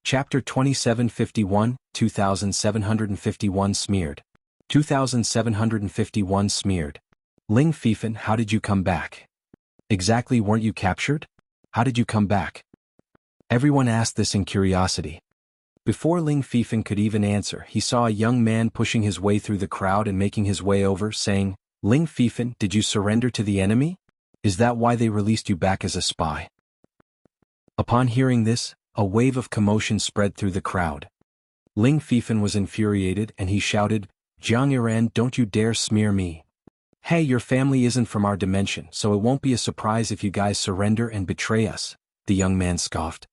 Chapter 2751, 2751 Smeared. 2751 Smeared. Ling Fifan, how did you come back? Exactly, weren't you captured? How did you come back? Everyone asked this in curiosity. Before Ling Fifan could even answer, he saw a young man pushing his way through the crowd and making his way over, saying, Ling Fifan, did you surrender to the enemy? Is that why they released you back as a spy? Upon hearing this, a wave of commotion spread through the crowd. Ling Fifan was infuriated and he shouted, Jianghu, don't you dare smear me. Hey, your family isn't from our dimension, so it won't be a surprise if you guys surrender and betray us, the young man scoffed.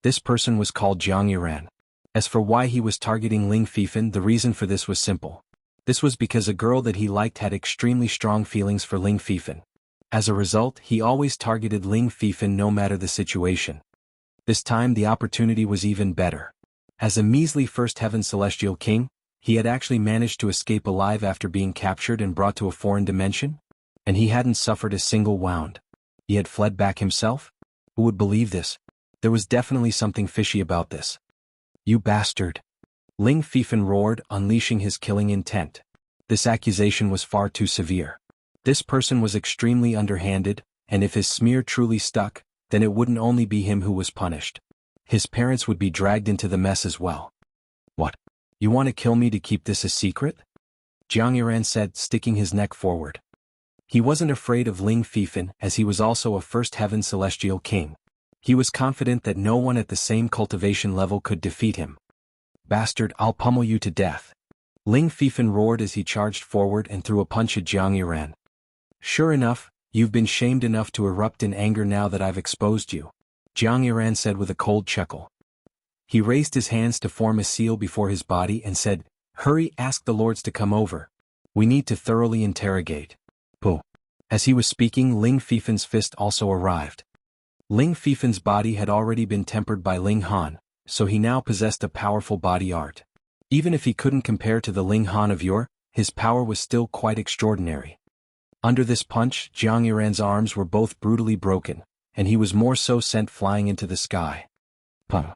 This person was called Jianghu. As for why he was targeting Ling Fifan, the reason for this was simple. This was because a girl that he liked had extremely strong feelings for Ling Fifan. As a result, he always targeted Ling Fifan no matter the situation. This time the opportunity was even better. As a measly first heaven celestial king, he had actually managed to escape alive after being captured and brought to a foreign dimension, and he hadn't suffered a single wound. He had fled back himself? Who would believe this? There was definitely something fishy about this. You bastard! Ling Fifan roared, unleashing his killing intent. This accusation was far too severe. This person was extremely underhanded, and if his smear truly stuck, then it wouldn't only be him who was punished. His parents would be dragged into the mess as well. What? You want to kill me to keep this a secret? Jianghu said, sticking his neck forward. He wasn't afraid of Ling Fifan, as he was also a first heaven celestial king. He was confident that no one at the same cultivation level could defeat him. Bastard, I'll pummel you to death. Ling Fifan roared as he charged forward and threw a punch at Jianghu. Sure enough, you've been shamed enough to erupt in anger now that I've exposed you, Jianghu said with a cold chuckle. He raised his hands to form a seal before his body and said, Hurry, ask the lords to come over. We need to thoroughly interrogate. Pooh. As he was speaking, Ling Fifan's fist also arrived. Ling Fifan's body had already been tempered by Ling Han, so he now possessed a powerful body art. Even if he couldn't compare to the Ling Han of yore, his power was still quite extraordinary. Under this punch, Jianghu's arms were both brutally broken, and he was more so sent flying into the sky. Puh.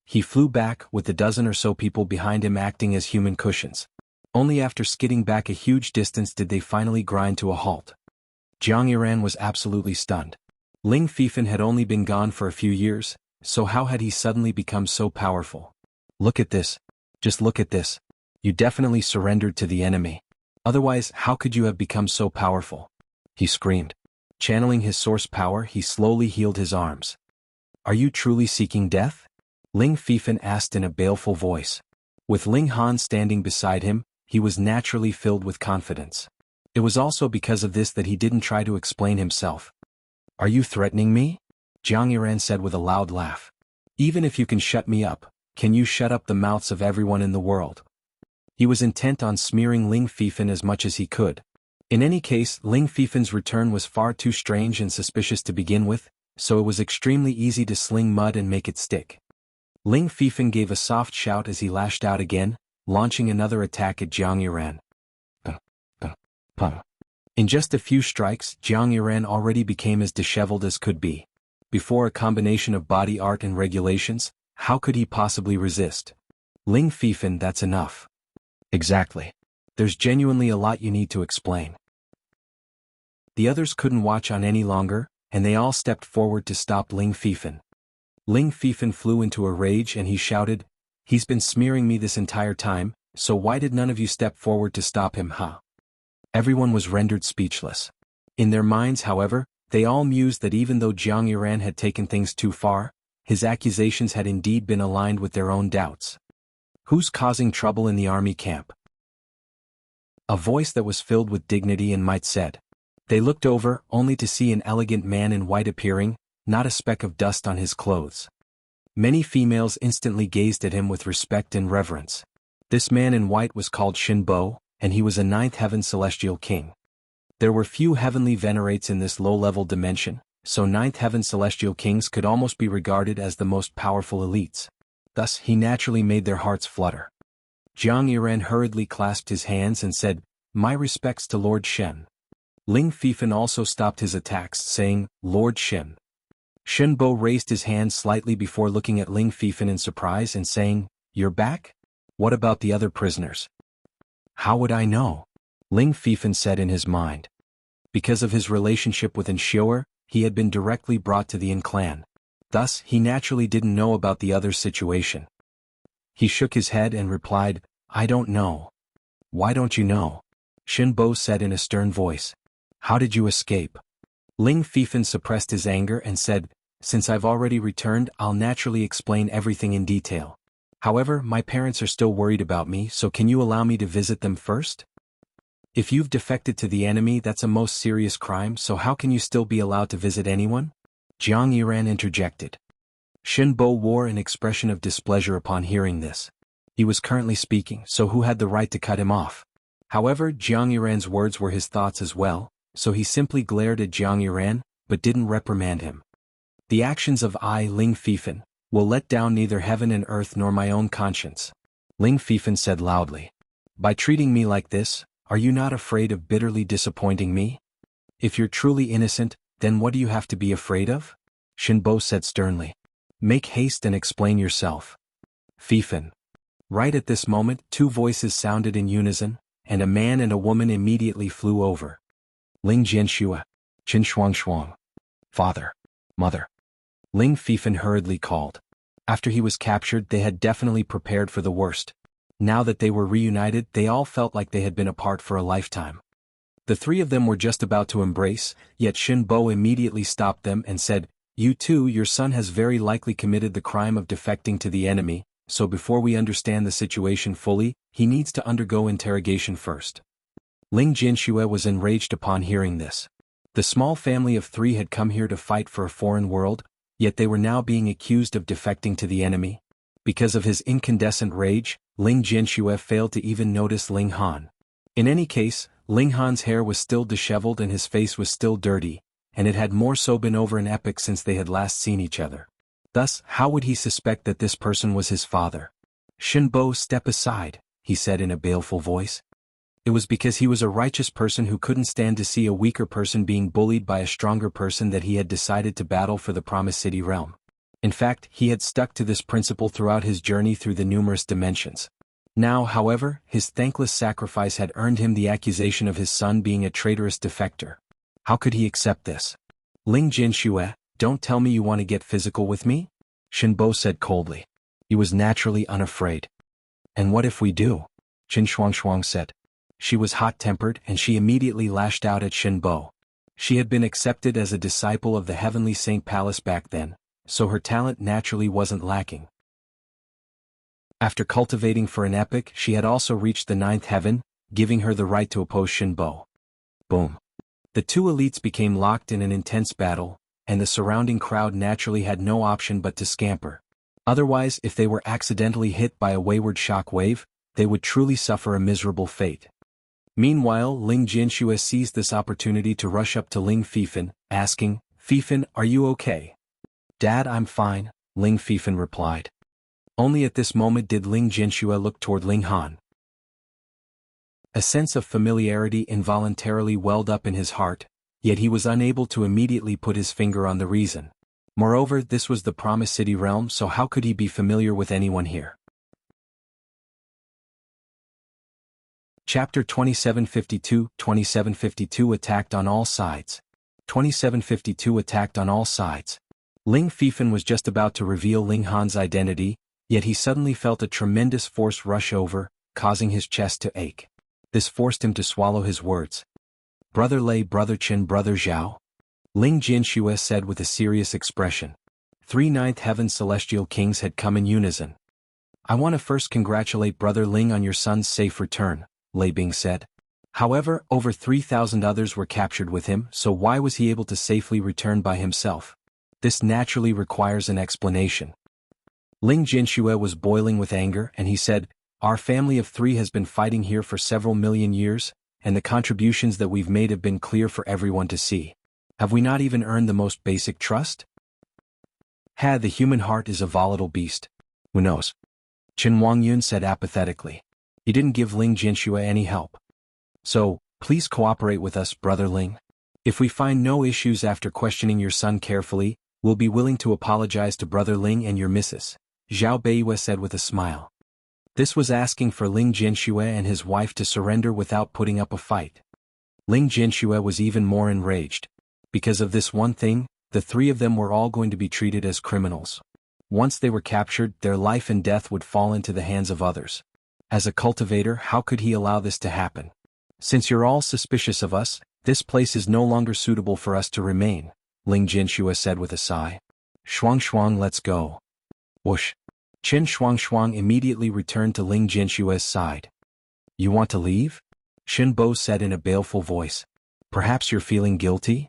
He flew back, with a dozen or so people behind him acting as human cushions. Only after skidding back a huge distance did they finally grind to a halt. Jianghu was absolutely stunned. Ling Fifan had only been gone for a few years, so how had he suddenly become so powerful? Look at this. Just look at this. You definitely surrendered to the enemy. Otherwise, how could you have become so powerful? He screamed. Channeling his source power, he slowly healed his arms. Are you truly seeking death? Ling Fifan asked in a baleful voice. With Ling Han standing beside him, he was naturally filled with confidence. It was also because of this that he didn't try to explain himself. Are you threatening me? Jianghu said with a loud laugh. Even if you can shut me up, can you shut up the mouths of everyone in the world? He was intent on smearing Ling Fifan as much as he could. In any case, Ling Fifan's return was far too strange and suspicious to begin with, so it was extremely easy to sling mud and make it stick. Ling Fifan gave a soft shout as he lashed out again, launching another attack at Jianghu. In just a few strikes, Jianghu already became as disheveled as could be. Before a combination of body art and regulations, how could he possibly resist? Ling Fifan, that's enough. Exactly. There's genuinely a lot you need to explain. The others couldn't watch on any longer, and they all stepped forward to stop Ling Fifan. Ling Fifan flew into a rage and he shouted, He's been smearing me this entire time, so why did none of you step forward to stop him, huh? Everyone was rendered speechless. In their minds, however, they all mused that even though Jianghu had taken things too far, his accusations had indeed been aligned with their own doubts. Who's causing trouble in the army camp? A voice that was filled with dignity and might said. They looked over, only to see an elegant man in white appearing, not a speck of dust on his clothes. Many females instantly gazed at him with respect and reverence. This man in white was called Shinbo, and he was a ninth heaven celestial king. There were few heavenly venerates in this low-level dimension, so ninth heaven celestial kings could almost be regarded as the most powerful elites. Thus, he naturally made their hearts flutter. Jianghu hurriedly clasped his hands and said, My respects to Lord Shen. Ling Fifan also stopped his attacks, saying, Lord Shen. Shenbo raised his hand slightly before looking at Ling Fifan in surprise and saying, "You're back? What about the other prisoners?" "How would I know?" Ling Fifan said in his mind. Because of his relationship with Ensure, he had been directly brought to the Yin clan. Thus, he naturally didn't know about the other's situation. He shook his head and replied, "I don't know." "Why don't you know?" Shenbo said in a stern voice. "How did you escape?" Ling Fifan suppressed his anger and said, "Since I've already returned, I'll naturally explain everything in detail. However, my parents are still worried about me, so can you allow me to visit them first? If you've defected to the enemy, that's a most serious crime, so how can you still be allowed to visit anyone?" Jiang interjected. Shenbo wore an expression of displeasure upon hearing this. He was currently speaking, so who had the right to cut him off? However, Jiang's words were his thoughts as well, so he simply glared at Jiang, but didn't reprimand him. "The actions of I, Ling Fifan, will let down neither heaven and earth nor my own conscience," Ling Fifan said loudly. "By treating me like this, are you not afraid of bitterly disappointing me? If you're truly innocent, then what do you have to be afraid of?" Shenbo said sternly. "Make haste and explain yourself." Fifan. Right at this moment, two voices sounded in unison, and a man and a woman immediately flew over. "Ling Jianxue, Qin Shuang. Father. Mother." Ling Fifan hurriedly called. After he was captured, they had definitely prepared for the worst. Now that they were reunited, they all felt like they had been apart for a lifetime. The three of them were just about to embrace, yet Shenbo immediately stopped them and said, "You too, your son has very likely committed the crime of defecting to the enemy, so before we understand the situation fully, he needs to undergo interrogation first." Ling Jianxue was enraged upon hearing this. The small family of three had come here to fight for a foreign world, yet they were now being accused of defecting to the enemy. Because of his incandescent rage, Ling Jianxue failed to even notice Ling Han. In any case, Ling Han's hair was still disheveled and his face was still dirty, and it had more so been over an epoch since they had last seen each other. Thus, how would he suspect that this person was his father? "Shenbo, step aside," he said in a baleful voice. It was because he was a righteous person who couldn't stand to see a weaker person being bullied by a stronger person that he had decided to battle for the Promised City realm. In fact, he had stuck to this principle throughout his journey through the numerous dimensions. Now, however, his thankless sacrifice had earned him the accusation of his son being a traitorous defector. How could he accept this? "Ling Jianxue, don't tell me you want to get physical with me?" Shenbo said coldly. He was naturally unafraid. "And what if we do?" Qin Shuang said. She was hot-tempered and she immediately lashed out at Shenbo. She had been accepted as a disciple of the Heavenly Saint Palace back then, so her talent naturally wasn't lacking. After cultivating for an epoch, she had also reached the 9th heaven, giving her the right to oppose Shenbo. Boom. The two elites became locked in an intense battle, and the surrounding crowd naturally had no option but to scamper. Otherwise, if they were accidentally hit by a wayward shock wave, they would truly suffer a miserable fate. Meanwhile, Ling Jianxue seized this opportunity to rush up to Ling Fifan, asking, "Fifan, are you okay?" "Dad, I'm fine," Ling Fifan replied. Only at this moment did Ling Jianxue look toward Ling Han. A sense of familiarity involuntarily welled up in his heart, yet he was unable to immediately put his finger on the reason. Moreover, this was the Promised City realm, so how could he be familiar with anyone here? Chapter 2752 attacked on all sides. 2752 attacked on all sides. Ling Fifan was just about to reveal Ling Han's identity, yet he suddenly felt a tremendous force rush over, causing his chest to ache. This forced him to swallow his words. "Brother Lei, Brother Qin, Brother Zhao?" Ling Jianxue said with a serious expression. 3 9th Heaven Celestial Kings had come in unison. "I want to first congratulate Brother Ling on your son's safe return," Lei Bing said. However, over 3,000 others were captured with him, so why was he able to safely return by himself? This naturally requires an explanation. Ling Jianxue was boiling with anger and he said, "Our family of 3 has been fighting here for several million years, and the contributions that we've made have been clear for everyone to see. Have we not even earned the most basic trust? The human heart is a volatile beast. Who knows?" Qin Wangyun said apathetically. He didn't give Ling Jianxue any help. "So, please cooperate with us, Brother Ling. If we find no issues after questioning your son carefully, We'll be willing to apologize to Brother Ling and your missus, Zhao Beiyue said with a smile. This was asking for Ling Jinxue and his wife to surrender without putting up a fight. Ling Jinxue was even more enraged. Because of this one thing, the three of them were all going to be treated as criminals. Once they were captured, their life and death would fall into the hands of others. As a cultivator, how could he allow this to happen? Since you're all suspicious of us, this place is no longer suitable for us to remain, Ling Jinxue said with a sigh. Shuang Shuang, let's go. Whoosh. Qin Shuang immediately returned to Ling Jinshue's side. You want to leave? Shinbo said in a baleful voice. Perhaps you're feeling guilty?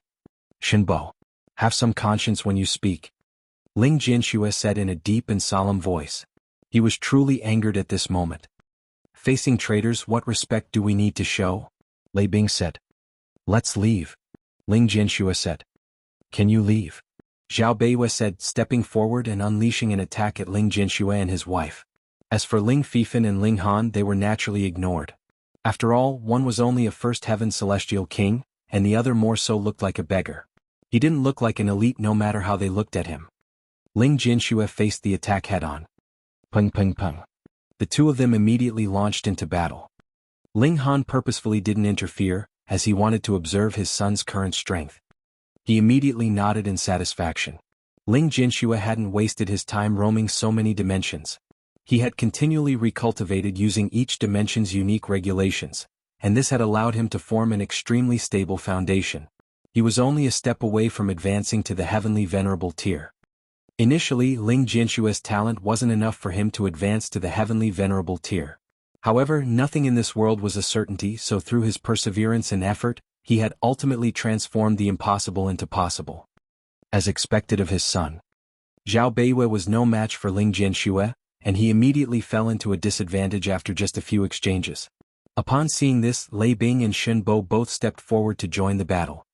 Shinbo. Have some conscience when you speak. Ling Jinxue said in a deep and solemn voice. He was truly angered at this moment. Facing traitors, what respect do we need to show? Lei Bing said. Let's leave. Ling Jinxue said. Can you leave? Zhao Beiyue said, stepping forward and unleashing an attack at Ling Jinxue and his wife. As for Ling Fifan and Ling Han, they were naturally ignored. After all, one was only a first heaven celestial king, and the other more so looked like a beggar. He didn't look like an elite no matter how they looked at him. Ling Jinxue faced the attack head-on. Peng peng peng. The two of them immediately launched into battle. Ling Han purposefully didn't interfere, as he wanted to observe his son's current strength. He immediately nodded in satisfaction. Ling Jinxue hadn't wasted his time roaming so many dimensions. He had continually recultivated using each dimension's unique regulations, and this had allowed him to form an extremely stable foundation. He was only a step away from advancing to the heavenly venerable tier. Initially, Ling Jinshue's talent wasn't enough for him to advance to the heavenly venerable tier. However, nothing in this world was a certainty, so through his perseverance and effort, he had ultimately transformed the impossible into possible. As expected of his son, Zhao Beiyue was no match for Ling Jinxue, and he immediately fell into a disadvantage after just a few exchanges. Upon seeing this, Lei Bing and Shinbo both stepped forward to join the battle.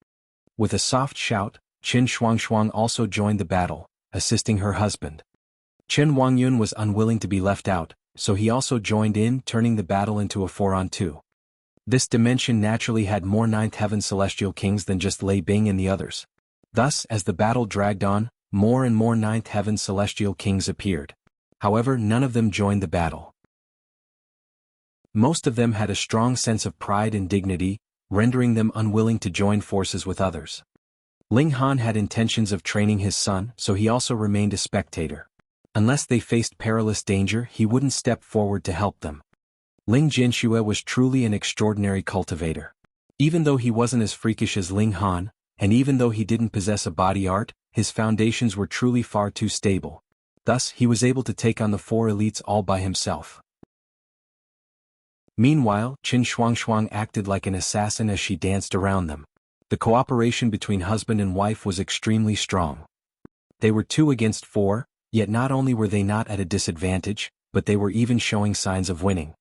With a soft shout, Qin Shuang also joined the battle, assisting her husband. Qin Wangyun was unwilling to be left out, so he also joined in, turning the battle into a 4-on-2. This dimension naturally had more ninth heaven celestial kings than just Lei Bing and the others. Thus, as the battle dragged on, more and more ninth heaven celestial kings appeared. However, none of them joined the battle. Most of them had a strong sense of pride and dignity, rendering them unwilling to join forces with others. Ling Han had intentions of training his son, so he also remained a spectator. Unless they faced perilous danger, he wouldn't step forward to help them. Ling Jinxue was truly an extraordinary cultivator. Even though he wasn't as freakish as Ling Han, and even though he didn't possess a body art, his foundations were truly far too stable. Thus, he was able to take on the four elites all by himself. Meanwhile, Qin Shuang acted like an assassin as she danced around them. The cooperation between husband and wife was extremely strong. They were 2 against 4, yet not only were they not at a disadvantage, but they were even showing signs of winning.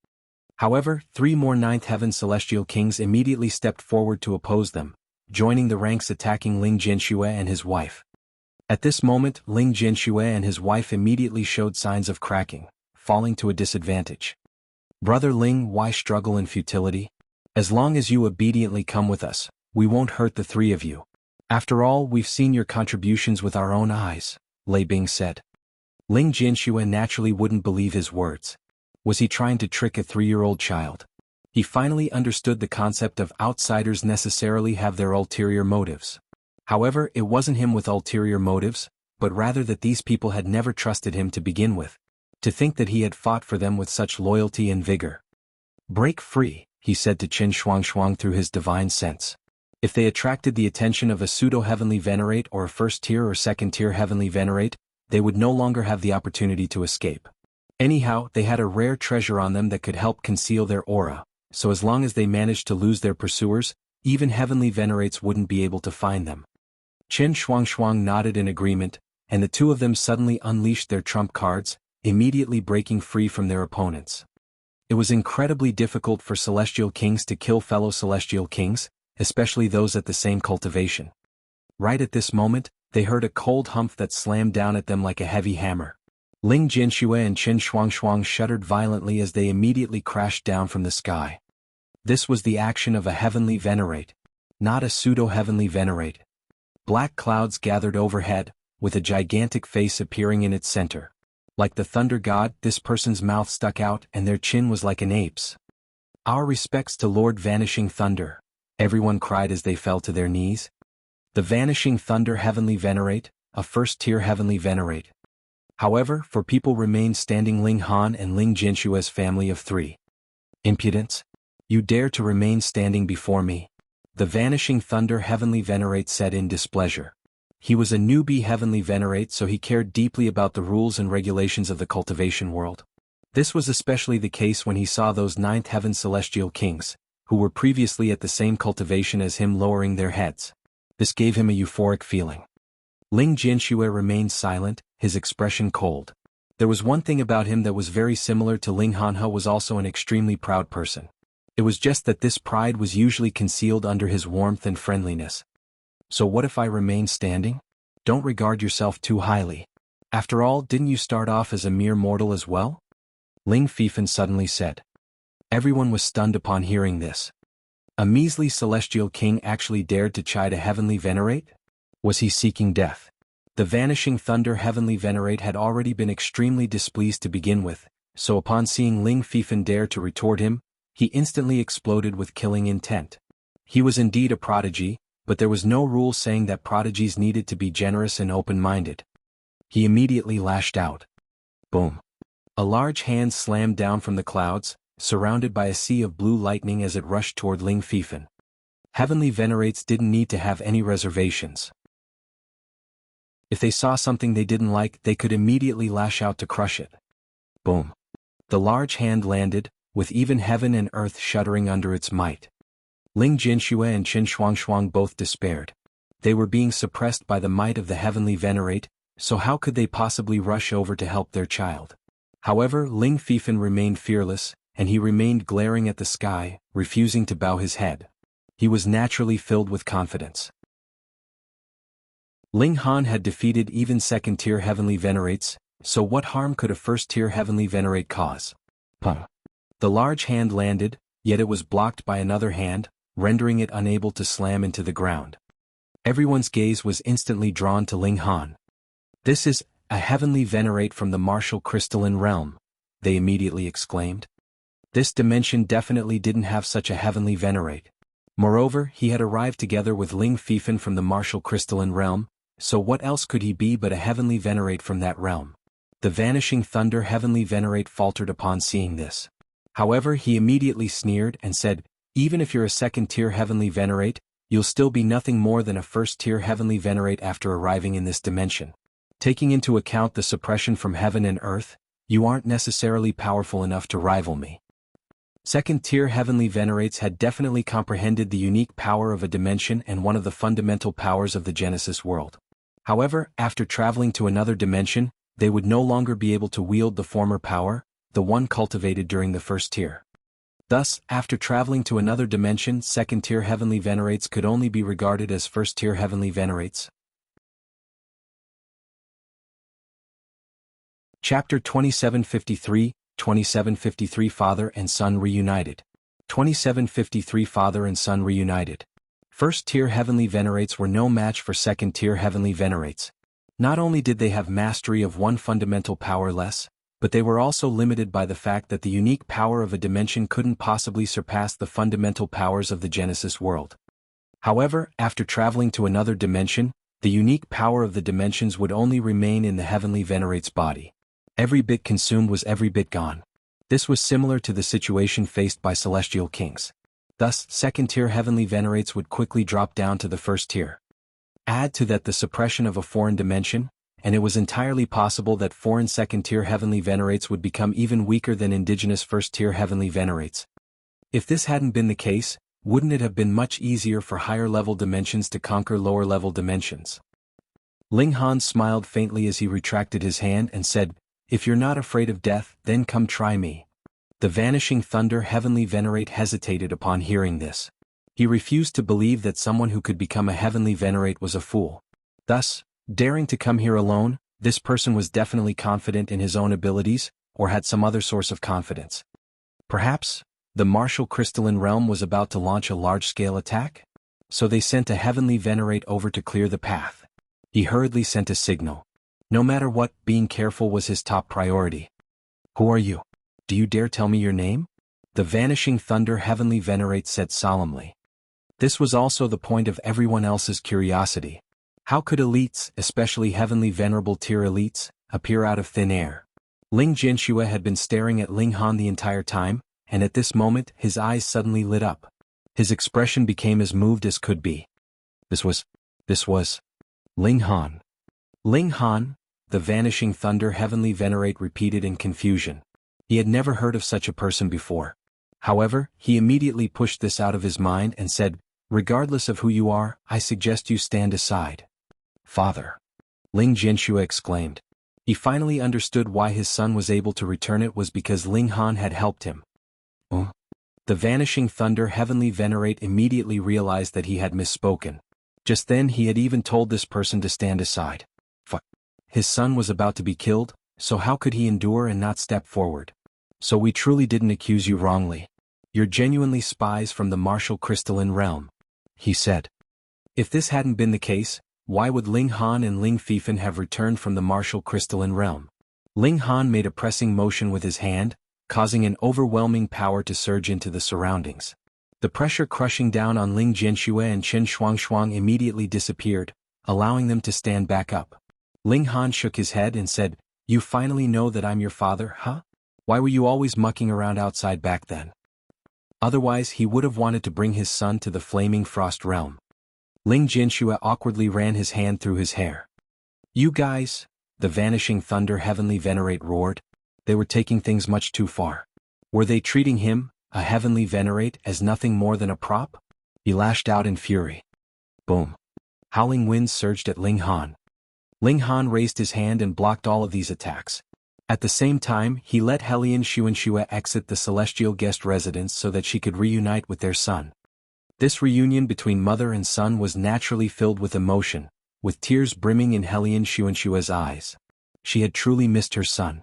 However, 3 more ninth heaven celestial kings immediately stepped forward to oppose them, joining the ranks attacking Ling Jinxue and his wife. At this moment, Ling Jinxue and his wife immediately showed signs of cracking, falling to a disadvantage. Brother Ling, why struggle in futility? As long as you obediently come with us, we won't hurt the 3 of you. After all, we've seen your contributions with our own eyes, Lei Bing said. Ling Jinxue naturally wouldn't believe his words. Was he trying to trick a 3-year-old child? He finally understood the concept of outsiders necessarily have their ulterior motives. However, it wasn't him with ulterior motives, but rather that these people had never trusted him to begin with. To think that he had fought for them with such loyalty and vigor. Break free, he said to Qin Shuang through his divine sense. If they attracted the attention of a pseudo-heavenly Venerate or a first-tier or second-tier heavenly Venerate, they would no longer have the opportunity to escape. Anyhow, they had a rare treasure on them that could help conceal their aura, so as long as they managed to lose their pursuers, even heavenly Venerates wouldn't be able to find them. Qin Shuang nodded in agreement, and the 2 of them suddenly unleashed their trump cards, immediately breaking free from their opponents. It was incredibly difficult for celestial kings to kill fellow celestial kings, especially those at the same cultivation. Right at this moment, they heard a cold hump that slammed down at them like a heavy hammer. Ling Jinxue and Qin Shuang shuddered violently as they immediately crashed down from the sky. This was the action of a heavenly Venerate, not a pseudo-heavenly Venerate. Black clouds gathered overhead, with a gigantic face appearing in its center. Like the thunder god, this person's mouth stuck out and their chin was like an ape's. "Our respects to Lord Vanishing Thunder," everyone cried as they fell to their knees. The Vanishing Thunder Heavenly Venerate, a first-tier Heavenly Venerate. However, for people remained standing Ling Han and Ling Jinshua's family of 3. "Impudence? You dare to remain standing before me?" The Vanishing Thunder Heavenly Venerate said in displeasure. He was a newbie Heavenly Venerate, so he cared deeply about the rules and regulations of the cultivation world. This was especially the case when he saw those 9th Heaven Celestial Kings, who were previously at the same cultivation as him, lowering their heads. This gave him a euphoric feeling. Ling Jianshue remained silent, his expression cold. There was one thing about him that was very similar to Ling Hanhe, was also an extremely proud person. It was just that this pride was usually concealed under his warmth and friendliness. "So what if I remain standing? Don't regard yourself too highly. After all, didn't you start off as a mere mortal as well?" Ling Fifan suddenly said. Everyone was stunned upon hearing this. A measly celestial king actually dared to chide a heavenly venerate? Was he seeking death? The Vanishing Thunder Heavenly Venerate had already been extremely displeased to begin with, so upon seeing Ling Fifan dare to retort him, he instantly exploded with killing intent. He was indeed a prodigy, but there was no rule saying that prodigies needed to be generous and open-minded. He immediately lashed out. Boom. A large hand slammed down from the clouds, surrounded by a sea of blue lightning as it rushed toward Ling Fifan. Heavenly Venerates didn't need to have any reservations. If they saw something they didn't like, they could immediately lash out to crush it. Boom. The large hand landed, with even heaven and earth shuddering under its might. Ling Jianshue and Qin Shuangshuang both despaired. They were being suppressed by the might of the Heavenly Venerate, so how could they possibly rush over to help their child? However, Ling Fifan remained fearless, and he remained glaring at the sky, refusing to bow his head. He was naturally filled with confidence. Ling Han had defeated even second-tier Heavenly Venerates, so what harm could a first-tier Heavenly Venerate cause? Puh. The large hand landed, yet it was blocked by another hand, rendering it unable to slam into the ground. Everyone's gaze was instantly drawn to Ling Han. "This is a Heavenly Venerate from the martial crystalline realm," they immediately exclaimed. This dimension definitely didn't have such a Heavenly Venerate. Moreover, he had arrived together with Ling Fifan from the martial crystalline realm, so what else could he be but a Heavenly Venerate from that realm? The Vanishing Thunder Heavenly Venerate faltered upon seeing this. However, he immediately sneered and said, "Even if you're a second-tier Heavenly Venerate, you'll still be nothing more than a first-tier Heavenly Venerate after arriving in this dimension. Taking into account the suppression from heaven and earth, you aren't necessarily powerful enough to rival me." Second-tier Heavenly Venerates had definitely comprehended the unique power of a dimension and one of the fundamental powers of the Genesis world. However, after traveling to another dimension, they would no longer be able to wield the former power, the one cultivated during the first tier. Thus, after traveling to another dimension, second-tier Heavenly Venerates could only be regarded as first-tier Heavenly Venerates. Chapter 2753, 2753 Father and Son Reunited. 2753 Father and Son Reunited. First-tier Heavenly Venerates were no match for second-tier Heavenly Venerates. Not only did they have mastery of one fundamental power less, but they were also limited by the fact that the unique power of a dimension couldn't possibly surpass the fundamental powers of the Genesis world. However, after traveling to another dimension, the unique power of the dimensions would only remain in the Heavenly Venerate's body. Every bit consumed was every bit gone. This was similar to the situation faced by celestial kings. Thus, second-tier Heavenly Venerates would quickly drop down to the first tier. Add to that the suppression of a foreign dimension, and it was entirely possible that foreign second-tier Heavenly Venerates would become even weaker than indigenous first-tier Heavenly Venerates. If this hadn't been the case, wouldn't it have been much easier for higher-level dimensions to conquer lower-level dimensions? Ling Han smiled faintly as he retracted his hand and said, "If you're not afraid of death, then come try me." The Vanishing Thunder Heavenly Venerate hesitated upon hearing this. He refused to believe that someone who could become a Heavenly Venerate was a fool. Thus, daring to come here alone, this person was definitely confident in his own abilities, or had some other source of confidence. Perhaps, the martial crystalline realm was about to launch a large-scale attack? So they sent a Heavenly Venerate over to clear the path. He hurriedly sent a signal. No matter what, being careful was his top priority. Who are you? Do you dare tell me your name? The Vanishing Thunder Heavenly Venerate said solemnly. This was also the point of everyone else's curiosity. How could elites, especially Heavenly Venerable tier elites, appear out of thin air? Ling Jianxue had been staring at Ling Han the entire time, and at this moment his eyes suddenly lit up. His expression became as moved as could be. This was Ling Han. Ling Han, the Vanishing Thunder Heavenly Venerate repeated in confusion. He had never heard of such a person before. However, he immediately pushed this out of his mind and said, regardless of who you are, I suggest you stand aside. Father. Ling Jianxue exclaimed. He finally understood why his son was able to return. It was because Ling Han had helped him. The Vanishing Thunder Heavenly Venerate immediately realized that he had misspoken. Just then he had even told this person to stand aside. His son was about to be killed, so how could he endure and not step forward? So we truly didn't accuse you wrongly. You're genuinely spies from the martial crystalline realm, he said. If this hadn't been the case, why would Ling Han and Ling Fifan have returned from the martial crystalline realm? Ling Han made a pressing motion with his hand, causing an overwhelming power to surge into the surroundings. The pressure crushing down on Ling Jianxue and Chen Shuangshuang immediately disappeared, allowing them to stand back up. Ling Han shook his head and said, You finally know that I'm your father, huh? Why were you always mucking around outside back then? Otherwise he would have wanted to bring his son to the flaming frost realm. Ling Jianxue awkwardly ran his hand through his hair. You guys, the Vanishing Thunder Heavenly Venerate roared. They were taking things much too far. Were they treating him, a Heavenly Venerate, as nothing more than a prop? He lashed out in fury. Boom. Howling winds surged at Ling Han. Ling Han raised his hand and blocked all of these attacks. At the same time, he let Hellion Xuanxue exit the celestial guest residence so that she could reunite with their son. This reunion between mother and son was naturally filled with emotion, with tears brimming in Hellion Xuanxue's eyes. She had truly missed her son.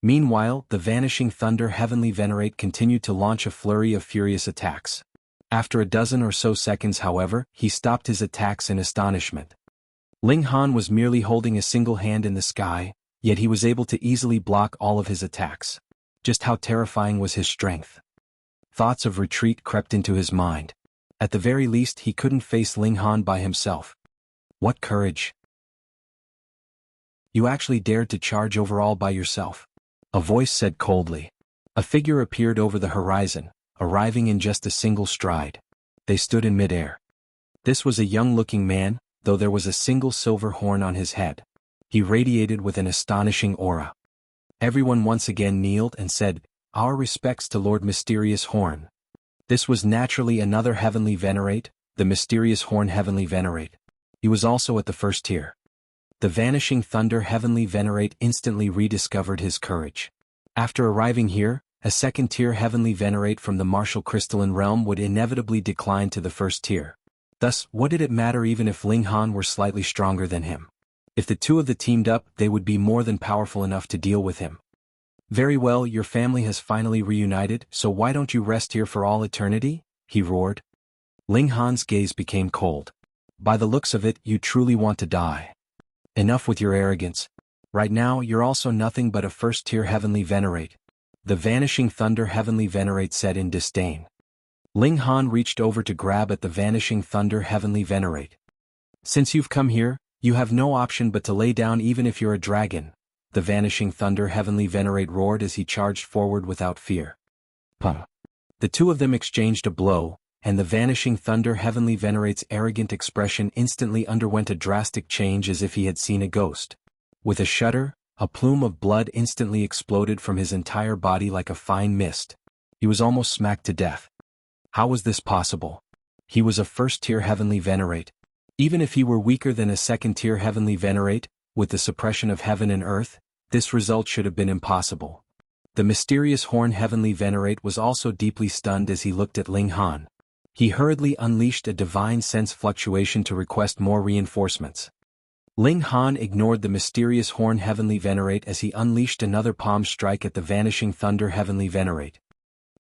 Meanwhile, the Vanishing Thunder Heavenly Venerate continued to launch a flurry of furious attacks. After a dozen or so seconds, however, he stopped his attacks in astonishment. Ling Han was merely holding a single hand in the sky, yet he was able to easily block all of his attacks. Just how terrifying was his strength. Thoughts of retreat crept into his mind. At the very least he couldn't face Ling Han by himself. What courage! You actually dared to charge over all by yourself. A voice said coldly. A figure appeared over the horizon, arriving in just a single stride. They stood in midair. This was a young-looking man, though there was a single silver horn on his head. He radiated with an astonishing aura. Everyone once again kneeled and said, Our respects to Lord Mysterious Horn. This was naturally another Heavenly Venerate, the Mysterious Horn Heavenly Venerate. He was also at the first tier. The Vanishing Thunder Heavenly Venerate instantly rediscovered his courage. After arriving here, a second-tier Heavenly Venerate from the martial crystalline realm would inevitably decline to the first tier. Thus, what did it matter even if Ling Han were slightly stronger than him? If the two of them teamed up, they would be more than powerful enough to deal with him. Very well, your family has finally reunited, so why don't you rest here for all eternity? He roared. Ling Han's gaze became cold. By the looks of it, you truly want to die. Enough with your arrogance. Right now, you're also nothing but a first-tier Heavenly Venerate. The Vanishing Thunder Heavenly Venerate said in disdain. Ling Han reached over to grab at the Vanishing Thunder Heavenly Venerate. Since you've come here, you have no option but to lay down even if you're a dragon, the Vanishing Thunder Heavenly Venerate roared as he charged forward without fear. Puh. The two of them exchanged a blow, and the Vanishing Thunder Heavenly Venerate's arrogant expression instantly underwent a drastic change as if he had seen a ghost. With a shudder, a plume of blood instantly exploded from his entire body like a fine mist. He was almost smacked to death. How was this possible? He was a first-tier Heavenly Venerate. Even if he were weaker than a second-tier Heavenly Venerate, with the suppression of heaven and earth, this result should have been impossible. The Mysterious Horn Heavenly Venerate was also deeply stunned as he looked at Ling Han. He hurriedly unleashed a divine sense fluctuation to request more reinforcements. Ling Han ignored the Mysterious Horn Heavenly Venerate as he unleashed another palm strike at the Vanishing Thunder Heavenly Venerate.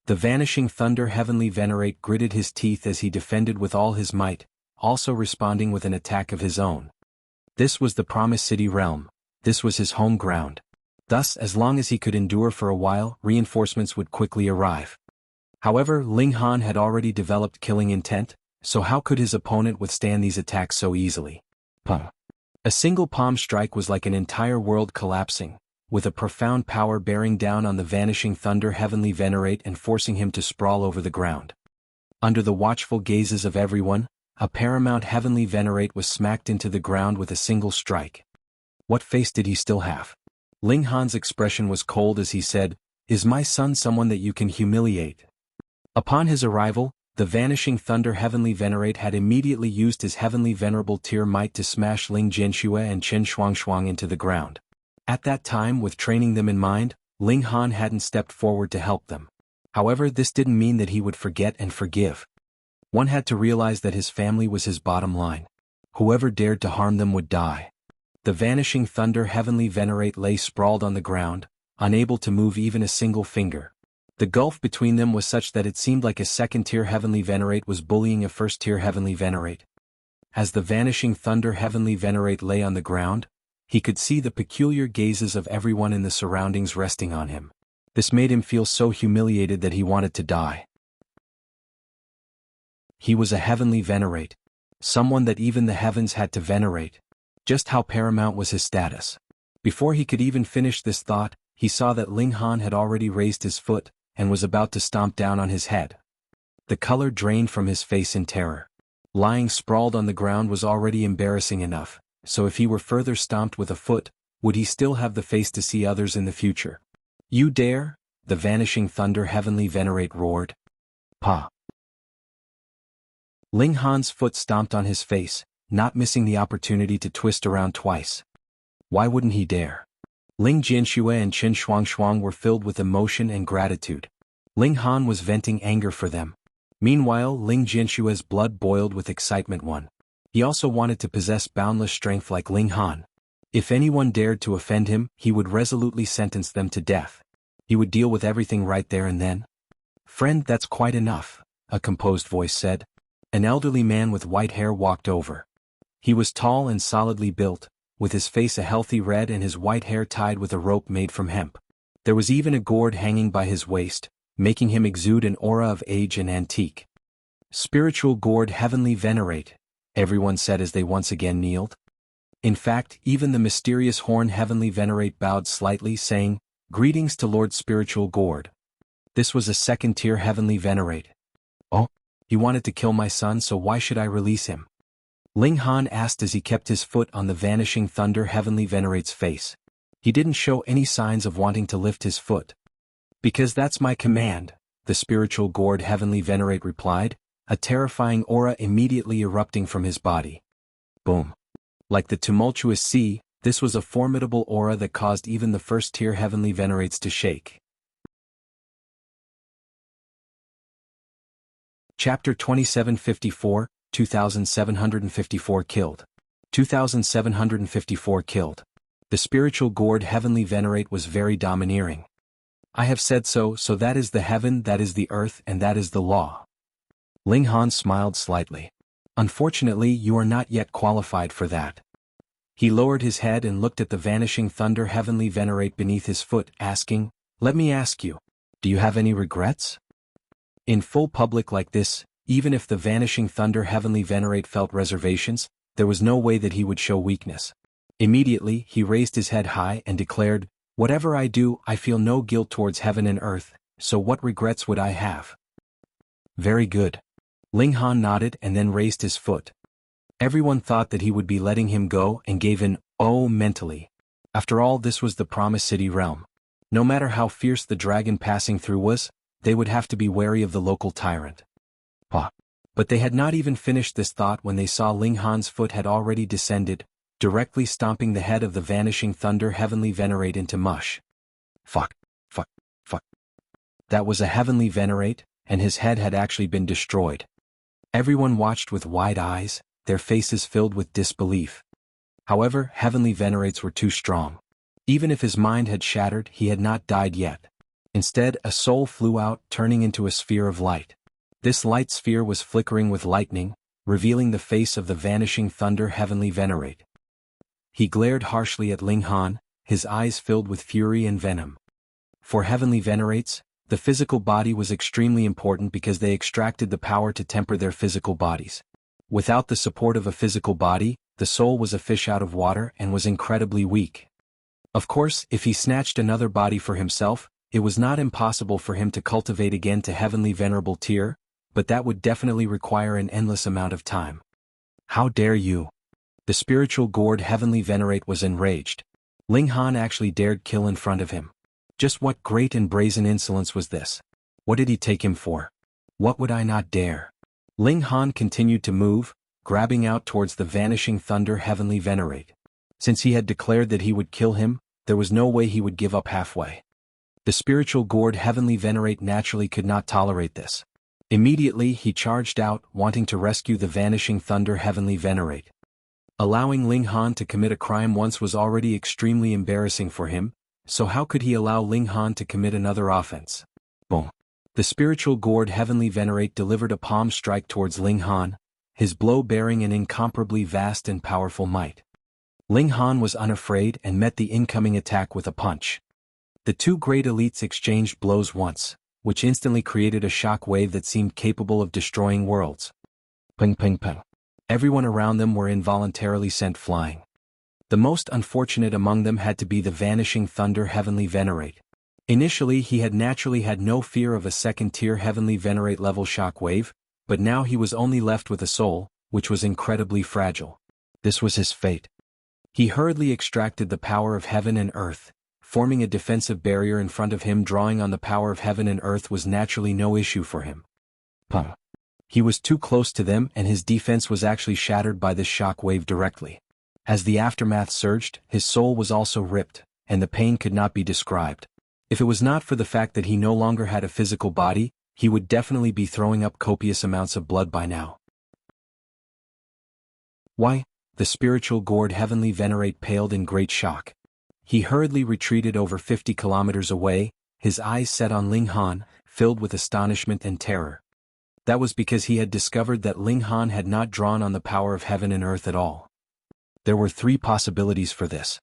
The Vanishing Thunder Heavenly Venerate gritted his teeth as he defended with all his might, also responding with an attack of his own. This was the Promised City realm. This was his home ground. Thus, as long as he could endure for a while, reinforcements would quickly arrive. However, Ling Han had already developed killing intent, so how could his opponent withstand these attacks so easily? A single palm strike was like an entire world collapsing, with a profound power bearing down on the vanishing thunder heavenly Venerate and forcing him to sprawl over the ground. Under the watchful gazes of everyone, a paramount heavenly Venerate was smacked into the ground with a single strike. What face did he still have? Ling Han's expression was cold as he said, "Is my son someone that you can humiliate?" Upon his arrival, the vanishing thunder heavenly Venerate had immediately used his heavenly venerable tier might to smash Ling Jianxue and Chen Shuangshuang into the ground. At that time, with training them in mind, Ling Han hadn't stepped forward to help them. However, this didn't mean that he would forget and forgive. One had to realize that his family was his bottom line. Whoever dared to harm them would die. The vanishing thunder heavenly Venerate lay sprawled on the ground, unable to move even a single finger. The gulf between them was such that it seemed like a second-tier heavenly Venerate was bullying a first-tier heavenly Venerate. As the vanishing thunder heavenly Venerate lay on the ground, he could see the peculiar gazes of everyone in the surroundings resting on him. This made him feel so humiliated that he wanted to die. He was a heavenly Venerate, someone that even the heavens had to venerate. Just how paramount was his status? Before he could even finish this thought, he saw that Ling Han had already raised his foot, and was about to stomp down on his head. The color drained from his face in terror. Lying sprawled on the ground was already embarrassing enough, so if he were further stomped with a foot, would he still have the face to see others in the future? "You dare?" the vanishing thunder heavenly Venerate roared. Pa! Ling Han's foot stomped on his face, not missing the opportunity to twist around twice. Why wouldn't he dare? Ling Jianxue and Chen Shuangshuang were filled with emotion and gratitude. Ling Han was venting anger for them. Meanwhile, Ling Jianxue's blood boiled with excitement. He also wanted to possess boundless strength like Ling Han. If anyone dared to offend him, he would resolutely sentence them to death. He would deal with everything right there and then. "Friend, that's quite enough," a composed voice said. An elderly man with white hair walked over. He was tall and solidly built, with his face a healthy red and his white hair tied with a rope made from hemp. There was even a gourd hanging by his waist, making him exude an aura of age and antique. "Spiritual gourd heavenly Venerate," everyone said as they once again kneeled. In fact, even the mysterious horn heavenly Venerate bowed slightly, saying, "Greetings to Lord Spiritual Gourd." This was a second-tier heavenly Venerate. "Oh, he wanted to kill my son, so why should I release him?" Ling Han asked as he kept his foot on the vanishing thunder heavenly Venerate's face. He didn't show any signs of wanting to lift his foot. "Because that's my command," the spiritual gourd heavenly Venerate replied, a terrifying aura immediately erupting from his body. Boom. Like the tumultuous sea, this was a formidable aura that caused even the first-tier heavenly Venerates to shake. Chapter 2754, 2754 killed. 2754 killed. The spiritual gourd heavenly Venerate was very domineering. "I have said so, so that is the heaven, that is the earth, and that is the law." Ling Han smiled slightly. "Unfortunately, you are not yet qualified for that." He lowered his head and looked at the vanishing thunder heavenly Venerate beneath his foot, asking, "Let me ask you, do you have any regrets?" In full public like this, even if the vanishing thunder heavenly Venerate felt reservations, there was no way that he would show weakness. Immediately, he raised his head high and declared, "Whatever I do, I feel no guilt towards heaven and earth, so what regrets would I have?" "Very good." Ling Han nodded and then raised his foot. Everyone thought that he would be letting him go and gave an "oh" mentally. After all, this was the Promised City realm. No matter how fierce the dragon passing through was, they would have to be wary of the local tyrant. But they had not even finished this thought when they saw Ling Han's foot had already descended, directly stomping the head of the vanishing thunder heavenly Venerate into mush. Fuck. That was a heavenly Venerate, and his head had actually been destroyed. Everyone watched with wide eyes, their faces filled with disbelief. However, heavenly Venerates were too strong. Even if his mind had shattered, he had not died yet. Instead, a soul flew out, turning into a sphere of light. This light sphere was flickering with lightning, revealing the face of the Vanishing Thunder Heavenly Venerate. He glared harshly at Ling Han, his eyes filled with fury and venom. For Heavenly Venerates, the physical body was extremely important because they extracted the power to temper their physical bodies. Without the support of a physical body, the soul was a fish out of water and was incredibly weak. Of course, if he snatched another body for himself, it was not impossible for him to cultivate again to Heavenly Venerable tier, but that would definitely require an endless amount of time. How dare you? The spiritual gourd Heavenly Venerate was enraged. Ling Han actually dared kill in front of him. Just what great and brazen insolence was this? What did he take him for? What would I not dare? Ling Han continued to move, grabbing out towards the Vanishing Thunder Heavenly Venerate. Since he had declared that he would kill him, there was no way he would give up halfway. The spiritual gourd Heavenly Venerate naturally could not tolerate this. Immediately he charged out, wanting to rescue the Vanishing Thunder Heavenly Venerate. Allowing Ling Han to commit a crime once was already extremely embarrassing for him, so how could he allow Ling Han to commit another offense? Boom. The spiritual gourd Heavenly Venerate delivered a palm strike towards Ling Han, his blow bearing an incomparably vast and powerful might. Ling Han was unafraid and met the incoming attack with a punch. The two great elites exchanged blows once, which instantly created a shock wave that seemed capable of destroying worlds. Ping ping ping. Everyone around them were involuntarily sent flying. The most unfortunate among them had to be the Vanishing Thunder Heavenly Venerate. Initially he had naturally had no fear of a second-tier Heavenly Venerate level shock wave, but now he was only left with a soul, which was incredibly fragile. This was his fate. He hurriedly extracted the power of heaven and earth, forming a defensive barrier in front of him. Drawing on the power of heaven and earth was naturally no issue for him. He was too close to them and his defense was actually shattered by this shock wave directly. As the aftermath surged, his soul was also ripped, and the pain could not be described. If it was not for the fact that he no longer had a physical body, he would definitely be throwing up copious amounts of blood by now. Why? The spiritual gourd Heavenly Venerate paled in great shock. He hurriedly retreated over 50 kilometers away, his eyes set on Ling Han, filled with astonishment and terror. That was because he had discovered that Ling Han had not drawn on the power of heaven and earth at all. There were three possibilities for this.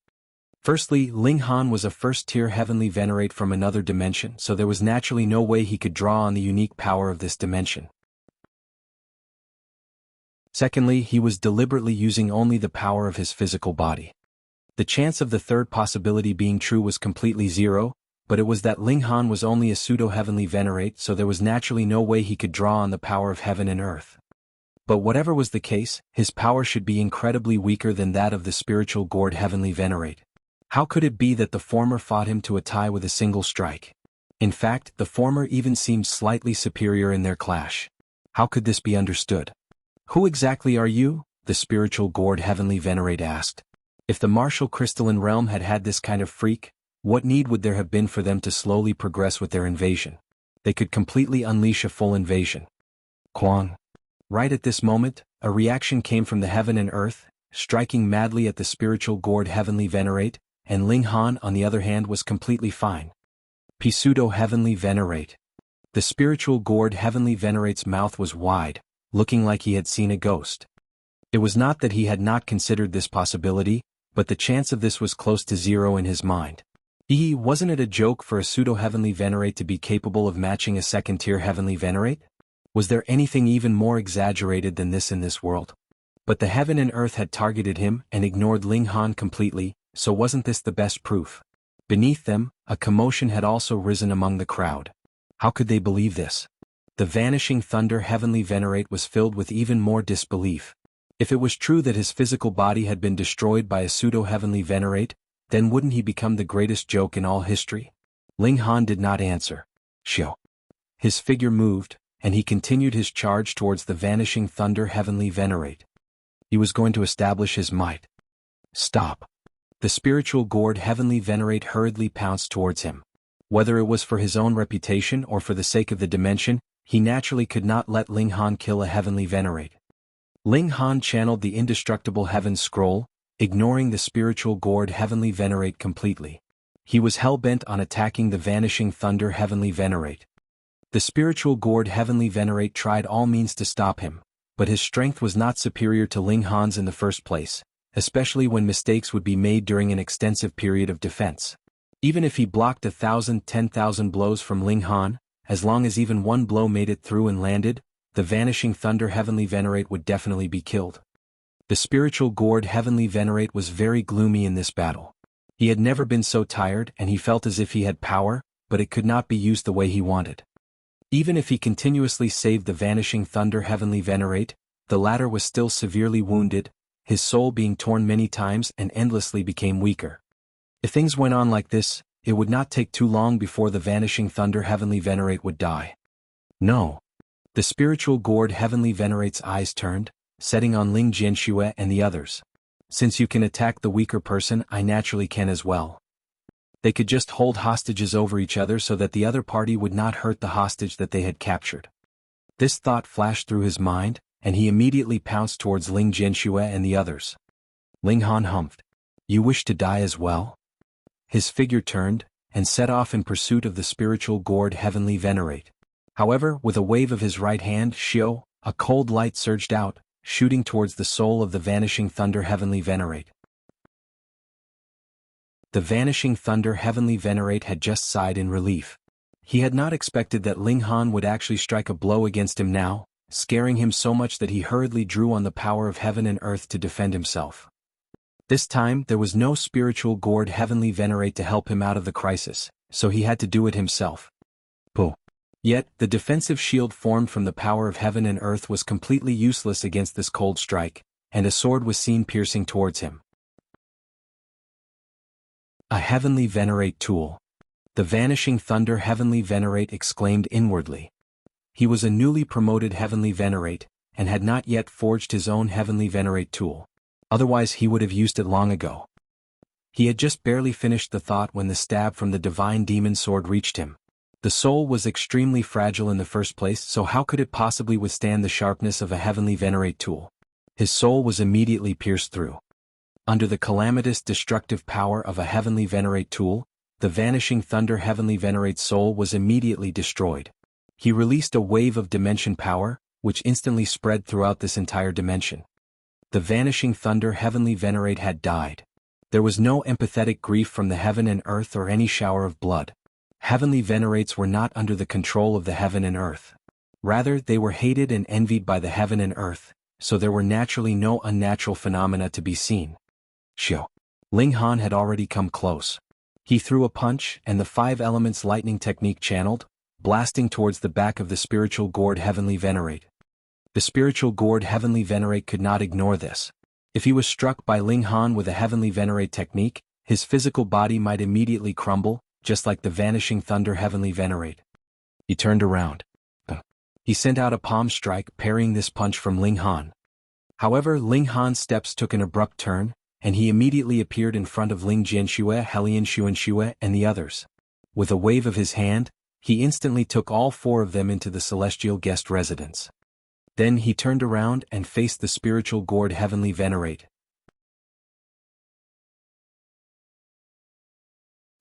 Firstly, Ling Han was a first-tier Heavenly Venerate from another dimension, so there was naturally no way he could draw on the unique power of this dimension. Secondly, he was deliberately using only the power of his physical body. The chance of the third possibility being true was completely zero, but it was that Ling Han was only a pseudo-Heavenly Venerate, so there was naturally no way he could draw on the power of heaven and earth. But whatever was the case, his power should be incredibly weaker than that of the spiritual gourd Heavenly Venerate. How could it be that the former fought him to a tie with a single strike? In fact, the former even seemed slightly superior in their clash. How could this be understood? Who exactly are you? The spiritual gourd Heavenly Venerate asked. If the martial crystalline realm had had this kind of freak, what need would there have been for them to slowly progress with their invasion? They could completely unleash a full invasion. Kwang. Right at this moment, a reaction came from the heaven and earth, striking madly at the spiritual gourd Heavenly Venerate, and Ling Han on the other hand was completely fine. Pseudo-Heavenly Venerate. The spiritual gourd Heavenly Venerate's mouth was wide, looking like he had seen a ghost. It was not that he had not considered this possibility, but the chance of this was close to zero in his mind. Wasn't it a joke for a pseudo-Heavenly Venerate to be capable of matching a second-tier Heavenly Venerate? Was there anything even more exaggerated than this in this world? But the heaven and earth had targeted him and ignored Ling Han completely, so wasn't this the best proof? Beneath them, a commotion had also risen among the crowd. How could they believe this? The Vanishing Thunder Heavenly Venerate was filled with even more disbelief. If it was true that his physical body had been destroyed by a pseudo-Heavenly Venerate, then wouldn't he become the greatest joke in all history? Ling Han did not answer. Shio. His figure moved, and he continued his charge towards the Vanishing Thunder Heavenly Venerate. He was going to establish his might. Stop. The spiritual gourd Heavenly Venerate hurriedly pounced towards him. Whether it was for his own reputation or for the sake of the dimension, he naturally could not let Ling Han kill a Heavenly Venerate. Ling Han channeled the indestructible Heaven Scroll, ignoring the spiritual gourd Heavenly Venerate completely. He was hell-bent on attacking the Vanishing Thunder Heavenly Venerate. The spiritual gourd Heavenly Venerate tried all means to stop him, but his strength was not superior to Ling Han's in the first place, especially when mistakes would be made during an extensive period of defense. Even if he blocked 1,000, 10,000 blows from Ling Han, as long as even one blow made it through and landed, the Vanishing Thunder Heavenly Venerate would definitely be killed. The Spiritual Gourd Heavenly Venerate was very gloomy in this battle. He had never been so tired and he felt as if he had power, but it could not be used the way he wanted. Even if he continuously saved the Vanishing Thunder Heavenly Venerate, the latter was still severely wounded, his soul being torn many times and endlessly became weaker. If things went on like this, it would not take too long before the Vanishing Thunder Heavenly Venerate would die. No. The Spiritual Gourd Heavenly Venerate's eyes turned, setting on Ling Jianxue and the others. Since you can attack the weaker person, I naturally can as well. They could just hold hostages over each other so that the other party would not hurt the hostage that they had captured. This thought flashed through his mind, and he immediately pounced towards Ling Jianxue and the others. Ling Han humphed. You wish to die as well? His figure turned, and set off in pursuit of the Spiritual Gourd Heavenly Venerate. However, with a wave of his right hand, Shio, a cold light surged out, shooting towards the soul of the Vanishing Thunder Heavenly Venerate. The Vanishing Thunder Heavenly Venerate had just sighed in relief. He had not expected that Ling Han would actually strike a blow against him now, scaring him so much that he hurriedly drew on the power of heaven and earth to defend himself. This time there was no Spiritual Gourd Heavenly Venerate to help him out of the crisis, so he had to do it himself. Puh. Yet, the defensive shield formed from the power of heaven and earth was completely useless against this cold strike, and a sword was seen piercing towards him. A Heavenly Venerate tool. The Vanishing Thunder Heavenly Venerate exclaimed inwardly. He was a newly promoted Heavenly Venerate, and had not yet forged his own Heavenly Venerate tool. Otherwise he would have used it long ago. He had just barely finished the thought when the stab from the Divine Demon Sword reached him. The soul was extremely fragile in the first place, so how could it possibly withstand the sharpness of a Heavenly Venerate tool? His soul was immediately pierced through. Under the calamitous destructive power of a Heavenly Venerate tool, the Vanishing Thunder Heavenly Venerate's soul was immediately destroyed. He released a wave of dimension power, which instantly spread throughout this entire dimension. The Vanishing Thunder Heavenly Venerate had died. There was no empathetic grief from the heaven and earth or any shower of blood. Heavenly Venerates were not under the control of the heaven and earth. Rather, they were hated and envied by the heaven and earth, so there were naturally no unnatural phenomena to be seen. Shio. Ling Han had already come close. He threw a punch, and the 5 elements lightning technique channeled, blasting towards the back of the Spiritual Gourd Heavenly Venerate. The Spiritual Gourd Heavenly Venerate could not ignore this. If he was struck by Ling Han with a Heavenly Venerate technique, his physical body might immediately crumble, just like the Vanishing Thunder Heavenly Venerate. He turned around. He sent out a palm strike parrying this punch from Ling Han. However, Ling Han's steps took an abrupt turn, and he immediately appeared in front of Ling Jianxue, Helian Xuanxue, and the others. With a wave of his hand, he instantly took all 4 of them into the celestial guest residence. Then he turned around and faced the Spiritual Gourd Heavenly Venerate.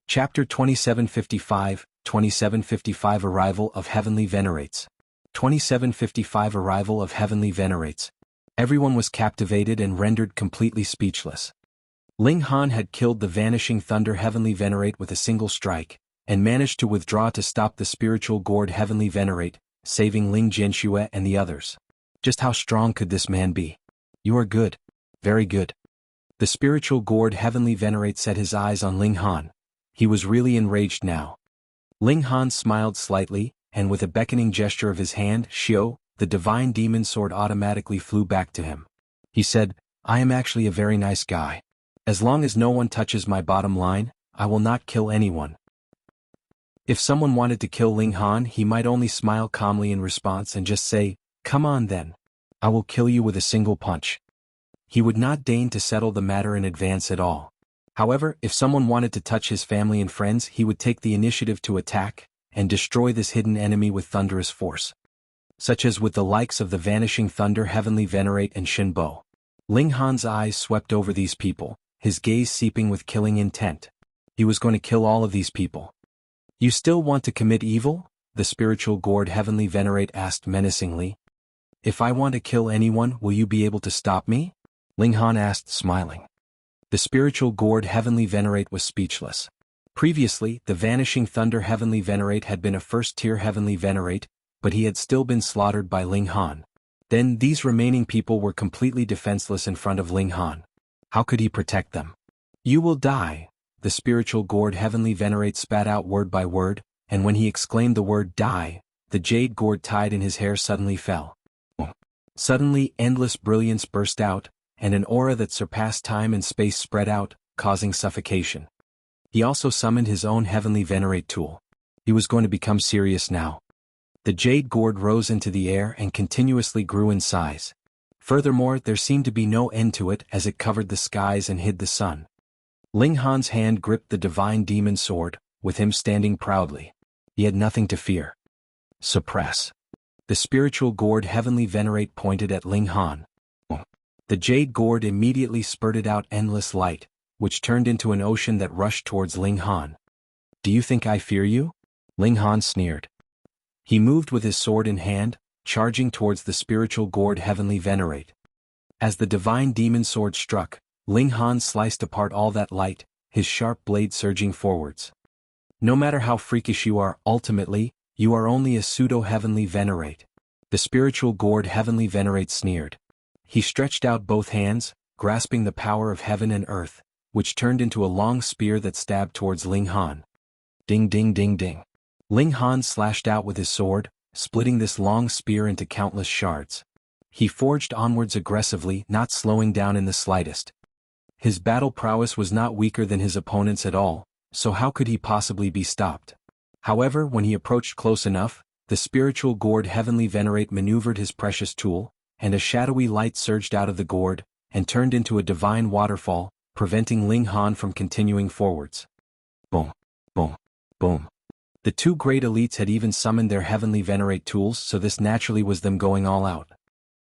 Chapter 2755, 2755 Arrival of Heavenly Venerates. 2755 Arrival of Heavenly Venerates. Everyone was captivated and rendered completely speechless. Ling Han had killed the Vanishing Thunder Heavenly Venerate with a single strike, and managed to withdraw to stop the Spiritual Gourd Heavenly Venerate, saving Ling Jianxue and the others. Just how strong could this man be? You are good. Very good. The Spiritual Gourd Heavenly Venerate set his eyes on Ling Han. He was really enraged now. Ling Han smiled slightly, and with a beckoning gesture of his hand, Shio, the Divine Demon Sword automatically flew back to him. He said, I am actually a very nice guy. As long as no one touches my bottom line, I will not kill anyone. If someone wanted to kill Ling Han, he might only smile calmly in response and just say, come on then. I will kill you with a single punch. He would not deign to settle the matter in advance at all. However, if someone wanted to touch his family and friends, he would take the initiative to attack and destroy this hidden enemy with thunderous force. Such as with the likes of the Vanishing Thunder Heavenly Venerate and Shinbo. Ling Han's eyes swept over these people, his gaze seeping with killing intent. He was going to kill all of these people. You still want to commit evil? The Spiritual Gourd Heavenly Venerate asked menacingly. If I want to kill anyone, will you be able to stop me? Ling Han asked, smiling. The spiritual gourd Heavenly Venerate was speechless. Previously, the Vanishing Thunder Heavenly Venerate had been a first-tier Heavenly Venerate, but he had still been slaughtered by Ling Han. Then these remaining people were completely defenseless in front of Ling Han. How could he protect them? You will die, the spiritual gourd Heavenly Venerate spat out word by word, and when he exclaimed the word die, the jade gourd tied in his hair suddenly fell. Suddenly, endless brilliance burst out, and an aura that surpassed time and space spread out, causing suffocation. He also summoned his own Heavenly Venerate tool. He was going to become serious now. The jade gourd rose into the air and continuously grew in size. Furthermore, there seemed to be no end to it as it covered the skies and hid the sun. Ling Han's hand gripped the divine demon sword, with him standing proudly. He had nothing to fear. Suppress. The spiritual gourd Heavenly Venerate pointed at Ling Han. The jade gourd immediately spurted out endless light, which turned into an ocean that rushed towards Ling Han. Do you think I fear you? Ling Han sneered. He moved with his sword in hand, charging towards the spiritual gourd Heavenly Venerate. As the divine demon sword struck, Ling Han sliced apart all that light, his sharp blade surging forwards. No matter how freakish you are, ultimately, you are only a pseudo-Heavenly Venerate. The spiritual gourd Heavenly Venerate sneered. He stretched out both hands, grasping the power of heaven and earth, which turned into a long spear that stabbed towards Ling Han. Ding ding ding ding. Ling Han slashed out with his sword, splitting this long spear into countless shards. He forged onwards aggressively, not slowing down in the slightest. His battle prowess was not weaker than his opponent's at all, so how could he possibly be stopped? However, when he approached close enough, the spiritual gourd Heavenly Venerate maneuvered his precious tool, and a shadowy light surged out of the gourd, and turned into a divine waterfall, preventing Ling Han from continuing forwards. Boom, boom, boom. The two great elites had even summoned their Heavenly Venerate tools, so this naturally was them going all out.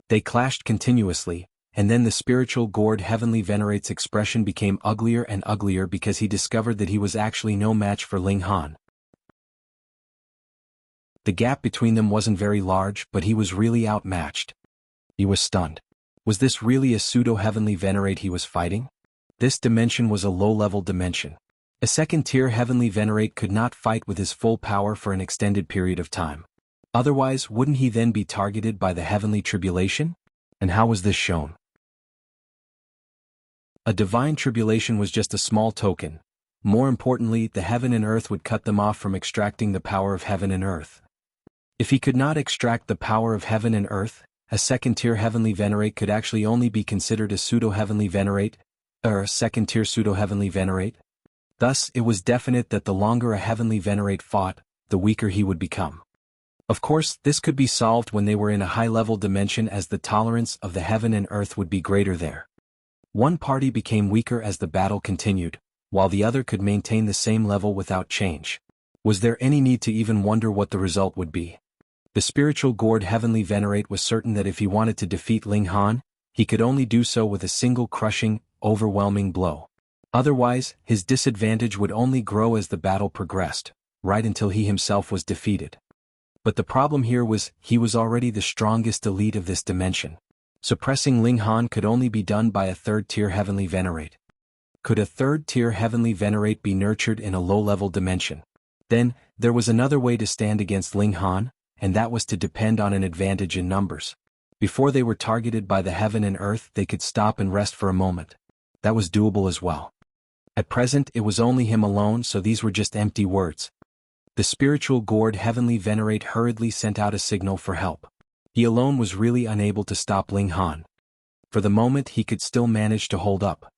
They clashed continuously, and then the spiritual gourd Heavenly Venerate's expression became uglier and uglier because he discovered that he was actually no match for Ling Han. The gap between them wasn't very large, but he was really outmatched. He was stunned. Was this really a pseudo-Heavenly Venerate he was fighting? This dimension was a low-level dimension. A second-tier Heavenly Venerate could not fight with his full power for an extended period of time. Otherwise, wouldn't he then be targeted by the Heavenly Tribulation? And how was this shown? A divine tribulation was just a small token. More importantly, the heaven and earth would cut them off from extracting the power of heaven and earth. If he could not extract the power of heaven and earth, a second-tier Heavenly Venerate could actually only be considered a pseudo-Heavenly Venerate, or a second-tier pseudo-Heavenly Venerate. Thus, it was definite that the longer a Heavenly Venerate fought, the weaker he would become. Of course, this could be solved when they were in a high-level dimension, as the tolerance of the heaven and earth would be greater there. One party became weaker as the battle continued, while the other could maintain the same level without change. Was there any need to even wonder what the result would be? The spiritual gourd Heavenly Venerate was certain that if he wanted to defeat Ling Han, he could only do so with a single crushing, overwhelming blow. Otherwise, his disadvantage would only grow as the battle progressed, right until he himself was defeated. But the problem here was, he was already the strongest elite of this dimension. Suppressing Ling Han could only be done by a third-tier Heavenly Venerate. Could a third-tier Heavenly Venerate be nurtured in a low-level dimension? Then, there was another way to stand against Ling Han, and that was to depend on an advantage in numbers. Before they were targeted by the heaven and earth, they could stop and rest for a moment. That was doable as well. At present, it was only him alone, so these were just empty words. The spiritual gourd Heavenly Venerate hurriedly sent out a signal for help. He alone was really unable to stop Ling Han. For the moment, he could still manage to hold up.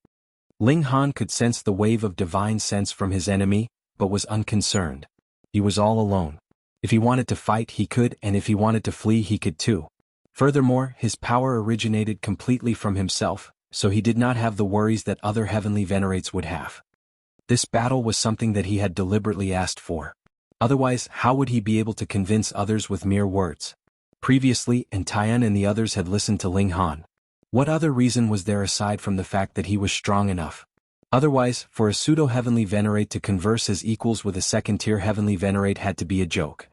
Ling Han could sense the wave of divine sense from his enemy, but was unconcerned. He was all alone. If he wanted to fight, he could, and if he wanted to flee, he could too. Furthermore, his power originated completely from himself, so he did not have the worries that other Heavenly Venerates would have. This battle was something that he had deliberately asked for. Otherwise, how would he be able to convince others with mere words? Previously, Jian and the others had listened to Ling Han. What other reason was there aside from the fact that he was strong enough? Otherwise, for a pseudo-Heavenly Venerate to converse as equals with a second-tier Heavenly Venerate had to be a joke.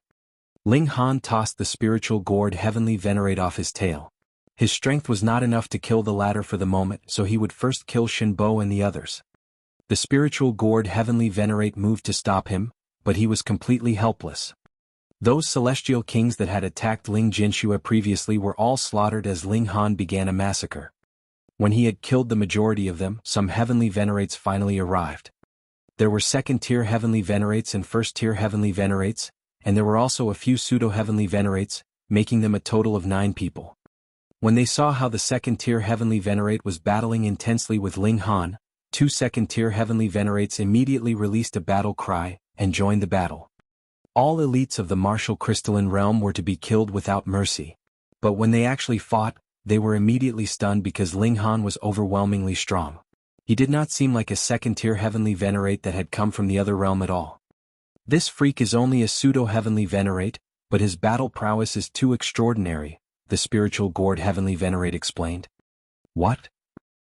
Ling Han tossed the spiritual gourd Heavenly Venerate off his tail. His strength was not enough to kill the latter for the moment, so he would first kill Shinbo and the others. The spiritual gourd Heavenly Venerate moved to stop him, but he was completely helpless. Those celestial kings that had attacked Ling Jinshua previously were all slaughtered as Ling Han began a massacre. When he had killed the majority of them, some Heavenly Venerates finally arrived. There were second-tier Heavenly Venerates and first-tier Heavenly Venerates, and there were also a few pseudo-Heavenly Venerates, making them a total of 9 people. When they saw how the second-tier Heavenly Venerate was battling intensely with Ling Han, 2 second-tier Heavenly Venerates immediately released a battle cry and joined the battle. All elites of the martial crystalline realm were to be killed without mercy. But when they actually fought, they were immediately stunned because Ling Han was overwhelmingly strong. He did not seem like a second-tier Heavenly Venerate that had come from the other realm at all. This freak is only a pseudo-Heavenly Venerate, but his battle prowess is too extraordinary, the spiritual gourd Heavenly Venerate explained. What?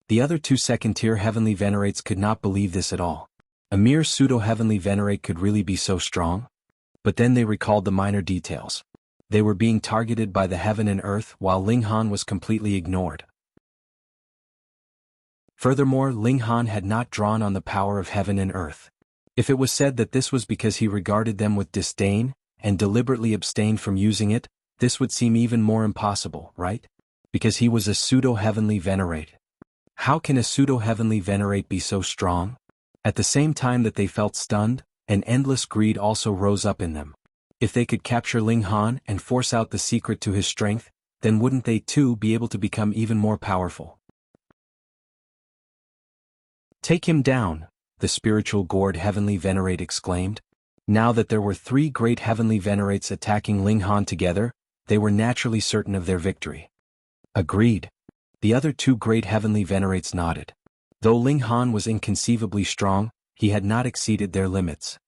The other 2 second-tier Heavenly Venerates could not believe this at all. A mere pseudo-Heavenly Venerate could really be so strong? But then they recalled the minor details. They were being targeted by the heaven and earth while Ling Han was completely ignored. Furthermore, Ling Han had not drawn on the power of heaven and earth. If it was said that this was because he regarded them with disdain and deliberately abstained from using it, this would seem even more impossible, right? Because he was a pseudo-Heavenly Venerate. How can a pseudo-Heavenly Venerate be so strong? At the same time that they felt stunned, an endless greed also rose up in them. If they could capture Ling Han and force out the secret to his strength, then wouldn't they too be able to become even more powerful? Take him down, the spiritual gourd Heavenly Venerate exclaimed. Now that there were 3 great Heavenly Venerates attacking Ling Han together, they were naturally certain of their victory. Agreed. The other 2 great Heavenly Venerates nodded. Though Ling Han was inconceivably strong, he had not exceeded their limits.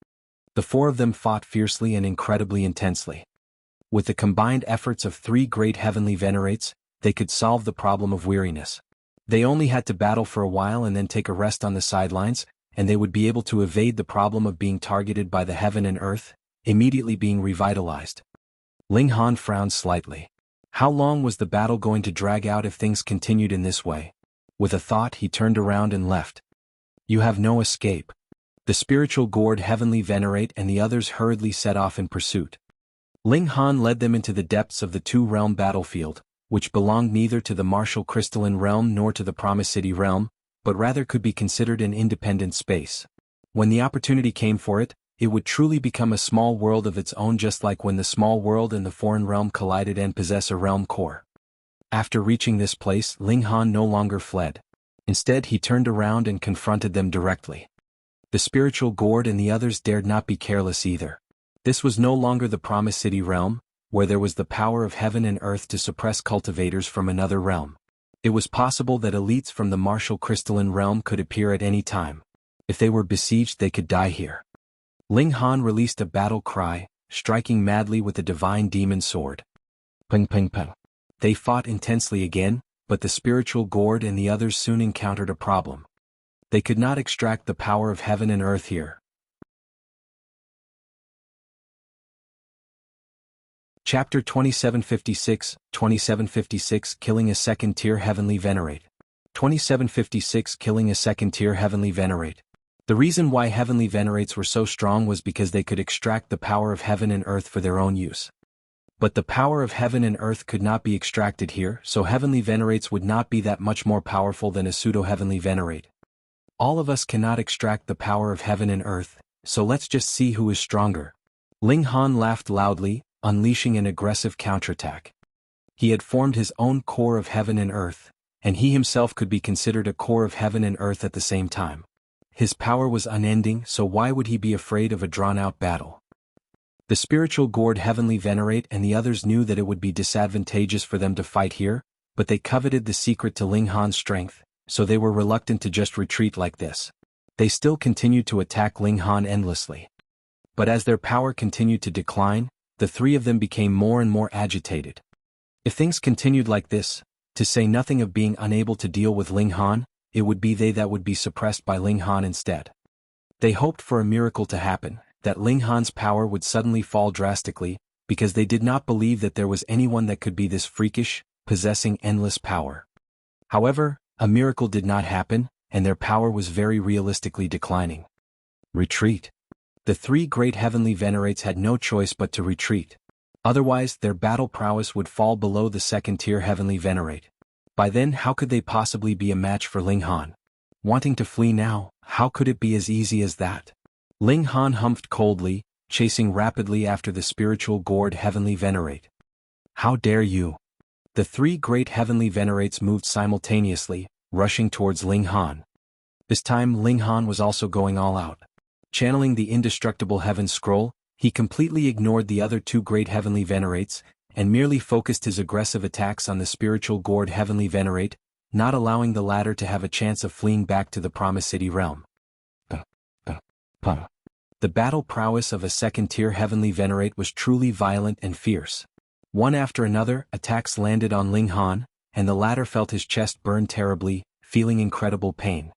The 4 of them fought fiercely and incredibly intensely. With the combined efforts of 3 great Heavenly Venerates, they could solve the problem of weariness. They only had to battle for a while and then take a rest on the sidelines, and they would be able to evade the problem of being targeted by the heaven and earth, immediately being revitalized. Ling Han frowned slightly. How long was the battle going to drag out if things continued in this way? With a thought, he turned around and left. You have no escape. The spiritual gourd Heavenly Venerate and the others hurriedly set off in pursuit. Ling Han led them into the depths of the 2-realm battlefield, which belonged neither to the martial crystalline realm nor to the Promise City realm, but rather could be considered an independent space. When the opportunity came for it, it would truly become a small world of its own, just like when the small world and the foreign realm collided and possess a realm core. After reaching this place, Ling Han no longer fled. Instead, he turned around and confronted them directly. The spiritual gourd and the others dared not be careless either. This was no longer the Promise City realm, where there was the power of heaven and earth to suppress cultivators from another realm. It was possible that elites from the martial crystalline realm could appear at any time. If they were besieged, they could die here. Ling Han released a battle cry, striking madly with the divine demon sword. Ping ping ping. They fought intensely again, but the spiritual gourd and the others soon encountered a problem. They could not extract the power of heaven and earth here. Chapter 2756, 2756 Killing a Second-Tier Heavenly Venerate. 2756 Killing a Second-Tier Heavenly Venerate. The reason why Heavenly Venerates were so strong was because they could extract the power of heaven and earth for their own use. But the power of heaven and earth could not be extracted here, so Heavenly Venerates would not be that much more powerful than a pseudo-Heavenly Venerate. All of us cannot extract the power of heaven and earth, so let's just see who is stronger. Ling Han laughed loudly, unleashing an aggressive counterattack. He had formed his own core of heaven and earth, and he himself could be considered a core of heaven and earth at the same time. His power was unending, so why would he be afraid of a drawn-out battle? The spiritual gourd Heavenly Venerate and the others knew that it would be disadvantageous for them to fight here, but they coveted the secret to Ling Han's strength, so they were reluctant to just retreat like this. They still continued to attack Ling Han endlessly. But as their power continued to decline, the 3 of them became more and more agitated. If things continued like this, to say nothing of being unable to deal with Ling Han, it would be they that would be suppressed by Ling Han instead. They hoped for a miracle to happen, that Ling Han's power would suddenly fall drastically, because they did not believe that there was anyone that could be this freakish, possessing endless power. However, a miracle did not happen, and their power was very realistically declining. Retreat. The three great heavenly Venerates had no choice but to retreat. Otherwise, their battle prowess would fall below the second-tier heavenly Venerate. By then, how could they possibly be a match for Ling Han? Wanting to flee now, how could it be as easy as that? Ling Han humphed coldly, chasing rapidly after the spiritual gourd heavenly Venerate. How dare you? The three great heavenly Venerates moved simultaneously, rushing towards Ling Han. This time Ling Han was also going all out. Channeling the indestructible heaven scroll, he completely ignored the other two great heavenly Venerates, and merely focused his aggressive attacks on the spiritual gourd heavenly Venerate, not allowing the latter to have a chance of fleeing back to the Promised City realm. The battle prowess of a second-tier heavenly Venerate was truly violent and fierce. One after another, attacks landed on Ling Han, and the latter felt his chest burn terribly, feeling incredible pain.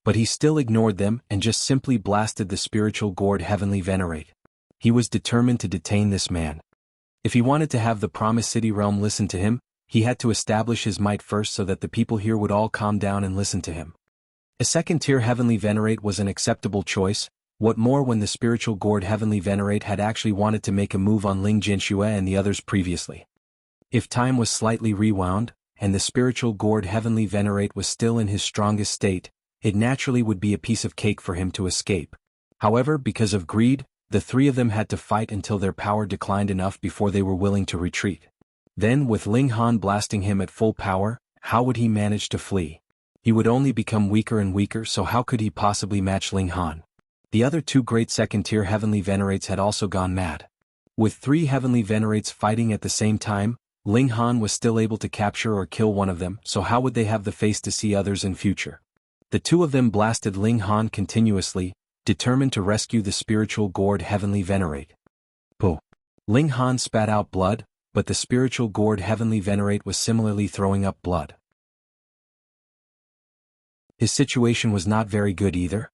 But he still ignored them and just simply blasted the spiritual gourd heavenly Venerate. He was determined to detain this man. If he wanted to have the Promised City realm listen to him, he had to establish his might first so that the people here would all calm down and listen to him. A second-tier heavenly Venerate was an acceptable choice, what more when the spiritual gourd heavenly Venerate had actually wanted to make a move on Ling Jianxue and the others previously. If time was slightly rewound, and the spiritual gourd heavenly Venerate was still in his strongest state, it naturally would be a piece of cake for him to escape. However, because of greed, the three of them had to fight until their power declined enough before they were willing to retreat. Then, with Ling Han blasting him at full power, how would he manage to flee? He would only become weaker and weaker, so how could he possibly match Ling Han? The other two great second-tier heavenly Venerates had also gone mad. With three heavenly Venerates fighting at the same time, Ling Han was still able to capture or kill one of them, so how would they have the face to see others in future? The two of them blasted Ling Han continuously, determined to rescue the spiritual gourd heavenly Venerate. Puh! Ling Han spat out blood, but the spiritual gourd heavenly Venerate was similarly throwing up blood. His situation was not very good either.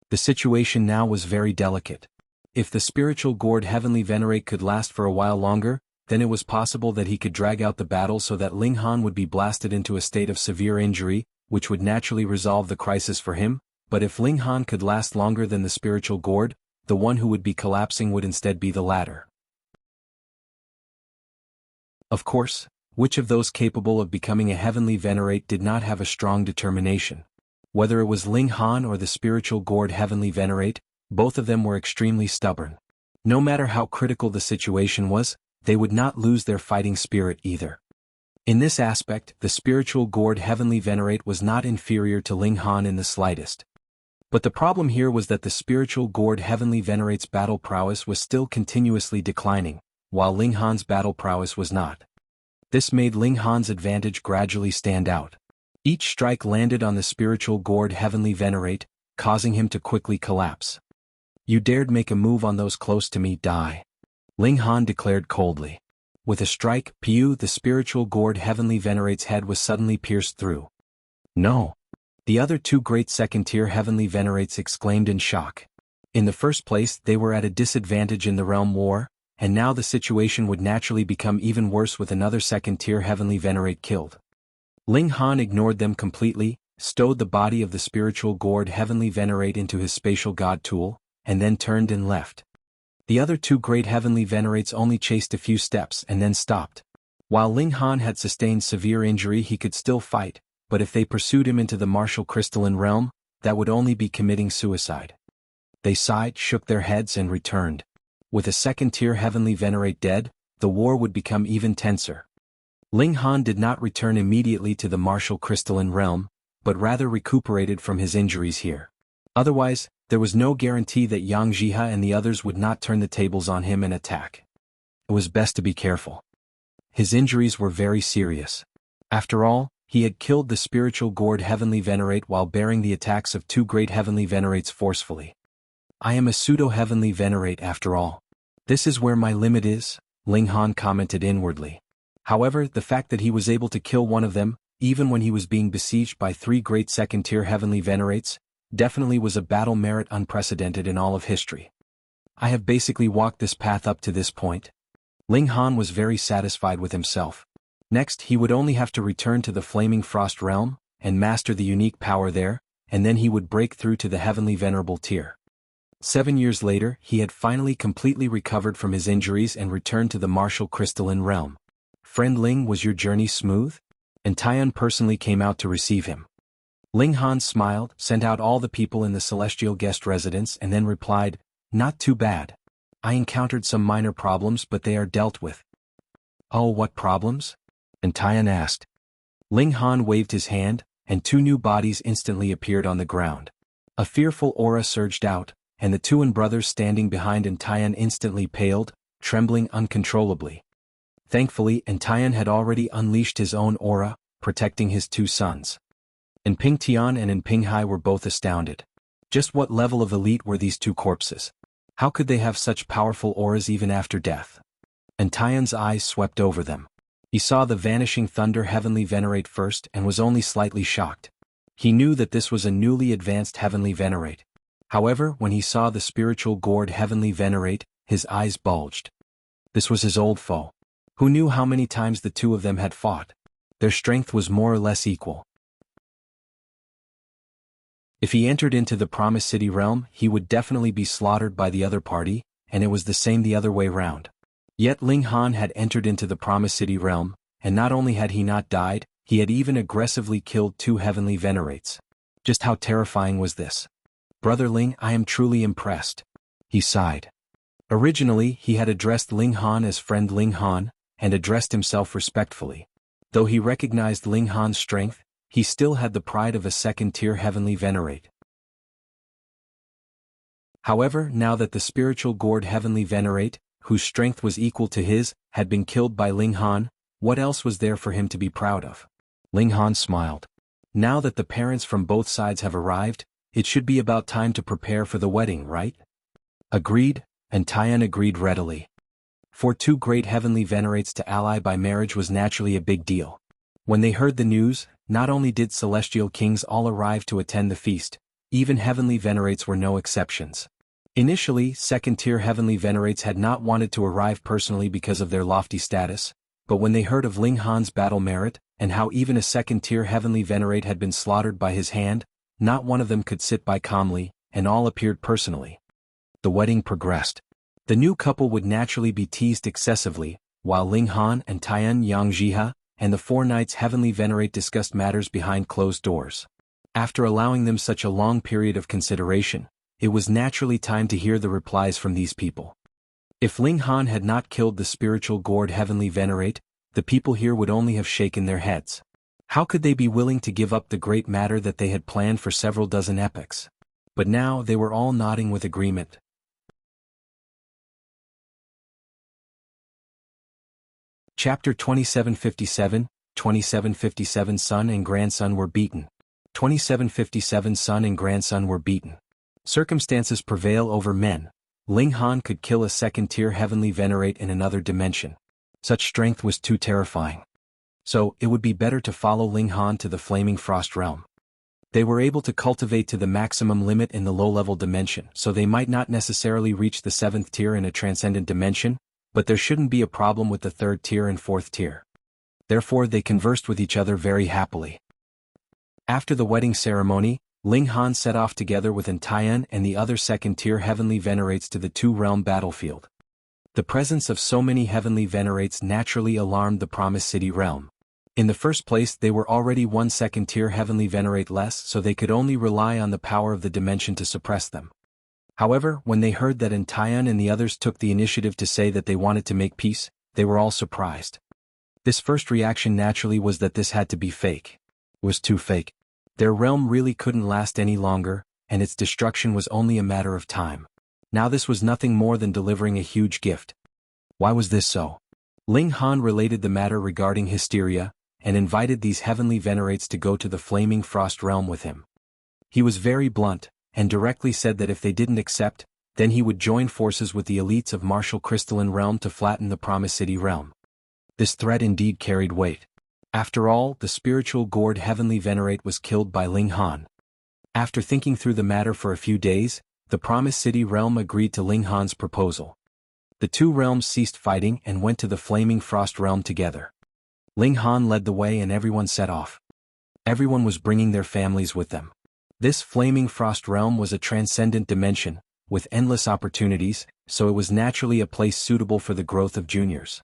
The situation now was very delicate. If the spiritual gourd heavenly Venerate could last for a while longer, then it was possible that he could drag out the battle so that Ling Han would be blasted into a state of severe injury, which would naturally resolve the crisis for him, but if Ling Han could last longer than the spiritual gourd, the one who would be collapsing would instead be the latter. Of course, which of those capable of becoming a heavenly Venerate did not have a strong determination? Whether it was Ling Han or the spiritual gourd heavenly Venerate, both of them were extremely stubborn. No matter how critical the situation was, they would not lose their fighting spirit either. In this aspect, the spiritual gourd heavenly Venerate was not inferior to Ling Han in the slightest. But the problem here was that the spiritual gourd heavenly Venerate's battle prowess was still continuously declining, while Ling Han's battle prowess was not. This made Ling Han's advantage gradually stand out. Each strike landed on the spiritual gourd heavenly Venerate, causing him to quickly collapse. You dared make a move on those close to me, die. Ling Han declared coldly. With a strike, the spiritual gourd heavenly Venerate's head was suddenly pierced through. No. The other two great second-tier heavenly Venerates exclaimed in shock. In the first place, they were at a disadvantage in the realm war, and now the situation would naturally become even worse with another second-tier heavenly Venerate killed. Ling Han ignored them completely, stowed the body of the spiritual gourd heavenly Venerate into his spatial god tool, and then turned and left. The other two great heavenly Venerates only chased a few steps and then stopped. While Ling Han had sustained severe injury, he could still fight, but if they pursued him into the martial crystalline realm, that would only be committing suicide. They sighed, shook their heads and returned. With a second-tier heavenly Venerate dead, the war would become even tenser. Ling Han did not return immediately to the martial crystalline realm, but rather recuperated from his injuries here. Otherwise, there was no guarantee that Yang Jiha and the others would not turn the tables on him and attack. It was best to be careful. His injuries were very serious. After all, he had killed the spiritual gourd heavenly Venerate while bearing the attacks of two great heavenly Venerates forcefully. I am a pseudo-heavenly Venerate after all. This is where my limit is, Ling Han commented inwardly. However, the fact that he was able to kill one of them, even when he was being besieged by three great second-tier heavenly Venerates, definitely was a battle merit unprecedented in all of history. I have basically walked this path up to this point. Ling Han was very satisfied with himself. Next he would only have to return to the Flaming Frost Realm, and master the unique power there, and then he would break through to the Heavenly Venerable tier. 7 years later, he had finally completely recovered from his injuries and returned to the martial crystalline realm. "Friend Ling, was your journey smooth?" And Tian personally came out to receive him. Ling Han smiled, sent out all the people in the celestial guest residence and then replied, "Not too bad. I encountered some minor problems but they are dealt with." "Oh, what problems?" And Tian asked. Ling Han waved his hand, and 2 new bodies instantly appeared on the ground. A fearful aura surged out, and the 2 brothers standing behind Tian instantly paled, trembling uncontrollably. Thankfully, Tian had already unleashed his own aura, protecting his 2 sons. Ping Tian and Ping Hai were both astounded. Just what level of elite were these 2 corpses? How could they have such powerful auras even after death? Tian's eyes swept over them. He saw the vanishing thunder heavenly venerate first and was only slightly shocked. He knew that this was a newly advanced heavenly venerate. However, when he saw the spiritual gourd heavenly venerate, his eyes bulged. This was his old foe. Who knew how many times the 2 of them had fought? Their strength was more or less equal. If he entered into the Promised City realm, he would definitely be slaughtered by the other party, and it was the same the other way round. Yet Ling Han had entered into the Promised City realm, and not only had he not died, he had even aggressively killed 2 heavenly venerates. Just how terrifying was this? "Brother Ling, I am truly impressed." He sighed. Originally, he had addressed Ling Han as friend Ling Han, and addressed himself respectfully. Though he recognized Ling Han's strength, he still had the pride of a second-tier heavenly venerate. However, now that the spiritual gourd heavenly venerate, whose strength was equal to his, had been killed by Ling Han, what else was there for him to be proud of? Ling Han smiled. Now that the parents from both sides have arrived, it should be about time to prepare for the wedding, right? Agreed, and Tian agreed readily. For 2 great heavenly venerates to ally by marriage was naturally a big deal. When they heard the news, not only did celestial kings all arrive to attend the feast, even heavenly venerates were no exceptions. Initially, second-tier heavenly venerates had not wanted to arrive personally because of their lofty status, but when they heard of Ling Han's battle merit, and how even a second-tier heavenly venerate had been slaughtered by his hand, not one of them could sit by calmly, and all appeared personally. The wedding progressed. The new couple would naturally be teased excessively, while Ling Han and Tian Yangjiha and the 4 knights heavenly venerate discussed matters behind closed doors. After allowing them such a long period of consideration, it was naturally time to hear the replies from these people. If Ling Han had not killed the spiritual gourd heavenly venerate, the people here would only have shaken their heads. How could they be willing to give up the great matter that they had planned for several dozen epochs? But now they were all nodding with agreement. Chapter 2757, 2757 Son and grandson were beaten. 2757 Son and grandson were beaten. Circumstances prevail over men. Ling Han could kill a second-tier heavenly venerate in another dimension. Such strength was too terrifying. So, it would be better to follow Ling Han to the Flaming Frost Realm. They were able to cultivate to the maximum limit in the low-level dimension, so they might not necessarily reach the 7th tier in a transcendent dimension, but there shouldn't be a problem with the 3rd tier and 4th tier. Therefore they conversed with each other very happily. After the wedding ceremony, Ling Han set off together with Tian and the other second-tier heavenly venerates to the 2-realm battlefield. The presence of so many heavenly venerates naturally alarmed the Promised City realm. In the first place, they were already 1 second-tier heavenly venerate less, so they could only rely on the power of the dimension to suppress them. However, when they heard that Tian and the others took the initiative to say that they wanted to make peace, they were all surprised. This first reaction naturally was that this had to be fake. It was too fake. Their realm really couldn't last any longer, and its destruction was only a matter of time. Now this was nothing more than delivering a huge gift. Why was this so? Ling Han related the matter regarding hysteria, and invited these heavenly venerates to go to the Flaming Frost realm with him. He was very blunt, and directly said that if they didn't accept, then he would join forces with the elites of Martial Crystalline Realm to flatten the Promised City realm. This threat indeed carried weight. After all, the spiritual gourd heavenly venerate was killed by Ling Han. After thinking through the matter for a few days, the Promised City realm agreed to Ling Han's proposal. The two realms ceased fighting and went to the Flaming Frost realm together. Ling Han led the way and everyone set off. Everyone was bringing their families with them. This Flaming Frost realm was a transcendent dimension, with endless opportunities, so it was naturally a place suitable for the growth of juniors.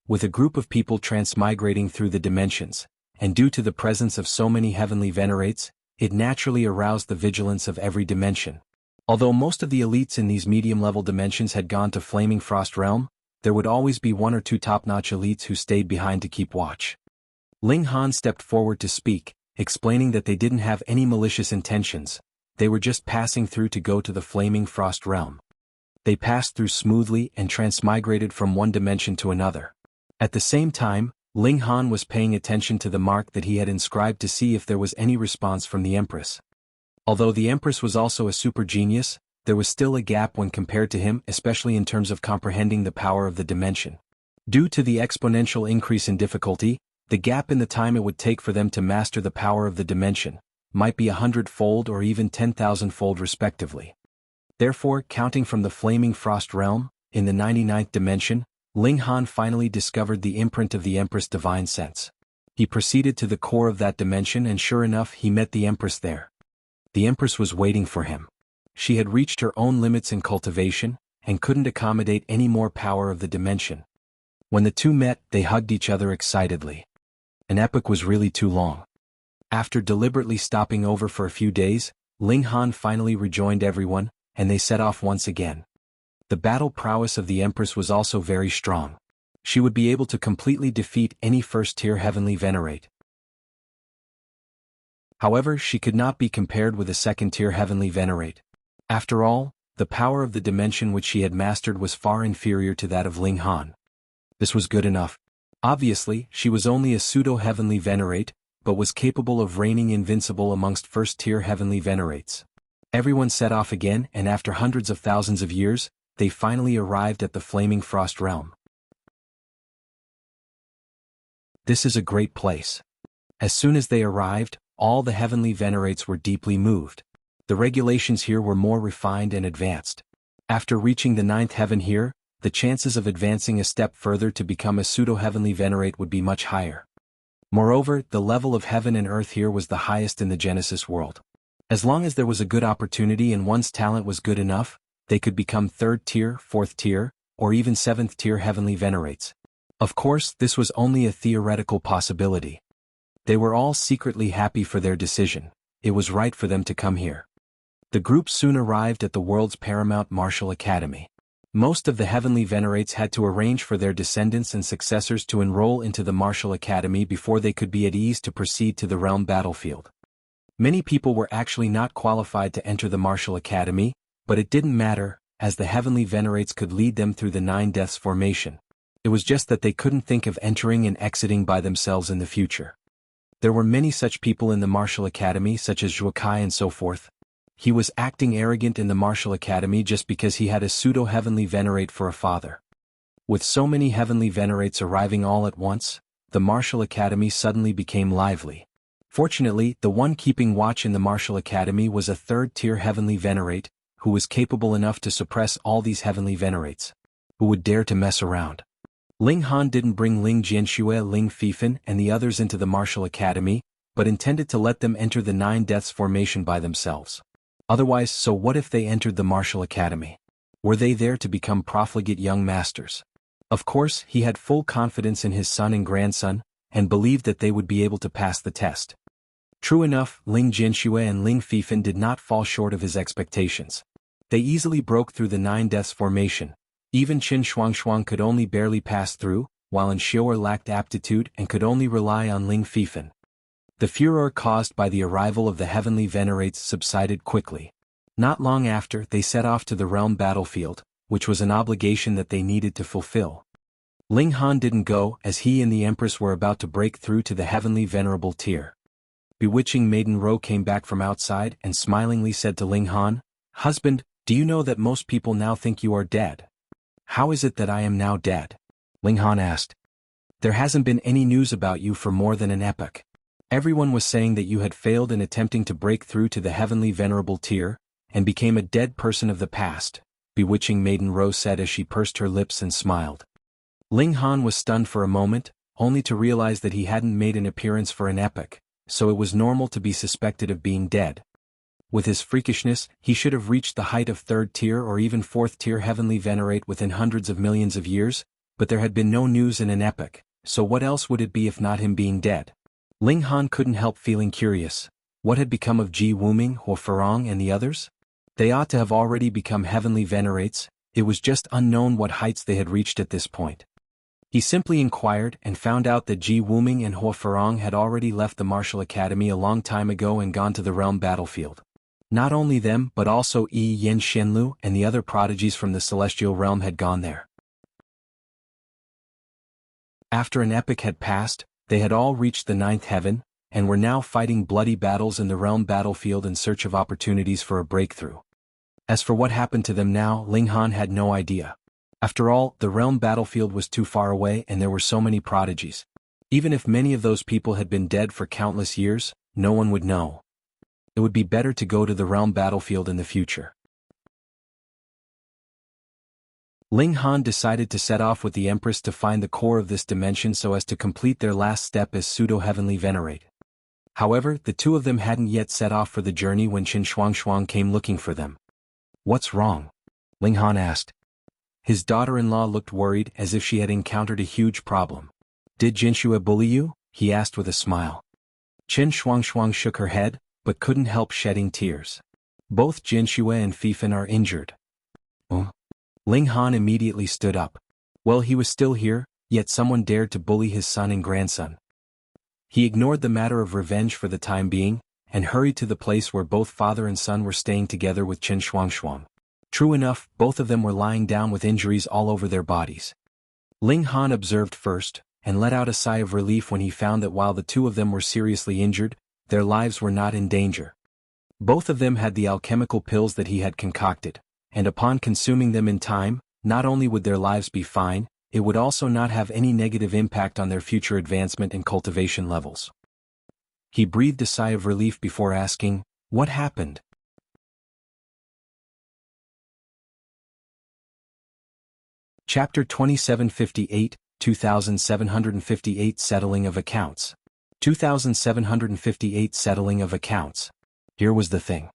With a group of people transmigrating through the dimensions, and due to the presence of so many heavenly venerates, it naturally aroused the vigilance of every dimension. Although most of the elites in these medium-level dimensions had gone to Flaming Frost realm, there would always be one or two top-notch elites who stayed behind to keep watch. Ling Han stepped forward to speak, explaining that they didn't have any malicious intentions, they were just passing through to go to the Flaming Frost realm. They passed through smoothly and transmigrated from one dimension to another. At the same time, Ling Han was paying attention to the mark that he had inscribed to see if there was any response from the Empress. Although the Empress was also a super genius, there was still a gap when compared to him, especially in terms of comprehending the power of the dimension. Due to the exponential increase in difficulty, the gap in the time it would take for them to master the power of the dimension might be 100-fold or even 10,000-fold respectively. Therefore, counting from the Flaming Frost realm, in the 99th dimension, Ling Han finally discovered the imprint of the Empress' divine sense. He proceeded to the core of that dimension and sure enough he met the Empress there. The Empress was waiting for him. She had reached her own limits in cultivation, and couldn't accommodate any more power of the dimension. When the two met, they hugged each other excitedly. An epoch was really too long. After deliberately stopping over for a few days, Ling Han finally rejoined everyone, and they set off once again. The battle prowess of the Empress was also very strong. She would be able to completely defeat any first-tier heavenly Venerate. However, she could not be compared with a second-tier heavenly Venerate. After all, the power of the dimension which she had mastered was far inferior to that of Ling Han. This was good enough. Obviously, she was only a pseudo-heavenly Venerate, but was capable of reigning invincible amongst first-tier heavenly Venerates. Everyone set off again, and after hundreds of thousands of years, they finally arrived at the Flaming Frost realm. This is a great place. As soon as they arrived, all the heavenly Venerates were deeply moved. The regulations here were more refined and advanced. After reaching the 9th heaven here, the chances of advancing a step further to become a pseudo-heavenly Venerate would be much higher. Moreover, the level of heaven and earth here was the highest in the Genesis world. As long as there was a good opportunity and one's talent was good enough, they could become 3rd tier, 4th tier, or even 7th tier heavenly Venerates. Of course, this was only a theoretical possibility. They were all secretly happy for their decision. It was right for them to come here. The group soon arrived at the world's paramount martial academy. Most of the heavenly Venerates had to arrange for their descendants and successors to enroll into the martial academy before they could be at ease to proceed to the realm battlefield. Many people were actually not qualified to enter the martial academy, but it didn't matter, as the heavenly Venerates could lead them through the 9 deaths formation. It was just that they couldn't think of entering and exiting by themselves in the future. There were many such people in the martial academy, such as Huai and so forth. He was acting arrogant in the martial academy just because he had a pseudo-heavenly Venerate for a father. With so many heavenly Venerates arriving all at once, the martial academy suddenly became lively. Fortunately, the one keeping watch in the martial academy was a 3rd-tier heavenly Venerate, who was capable enough to suppress all these heavenly Venerates. Who would dare to mess around? Ling Han didn't bring Ling Jianxue, Ling Fifan, and the others into the martial academy, but intended to let them enter the 9 deaths formation by themselves. Otherwise, so what if they entered the martial academy? Were they there to become profligate young masters? Of course, he had full confidence in his son and grandson, and believed that they would be able to pass the test. True enough, Ling Jianxue and Ling Fifan did not fall short of his expectations. They easily broke through the 9 deaths formation. Even Qin Shuangshuang could only barely pass through, while Enshior lacked aptitude and could only rely on Ling Fifan. The furor caused by the arrival of the heavenly Venerates subsided quickly. Not long after, they set off to the realm battlefield, which was an obligation that they needed to fulfill. Ling Han didn't go, as he and the Empress were about to break through to the heavenly Venerable tier. Bewitching Maiden Ro came back from outside and smilingly said to Ling Han, "Husband, do you know that most people now think you are dead?" "How is it that I am now dead?" Ling Han asked. "There hasn't been any news about you for more than an epoch. Everyone was saying that you had failed in attempting to break through to the heavenly Venerable tier, and became a dead person of the past, bewitching maiden Rose said as she pursed her lips and smiled. Ling Han was stunned for a moment, only to realize that he hadn't made an appearance for an epoch, so it was normal to be suspected of being dead. With his freakishness, he should have reached the height of 3rd tier or even 4th tier heavenly Venerate within hundreds of millions of years, but there had been no news in an epoch, so what else would it be if not him being dead? Ling Han couldn't help feeling curious. What had become of Ji Wuming, Huo Farong and the others? They ought to have already become heavenly Venerates, it was just unknown what heights they had reached at this point. He simply inquired and found out that Ji Wuming and Huo Farong had already left the martial academy a long time ago and gone to the realm battlefield. Not only them but also Yi Yen Shenlu and the other prodigies from the celestial realm had gone there. After an epoch had passed, they had all reached the 9th heaven, and were now fighting bloody battles in the realm battlefield in search of opportunities for a breakthrough. As for what happened to them now, Ling Han had no idea. After all, the realm battlefield was too far away and there were so many prodigies. Even if many of those people had been dead for countless years, no one would know. It would be better to go to the realm battlefield in the future. Ling Han decided to set off with the Empress to find the core of this dimension so as to complete their last step as pseudo-heavenly Venerate. However, the two of them hadn't yet set off for the journey when Qin Shuangxuang came looking for them. "What's wrong?" Ling Han asked. His daughter-in-law looked worried as if she had encountered a huge problem. "Did Jinxue bully you?" he asked with a smile. Qin Shuangxuang shook her head, but couldn't help shedding tears. "Both Jinxue and Fifan are injured." "Oh?" Ling Han immediately stood up. Well, he was still here, yet someone dared to bully his son and grandson. He ignored the matter of revenge for the time being, and hurried to the place where both father and son were staying together with Qin Shuangxuang. True enough, both of them were lying down with injuries all over their bodies. Ling Han observed first, and let out a sigh of relief when he found that while the two of them were seriously injured, their lives were not in danger. Both of them had the alchemical pills that he had concocted, and upon consuming them in time, not only would their lives be fine, it would also not have any negative impact on their future advancement and cultivation levels. He breathed a sigh of relief before asking, "What happened?" Chapter 2758, 2758 Settling of Accounts. 2758 Settling of Accounts. Here was the thing.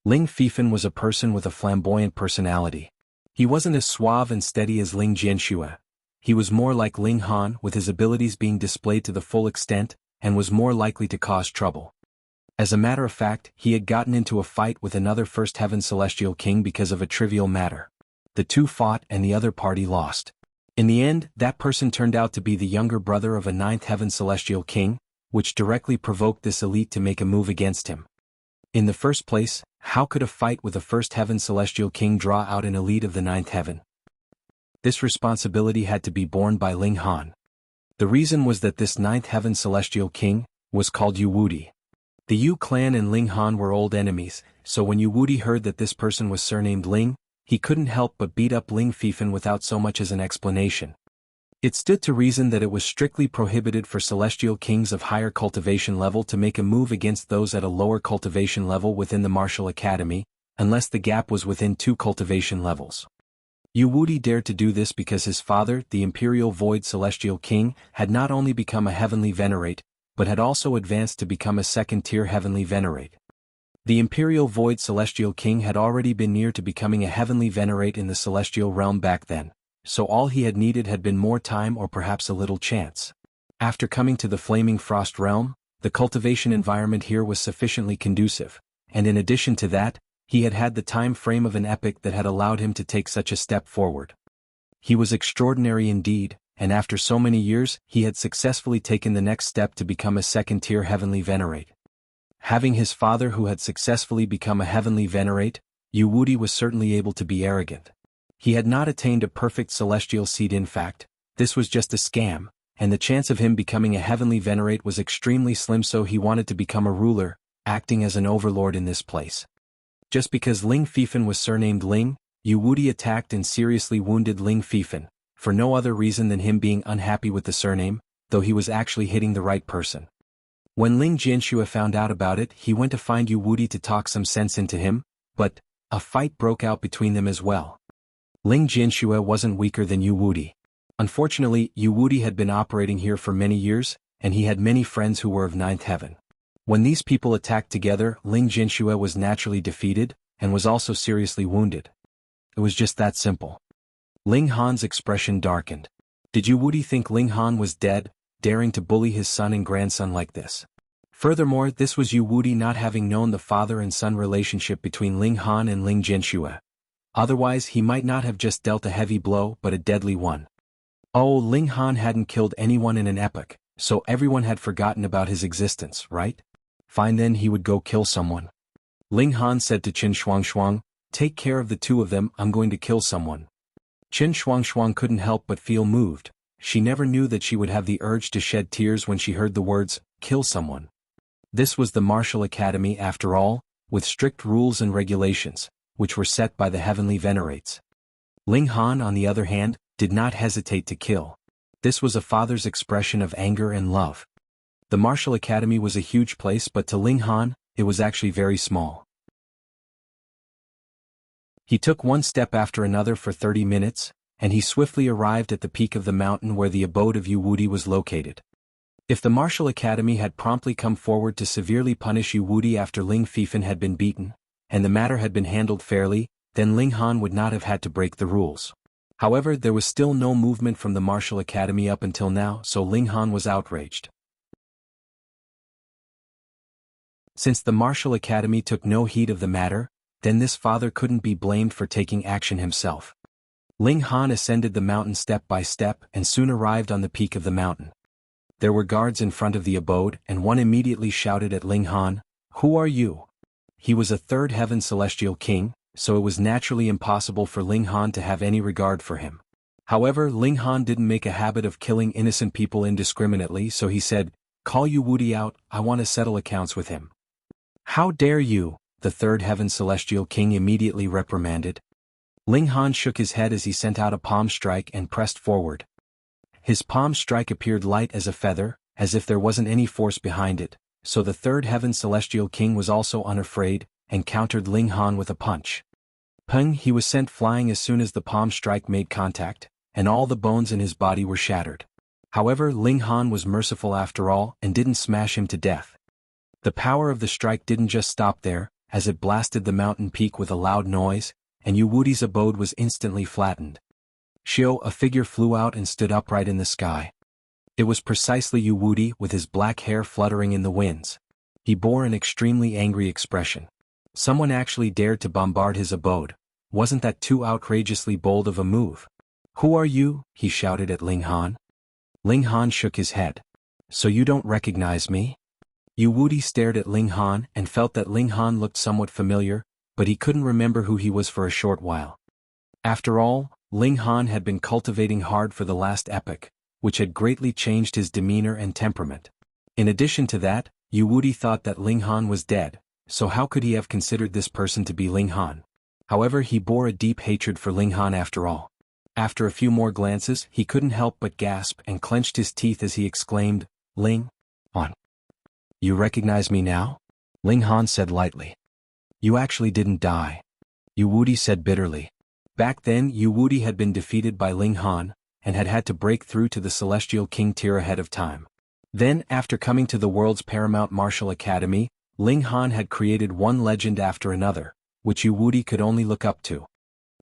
Ling Fifan was a person with a flamboyant personality. He wasn't as suave and steady as Ling Jianxue. He was more like Ling Han with his abilities being displayed to the full extent, and was more likely to cause trouble. As a matter of fact, he had gotten into a fight with another First Heaven Celestial King because of a trivial matter. The two fought and the other party lost. In the end, that person turned out to be the younger brother of a 9th Heaven Celestial King, which directly provoked this elite to make a move against him. In the first place, how could a fight with a First Heaven Celestial King draw out an elite of the 9th Heaven? This responsibility had to be borne by Ling Han. The reason was that this 9th Heaven Celestial King was called Yu Wudi. The Yu clan and Ling Han were old enemies, so when Yu Wudi heard that this person was surnamed Ling, he couldn't help but beat up Ling Fifan without so much as an explanation. It stood to reason that it was strictly prohibited for celestial kings of higher cultivation level to make a move against those at a lower cultivation level within the martial academy, unless the gap was within 2 cultivation levels. Yu Wudi dared to do this because his father, the Imperial Void Celestial King, had not only become a heavenly Venerate, but had also advanced to become a 2nd-tier heavenly Venerate. The Imperial Void Celestial King had already been near to becoming a heavenly Venerate in the celestial realm back then, so all he had needed had been more time or perhaps a little chance. After coming to the Flaming Frost realm, the cultivation environment here was sufficiently conducive, and in addition to that, he had had the time frame of an epoch that had allowed him to take such a step forward. He was extraordinary indeed, and after so many years, he had successfully taken the next step to become a 2nd-tier heavenly Venerate. Having his father who had successfully become a heavenly Venerate, Yu Wudi was certainly able to be arrogant. He had not attained a perfect celestial seed. In fact, this was just a scam, and the chance of him becoming a heavenly Venerate was extremely slim, so he wanted to become a ruler, acting as an overlord in this place. Just because Ling Fifan was surnamed Ling, Yu Wudi attacked and seriously wounded Ling Fifan, for no other reason than him being unhappy with the surname, though he was actually hitting the right person. When Ling Jianxue found out about it, he went to find Yu Wudi to talk some sense into him, but a fight broke out between them as well. Ling Jianxue wasn't weaker than Yu Wudi. Unfortunately, Yu Wudi had been operating here for many years, and he had many friends who were of ninth heaven. When these people attacked together, Ling Jianxue was naturally defeated, and was also seriously wounded. It was just that simple. Ling Han's expression darkened. Did Yu Wudi think Ling Han was dead, daring to bully his son and grandson like this? Furthermore, this was Yu Wudi not having known the father and son relationship between Ling Han and Ling Jianxue. Otherwise, he might not have just dealt a heavy blow but a deadly one. Oh, Ling Han hadn't killed anyone in an epoch, so everyone had forgotten about his existence, right? Fine, then he would go kill someone. Ling Han said to Qin Shuangshuang, "Take care of the two of them, I'm going to kill someone." Qin Shuangshuang couldn't help but feel moved. She never knew that she would have the urge to shed tears when she heard the words, "kill someone." This was the martial academy after all, with strict rules and regulations, which were set by the heavenly Venerates. Ling Han, on the other hand, did not hesitate to kill. This was a father's expression of anger and love. The martial academy was a huge place, but to Ling Han, it was actually very small. He took one step after another for 30 minutes, and he swiftly arrived at the peak of the mountain where the abode of Yu Wudi was located. If the martial academy had promptly come forward to severely punish Yu Wudi after Ling Fifan had been beaten, and the matter had been handled fairly, then Ling Han would not have had to break the rules. However, there was still no movement from the martial academy up until now, so Ling Han was outraged. Since the martial academy took no heed of the matter, then this father couldn't be blamed for taking action himself. Ling Han ascended the mountain step by step and soon arrived on the peak of the mountain. There were guards in front of the abode, and one immediately shouted at Ling Han, "Who are you?" He was a third heaven celestial king, so it was naturally impossible for Ling Han to have any regard for him. However, Ling Han didn't make a habit of killing innocent people indiscriminately, so he said, "Call Yu Wudi out, I want to settle accounts with him." "How dare you?" the third heaven celestial king immediately reprimanded. Ling Han shook his head as he sent out a palm strike and pressed forward. His palm strike appeared light as a feather, as if there wasn't any force behind it, so the third heaven celestial king was also unafraid, and countered Ling Han with a punch. Peng, he was sent flying as soon as the palm strike made contact, and all the bones in his body were shattered. However, Ling Han was merciful after all and didn't smash him to death. The power of the strike didn't just stop there, as it blasted the mountain peak with a loud noise, and Yu Wudi's abode was instantly flattened. Xiao, a figure flew out and stood upright in the sky. It was precisely Yu Wudi with his black hair fluttering in the winds. He bore an extremely angry expression. Someone actually dared to bombard his abode. Wasn't that too outrageously bold of a move? "Who are you?" he shouted at Ling Han. Ling Han shook his head. "So you don't recognize me?" Yu Wudi stared at Ling Han and felt that Ling Han looked somewhat familiar, but he couldn't remember who he was for a short while. After all, Ling Han had been cultivating hard for the last epoch, which had greatly changed his demeanor and temperament. In addition to that, Yu Wudi thought that Ling Han was dead, so how could he have considered this person to be Ling Han? However, he bore a deep hatred for Ling Han after all. After a few more glances, he couldn't help but gasp and clenched his teeth as he exclaimed, "Ling Han. You recognize me now?" Ling Han said lightly. "You actually didn't die," Yu Wudi said bitterly. Back then, Yu Wudi had been defeated by Ling Han, and had had to break through to the Celestial King tier ahead of time. Then, after coming to the world's paramount martial academy, Ling Han had created one legend after another, which Yu Wudi could only look up to.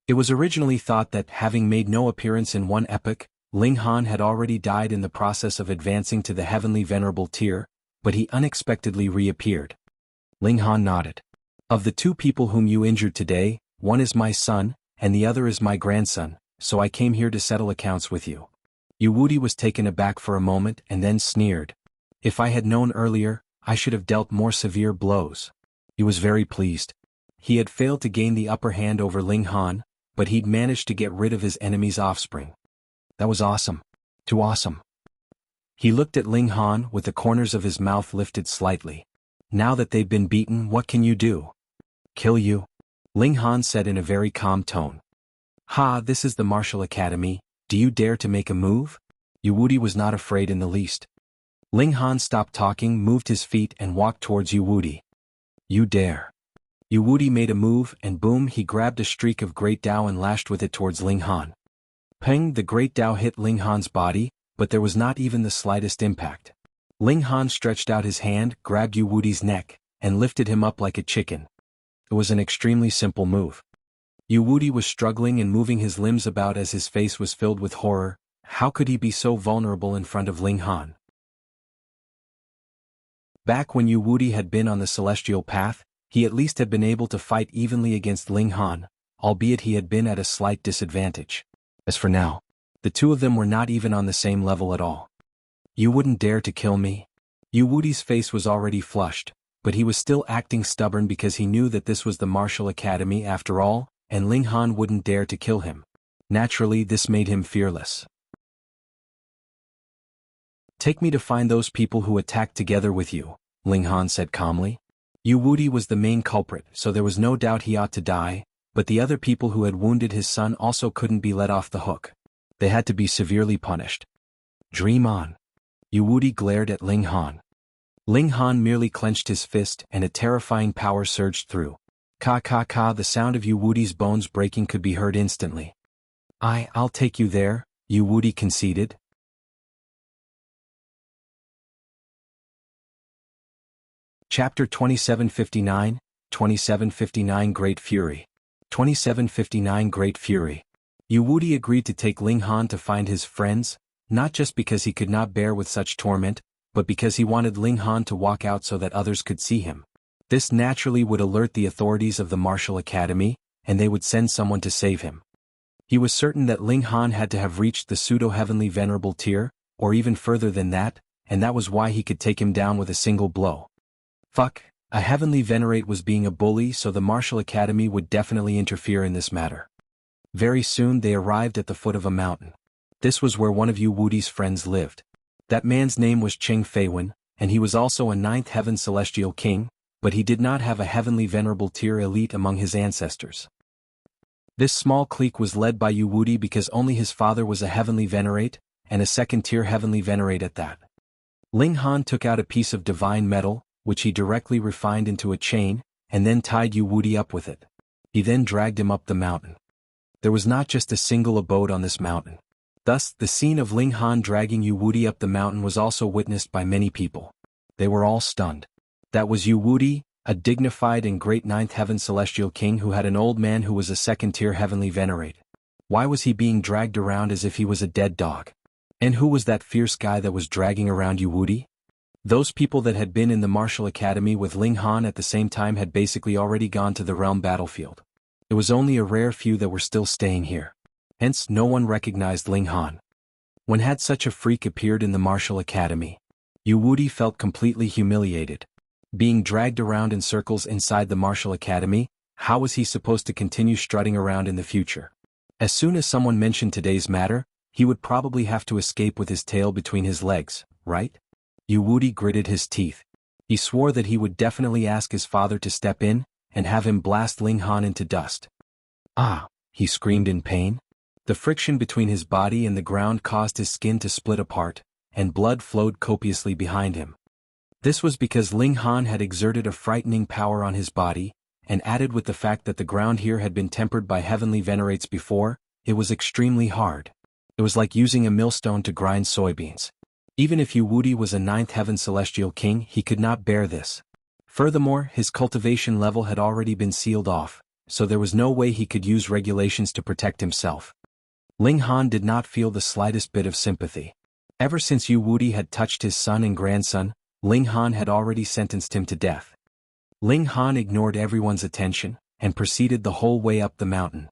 It was originally thought that, having made no appearance in one epoch, Ling Han had already died in the process of advancing to the heavenly Venerable tier, but he unexpectedly reappeared. Ling Han nodded. "Of the two people whom you injured today, one is my son, and the other is my grandson, so I came here to settle accounts with you." Yu Wudi was taken aback for a moment and then sneered. "If I had known earlier, I should have dealt more severe blows." He was very pleased. He had failed to gain the upper hand over Ling Han, but he'd managed to get rid of his enemy's offspring. That was awesome. Too awesome. He looked at Ling Han with the corners of his mouth lifted slightly. "Now that they've been beaten, what can you do?" "Kill you," Ling Han said in a very calm tone. "Ha, this is the martial academy, do you dare to make a move?" Yu Wudi was not afraid in the least. Ling Han stopped talking, moved his feet and walked towards Yu Wudi. "You dare." Yu Wuti made a move and boom, he grabbed a streak of Great Dao and lashed with it towards Ling Han. Peng, the Great Dao hit Ling Han's body, but there was not even the slightest impact. Ling Han stretched out his hand, grabbed Yu Wuti's neck, and lifted him up like a chicken. It was an extremely simple move. Yu Wuti was struggling and moving his limbs about as his face was filled with horror. How could he be so vulnerable in front of Ling Han? Back when Yu Wuti had been on the celestial path, he at least had been able to fight evenly against Ling Han, albeit he had been at a slight disadvantage. As for now, the two of them were not even on the same level at all. You wouldn't dare to kill me? Yu Wuti's face was already flushed, but he was still acting stubborn because he knew that this was the martial academy after all, and Ling Han wouldn't dare to kill him. Naturally, this made him fearless. Take me to find those people who attacked together with you, Ling Han said calmly. Yu Wuti was the main culprit, so there was no doubt he ought to die, but the other people who had wounded his son also couldn't be let off the hook. They had to be severely punished. Dream on. Yu Wuti glared at Ling Han. Ling Han merely clenched his fist and a terrifying power surged through. Ka, the sound of Yu Wuti's bones breaking could be heard instantly. I'll take you there, Yu Wuti conceded. Chapter 2759, 2759 Great Fury. 2759 Great Fury. Yu Wuti agreed to take Ling Han to find his friends, not just because he could not bear with such torment, but because he wanted Ling Han to walk out so that others could see him. This naturally would alert the authorities of the Martial Academy, and they would send someone to save him. He was certain that Ling Han had to have reached the pseudo-heavenly Venerable tier, or even further than that, and that was why he could take him down with a single blow. Fuck, a heavenly Venerate was being a bully, so the Martial Academy would definitely interfere in this matter. Very soon they arrived at the foot of a mountain. This was where one of Yu Wuti's friends lived. That man's name was Cheng Feiwen, and he was also a ninth heaven celestial king, but he did not have a heavenly Venerable tier elite among his ancestors. This small clique was led by Yu Wuti because only his father was a heavenly Venerate, and a second-tier heavenly Venerate at that. Ling Han took out a piece of divine metal, which he directly refined into a chain, and then tied Yu Wuti up with it. He then dragged him up the mountain. There was not just a single abode on this mountain. Thus, the scene of Ling Han dragging Yu Wuti up the mountain was also witnessed by many people. They were all stunned. That was Yu Wuti, a dignified and great ninth heaven celestial king who had an old man who was a second-tier heavenly Venerate. Why was he being dragged around as if he was a dead dog? And who was that fierce guy that was dragging around Yu Wuti? Those people that had been in the Martial Academy with Ling Han at the same time had basically already gone to the realm battlefield. It was only a rare few that were still staying here. Hence, no one recognized Ling Han. When had such a freak appeared in the Martial Academy? Yu Wuti felt completely humiliated. Being dragged around in circles inside the Martial Academy, how was he supposed to continue strutting around in the future? As soon as someone mentioned today's matter, he would probably have to escape with his tail between his legs, right? Yu Wuti gritted his teeth. He swore that he would definitely ask his father to step in, and have him blast Ling Han into dust. Ah! He screamed in pain. The friction between his body and the ground caused his skin to split apart, and blood flowed copiously behind him. This was because Ling Han had exerted a frightening power on his body, and added with the fact that the ground here had been tempered by heavenly Venerates before, it was extremely hard. It was like using a millstone to grind soybeans. Even if Yu Wuti was a ninth heaven celestial king, he could not bear this. Furthermore, his cultivation level had already been sealed off, so there was no way he could use regulations to protect himself. Ling Han did not feel the slightest bit of sympathy. Ever since Yu Wuti had touched his son and grandson, Ling Han had already sentenced him to death. Ling Han ignored everyone's attention, and proceeded the whole way up the mountain.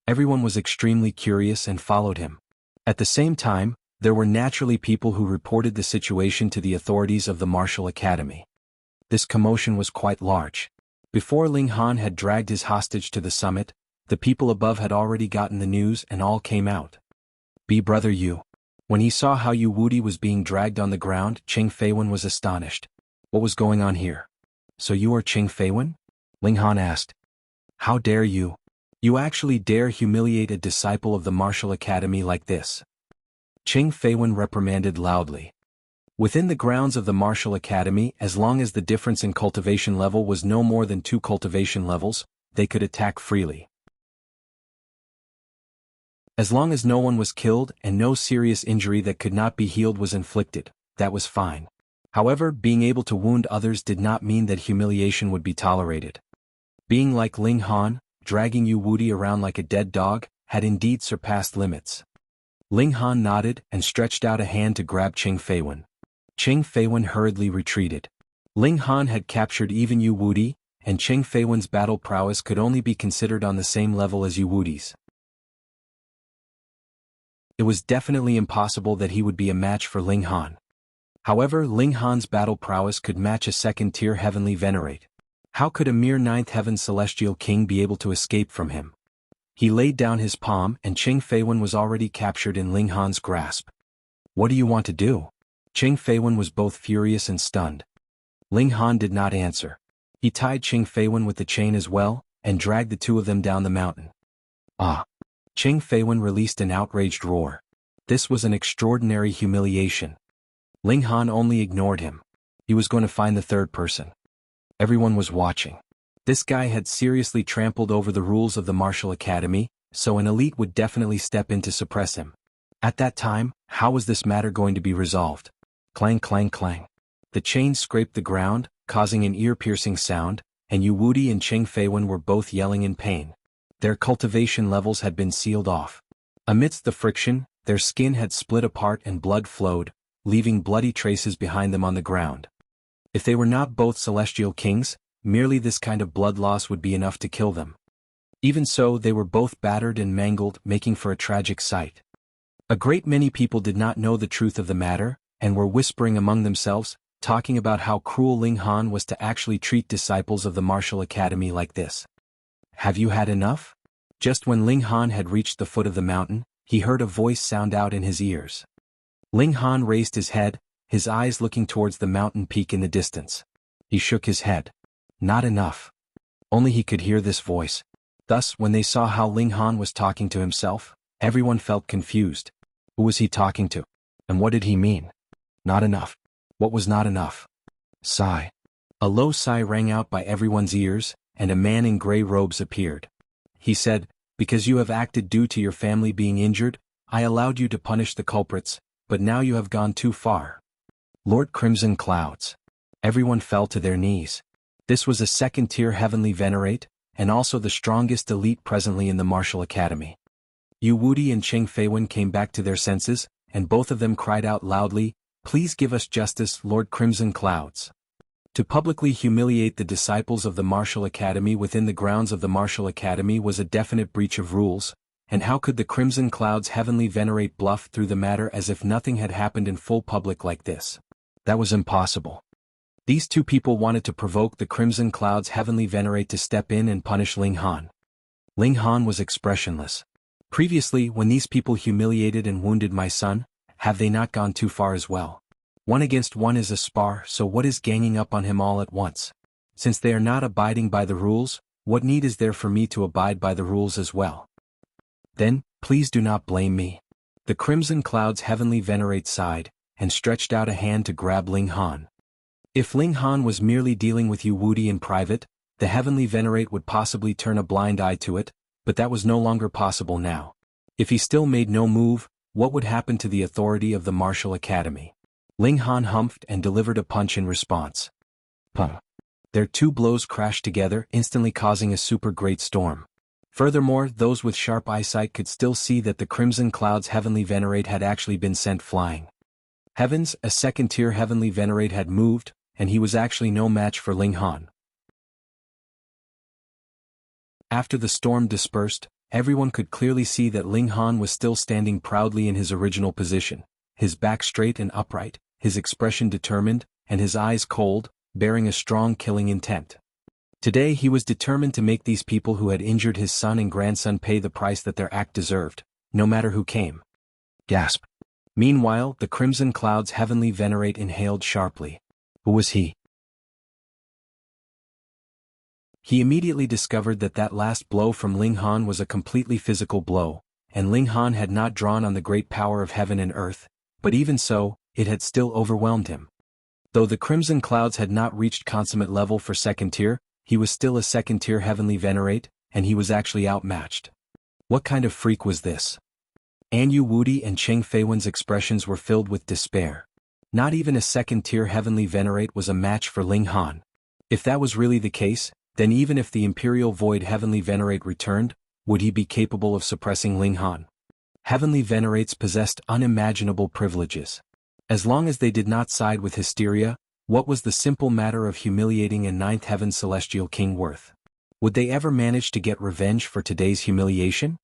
Everyone was extremely curious and followed him. At the same time, there were naturally people who reported the situation to the authorities of the Martial Academy. This commotion was quite large. Before Ling Han had dragged his hostage to the summit, the people above had already gotten the news and all came out. Brother Yu. When he saw how Yu Wuti was being dragged on the ground, Cheng Feiwen was astonished. What was going on here? So you are Cheng Feiwen? Ling Han asked. How dare you? You actually dare humiliate a disciple of the Martial Academy like this? Cheng Feiwen reprimanded loudly. Within the grounds of the martial academy, as long as the difference in cultivation level was no more than 2 cultivation levels, they could attack freely. As long as no one was killed and no serious injury that could not be healed was inflicted, that was fine. However, being able to wound others did not mean that humiliation would be tolerated. Being like Ling Han, dragging Yu Wuti around like a dead dog, had indeed surpassed limits. Ling Han nodded and stretched out a hand to grab Qing Feiwen. Qing Feiwen hurriedly retreated. Ling Han had captured even Yu Wuti, and Qing Feiwen's battle prowess could only be considered on the same level as Yu Wuti's. It was definitely impossible that he would be a match for Ling Han. However, Ling Han's battle prowess could match a second-tier heavenly Venerate. How could a mere 9th heaven celestial king be able to escape from him? He laid down his palm and Qing Feiwen was already captured in Ling Han's grasp. What do you want to do? Qing Feiwen was both furious and stunned. Ling Han did not answer. He tied Qing Feiwen with the chain as well, and dragged the two of them down the mountain. Ah! Qing Feiwen released an outraged roar. This was an extraordinary humiliation. Ling Han only ignored him. He was going to find the third person. Everyone was watching. This guy had seriously trampled over the rules of the martial academy, so an elite would definitely step in to suppress him. At that time, how was this matter going to be resolved? Clang clang clang. The chain scraped the ground, causing an ear-piercing sound, and Yu Wuti and Qing Feiwen were both yelling in pain. Their cultivation levels had been sealed off. Amidst the friction, their skin had split apart and blood flowed, leaving bloody traces behind them on the ground. If they were not both celestial kings, merely this kind of blood loss would be enough to kill them. Even so, they were both battered and mangled, making for a tragic sight. A great many people did not know the truth of the matter, and were whispering among themselves, talking about how cruel Ling Han was to actually treat disciples of the martial academy like this. Have you had enough? Just when Ling Han had reached the foot of the mountain, he heard a voice sound out in his ears. Ling Han raised his head, his eyes looking towards the mountain peak in the distance. He shook his head. Not enough. Only he could hear this voice. Thus, when they saw how Ling Han was talking to himself, everyone felt confused. Who was he talking to? And what did he mean? Not enough. What was not enough? Sigh. A low sigh rang out by everyone's ears, and a man in gray robes appeared. He said, "Because you have acted due to your family being injured, I allowed you to punish the culprits, but now you have gone too far." Lord Crimson Clouds. Everyone fell to their knees. This was a second-tier heavenly Venerate, and also the strongest elite presently in the martial academy. Yu Wuti and Qing Feiwen came back to their senses, and both of them cried out loudly, "Please give us justice, Lord Crimson Clouds." To publicly humiliate the disciples of the martial academy within the grounds of the martial academy was a definite breach of rules, and how could the Crimson Clouds heavenly Venerate bluff through the matter as if nothing had happened in full public like this? That was impossible. These two people wanted to provoke the Crimson Clouds heavenly Venerate to step in and punish Ling Han. Ling Han was expressionless. Previously, when these people humiliated and wounded my son, have they not gone too far as well? 1 against 1 is a spar, so what is ganging up on him all at once? Since they are not abiding by the rules, what need is there for me to abide by the rules as well? Then, please do not blame me. The Crimson Clouds heavenly Venerate sighed, and stretched out a hand to grab Ling Han. If Ling Han was merely dealing with Yu Wuti in private, the heavenly Venerate would possibly turn a blind eye to it, but that was no longer possible now. If he still made no move, what would happen to the authority of the martial academy? Ling Han humphed and delivered a punch in response. Puh. Their two blows crashed together, instantly causing a super great storm. Furthermore, those with sharp eyesight could still see that the Crimson Clouds heavenly Venerate had actually been sent flying. Heavens, a second-tier heavenly Venerate had moved, and he was actually no match for Ling Han. After the storm dispersed, everyone could clearly see that Ling Han was still standing proudly in his original position, his back straight and upright, his expression determined, and his eyes cold, bearing a strong killing intent. Today he was determined to make these people who had injured his son and grandson pay the price that their act deserved, no matter who came. Gasp. Meanwhile, the Crimson Clouds heavenly Venerate inhaled sharply. Who was he? He immediately discovered that that last blow from Ling Han was a completely physical blow, and Ling Han had not drawn on the great power of heaven and earth, but even so, it had still overwhelmed him. Though the Crimson Clouds had not reached consummate level for second tier, he was still a second-tier heavenly Venerate, and he was actually outmatched. What kind of freak was this? Anyu Wudi and Cheng Feiwen's expressions were filled with despair. Not even a second-tier heavenly Venerate was a match for Ling Han. If that was really the case, then even if the Imperial Void heavenly Venerate returned, would he be capable of suppressing Ling Han? Heavenly Venerates possessed unimaginable privileges. As long as they did not side with hysteria, what was the simple matter of humiliating a ninth heaven celestial king worth? Would they ever manage to get revenge for today's humiliation?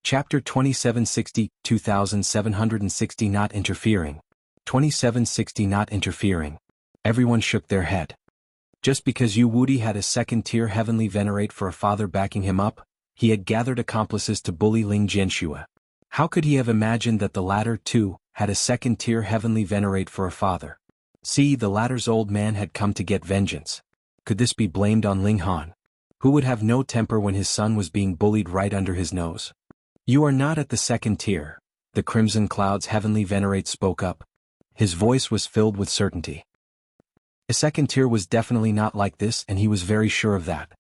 Chapter 2760, 2760 Not Interfering. 2760 Not Interfering. Everyone shook their head. Just because Yu Wudi had a second-tier heavenly Venerate for a father backing him up, he had gathered accomplices to bully Ling Jianxue. How could he have imagined that the latter, too, had a second-tier heavenly Venerate for a father? See, the latter's old man had come to get vengeance. Could this be blamed on Ling Han? Who would have no temper when his son was being bullied right under his nose? You are not at the second tier, the Crimson Cloud's heavenly Venerate spoke up. His voice was filled with certainty. A second tier was definitely not like this, and he was very sure of that.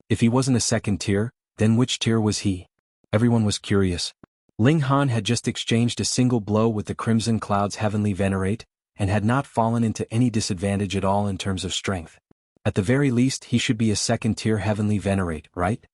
If he wasn't a second tier, then which tier was he? Everyone was curious. Ling Han had just exchanged a single blow with the Crimson Cloud's heavenly Venerate, and had not fallen into any disadvantage at all in terms of strength. At the very least, he should be a second-tier heavenly Venerate, right?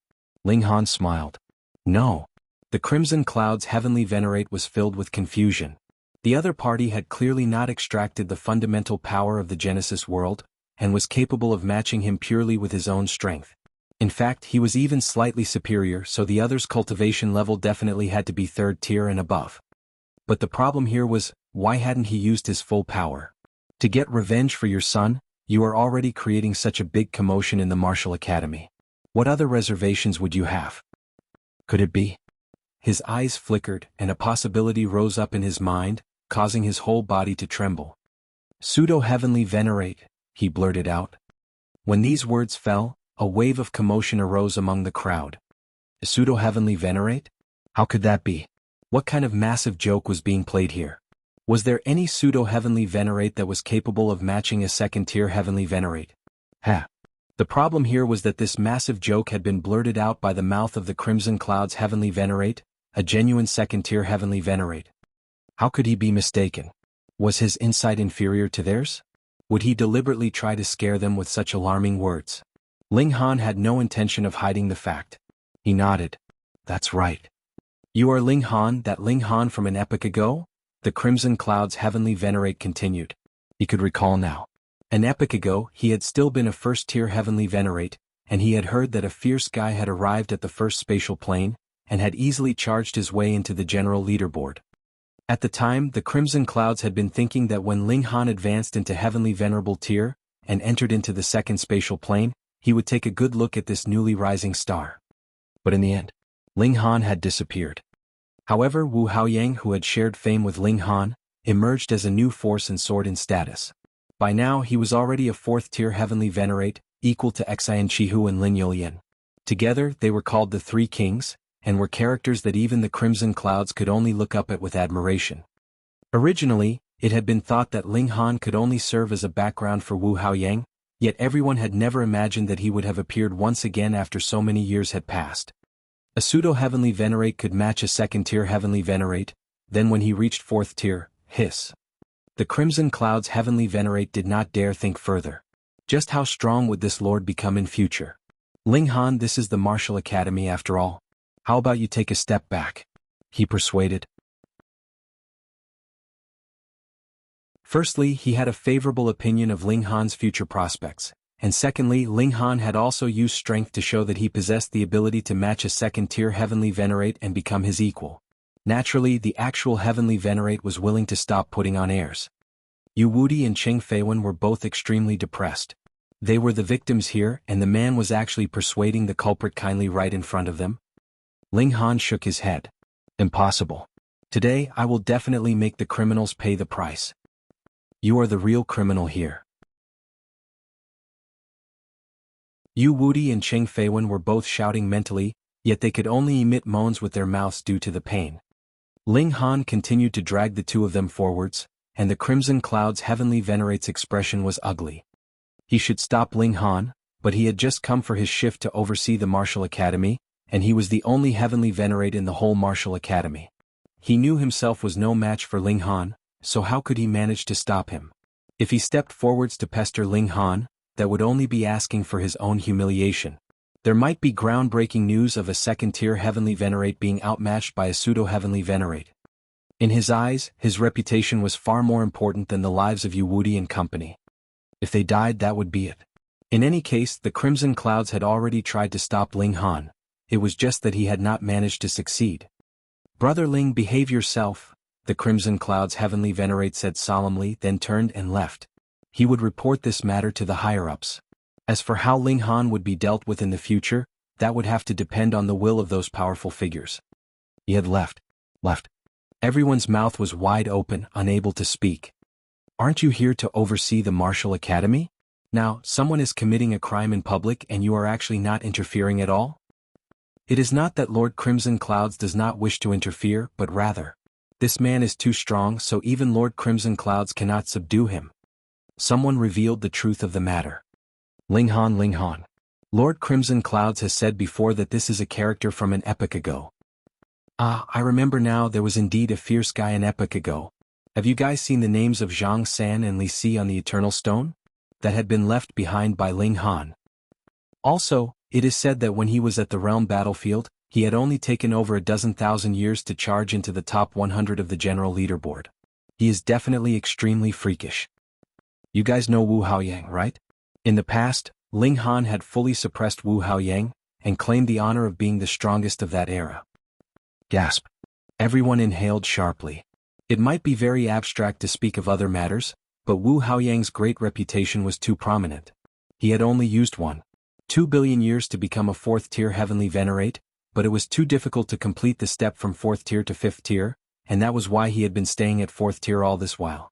Ling Han smiled. No. The Crimson Cloud's heavenly Venerate was filled with confusion. The other party had clearly not extracted the fundamental power of the Genesis world, and was capable of matching him purely with his own strength. In fact, he was even slightly superior, so the other's cultivation level definitely had to be third tier and above. But the problem here was, why hadn't he used his full power? To get revenge for your son, you are already creating such a big commotion in the martial academy. What other reservations would you have? Could it be? His eyes flickered, and a possibility rose up in his mind, causing his whole body to tremble. Pseudo-heavenly Venerate, he blurted out. When these words fell, a wave of commotion arose among the crowd. A pseudo-heavenly Venerate? How could that be? What kind of massive joke was being played here? Was there any pseudo-heavenly Venerate that was capable of matching a second-tier heavenly Venerate? The problem here was that this massive joke had been blurted out by the mouth of the Crimson Cloud's heavenly Venerate, a genuine second-tier heavenly Venerate. How could he be mistaken? Was his insight inferior to theirs? Would he deliberately try to scare them with such alarming words? Ling Han had no intention of hiding the fact. He nodded. That's right. You are Ling Han, that Ling Han from an epoch ago? The Crimson Cloud's heavenly Venerate continued. He could recall now. An epoch ago, he had still been a first-tier heavenly Venerate, and he had heard that a fierce guy had arrived at the first spatial plane, and had easily charged his way into the general leaderboard. At the time, the Crimson Clouds had been thinking that when Ling Han advanced into heavenly Venerable tier, and entered into the second spatial plane, he would take a good look at this newly rising star. But in the end, Ling Han had disappeared. However, Wu Haoyang, who had shared fame with Ling Han, emerged as a new force and soared in status. By now he was already a fourth-tier heavenly Venerate, equal to Xian Qihu and Lin Yulian. Together, they were called the Three Kings, and were characters that even the Crimson Clouds could only look up at with admiration. Originally, it had been thought that Ling Han could only serve as a background for Wu Haoyang, yet everyone had never imagined that he would have appeared once again after so many years had passed. A pseudo-heavenly Venerate could match a second-tier heavenly Venerate, then when he reached fourth tier, hiss. The Crimson Cloud's heavenly Venerate did not dare think further. Just how strong would this lord become in future? Ling Han, this is the martial academy after all. How about you take a step back? He persuaded. Firstly, he had a favorable opinion of Ling Han's future prospects, and secondly, Ling Han had also used strength to show that he possessed the ability to match a second-tier heavenly Venerate and become his equal. Naturally, the actual heavenly Venerate was willing to stop putting on airs. Yu Wudi and Cheng Feiwen were both extremely depressed. They were the victims here, and the man was actually persuading the culprit kindly right in front of them. Ling Han shook his head. Impossible. Today I will definitely make the criminals pay the price. You are the real criminal here. Yu Wudi and Cheng Feiwen were both shouting mentally, yet they could only emit moans with their mouths due to the pain. Ling Han continued to drag the two of them forwards, and the Crimson Cloud's heavenly Venerate's expression was ugly. He should stop Ling Han, but he had just come for his shift to oversee the Martial Academy, and he was the only heavenly Venerate in the whole Martial Academy. He knew himself was no match for Ling Han, so how could he manage to stop him? If he stepped forwards to pester Ling Han, that would only be asking for his own humiliation. There might be groundbreaking news of a second-tier heavenly Venerate being outmatched by a pseudo-heavenly Venerate. In his eyes, his reputation was far more important than the lives of Yu and company. If they died, that would be it. In any case, the Crimson Clouds had already tried to stop Ling Han. It was just that he had not managed to succeed. "Brother Ling, behave yourself," the Crimson Cloud's heavenly Venerate said solemnly, then turned and left. He would report this matter to the higher-ups. As for how Ling Han would be dealt with in the future, that would have to depend on the will of those powerful figures. He had left. Everyone's mouth was wide open, unable to speak. "Aren't you here to oversee the Martial Academy? Now, someone is committing a crime in public and you are actually not interfering at all?" It is not that Lord Crimson Clouds does not wish to interfere, but rather, this man is too strong, so even Lord Crimson Clouds cannot subdue him. Someone revealed the truth of the matter. Ling Han. Lord Crimson Clouds has said before that this is a character from an epoch ago. Ah, I remember now, there was indeed a fierce guy an epoch ago. Have you guys seen the names of Zhang San and Li Si on the Eternal Stone? That had been left behind by Ling Han. Also, it is said that when he was at the realm battlefield, he had only taken over a 12,000 years to charge into the top 100 of the general leaderboard. He is definitely extremely freakish. You guys know Wu Haoyang, right? In the past, Ling Han had fully suppressed Wu Haoyang, and claimed the honor of being the strongest of that era. Gasp. Everyone inhaled sharply. It might be very abstract to speak of other matters, but Wu Haoyang's great reputation was too prominent. He had only used 2 billion years to become a 4th-tier heavenly Venerate, but it was too difficult to complete the step from 4th tier to 5th tier, and that was why he had been staying at 4th tier all this while.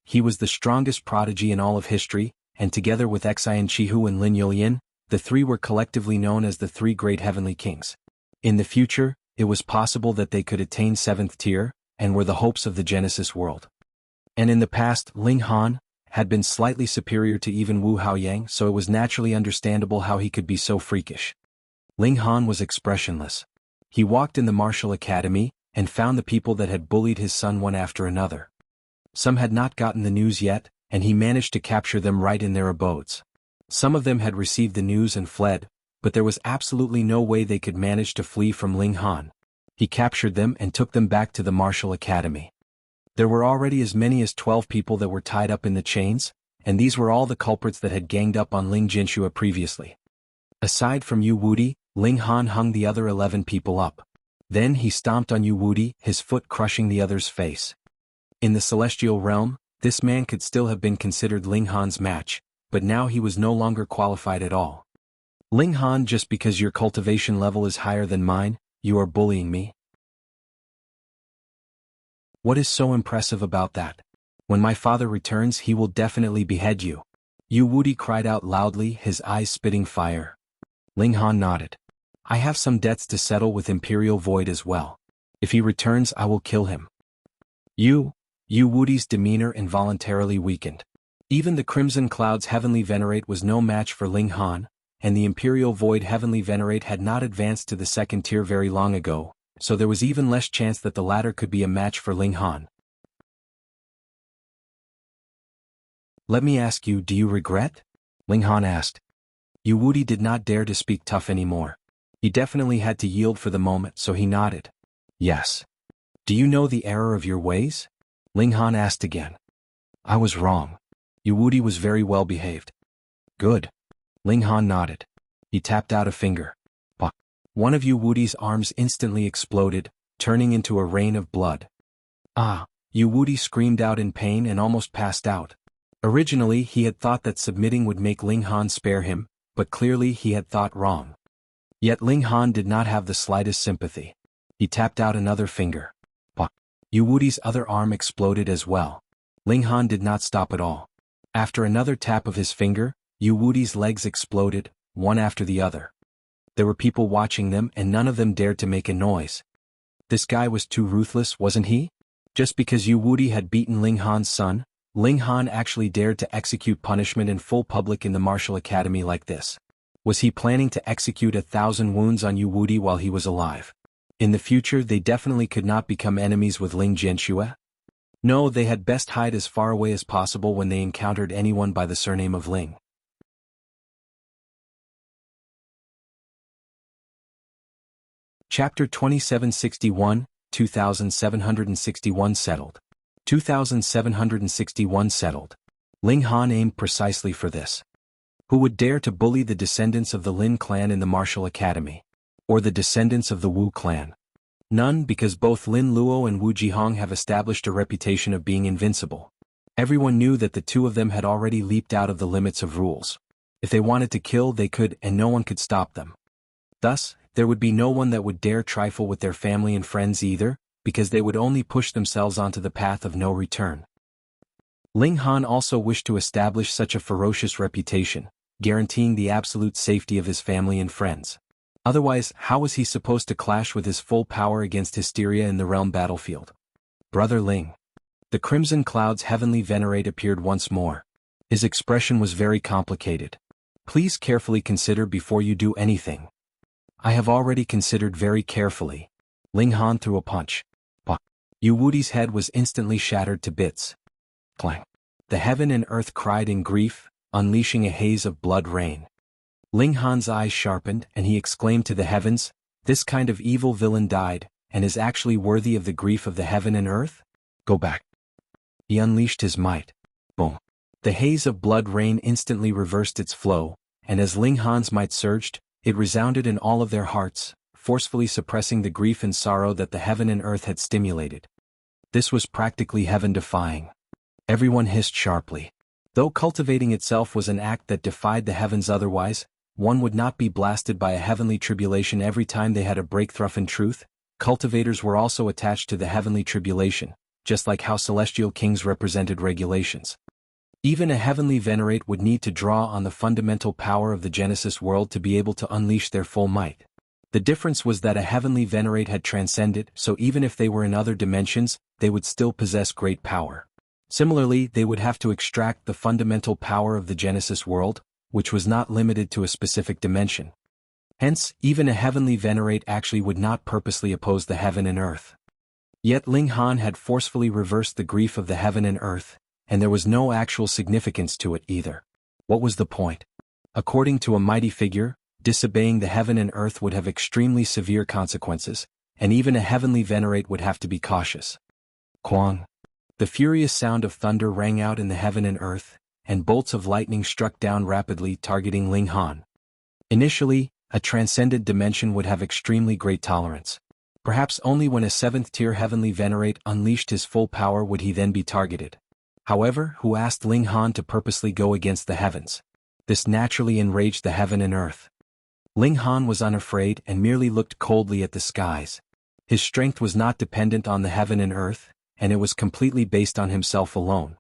He was the strongest prodigy in all of history, and together with Xian Chihu and Lin Yulian, the three were collectively known as the three great heavenly kings. In the future, it was possible that they could attain 7th tier, and were the hopes of the Genesis world. And in the past, Ling Han had been slightly superior to even Wu Haoyang, so it was naturally understandable how he could be so freakish. Ling Han was expressionless. He walked in the Martial Academy, and found the people that had bullied his son one after another. Some had not gotten the news yet, and he managed to capture them right in their abodes. Some of them had received the news and fled, but there was absolutely no way they could manage to flee from Ling Han. He captured them and took them back to the Martial Academy. There were already as many as 12 people that were tied up in the chains, and these were all the culprits that had ganged up on Ling Jinshua previously. Aside from Yu Wudi, Ling Han hung the other 11 people up. Then he stomped on Yu Wudi, his foot crushing the other's face. In the celestial realm, this man could still have been considered Ling Han's match, but now he was no longer qualified at all. Ling Han, just because your cultivation level is higher than mine, you are bullying me? What is so impressive about that? When my father returns, he will definitely behead you. Yu Wudi cried out loudly, his eyes spitting fire. Ling Han nodded. I have some debts to settle with Imperial Void as well. If he returns, I will kill him. Yu Wudi's demeanor involuntarily weakened. Even the Crimson Cloud's heavenly Venerate was no match for Ling Han, and the Imperial Void heavenly Venerate had not advanced to the 2nd tier very long ago, so there was even less chance that the latter could be a match for Ling Han. Let me ask you, do you regret? Ling Han asked. Yu Wudi did not dare to speak tough anymore. He definitely had to yield for the moment, so he nodded. Yes. Do you know the error of your ways? Ling Han asked again. I was wrong. Yu Wudi was very well behaved. Good. Ling Han nodded. He tapped out a finger. Bah. One of Yu Wudi's arms instantly exploded, turning into a rain of blood. Ah! Yu Wudi screamed out in pain and almost passed out. Originally he had thought that submitting would make Ling Han spare him, but clearly he had thought wrong. Yet Ling Han did not have the slightest sympathy. He tapped out another finger. Bah. Yu Wudi's other arm exploded as well. Ling Han did not stop at all. After another tap of his finger, Yu Wudi's legs exploded, one after the other. There were people watching them and none of them dared to make a noise. This guy was too ruthless, wasn't he? Just because Yu Wuti had beaten Ling Han's son, Ling Han actually dared to execute punishment in full public in the martial academy like this. Was he planning to execute 1,000 wounds on Yu Wuti while he was alive? In the future they definitely could not become enemies with Ling Jianxue. No, they had best hide as far away as possible when they encountered anyone by the surname of Ling. Chapter 2761, 2761 settled. 2761 settled. Ling Han aimed precisely for this. Who would dare to bully the descendants of the Lin clan in the martial academy? Or the descendants of the Wu clan? None, because both Lin Luo and Wu Jihong have established a reputation of being invincible. Everyone knew that the two of them had already leaped out of the limits of rules. If they wanted to kill they could and no one could stop them. Thus, there would be no one that would dare trifle with their family and friends either, because they would only push themselves onto the path of no return. Ling Han also wished to establish such a ferocious reputation, guaranteeing the absolute safety of his family and friends. Otherwise, how was he supposed to clash with his full power against hysteria in the realm battlefield? Brother Ling. The Crimson Cloud's heavenly Venerate appeared once more. His expression was very complicated. Please carefully consider before you do anything. I have already considered very carefully. Ling Han threw a punch. Bah! Yu Wuti's head was instantly shattered to bits. Clang! The heaven and earth cried in grief, unleashing a haze of blood rain. Ling Han's eyes sharpened and he exclaimed to the heavens, "This kind of evil villain died, and is actually worthy of the grief of the heaven and earth? Go back." He unleashed his might. Boom! The haze of blood rain instantly reversed its flow, and as Ling Han's might surged, it resounded in all of their hearts, forcefully suppressing the grief and sorrow that the heaven and earth had stimulated. This was practically heaven-defying. Everyone hissed sharply. Though cultivating itself was an act that defied the heavens otherwise, one would not be blasted by a heavenly tribulation every time they had a breakthrough in truth. Cultivators were also attached to the heavenly tribulation, just like how celestial kings represented regulations. Even a heavenly Venerate would need to draw on the fundamental power of the Genesis world to be able to unleash their full might. The difference was that a heavenly Venerate had transcended, so even if they were in other dimensions, they would still possess great power. Similarly, they would have to extract the fundamental power of the Genesis world, which was not limited to a specific dimension. Hence, even a heavenly Venerate actually would not purposely oppose the heaven and earth. Yet Ling Han had forcefully reversed the grief of the heaven and earth, and there was no actual significance to it either. What was the point? According to a mighty figure, disobeying the heaven and earth would have extremely severe consequences, and even a heavenly Venerate would have to be cautious. Quang! The furious sound of thunder rang out in the heaven and earth, and bolts of lightning struck down rapidly, targeting Ling Han. Initially, a transcendent dimension would have extremely great tolerance. Perhaps only when a 7th-tier heavenly Venerate unleashed his full power would he then be targeted. However, who asked Ling Han to purposely go against the heavens? This naturally enraged the heaven and earth. Ling Han was unafraid and merely looked coldly at the skies. His strength was not dependent on the heaven and earth, and it was completely based on himself alone.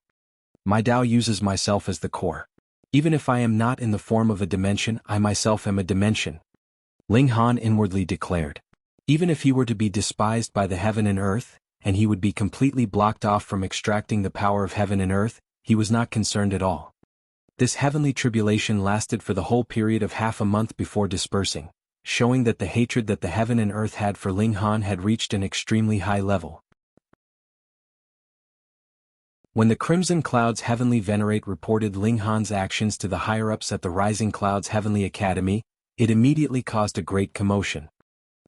My Tao uses myself as the core. Even if I am not in the form of a dimension, I myself am a dimension. Ling Han inwardly declared. Even if he were to be despised by the heaven and earth, and he would be completely blocked off from extracting the power of heaven and earth, he was not concerned at all. This heavenly tribulation lasted for the whole period of half a month before dispersing, showing that the hatred that the heaven and earth had for Ling Han had reached an extremely high level. When the Crimson Cloud's heavenly Venerate reported Ling Han's actions to the higher-ups at the Rising Cloud's Heavenly Academy, it immediately caused a great commotion.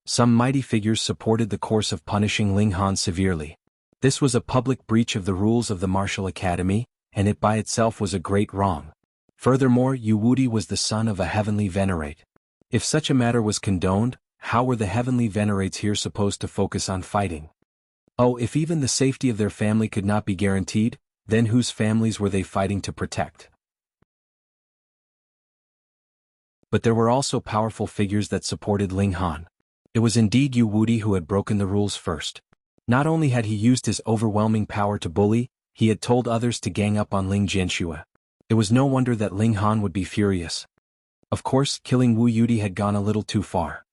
Some mighty figures supported the course of punishing Ling Han severely. This was a public breach of the rules of the Martial Academy, and it by itself was a great wrong. Furthermore, Yu Wuti was the son of a heavenly Venerate. If such a matter was condoned, how were the heavenly Venerates here supposed to focus on fighting? Oh, if even the safety of their family could not be guaranteed, then whose families were they fighting to protect? But there were also powerful figures that supported Ling Han. It was indeed Yu Wuti who had broken the rules first. Not only had he used his overwhelming power to bully, he had told others to gang up on Ling Jianxue. It was no wonder that Ling Han would be furious. Of course, killing Wu Yudi had gone a little too far.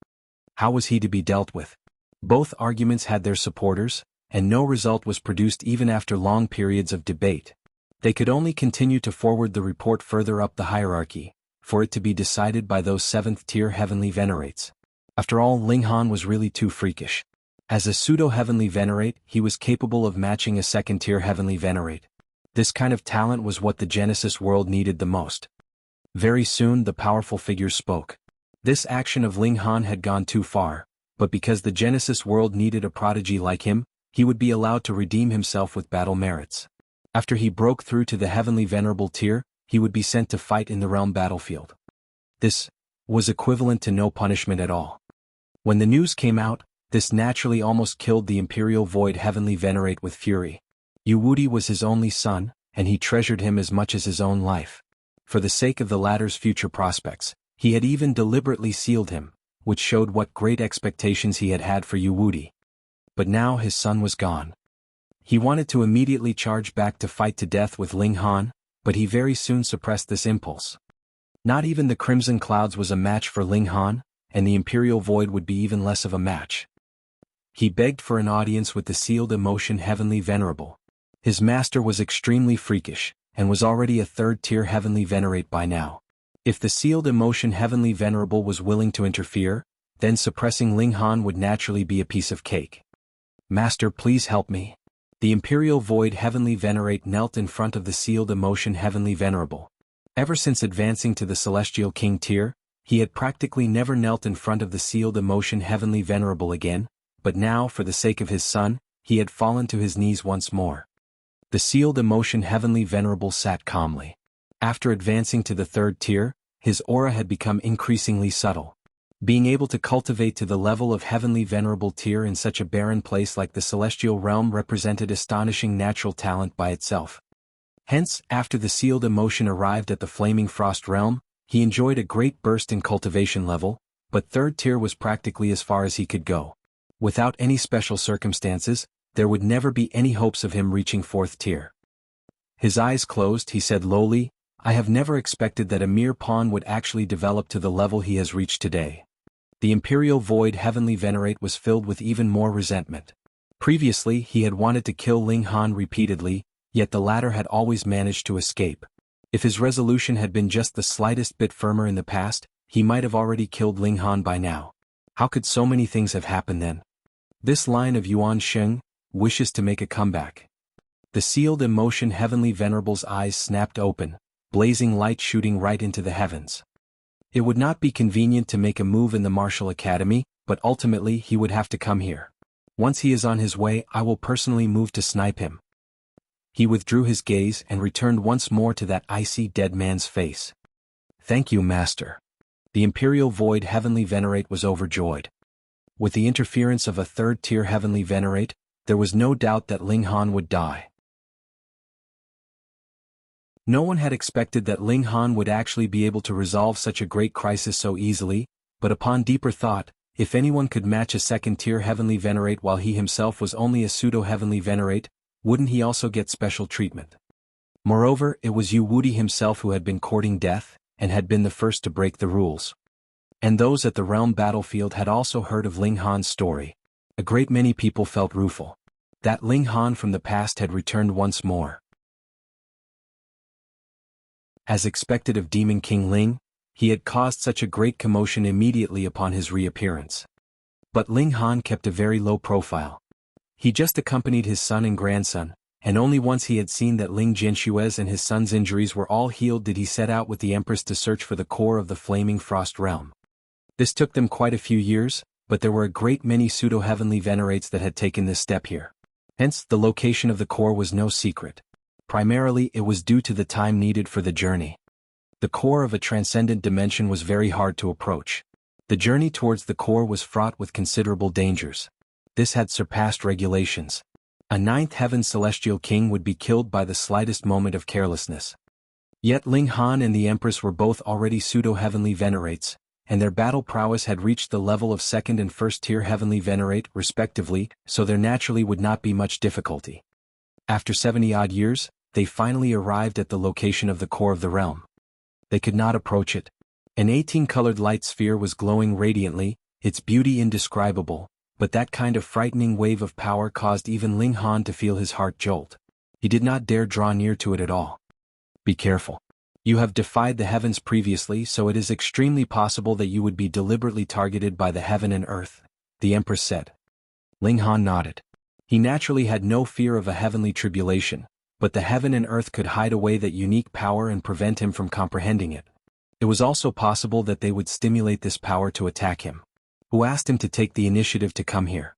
How was he to be dealt with? Both arguments had their supporters, and no result was produced even after long periods of debate. They could only continue to forward the report further up the hierarchy, for it to be decided by those 7th-tier heavenly venerates. After all, Ling Han was really too freakish. As a pseudo-heavenly venerate, he was capable of matching a 2nd-tier heavenly venerate. This kind of talent was what the Genesis world needed the most. Very soon the powerful figures spoke. This action of Ling Han had gone too far, but because the Genesis world needed a prodigy like him, he would be allowed to redeem himself with battle merits. After he broke through to the heavenly venerable tier, he would be sent to fight in the realm battlefield. This was equivalent to no punishment at all. When the news came out, this naturally almost killed the Imperial Void heavenly venerate with fury. Yu Wudi was his only son, and he treasured him as much as his own life. For the sake of the latter's future prospects, he had even deliberately sealed him, which showed what great expectations he had had for Yu Wudi. But now his son was gone. He wanted to immediately charge back to fight to death with Ling Han, but he very soon suppressed this impulse. Not even the Crimson Clouds was a match for Ling Han, and the Imperial Void would be even less of a match. He begged for an audience with the sealed emotion heavenly venerable. His master was extremely freakish, and was already a 3rd-tier heavenly venerate by now. If the sealed emotion heavenly venerable was willing to interfere, then suppressing Ling Han would naturally be a piece of cake. Master, please help me. The Imperial Void heavenly venerate knelt in front of the sealed emotion heavenly venerable. Ever since advancing to the Celestial King tier, he had practically never knelt in front of the sealed emotion heavenly venerable again, but now, for the sake of his son, he had fallen to his knees once more. The sealed emotion heavenly venerable sat calmly. After advancing to the 3rd tier, his aura had become increasingly subtle. Being able to cultivate to the level of heavenly venerable tier in such a barren place like the celestial realm represented astonishing natural talent by itself. Hence, after the sealed emotion arrived at the flaming frost realm, he enjoyed a great burst in cultivation level, but 3rd tier was practically as far as he could go. Without any special circumstances, there would never be any hopes of him reaching 4th tier. His eyes closed, he said lowly, I have never expected that a mere pawn would actually develop to the level he has reached today. The Imperial Void heavenly venerate was filled with even more resentment. Previously he had wanted to kill Ling Han repeatedly, yet the latter had always managed to escape. If his resolution had been just the slightest bit firmer in the past, he might have already killed Ling Han by now. How could so many things have happened then? This line of Yuan Sheng wishes to make a comeback. The sealed emotion heavenly venerable's eyes snapped open, blazing light shooting right into the heavens. It would not be convenient to make a move in the Martial Academy, but ultimately he would have to come here. Once he is on his way, I will personally move to snipe him. He withdrew his gaze and returned once more to that icy dead man's face. Thank you, Master. The Imperial Void heavenly venerate was overjoyed. With the interference of a 3rd-tier heavenly venerate, there was no doubt that Ling Han would die. No one had expected that Ling Han would actually be able to resolve such a great crisis so easily, but upon deeper thought, if anyone could match a 2nd-tier heavenly venerate while he himself was only a pseudo-heavenly venerate, wouldn't he also get special treatment? Moreover, it was Yu Wudi himself who had been courting death, and had been the first to break the rules. And those at the realm battlefield had also heard of Ling Han's story. A great many people felt rueful. That Ling Han from the past had returned once more. As expected of Demon King Ling, he had caused such a great commotion immediately upon his reappearance. But Ling Han kept a very low profile. He just accompanied his son and grandson, and only once he had seen that Ling Jinshue's and his son's injuries were all healed did he set out with the Empress to search for the core of the flaming frost realm. This took them quite a few years, but there were a great many pseudo-heavenly venerates that had taken this step here. Hence, the location of the core was no secret. Primarily, it was due to the time needed for the journey. The core of a transcendent dimension was very hard to approach. The journey towards the core was fraught with considerable dangers. This had surpassed regulations. A 9th heaven celestial king would be killed by the slightest moment of carelessness. Yet Ling Han and the Empress were both already pseudo-heavenly venerates, and their battle prowess had reached the level of 2nd and 1st-tier heavenly venerate, respectively, so there naturally would not be much difficulty. After 70-odd years, they finally arrived at the location of the core of the realm. They could not approach it. An 18-colored light sphere was glowing radiantly, its beauty indescribable, but that kind of frightening wave of power caused even Ling Han to feel his heart jolt. He did not dare draw near to it at all. Be careful. You have defied the heavens previously, so it is extremely possible that you would be deliberately targeted by the heaven and earth, the Empress said. Ling Han nodded. He naturally had no fear of a heavenly tribulation, but the heaven and earth could hide away that unique power and prevent him from comprehending it. It was also possible that they would stimulate this power to attack him. Who asked him to take the initiative to come here?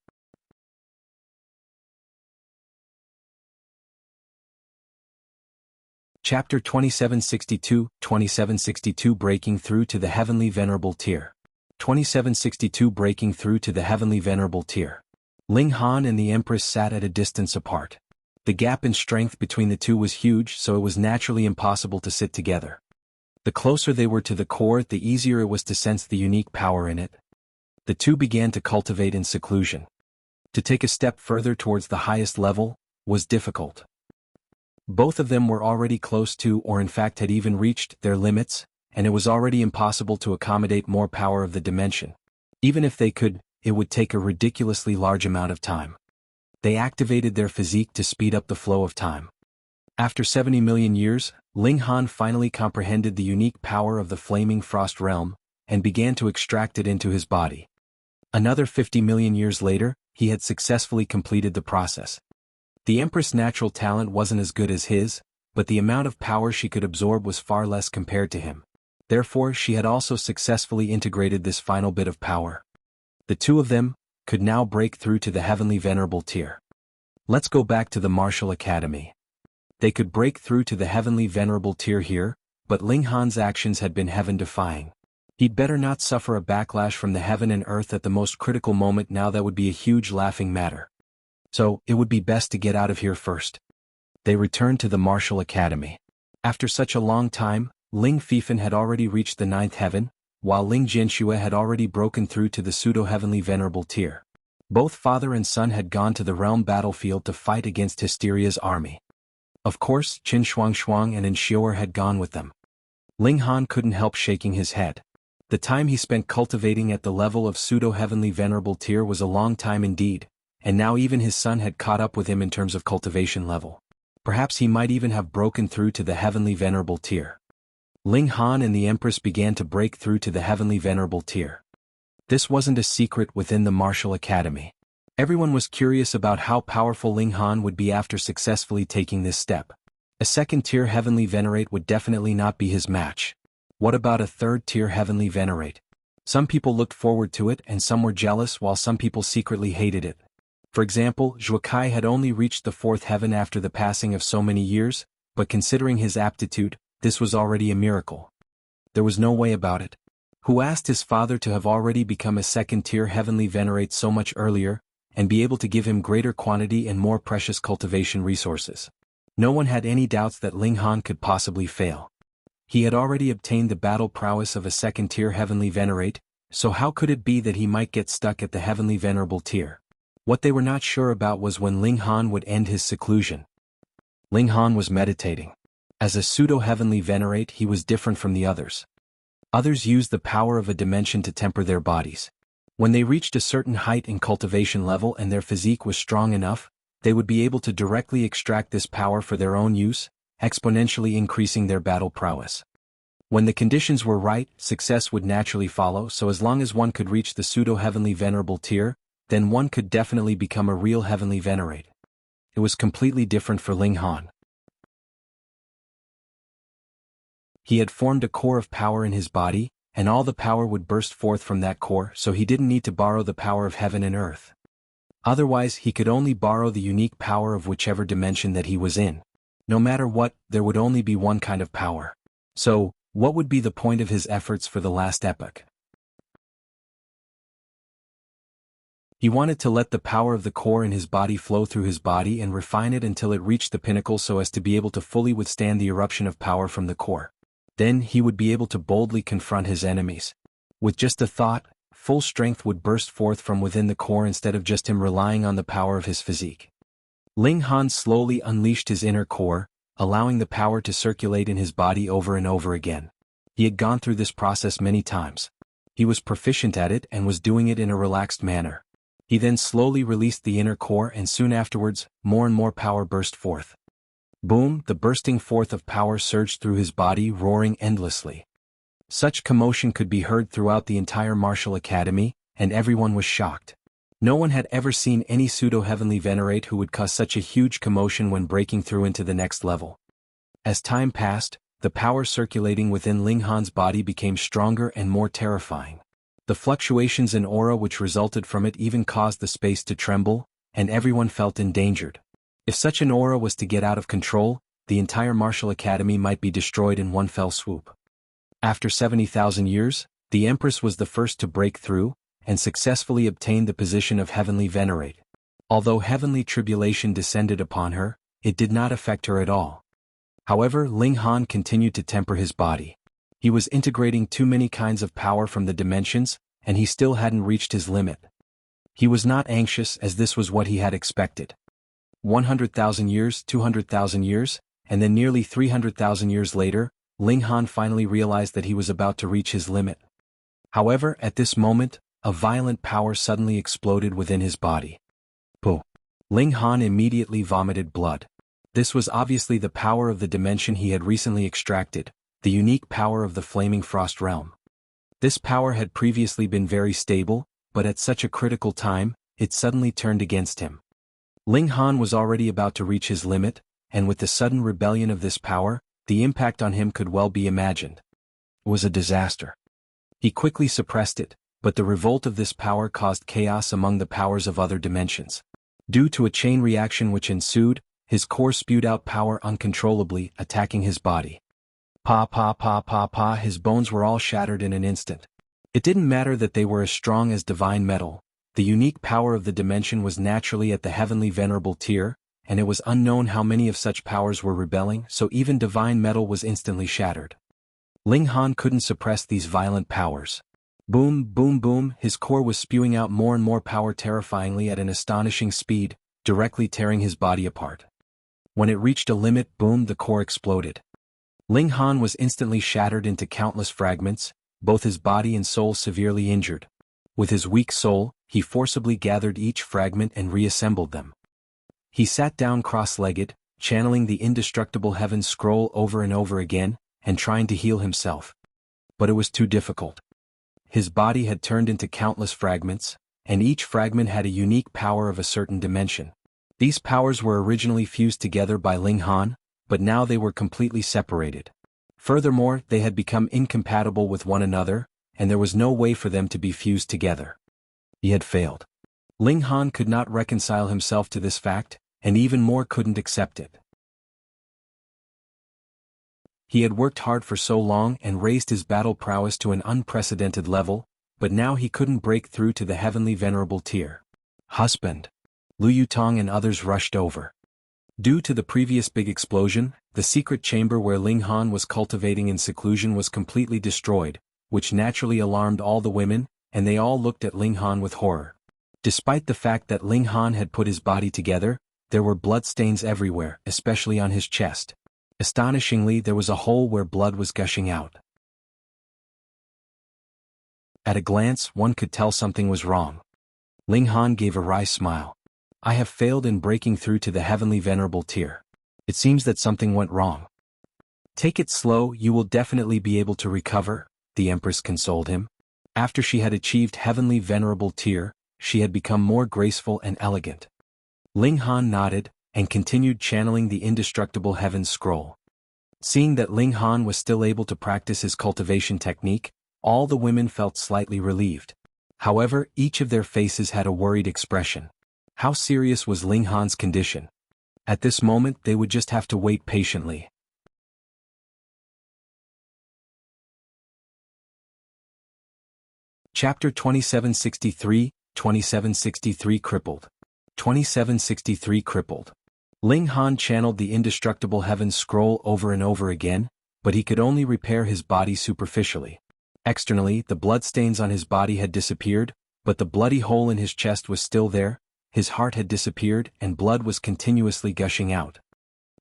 Chapter 2762 Breaking Through to the Heavenly Venerable Tier. 2762 Breaking Through to the Heavenly Venerable Tier. Ling Han and the Empress sat at a distance apart. The gap in strength between the two was huge, so it was naturally impossible to sit together. The closer they were to the core, the easier it was to sense the unique power in it. The two began to cultivate in seclusion. To take a step further towards the highest level was difficult. Both of them were already close to, or in fact had even reached, their limits, and it was already impossible to accommodate more power of the dimension. Even if they could, it would take a ridiculously large amount of time. They activated their physique to speed up the flow of time. After 70 million years, Ling Han finally comprehended the unique power of the flaming frost realm, and began to extract it into his body. Another 50 million years later, he had successfully completed the process. The Empress' natural talent wasn't as good as his, but the amount of power she could absorb was far less compared to him. Therefore, she had also successfully integrated this final bit of power. The two of them could now break through to the Heavenly Venerable Tier. Let's go back to the Martial Academy. They could break through to the Heavenly Venerable Tier here, but Ling Han's actions had been heaven-defying. He'd better not suffer a backlash from the heaven and earth at the most critical moment. Now that would be a huge laughing matter. So, it would be best to get out of here first. They returned to the Martial Academy. After such a long time, Ling Fifan had already reached the 9th heaven, while Ling Jianxue had already broken through to the pseudo-heavenly Venerable Tier. Both father and son had gone to the realm battlefield to fight against Hysteria's army. Of course, Qin Shuangxuang and Enshior had gone with them. Ling Han couldn't help shaking his head. The time he spent cultivating at the level of pseudo-heavenly Venerable Tier was a long time indeed, and now even his son had caught up with him in terms of cultivation level. Perhaps he might even have broken through to the Heavenly Venerable Tier. Ling Han and the Empress began to break through to the Heavenly Venerable Tier. This wasn't a secret within the Martial Academy. Everyone was curious about how powerful Ling Han would be after successfully taking this step. A second-tier Heavenly Venerate would definitely not be his match. What about a third-tier Heavenly Venerate? Some people looked forward to it and some were jealous, while some people secretly hated it. For example, Huai had only reached the 4th heaven after the passing of so many years, but considering his aptitude, this was already a miracle. There was no way about it. Who asked his father to have already become a second-tier Heavenly Venerate so much earlier, and be able to give him greater quantity and more precious cultivation resources? No one had any doubts that Ling Han could possibly fail. He had already obtained the battle prowess of a second-tier Heavenly Venerate, so how could it be that he might get stuck at the Heavenly Venerable Tier? What they were not sure about was when Ling Han would end his seclusion. Ling Han was meditating. As a pseudo-heavenly Venerate, he was different from the others. Others used the power of a dimension to temper their bodies. When they reached a certain height in cultivation level and their physique was strong enough, they would be able to directly extract this power for their own use, exponentially increasing their battle prowess. When the conditions were right, success would naturally follow, so as long as one could reach the pseudo-heavenly Venerable Tier, then one could definitely become a real Heavenly Venerate. It was completely different for Ling Han. He had formed a core of power in his body, and all the power would burst forth from that core, so he didn't need to borrow the power of heaven and earth. Otherwise, he could only borrow the unique power of whichever dimension that he was in. No matter what, there would only be one kind of power. So, what would be the point of his efforts for the last epoch? He wanted to let the power of the core in his body flow through his body and refine it until it reached the pinnacle so as to be able to fully withstand the eruption of power from the core. Then he would be able to boldly confront his enemies. With just a thought, full strength would burst forth from within the core instead of just him relying on the power of his physique. Ling Han slowly unleashed his inner core, allowing the power to circulate in his body over and over again. He had gone through this process many times. He was proficient at it and was doing it in a relaxed manner. He then slowly released the inner core and soon afterwards, more and more power burst forth. Boom, the bursting forth of power surged through his body, roaring endlessly. Such commotion could be heard throughout the entire martial academy, and everyone was shocked. No one had ever seen any pseudo-heavenly Venerate who would cause such a huge commotion when breaking through into the next level. As time passed, the power circulating within Ling Han's body became stronger and more terrifying. The fluctuations in aura which resulted from it even caused the space to tremble, and everyone felt endangered. If such an aura was to get out of control, the entire martial academy might be destroyed in one fell swoop. After 70,000 years, the Empress was the first to break through, and successfully obtained the position of Heavenly Venerate. Although heavenly tribulation descended upon her, it did not affect her at all. However, Ling Han continued to temper his body. He was integrating too many kinds of power from the dimensions, and he still hadn't reached his limit. He was not anxious as this was what he had expected. 100,000 years, 200,000 years, and then nearly 300,000 years later, Ling Han finally realized that he was about to reach his limit. However, at this moment, a violent power suddenly exploded within his body. Pooh! Ling Han immediately vomited blood. This was obviously the power of the dimension he had recently extracted, the unique power of the Flaming Frost Realm. This power had previously been very stable, but at such a critical time, it suddenly turned against him. Ling Han was already about to reach his limit, and with the sudden rebellion of this power, the impact on him could well be imagined. It was a disaster. He quickly suppressed it, but the revolt of this power caused chaos among the powers of other dimensions. Due to a chain reaction which ensued, his core spewed out power uncontrollably, attacking his body. His bones were all shattered in an instant. It didn't matter that they were as strong as divine metal. The unique power of the dimension was naturally at the heavenly venerable tier, and it was unknown how many of such powers were rebelling, so even divine metal was instantly shattered. Ling Han couldn't suppress these violent powers. Boom, boom, boom, his core was spewing out more and more power terrifyingly at an astonishing speed, directly tearing his body apart. When it reached a limit, boom, the core exploded. Ling Han was instantly shattered into countless fragments, both his body and soul severely injured. With his weak soul, he forcibly gathered each fragment and reassembled them. He sat down cross-legged, channeling the indestructible heaven scroll over and over again, and trying to heal himself. But it was too difficult. His body had turned into countless fragments, and each fragment had a unique power of a certain dimension. These powers were originally fused together by Ling Han, but now they were completely separated. Furthermore, they had become incompatible with one another, and there was no way for them to be fused together. He had failed. Ling Han could not reconcile himself to this fact, and even more couldn't accept it. He had worked hard for so long and raised his battle prowess to an unprecedented level, but now he couldn't break through to the heavenly venerable tier. Husband. Lu Yutong and others rushed over. Due to the previous big explosion, the secret chamber where Ling Han was cultivating in seclusion was completely destroyed, which naturally alarmed all the women, and they all looked at Ling Han with horror. Despite the fact that Ling Han had put his body together, there were bloodstains everywhere, especially on his chest. Astonishingly, there was a hole where blood was gushing out. At a glance, one could tell something was wrong. Ling Han gave a wry smile. I have failed in breaking through to the heavenly venerable tier. It seems that something went wrong. Take it slow, you will definitely be able to recover, the Empress consoled him. After she had achieved heavenly venerable tier, she had become more graceful and elegant. Ling Han nodded, and continued channeling the indestructible heaven's scroll. Seeing that Ling Han was still able to practice his cultivation technique, all the women felt slightly relieved. However, each of their faces had a worried expression. How serious was Ling Han's condition? At this moment, they would just have to wait patiently. Chapter 2763, 2763 Crippled. 2763 Crippled. Ling Han channeled the indestructible heaven's scroll over and over again, but he could only repair his body superficially. Externally, the bloodstains on his body had disappeared, but the bloody hole in his chest was still there, his heart had disappeared, and blood was continuously gushing out.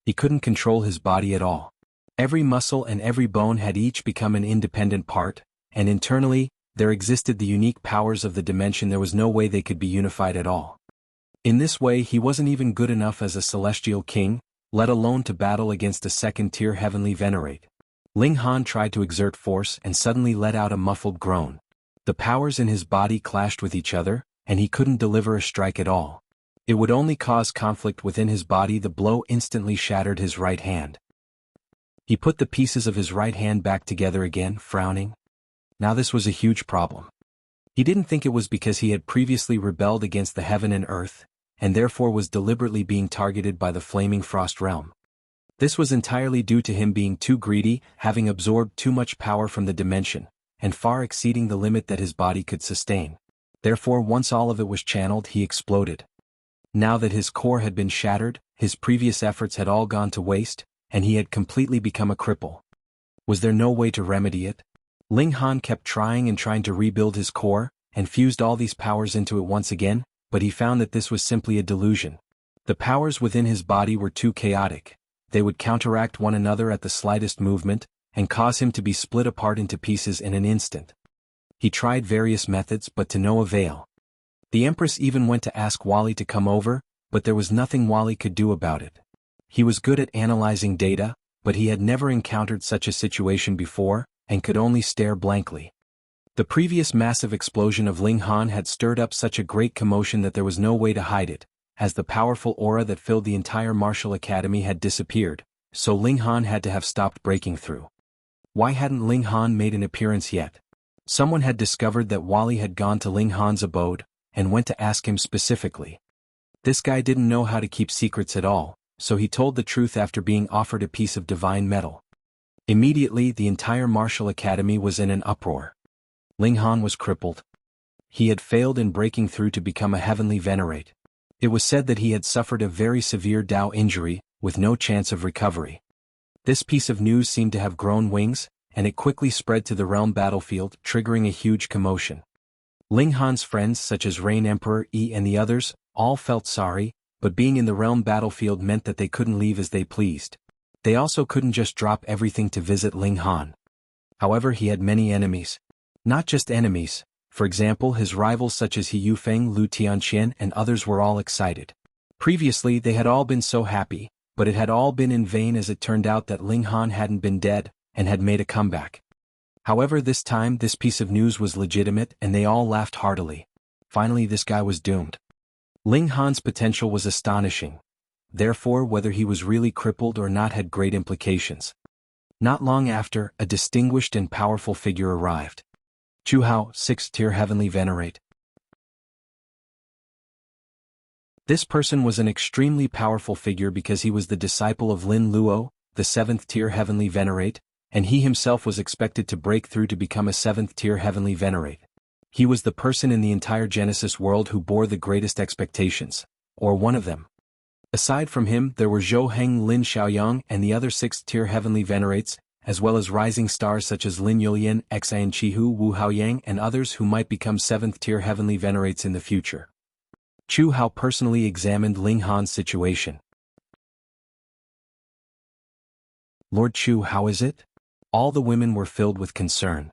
He couldn't control his body at all. Every muscle and every bone had each become an independent part, and internally, there existed the unique powers of the dimension. There was no way they could be unified at all. In this way he wasn't even good enough as a celestial king, let alone to battle against a second-tier heavenly Venerate. Ling Han tried to exert force and suddenly let out a muffled groan. The powers in his body clashed with each other, and he couldn't deliver a strike at all. It would only cause conflict within his body. The blow instantly shattered his right hand. He put the pieces of his right hand back together again, frowning. Now this was a huge problem. He didn't think it was because he had previously rebelled against the heaven and earth, and therefore was deliberately being targeted by the flaming frost realm. This was entirely due to him being too greedy, having absorbed too much power from the dimension, and far exceeding the limit that his body could sustain. Therefore, once all of it was channeled, he exploded. Now that his core had been shattered, his previous efforts had all gone to waste, and he had completely become a cripple. Was there no way to remedy it? Ling Han kept trying and trying to rebuild his core, and fused all these powers into it once again, but he found that this was simply a delusion. The powers within his body were too chaotic. They would counteract one another at the slightest movement, and cause him to be split apart into pieces in an instant. He tried various methods but to no avail. The Empress even went to ask Wally to come over, but there was nothing Wally could do about it. He was good at analyzing data, but he had never encountered such a situation before, and could only stare blankly. The previous massive explosion of Ling Han had stirred up such a great commotion that there was no way to hide it, as the powerful aura that filled the entire martial academy had disappeared, so Ling Han had to have stopped breaking through. Why hadn't Ling Han made an appearance yet? Someone had discovered that Wally had gone to Ling Han's abode, and went to ask him specifically. This guy didn't know how to keep secrets at all, so he told the truth after being offered a piece of divine metal. Immediately the entire martial academy was in an uproar. Ling Han was crippled. He had failed in breaking through to become a heavenly Venerate. It was said that he had suffered a very severe Dao injury, with no chance of recovery. This piece of news seemed to have grown wings, and it quickly spread to the realm battlefield, triggering a huge commotion. Ling Han's friends such as Reign Emperor Yi and the others, all felt sorry, but being in the realm battlefield meant that they couldn't leave as they pleased. They also couldn't just drop everything to visit Ling Han. However, he had many enemies. Not just enemies, for example his rivals such as He Yufeng, Lu Tianqian and others were all excited. Previously they had all been so happy, but it had all been in vain as it turned out that Ling Han hadn't been dead, and had made a comeback. However, this time this piece of news was legitimate and they all laughed heartily. Finally this guy was doomed. Ling Han's potential was astonishing. Therefore whether he was really crippled or not had great implications. Not long after, a distinguished and powerful figure arrived. Chu Hao, 6th-tier heavenly Venerate. This person was an extremely powerful figure because he was the disciple of Lin Luo, the 7th-tier heavenly Venerate, and he himself was expected to break through to become a 7th-tier heavenly Venerate. He was the person in the entire Genesis world who bore the greatest expectations, or one of them. Aside from him there were Zhou Heng, Lin Xiaoyang and the other 6th-tier heavenly Venerates, as well as rising stars such as Lin Yulian, Xian Qihu, Wu Haoyang and others who might become 7th-tier heavenly Venerates in the future. Chu Hao personally examined Ling Han's situation. Lord Chu, how is it? All the women were filled with concern.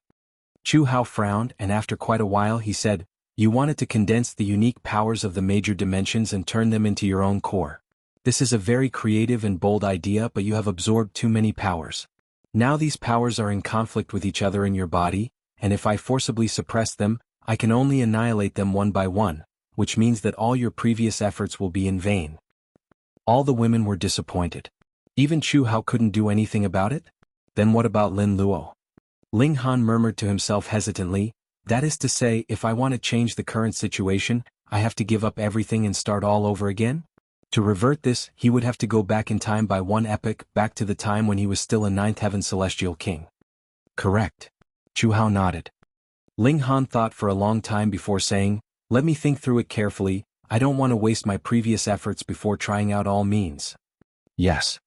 Chu Hao frowned and after quite a while he said, "You wanted to condense the unique powers of the major dimensions and turn them into your own core. This is a very creative and bold idea, but you have absorbed too many powers. Now these powers are in conflict with each other in your body, and if I forcibly suppress them, I can only annihilate them one by one, which means that all your previous efforts will be in vain." All the women were disappointed. Even Chu Hao couldn't do anything about it? Then what about Lin Luo? Ling Han murmured to himself hesitantly, "That is to say, if I want to change the current situation, I have to give up everything and start all over again? To revert this, he would have to go back in time by one epoch, back to the time when he was still a 9th heaven celestial king." Correct. Chu Hao nodded. Ling Han thought for a long time before saying, "Let me think through it carefully, I don't want to waste my previous efforts before trying out all means." Yes.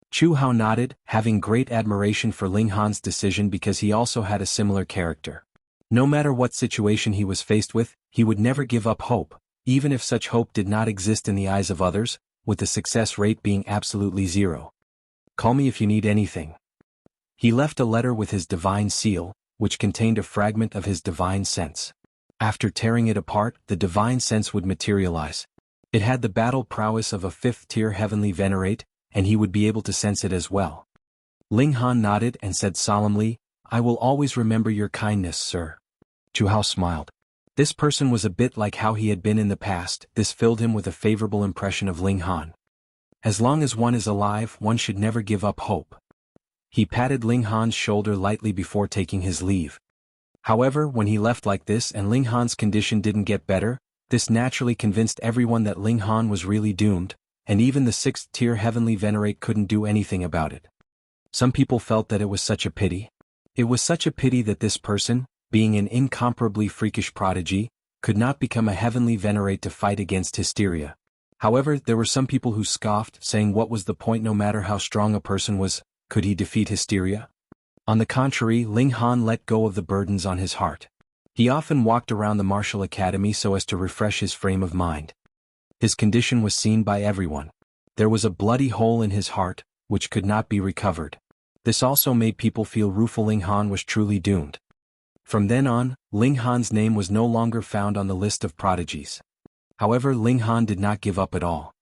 Chu Hao nodded, having great admiration for Ling Han's decision because he also had a similar character. No matter what situation he was faced with, he would never give up hope, even if such hope did not exist in the eyes of others, with the success rate being absolutely zero. "Call me if you need anything." He left a letter with his divine seal, which contained a fragment of his divine sense. After tearing it apart, the divine sense would materialize. It had the battle prowess of a 5th-tier heavenly Venerate, and he would be able to sense it as well. Ling Han nodded and said solemnly, "I will always remember your kindness, sir." Zhuhao smiled. This person was a bit like how he had been in the past. This filled him with a favorable impression of Ling Han. As long as one is alive, one should never give up hope. He patted Ling Han's shoulder lightly before taking his leave. However, when he left like this and Ling Han's condition didn't get better, this naturally convinced everyone that Ling Han was really doomed, and even the 6th-tier heavenly Venerate couldn't do anything about it. Some people felt that it was such a pity. It was such a pity that this person, being an incomparably freakish prodigy, could not become a heavenly Venerate to fight against hysteria. However, there were some people who scoffed, saying what was the point no matter how strong a person was, could he defeat hysteria? On the contrary, Ling Han let go of the burdens on his heart. He often walked around the martial academy so as to refresh his frame of mind. His condition was seen by everyone. There was a bloody hole in his heart, which could not be recovered. This also made people feel rueful. Ling Han was truly doomed. From then on, Ling Han's name was no longer found on the list of prodigies. However, Ling Han did not give up at all.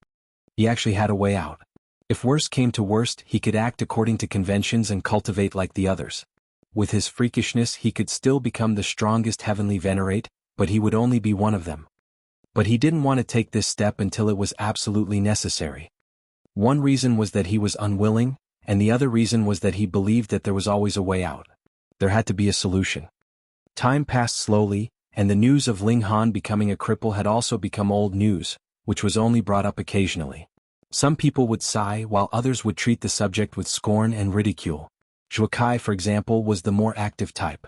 He actually had a way out. If worst came to worst, he could act according to conventions and cultivate like the others. With his freakishness he could still become the strongest heavenly Venerate, but he would only be one of them. But he didn't want to take this step until it was absolutely necessary. One reason was that he was unwilling, and the other reason was that he believed that there was always a way out. There had to be a solution. Time passed slowly, and the news of Ling Han becoming a cripple had also become old news, which was only brought up occasionally. Some people would sigh while others would treat the subject with scorn and ridicule. Huai, for example, was the more active type.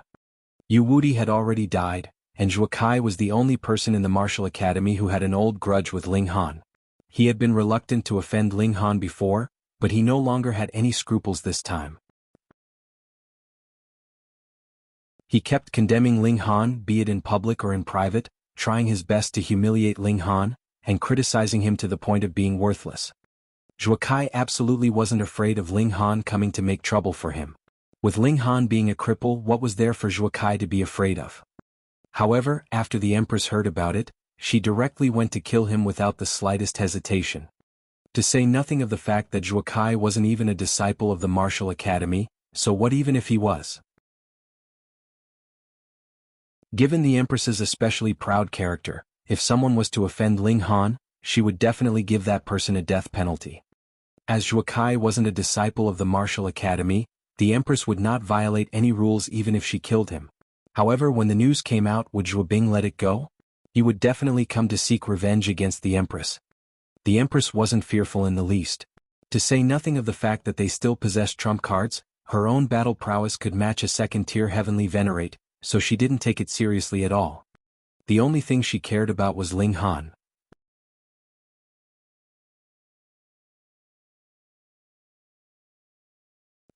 Yu Wudi had already died, and Huai was the only person in the martial academy who had an old grudge with Ling Han. He had been reluctant to offend Ling Han before, but he no longer had any scruples this time. He kept condemning Ling Han, be it in public or in private, trying his best to humiliate Ling Han, and criticizing him to the point of being worthless. Huai absolutely wasn't afraid of Ling Han coming to make trouble for him. With Ling Han being a cripple, what was there for Huai to be afraid of? However, after the Empress heard about it, she directly went to kill him without the slightest hesitation. To say nothing of the fact that Huai wasn't even a disciple of the martial academy, so what even if he was? Given the Empress's especially proud character, if someone was to offend Ling Han, she would definitely give that person a death penalty. As Huai wasn't a disciple of the martial academy, the Empress would not violate any rules even if she killed him. However, when the news came out, would Zhuo Bing let it go? He would definitely come to seek revenge against the Empress. The Empress wasn't fearful in the least. To say nothing of the fact that they still possessed trump cards, her own battle prowess could match a 2nd-tier heavenly Venerate, so she didn't take it seriously at all. The only thing she cared about was Ling Han.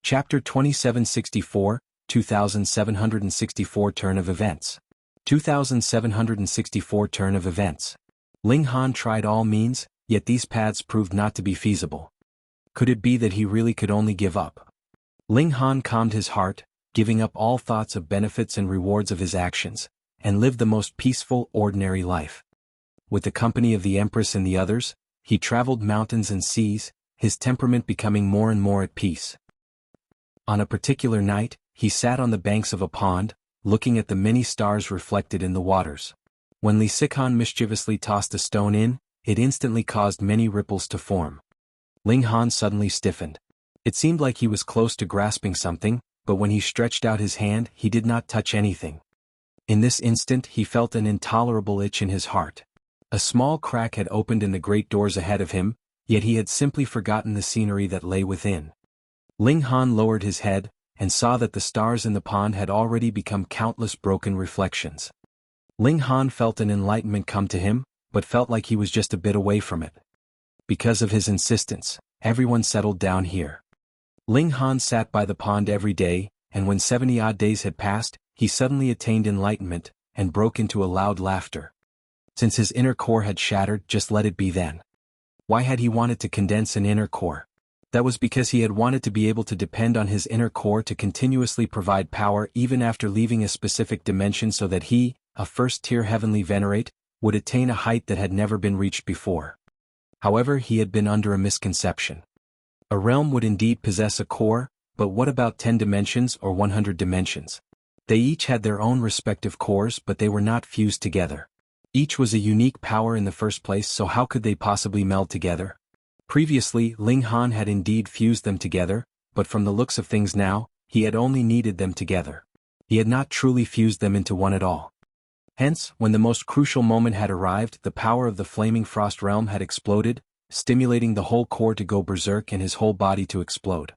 Chapter 2764, 2764 Turn of Events. 2764 Turn of Events. Ling Han tried all means, yet these paths proved not to be feasible. Could it be that he really could only give up? Ling Han calmed his heart, giving up all thoughts of benefits and rewards of his actions, and lived the most peaceful, ordinary life. With the company of the Empress and the others, he traveled mountains and seas, his temperament becoming more and more at peace. On a particular night, he sat on the banks of a pond, looking at the many stars reflected in the waters. When Li Sikan mischievously tossed a stone in, it instantly caused many ripples to form. Ling Han suddenly stiffened. It seemed like he was close to grasping something, but when he stretched out his hand, he did not touch anything. In this instant he felt an intolerable itch in his heart. A small crack had opened in the great doors ahead of him, yet he had simply forgotten the scenery that lay within. Ling Han lowered his head, and saw that the stars in the pond had already become countless broken reflections. Ling Han felt an enlightenment come to him, but felt like he was just a bit away from it. Because of his insistence, everyone settled down here. Ling Han sat by the pond every day, and when 70-odd days had passed, he suddenly attained enlightenment, and broke into a loud laughter. Since his inner core had shattered, just let it be then. Why had he wanted to condense an inner core? That was because he had wanted to be able to depend on his inner core to continuously provide power even after leaving a specific dimension so that he, a first-tier heavenly Venerate, would attain a height that had never been reached before. However, he had been under a misconception. A realm would indeed possess a core, but what about 10 dimensions or 100 dimensions? They each had their own respective cores, but they were not fused together. Each was a unique power in the first place, so how could they possibly meld together? Previously, Ling Han had indeed fused them together, but from the looks of things now, he had only needed them together. He had not truly fused them into one at all. Hence, when the most crucial moment had arrived, the power of the flaming frost realm had exploded, stimulating the whole core to go berserk and his whole body to explode.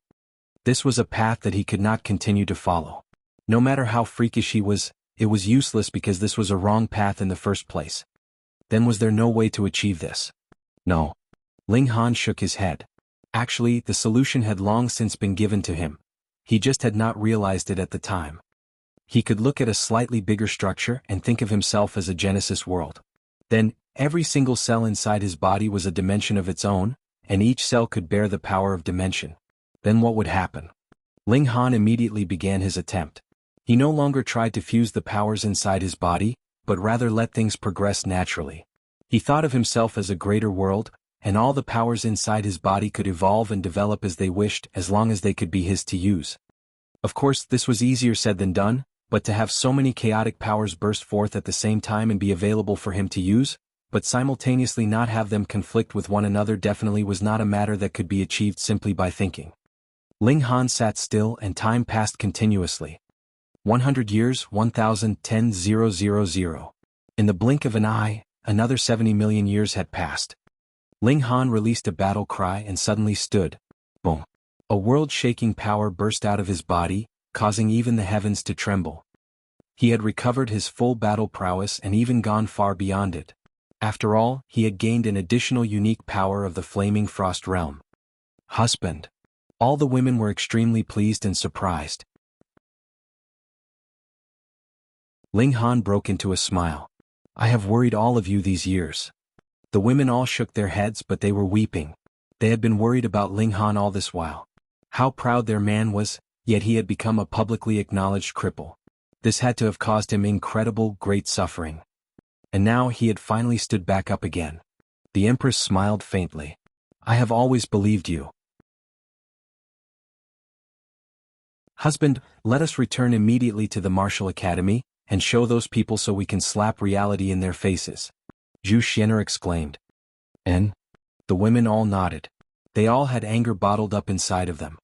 This was a path that he could not continue to follow. No matter how freakish he was, it was useless because this was a wrong path in the first place. Then was there no way to achieve this? No. Ling Han shook his head. Actually, the solution had long since been given to him. He just had not realized it at the time. He could look at a slightly bigger structure and think of himself as a Genesis world. Then, every single cell inside his body was a dimension of its own, and each cell could bear the power of dimension. Then what would happen? Ling Han immediately began his attempt. He no longer tried to fuse the powers inside his body, but rather let things progress naturally. He thought of himself as a greater world, and all the powers inside his body could evolve and develop as they wished as long as they could be his to use. Of course, this was easier said than done, but to have so many chaotic powers burst forth at the same time and be available for him to use, but simultaneously not have them conflict with one another definitely was not a matter that could be achieved simply by thinking. Ling Han sat still and time passed continuously. 100 years, 1010,000. In the blink of an eye, another 70 million years had passed. Ling Han released a battle cry and suddenly stood. Boom. A world-shaking power burst out of his body, causing even the heavens to tremble. He had recovered his full battle prowess and even gone far beyond it. After all, he had gained an additional unique power of the flaming frost realm. Husband. All the women were extremely pleased and surprised. Ling Han broke into a smile. I have worried all of you these years. The women all shook their heads, but they were weeping. They had been worried about Ling Han all this while. How proud their man was, yet he had become a publicly acknowledged cripple. This had to have caused him incredible, great suffering. And now he had finally stood back up again. The Empress smiled faintly. I have always believed you. Husband, let us return immediately to the Martial Academy, and show those people so we can slap reality in their faces. Zhu Xian'er exclaimed. And? The women all nodded. They all had anger bottled up inside of them.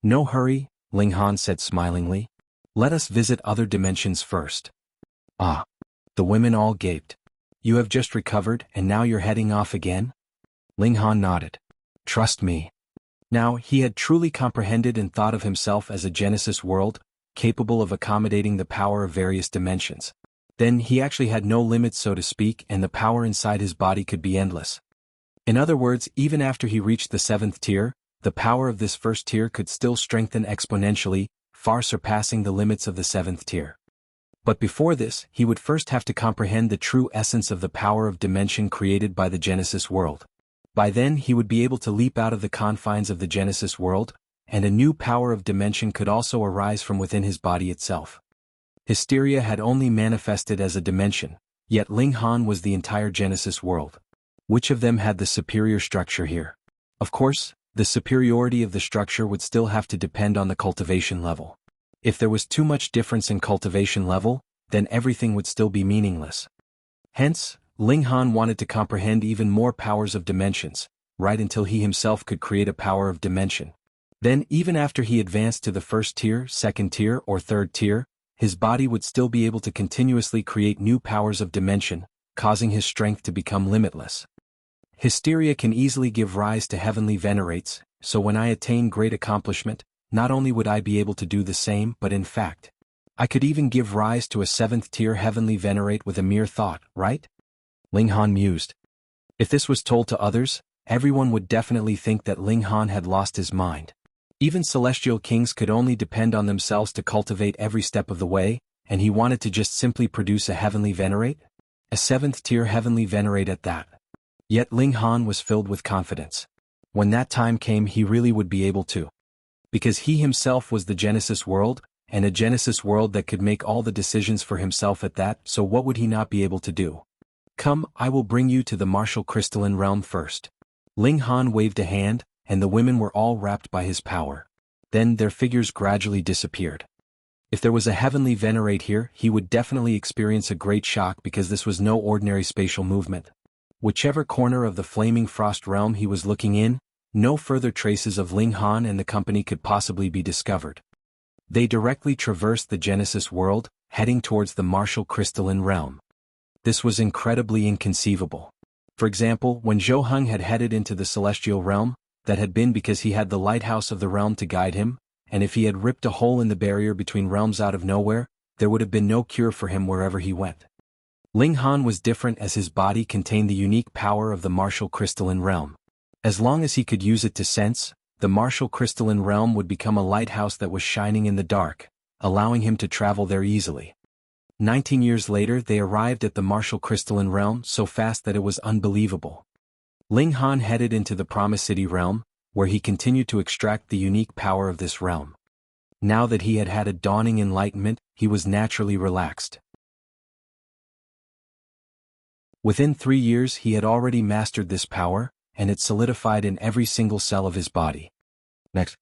No hurry, Ling Han said smilingly. Let us visit other dimensions first. Ah. The women all gaped. You have just recovered and now you're heading off again? Ling Han nodded. Trust me. Now he had truly comprehended and thought of himself as a Genesis world, capable of accommodating the power of various dimensions. Then he actually had no limits, so to speak, and the power inside his body could be endless. In other words, even after he reached the 7th tier, the power of this first tier could still strengthen exponentially, far surpassing the limits of the 7th tier. But before this, he would first have to comprehend the true essence of the power of dimension created by the Genesis world. By then he would be able to leap out of the confines of the Genesis world, and a new power of dimension could also arise from within his body itself. Hysteria had only manifested as a dimension, yet Ling Han was the entire Genesis world. Which of them had the superior structure here? Of course, the superiority of the structure would still have to depend on the cultivation level. If there was too much difference in cultivation level, then everything would still be meaningless. Hence, Ling Han wanted to comprehend even more powers of dimensions, right until he himself could create a power of dimension. Then, even after he advanced to the 1st tier, 2nd tier, or 3rd tier, his body would still be able to continuously create new powers of dimension, causing his strength to become limitless. Hysteria can easily give rise to heavenly Venerates, so when I attain great accomplishment, not only would I be able to do the same, but in fact, I could even give rise to a 7th tier heavenly Venerate with a mere thought, right? Ling Han mused. If this was told to others, everyone would definitely think that Ling Han had lost his mind. Even celestial kings could only depend on themselves to cultivate every step of the way, and he wanted to just simply produce a heavenly Venerate? A 7th tier heavenly Venerate at that. Yet Ling Han was filled with confidence. When that time came, he really would be able to. Because he himself was the Genesis world, and a Genesis world that could make all the decisions for himself at that, so what would he not be able to do? Come, I will bring you to the martial crystalline realm first. Ling Han waved a hand, and the women were all wrapped by his power. Then their figures gradually disappeared. If there was a heavenly Venerate here, he would definitely experience a great shock because this was no ordinary spatial movement. Whichever corner of the flaming frost realm he was looking in, no further traces of Ling Han and the company could possibly be discovered. They directly traversed the Genesis world, heading towards the martial crystalline realm. This was incredibly inconceivable. For example, when Zhou Heng had headed into the celestial realm, that had been because he had the lighthouse of the realm to guide him, and if he had ripped a hole in the barrier between realms out of nowhere, there would have been no cure for him wherever he went. Ling Han was different as his body contained the unique power of the martial crystalline realm. As long as he could use it to sense, the martial crystalline realm would become a lighthouse that was shining in the dark, allowing him to travel there easily. 19 years later they arrived at the martial crystalline realm so fast that it was unbelievable. Ling Han headed into the Promised City realm, where he continued to extract the unique power of this realm. Now that he had had a dawning enlightenment, he was naturally relaxed. Within 3 years he had already mastered this power, and it solidified in every single cell of his body. Next.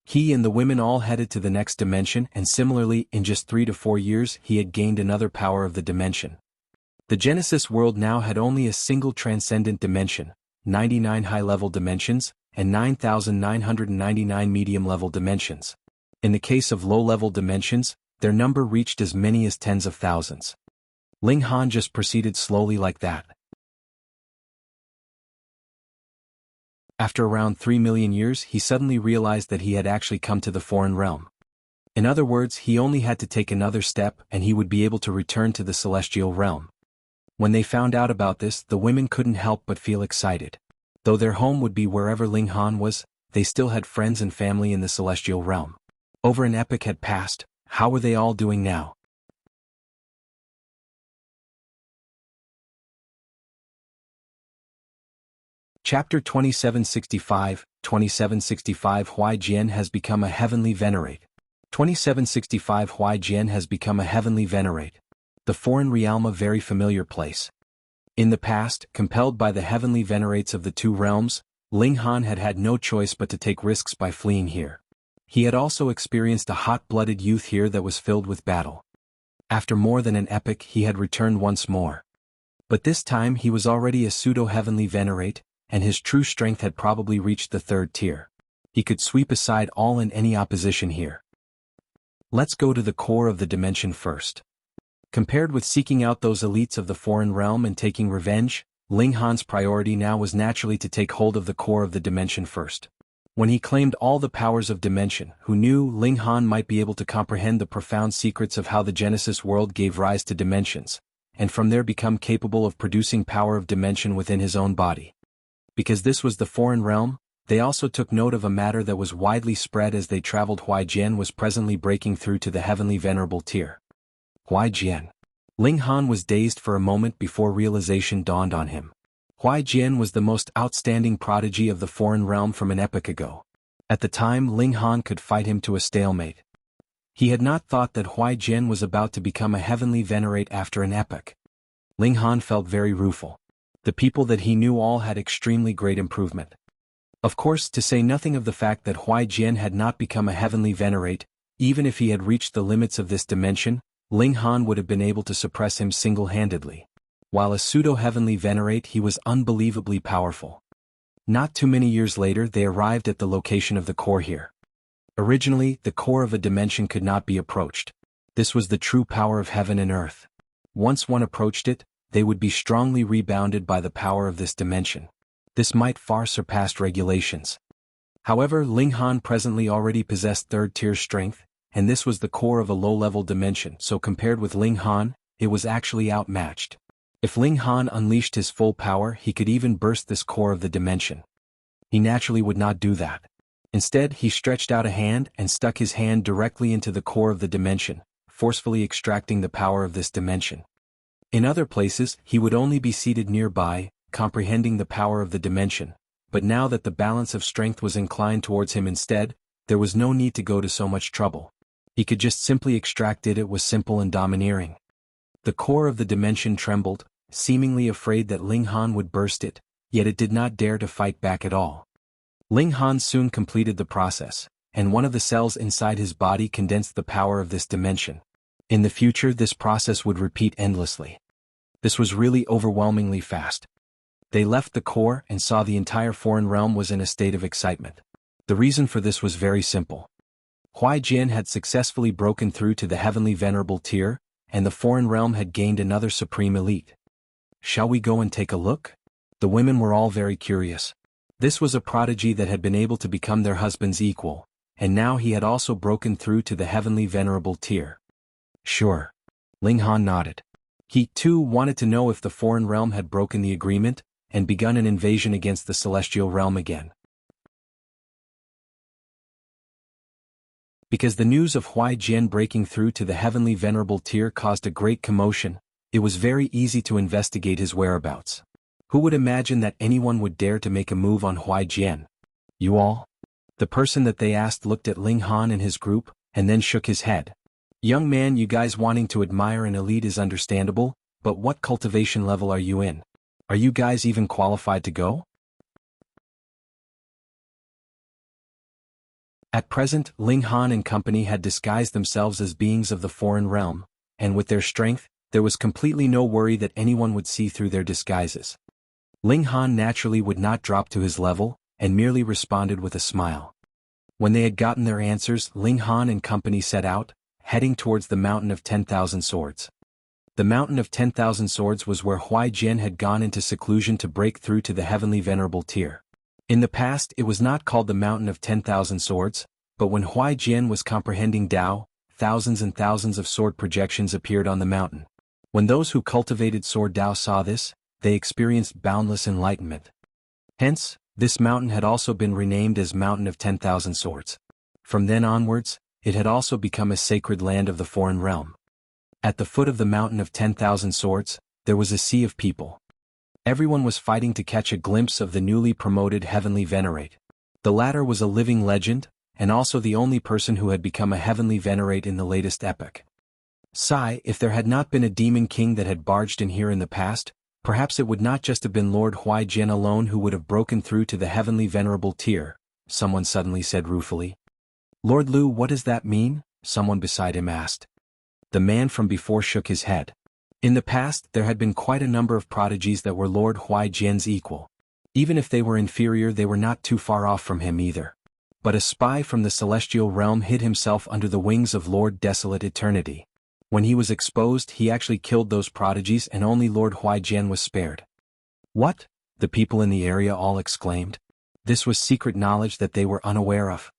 He and the women all headed to the next dimension, and similarly, in just 3 to 4 years he had gained another power of the dimension. The Genesis world now had only a single transcendent dimension, 99 high-level dimensions, and 9,999 medium-level dimensions. In the case of low-level dimensions, their number reached as many as tens of thousands. Ling Han just proceeded slowly like that. After around 3 million years he suddenly realized that he had actually come to the foreign realm. In other words, he only had to take another step and he would be able to return to the celestial realm. When they found out about this, the women couldn't help but feel excited. Though their home would be wherever Ling Han was, they still had friends and family in the celestial realm. Over an epoch had passed, how were they all doing now? Chapter 2765, 2765 Huai Jian has become a heavenly Venerate. 2765 Huai Jian has become a heavenly Venerate. The foreign realm, a very familiar place. In the past, compelled by the heavenly Venerates of the two realms, Ling Han had had no choice but to take risks by fleeing here. He had also experienced a hot-blooded youth here that was filled with battle. After more than an epoch he had returned once more. But this time he was already a pseudo-heavenly Venerate, and his true strength had probably reached the 3rd tier. He could sweep aside all and any opposition here. Let's go to the core of the dimension first. Compared with seeking out those elites of the foreign realm and taking revenge, Ling Han's priority now was naturally to take hold of the core of the dimension first. When he claimed all the powers of dimension, who knew Ling Han might be able to comprehend the profound secrets of how the Genesis world gave rise to dimensions, and from there become capable of producing power of dimension within his own body. Because this was the foreign realm, they also took note of a matter that was widely spread as they traveled. Huai Jian was presently breaking through to the heavenly Venerable tier. Huai Jian. Ling Han was dazed for a moment before realization dawned on him. Huai Jian was the most outstanding prodigy of the foreign realm from an epoch ago. At the time Ling Han could fight him to a stalemate. He had not thought that Huai Jian was about to become a heavenly Venerate after an epoch. Ling Han felt very rueful. The people that he knew all had extremely great improvement. Of course, to say nothing of the fact that Huai Jian had not become a heavenly Venerate, even if he had reached the limits of this dimension, Ling Han would have been able to suppress him single-handedly. While a pseudo-heavenly Venerate, he was unbelievably powerful. Not too many years later they arrived at the location of the core here. Originally, the core of a dimension could not be approached. This was the true power of heaven and earth. Once one approached it, they would be strongly rebounded by the power of this dimension. This might far surpass regulations. However, Ling Han presently already possessed 3rd-tier strength, and this was the core of a low-level dimension, so compared with Ling Han, it was actually outmatched. If Ling Han unleashed his full power, he could even burst this core of the dimension. He naturally would not do that. Instead, he stretched out a hand and stuck his hand directly into the core of the dimension, forcefully extracting the power of this dimension. In other places, he would only be seated nearby, comprehending the power of the dimension, but now that the balance of strength was inclined towards him instead, there was no need to go to so much trouble. He could just simply extract it. It was simple and domineering. The core of the dimension trembled, seemingly afraid that Ling Han would burst it, yet it did not dare to fight back at all. Ling Han soon completed the process, and one of the cells inside his body condensed the power of this dimension. In the future, this process would repeat endlessly. This was really overwhelmingly fast. They left the core and saw the entire foreign realm was in a state of excitement. The reason for this was very simple. Huai Jian had successfully broken through to the heavenly venerable tier, and the foreign realm had gained another supreme elite. Shall we go and take a look? The women were all very curious. This was a prodigy that had been able to become their husband's equal, and now he had also broken through to the heavenly venerable tier. Sure. Ling Han nodded. He, too, wanted to know if the foreign realm had broken the agreement and begun an invasion against the celestial realm again. Because the news of Huai Jian breaking through to the heavenly venerable tier caused a great commotion, it was very easy to investigate his whereabouts. Who would imagine that anyone would dare to make a move on Huai Jian? You all? The person that they asked looked at Ling Han and his group, and then shook his head. Young man, you guys wanting to admire an elite is understandable, but what cultivation level are you in? Are you guys even qualified to go? At present, Ling Han and company had disguised themselves as beings of the foreign realm, and with their strength, there was completely no worry that anyone would see through their disguises. Ling Han naturally would not drop to his level, and merely responded with a smile. When they had gotten their answers, Ling Han and company set out, heading towards the Mountain of 10,000 Swords. The Mountain of 10,000 Swords was where Huai Jian had gone into seclusion to break through to the heavenly venerable tier. In the past, it was not called the Mountain of 10,000 Swords, but when Huai Jian was comprehending Tao, thousands and thousands of sword projections appeared on the mountain. When those who cultivated sword Tao saw this, they experienced boundless enlightenment. Hence, this mountain had also been renamed as Mountain of 10,000 Swords. From then onwards, it had also become a sacred land of the foreign realm. At the foot of the Mountain of 10,000 Swords, there was a sea of people. Everyone was fighting to catch a glimpse of the newly promoted heavenly Venerate. The latter was a living legend, and also the only person who had become a heavenly Venerate in the latest epoch. Sigh, if there had not been a demon king that had barged in here in the past, perhaps it would not just have been Lord Huai Jian alone who would have broken through to the heavenly venerable tier, someone suddenly said ruefully. Lord Lu, what does that mean? Someone beside him asked. The man from before shook his head. In the past, there had been quite a number of prodigies that were Lord Huai Jian's equal. Even if they were inferior, they were not too far off from him either. But a spy from the celestial realm hid himself under the wings of Lord Desolate Eternity. When he was exposed, he actually killed those prodigies and only Lord Huai Jian was spared. What? The people in the area all exclaimed. This was secret knowledge that they were unaware of.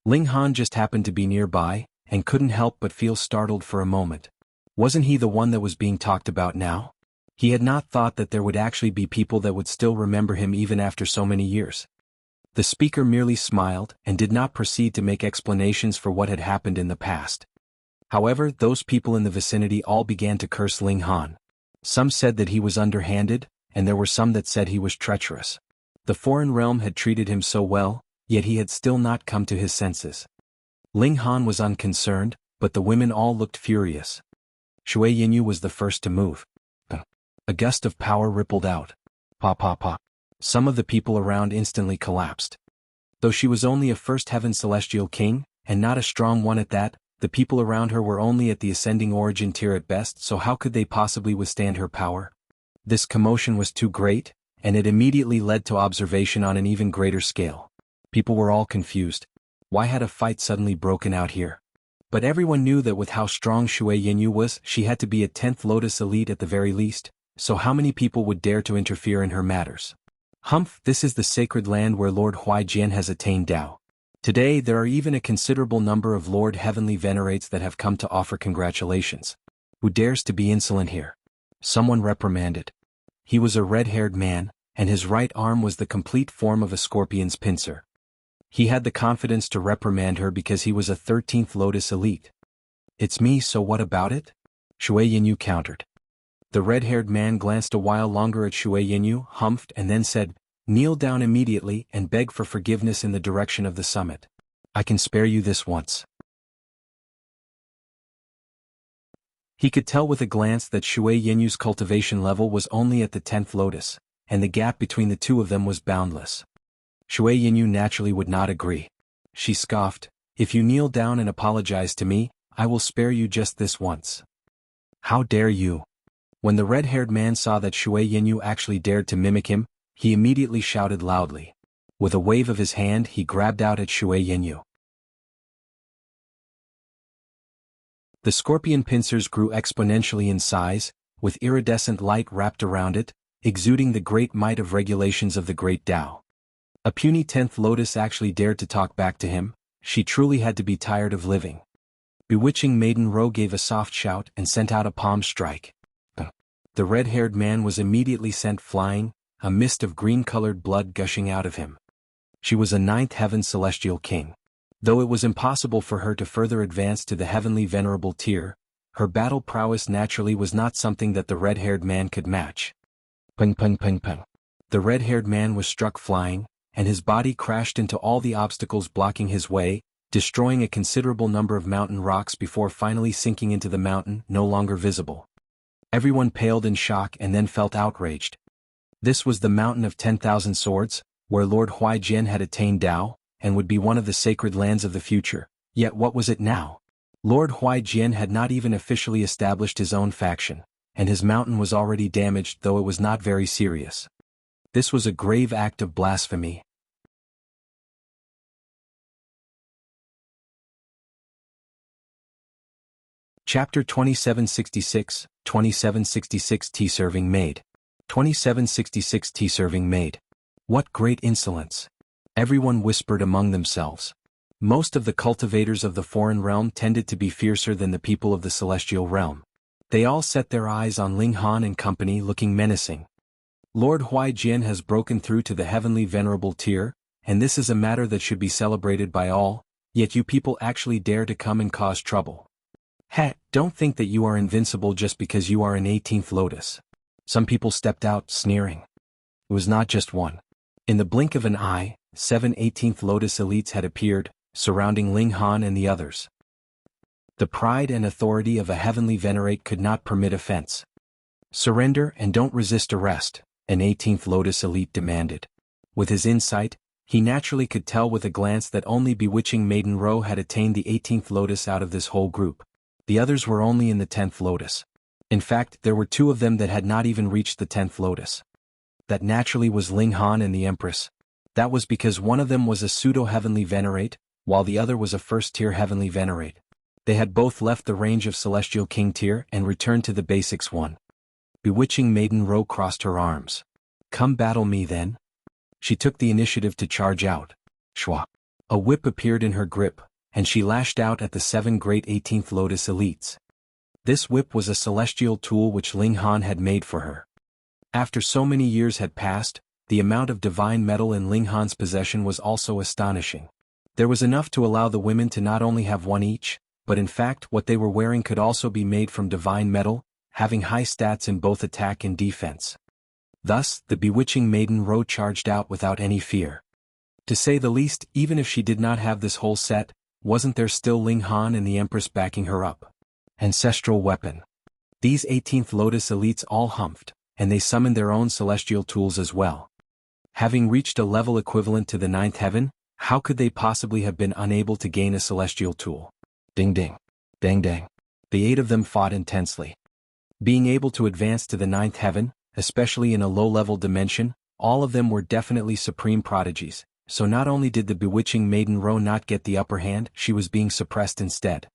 Ling Han just happened to be nearby, and couldn't help but feel startled for a moment. Wasn't he the one that was being talked about now? He had not thought that there would actually be people that would still remember him even after so many years. The speaker merely smiled and did not proceed to make explanations for what had happened in the past. However, those people in the vicinity all began to curse Ling Han. Some said that he was underhanded, and there were some that said he was treacherous. The foreign realm had treated him so well, yet he had still not come to his senses. Ling Han was unconcerned, but the women all looked furious. Shui Yinyu was the first to move. A gust of power rippled out. Pa pa pa. Some of the people around instantly collapsed. Though she was only a first heaven celestial king, and not a strong one at that, the people around her were only at the ascending origin tier at best, so how could they possibly withstand her power? This commotion was too great, and it immediately led to observation on an even greater scale. People were all confused. Why had a fight suddenly broken out here? But everyone knew that with how strong Shui Yinyu was, she had to be a 10th Lotus elite at the very least, so how many people would dare to interfere in her matters? Humph, this is the sacred land where Lord Huai Jian has attained Tao. Today there are even a considerable number of Lord Heavenly Venerates that have come to offer congratulations. Who dares to be insolent here? Someone reprimanded. He was a red-haired man, and his right arm was the complete form of a scorpion's pincer. He had the confidence to reprimand her because he was a 13th Lotus elite. It's me, so what about it? Shui Yinyu countered. The red-haired man glanced a while longer at Shui Yinyu, humphed, and then said, Kneel down immediately and beg for forgiveness in the direction of the summit. I can spare you this once. He could tell with a glance that Shui Yenyu's cultivation level was only at the 10th lotus, and the gap between the two of them was boundless. Shui Yenyu naturally would not agree. She scoffed, "If you kneel down and apologize to me, I will spare you just this once." "How dare you?" When the red-haired man saw that Shui Yenyu actually dared to mimic him, he immediately shouted loudly. With a wave of his hand he grabbed out at Shui Yenyu. The scorpion pincers grew exponentially in size, with iridescent light wrapped around it, exuding the great might of regulations of the great Tao. A puny 10th lotus actually dared to talk back to him. She truly had to be tired of living. Bewitching Maiden Ro gave a soft shout and sent out a palm strike. The red-haired man was immediately sent flying, a mist of green-colored blood gushing out of him. She was a 9th heaven celestial king. Though it was impossible for her to further advance to the heavenly venerable tier, her battle prowess naturally was not something that the red-haired man could match. Ping ping ping ping. The red-haired man was struck flying, and his body crashed into all the obstacles blocking his way, destroying a considerable number of mountain rocks before finally sinking into the mountain, no longer visible. Everyone paled in shock and then felt outraged. This was the Mountain of 10,000 Swords, where Lord Huai Jian had attained Tao, and would be one of the sacred lands of the future. Yet what was it now? Lord Huai Jian had not even officially established his own faction, and his mountain was already damaged, though it was not very serious. This was a grave act of blasphemy. Chapter 2766, 2766 Tea-Serving Maid. 2766 Tea-Serving Maid. What great insolence! Everyone whispered among themselves. Most of the cultivators of the foreign realm tended to be fiercer than the people of the celestial realm. They all set their eyes on Ling Han and company, looking menacing. Lord Huai Jian has broken through to the heavenly venerable tier, and this is a matter that should be celebrated by all, yet you people actually dare to come and cause trouble. Don't think that you are invincible just because you are an 18th lotus. Some people stepped out, sneering. It was not just one. In the blink of an eye, 7 18th lotus elites had appeared, surrounding Ling Han and the others. The pride and authority of a heavenly venerate could not permit offense. "Surrender and don't resist arrest," an 18th lotus elite demanded. With his insight, he naturally could tell with a glance that only bewitching Maiden Ro had attained the 18th lotus out of this whole group. The others were only in the 10th lotus. In fact, there were 2 of them that had not even reached the 10th lotus. That naturally was Ling Han and the Empress. That was because one of them was a pseudo-heavenly venerate, while the other was a first-tier heavenly venerate. They had both left the range of celestial king tier and returned to the basics one. Bewitching Maiden Ro crossed her arms. "Come battle me then." She took the initiative to charge out. Shwa. A whip appeared in her grip, and she lashed out at the 7 great 18th lotus elites. This whip was a celestial tool which Ling Han had made for her. After so many years had passed, the amount of divine metal in Ling Han's possession was also astonishing. There was enough to allow the women to not only have one each, but in fact what they were wearing could also be made from divine metal, having high stats in both attack and defense. Thus, the bewitching Maiden Ro charged out without any fear. To say the least, even if she did not have this whole set, wasn't there still Ling Han and the Empress backing her up? Ancestral weapon. These 18th lotus elites all humphed, and they summoned their own celestial tools as well. Having reached a level equivalent to the 9th heaven, how could they possibly have been unable to gain a celestial tool? Ding ding. Dang dang. The 8 of them fought intensely. Being able to advance to the 9th heaven, especially in a low-level dimension, all of them were definitely supreme prodigies, so not only did the bewitching Maiden Ro not get the upper hand, she was being suppressed instead.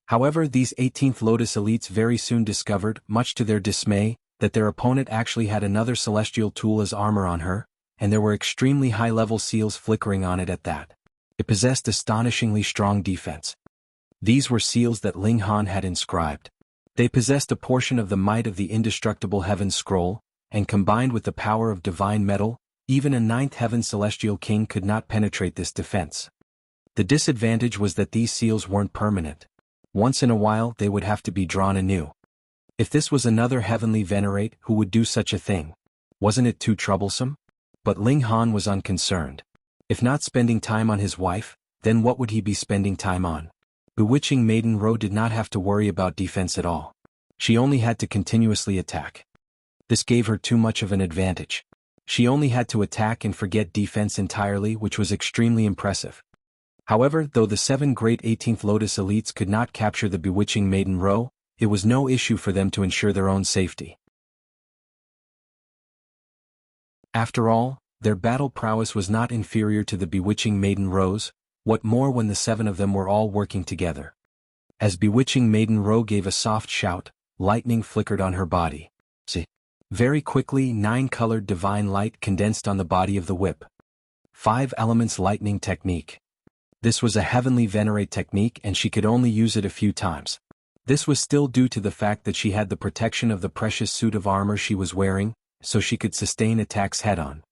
However, these 18th lotus elites very soon discovered, much to their dismay, that their opponent actually had another celestial tool as armor on her, and there were extremely high-level seals flickering on it at that. It possessed astonishingly strong defense. These were seals that Ling Han had inscribed. They possessed a portion of the might of the indestructible heaven scroll, and combined with the power of divine metal, even a 9th heaven celestial king could not penetrate this defense. The disadvantage was that these seals weren't permanent. Once in a while they would have to be drawn anew. If this was another heavenly venerate who would do such a thing, wasn't it too troublesome? But Ling Han was unconcerned. If not spending time on his wife, then what would he be spending time on? Bewitching Maiden Ro did not have to worry about defense at all. She only had to continuously attack. This gave her too much of an advantage. She only had to attack and forget defense entirely, which was extremely impressive. However, though the 7 great 18th Lotus elites could not capture the bewitching Maiden Ro, it was no issue for them to ensure their own safety. After all, their battle prowess was not inferior to the bewitching Maiden Ro's, what more when the 7 of them were all working together. As bewitching Maiden Ro gave a soft shout, lightning flickered on her body. Very quickly 9-colored divine light condensed on the body of the whip. 5 elements lightning technique. This was a heavenly Venerate technique and she could only use it a few times. This was still due to the fact that she had the protection of the precious suit of armor she was wearing, so she could sustain attacks head-on.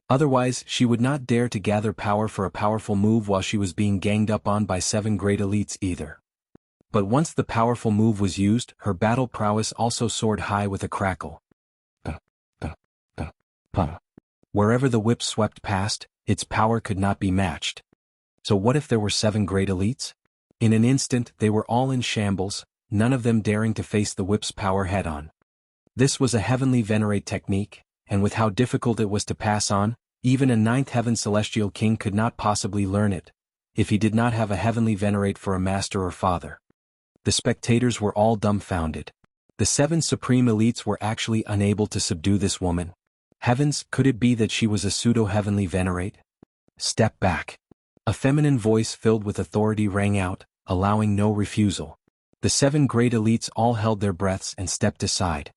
Otherwise, she would not dare to gather power for a powerful move while she was being ganged up on by 7 great elites either. But once the powerful move was used, her battle prowess also soared high with a crackle. Wherever the whip swept past, its power could not be matched. So what if there were 7 great elites? In an instant, they were all in shambles, none of them daring to face the whip's power head-on. This was a heavenly Venerate technique, and with how difficult it was to pass on, even a 9th heaven celestial king could not possibly learn it, if he did not have a heavenly Venerate for a master or father. The spectators were all dumbfounded. The 7 supreme elites were actually unable to subdue this woman. Heavens, could it be that she was a pseudo-heavenly Venerate? Step back. A feminine voice filled with authority rang out, allowing no refusal. The 7 great elites all held their breaths and stepped aside.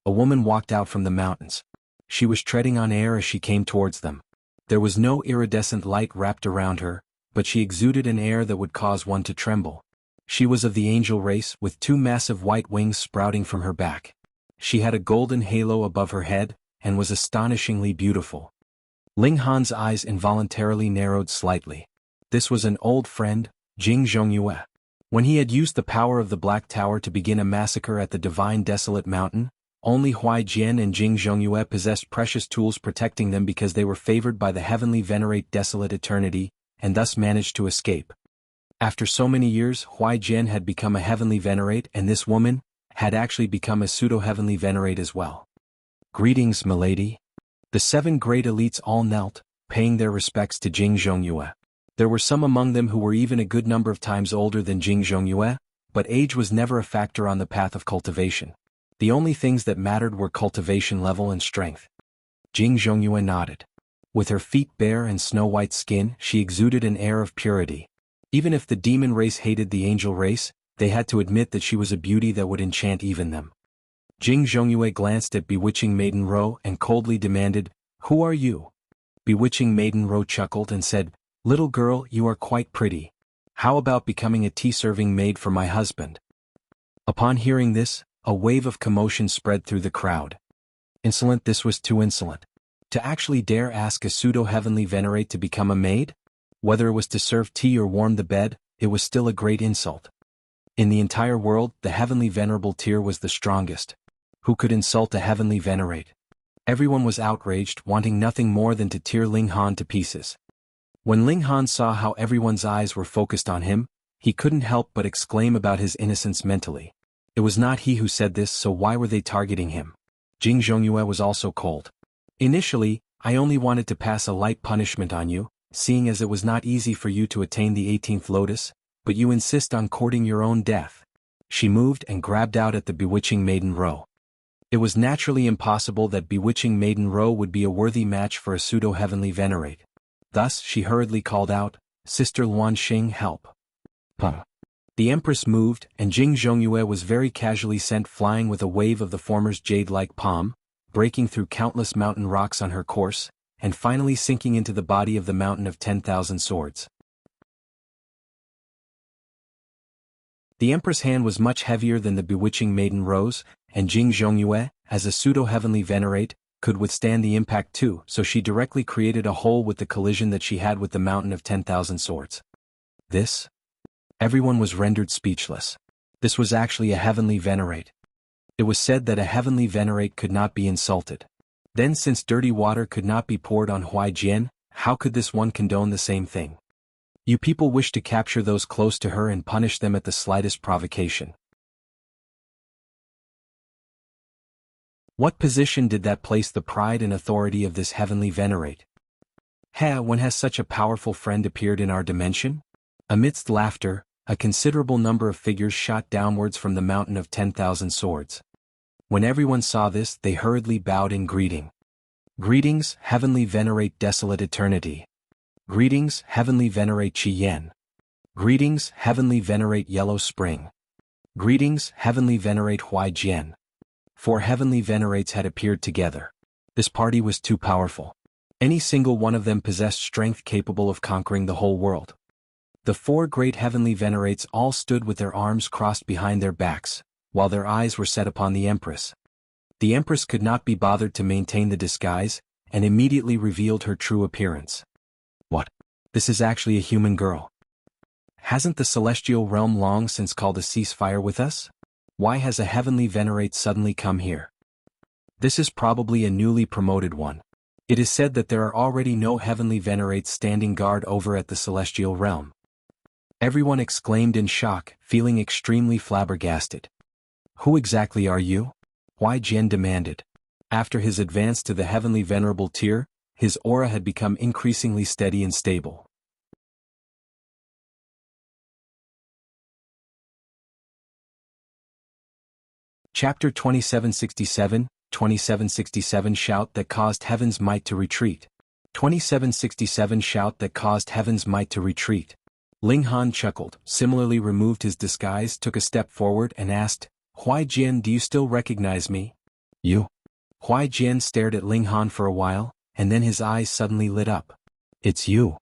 A woman walked out from the mountains. She was treading on air as she came towards them. There was no iridescent light wrapped around her, but she exuded an air that would cause one to tremble. She was of the angel race, with 2 massive white wings sprouting from her back. She had a golden halo above her head, and was astonishingly beautiful. Ling Han's eyes involuntarily narrowed slightly. This was an old friend, Jianghu. When he had used the power of the Black Tower to begin a massacre at the Divine Desolate Mountain, only Huai, Jian and Jianghu possessed precious tools protecting them because they were favored by the heavenly Venerate Desolate Eternity, and thus managed to escape. After so many years, Huai Jian had become a heavenly Venerate, and this woman had actually become a pseudo-heavenly Venerate as well. Greetings, milady. The 7 great elites all knelt, paying their respects to Jianghu. There were some among them who were even a good number of times older than Jianghu, but age was never a factor on the path of cultivation. The only things that mattered were cultivation level and strength. Jianghu nodded. With her feet bare and snow-white skin, she exuded an air of purity. Even if the demon race hated the angel race, they had to admit that she was a beauty that would enchant even them. Jianghu glanced at bewitching Maiden Ro and coldly demanded, "Who are you?" Bewitching Maiden Ro chuckled and said, "Little girl, you are quite pretty. How about becoming a tea-serving maid for my husband?" Upon hearing this, a wave of commotion spread through the crowd. Insolent, this was too insolent. To actually dare ask a pseudo-heavenly Venerate to become a maid? Whether it was to serve tea or warm the bed, it was still a great insult. In the entire world, the heavenly Venerable tier was the strongest. Who could insult a heavenly Venerate? Everyone was outraged, wanting nothing more than to tear Ling Han to pieces. When Ling Han saw how everyone's eyes were focused on him, he couldn't help but exclaim about his innocence mentally. It was not he who said this, so why were they targeting him? Jianghu was also cold. Initially, I only wanted to pass a light punishment on you, seeing as it was not easy for you to attain the 18th Lotus, but you insist on courting your own death. She moved and grabbed out at the bewitching Maiden Ro. It was naturally impossible that bewitching Maiden Ro would be a worthy match for a pseudo-heavenly Venerate. Thus, she hurriedly called out, "Sister Luanxing, help." The Empress moved, and Jianghu was very casually sent flying with a wave of the former's jade-like palm, breaking through countless mountain rocks on her course, and finally sinking into the body of the Mountain of 10,000 Swords. The Empress' hand was much heavier than the bewitching Maiden Ro's, and Jianghu, as a pseudo-heavenly Venerate, could withstand the impact too, so she directly created a hole with the collision that she had with the Mountain of 10,000 Swords. This? Everyone was rendered speechless. This was actually a heavenly Venerate. It was said that a heavenly venerate could not be insulted. Then since dirty water could not be poured on Huai Jian, how could this one condone the same thing? You people wish to capture those close to her and punish them at the slightest provocation. What position did that place the pride and authority of this heavenly venerate? When has such a powerful friend appeared in our dimension? Amidst laughter, a considerable number of figures shot downwards from the mountain of 10,000 swords. When everyone saw this, they hurriedly bowed in greeting. Greetings, heavenly venerate desolate eternity. Greetings, heavenly venerate Jian. Greetings, heavenly venerate yellow spring. Greetings, heavenly venerate Huai Jian. 4 heavenly venerates had appeared together. This party was too powerful. Any single one of them possessed strength capable of conquering the whole world. The 4 great heavenly venerates all stood with their arms crossed behind their backs, while their eyes were set upon the Empress. The Empress could not be bothered to maintain the disguise, and immediately revealed her true appearance. What? This is actually a human girl. Hasn't the celestial realm long since called a ceasefire with us? Why has a heavenly venerate suddenly come here? This is probably a newly promoted one. It is said that there are already no heavenly venerates standing guard over at the celestial realm. Everyone exclaimed in shock, feeling extremely flabbergasted. Who exactly are you? Huai Jian demanded. After his advance to the heavenly venerable tier, his aura had become increasingly steady and stable. Chapter 2767, 2767 Shout that caused heaven's might to retreat. 2767 Shout that caused heaven's might to retreat. Ling Han chuckled, similarly removed his disguise, took a step forward and asked, Huai Jian, do you still recognize me? You? Huai Jian stared at Ling Han for a while, and then his eyes suddenly lit up. It's you.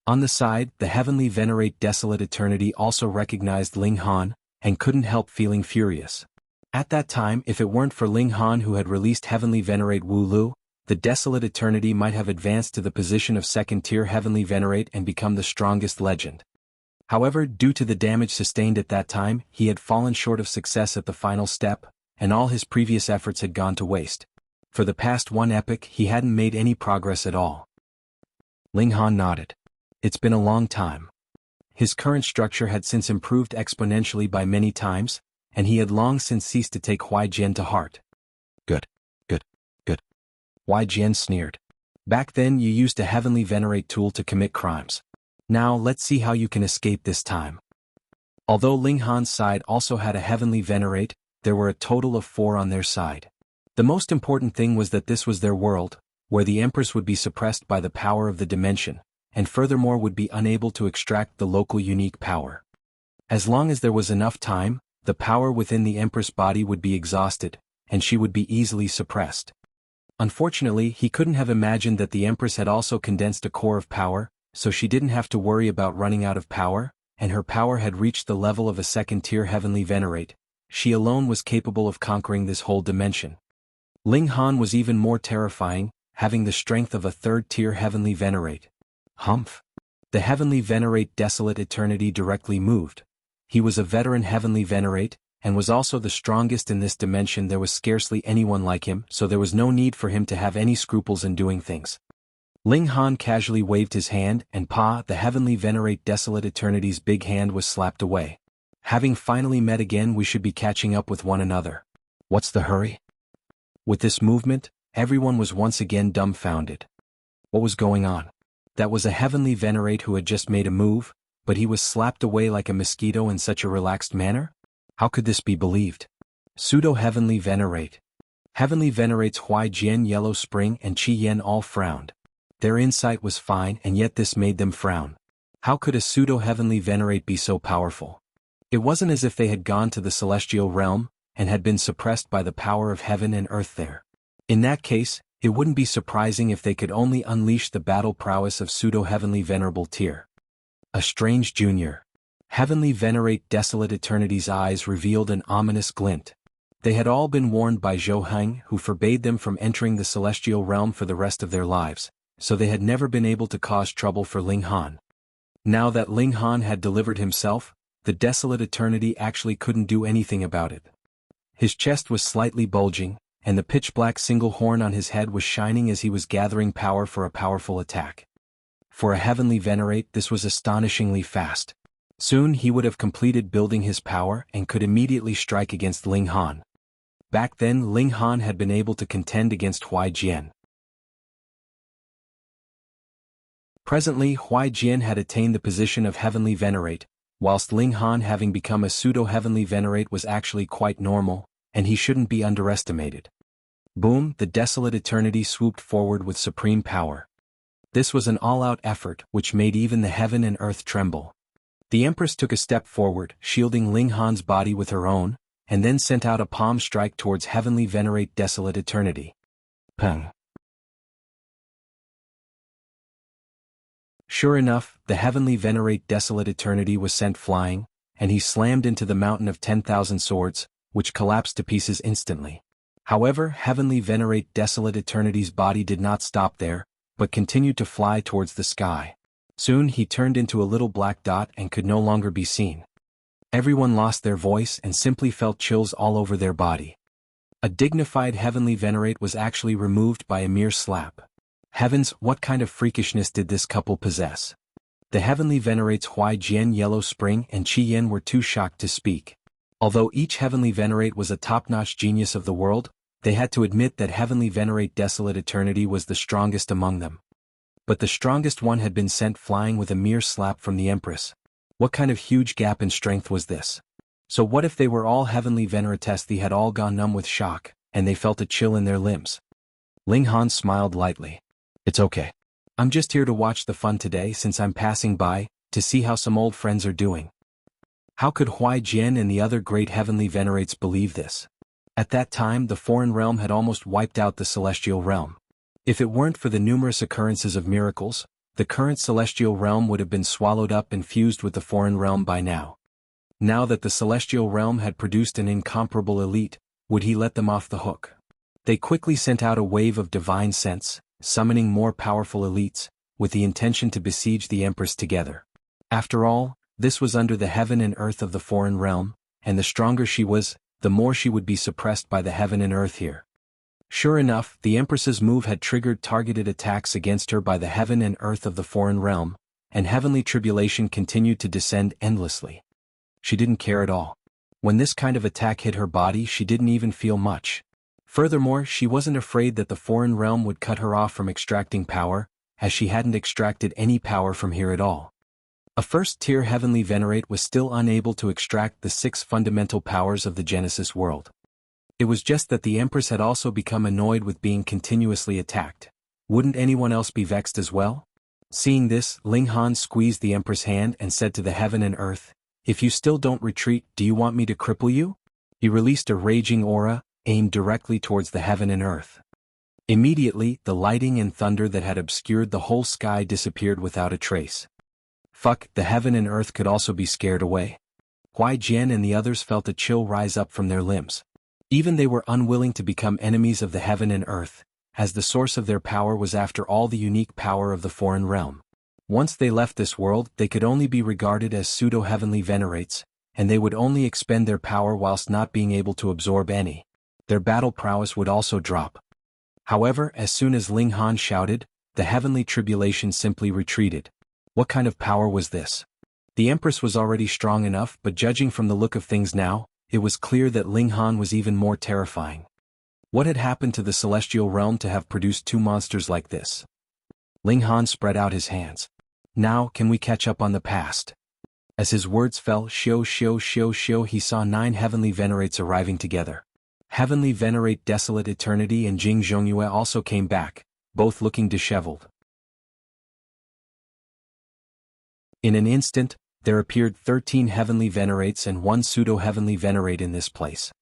On the side, the heavenly venerate desolate eternity also recognized Ling Han, and couldn't help feeling furious. At that time, if it weren't for Ling Han who had released heavenly venerate Wu Lu, the desolate eternity might have advanced to the position of second-tier heavenly venerate and become the strongest legend. However, due to the damage sustained at that time, he had fallen short of success at the final step, and all his previous efforts had gone to waste. For the past 1 epoch, he hadn't made any progress at all. Ling Han nodded. It's been a long time. His current structure had since improved exponentially by many times, and he had long since ceased to take Huai Jian to heart. Good. Huai Jian sneered. Back then you used a heavenly venerate tool to commit crimes. Now let's see how you can escape this time. Although Ling Han's side also had a heavenly venerate, there were a total of 4 on their side. The most important thing was that this was their world, where the Empress would be suppressed by the power of the dimension, and furthermore would be unable to extract the local unique power. As long as there was enough time, the power within the Empress body would be exhausted, and she would be easily suppressed. Unfortunately, he couldn't have imagined that the Empress had also condensed a core of power, so she didn't have to worry about running out of power, and her power had reached the level of a second-tier heavenly venerate. She alone was capable of conquering this whole dimension. Ling Han was even more terrifying, having the strength of a third-tier heavenly venerate. Humph! The heavenly venerate desolate eternity directly moved. He was a veteran heavenly venerate, and was also the strongest in this dimension. There was scarcely anyone like him, so there was no need for him to have any scruples in doing things. Ling Han casually waved his hand, and the heavenly venerate desolate eternity's big hand was slapped away. Having finally met again, we should be catching up with one another. What's the hurry? With this movement, everyone was once again dumbfounded. What was going on? That was a heavenly venerate who had just made a move, but he was slapped away like a mosquito in such a relaxed manner? How could this be believed? Pseudo-heavenly venerate. Heavenly venerates Huai Jian, Yellow Spring, and Jian all frowned. Their insight was fine, and yet this made them frown. How could a pseudo-heavenly venerate be so powerful? It wasn't as if they had gone to the celestial realm, and had been suppressed by the power of heaven and earth there. In that case, it wouldn't be surprising if they could only unleash the battle prowess of pseudo-heavenly venerable tier. A strange junior. Heavenly venerate desolate eternity's eyes revealed an ominous glint. They had all been warned by Zhou Heng, who forbade them from entering the celestial realm for the rest of their lives, so they had never been able to cause trouble for Ling Han. Now that Ling Han had delivered himself, the desolate eternity actually couldn't do anything about it. His chest was slightly bulging, and the pitch-black single horn on his head was shining as he was gathering power for a powerful attack. For a heavenly Venerate, this was astonishingly fast. Soon he would have completed building his power and could immediately strike against Ling Han. Back then Ling Han had been able to contend against Huai Jian. Presently Huai Jian had attained the position of heavenly Venerate, whilst Ling Han having become a pseudo-heavenly Venerate was actually quite normal, and he shouldn't be underestimated. Boom, the desolate eternity swooped forward with supreme power. This was an all-out effort which made even the heaven and earth tremble. The Empress took a step forward, shielding Ling Han's body with her own, and then sent out a palm strike towards heavenly Venerate desolate eternity. Peng. Sure enough, the heavenly Venerate desolate eternity was sent flying, and he slammed into the mountain of 10,000 swords, which collapsed to pieces instantly. However, heavenly Venerate desolate eternity's body did not stop there, but continued to fly towards the sky. Soon he turned into a little black dot and could no longer be seen. Everyone lost their voice and simply felt chills all over their body. A dignified heavenly Venerate was actually removed by a mere slap. Heavens, what kind of freakishness did this couple possess? The heavenly Venerates Huai Jian Yellow Spring and Qi Yin were too shocked to speak. Although each heavenly Venerate was a top-notch genius of the world, they had to admit that heavenly Venerate desolate eternity was the strongest among them. But the strongest one had been sent flying with a mere slap from the Empress. What kind of huge gap in strength was this? So what if they were all heavenly Venerates? They had all gone numb with shock, and they felt a chill in their limbs. Ling Han smiled lightly. It's okay. I'm just here to watch the fun today since I'm passing by, to see how some old friends are doing. How could Huai Jian and the other great heavenly Venerates believe this? At that time the foreign realm had almost wiped out the celestial realm. If it weren't for the numerous occurrences of miracles, the current celestial realm would have been swallowed up and fused with the foreign realm by now. Now that the celestial realm had produced an incomparable elite, would he let them off the hook? They quickly sent out a wave of divine sense, summoning more powerful elites, with the intention to besiege the Empress together. After all, this was under the heaven and earth of the foreign realm, and the stronger she was, the more she would be suppressed by the heaven and earth here. Sure enough, the Empress's move had triggered targeted attacks against her by the heaven and earth of the foreign realm, and heavenly tribulation continued to descend endlessly. She didn't care at all. When this kind of attack hit her body, she didn't even feel much. Furthermore, she wasn't afraid that the foreign realm would cut her off from extracting power, as she hadn't extracted any power from here at all. A first-tier heavenly Venerate was still unable to extract the 6 fundamental powers of the Genesis world. It was just that the Empress had also become annoyed with being continuously attacked. Wouldn't anyone else be vexed as well? Seeing this, Ling Han squeezed the Empress' hand and said to the heaven and earth, "If you still don't retreat, do you want me to cripple you?" He released a raging aura, aimed directly towards the heaven and earth. Immediately, the lighting and thunder that had obscured the whole sky disappeared without a trace. Fuck, the heaven and earth could also be scared away. Huai Jian and the others felt a chill rise up from their limbs. Even they were unwilling to become enemies of the heaven and earth, as the source of their power was after all the unique power of the foreign realm. Once they left this world, they could only be regarded as pseudo-heavenly Venerates, and they would only expend their power whilst not being able to absorb any. Their battle prowess would also drop. However, as soon as Ling Han shouted, the heavenly tribulation simply retreated. What kind of power was this? The Empress was already strong enough, but judging from the look of things now, it was clear that Ling Han was even more terrifying. What had happened to the celestial realm to have produced 2 monsters like this? Ling Han spread out his hands. Now, can we catch up on the past? As his words fell, he saw 9 heavenly Venerates arriving together. Heavenly Venerate Desolate Eternity and Jianghu also came back, both looking disheveled. In an instant, there appeared 13 heavenly Venerates and 1 pseudo-heavenly Venerate in this place.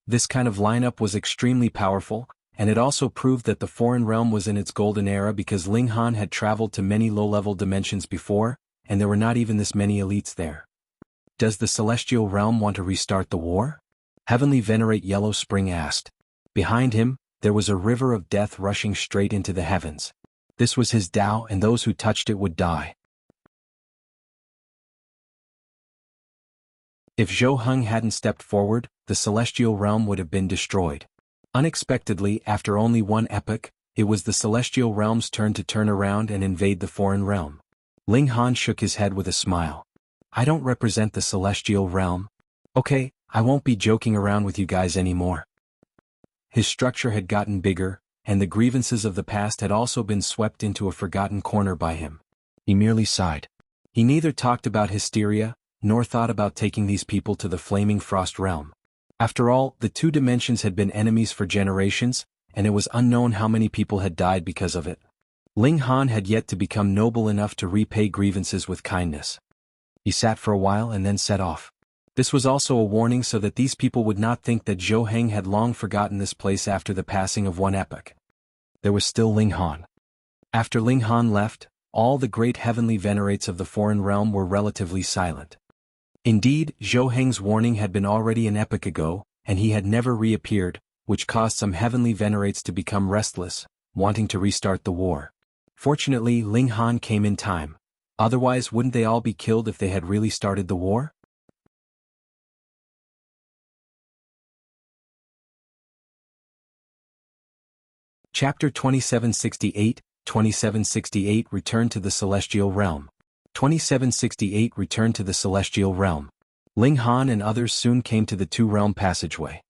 This kind of lineup was extremely powerful, and it also proved that the foreign realm was in its golden era because Ling Han had traveled to many low-level dimensions before, and there were not even this many elites there. Does the celestial realm want to restart the war? Heavenly Venerate Yellow Spring asked. Behind him, there was a river of death rushing straight into the heavens. This was his Tao, and those who touched it would die. If Zhou Heng hadn't stepped forward, the celestial realm would have been destroyed. Unexpectedly, after only one epoch, it was the celestial realm's turn to turn around and invade the foreign realm. Ling Han shook his head with a smile. I don't represent the celestial realm. Okay, I won't be joking around with you guys anymore. His structure had gotten bigger, and the grievances of the past had also been swept into a forgotten corner by him. He merely sighed. He neither talked about hysteria, nor thought about taking these people to the flaming frost realm. After all, the two dimensions had been enemies for generations, and it was unknown how many people had died because of it. Ling Han had yet to become noble enough to repay grievances with kindness. He sat for a while and then set off. This was also a warning so that these people would not think that Zhou Heng had long forgotten this place after the passing of one epoch. There was still Ling Han. After Ling Han left, all the great heavenly venerates of the foreign realm were relatively silent. Indeed, Zhou Heng's warning had been already an epoch ago, and he had never reappeared, which caused some heavenly venerates to become restless, wanting to restart the war. Fortunately, Ling Han came in time. Otherwise, wouldn't they all be killed if they had really started the war? Chapter 2768, 2768 Return to the Celestial Realm. 2768 Return to the Celestial Realm. Ling Han and others soon came to the two-realm passageway.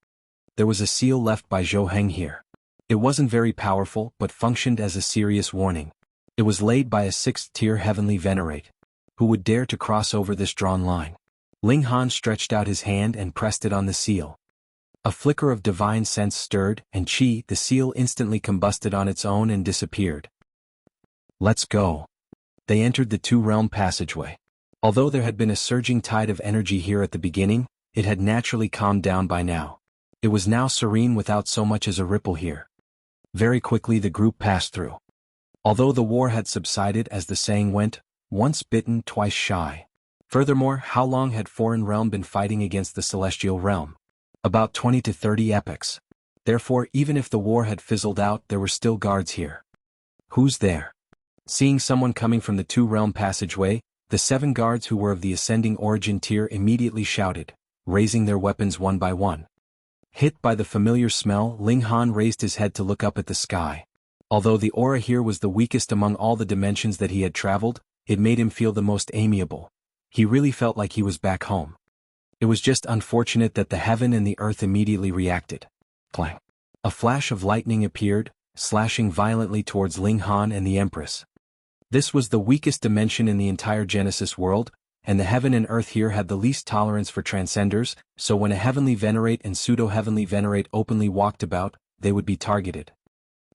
There was a seal left by Zhou Heng here. It wasn't very powerful but functioned as a serious warning. It was laid by a sixth-tier heavenly venerate. Who would dare to cross over this drawn line? Ling Han stretched out his hand and pressed it on the seal. A flicker of divine sense stirred, and the seal instantly combusted on its own and disappeared. Let's go. They entered the two-realm passageway. Although there had been a surging tide of energy here at the beginning, it had naturally calmed down by now. It was now serene without so much as a ripple here. Very quickly the group passed through. Although the war had subsided, as the saying went, once bitten, twice shy. Furthermore, how long had foreign realm been fighting against the celestial realm? About 20 to 30 epochs. Therefore, even if the war had fizzled out, there were still guards here. Who's there? Seeing someone coming from the two-realm passageway, the 7 guards who were of the ascending origin tier immediately shouted, raising their weapons one by one. Hit by the familiar smell, Ling Han raised his head to look up at the sky. Although the aura here was the weakest among all the dimensions that he had traveled, it made him feel the most amiable. He really felt like he was back home. It was just unfortunate that the heaven and the earth immediately reacted. Clang. A flash of lightning appeared, slashing violently towards Ling Han and the Empress. This was the weakest dimension in the entire Genesis world, and the heaven and earth here had the least tolerance for transcenders, so when a heavenly venerate and pseudo-heavenly venerate openly walked about, they would be targeted.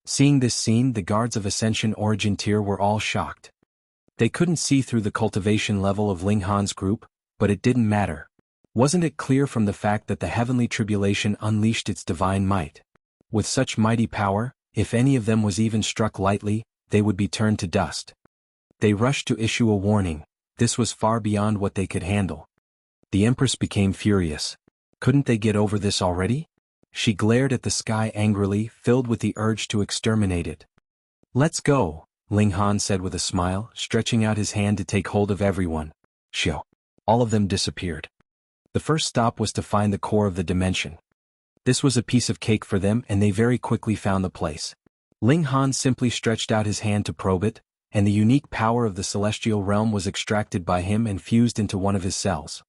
Seeing this scene, the guards of Ascension Origin tier were all shocked. They couldn't see through the cultivation level of Ling Han's group, but it didn't matter. Wasn't it clear from the fact that the heavenly tribulation unleashed its divine might? With such mighty power, if any of them was even struck lightly, they would be turned to dust. They rushed to issue a warning. This was far beyond what they could handle. The Empress became furious. Couldn't they get over this already? She glared at the sky angrily, filled with the urge to exterminate it. Let's go, Ling Han said with a smile, stretching out his hand to take hold of everyone. Shoo. All of them disappeared. The first stop was to find the core of the dimension. This was a piece of cake for them, and they very quickly found the place. Ling Han simply stretched out his hand to probe it, and the unique power of the celestial realm was extracted by him and fused into one of his cells.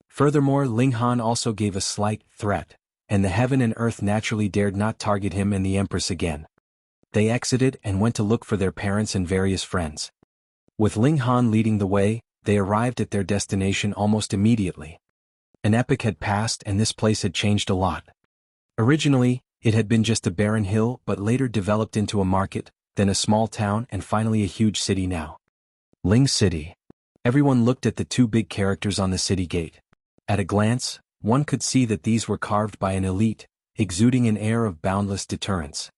Furthermore, Ling Han also gave a slight threat, and the heaven and earth naturally dared not target him and the Empress again. They exited and went to look for their parents and various friends. With Ling Han leading the way, they arrived at their destination almost immediately. An epoch had passed and this place had changed a lot. Originally, it had been just a barren hill but later developed into a market, then a small town and finally a huge city now. Ling City. Everyone looked at the 2 big characters on the city gate. At a glance, one could see that these were carved by an elite, exuding an air of boundless deterrence.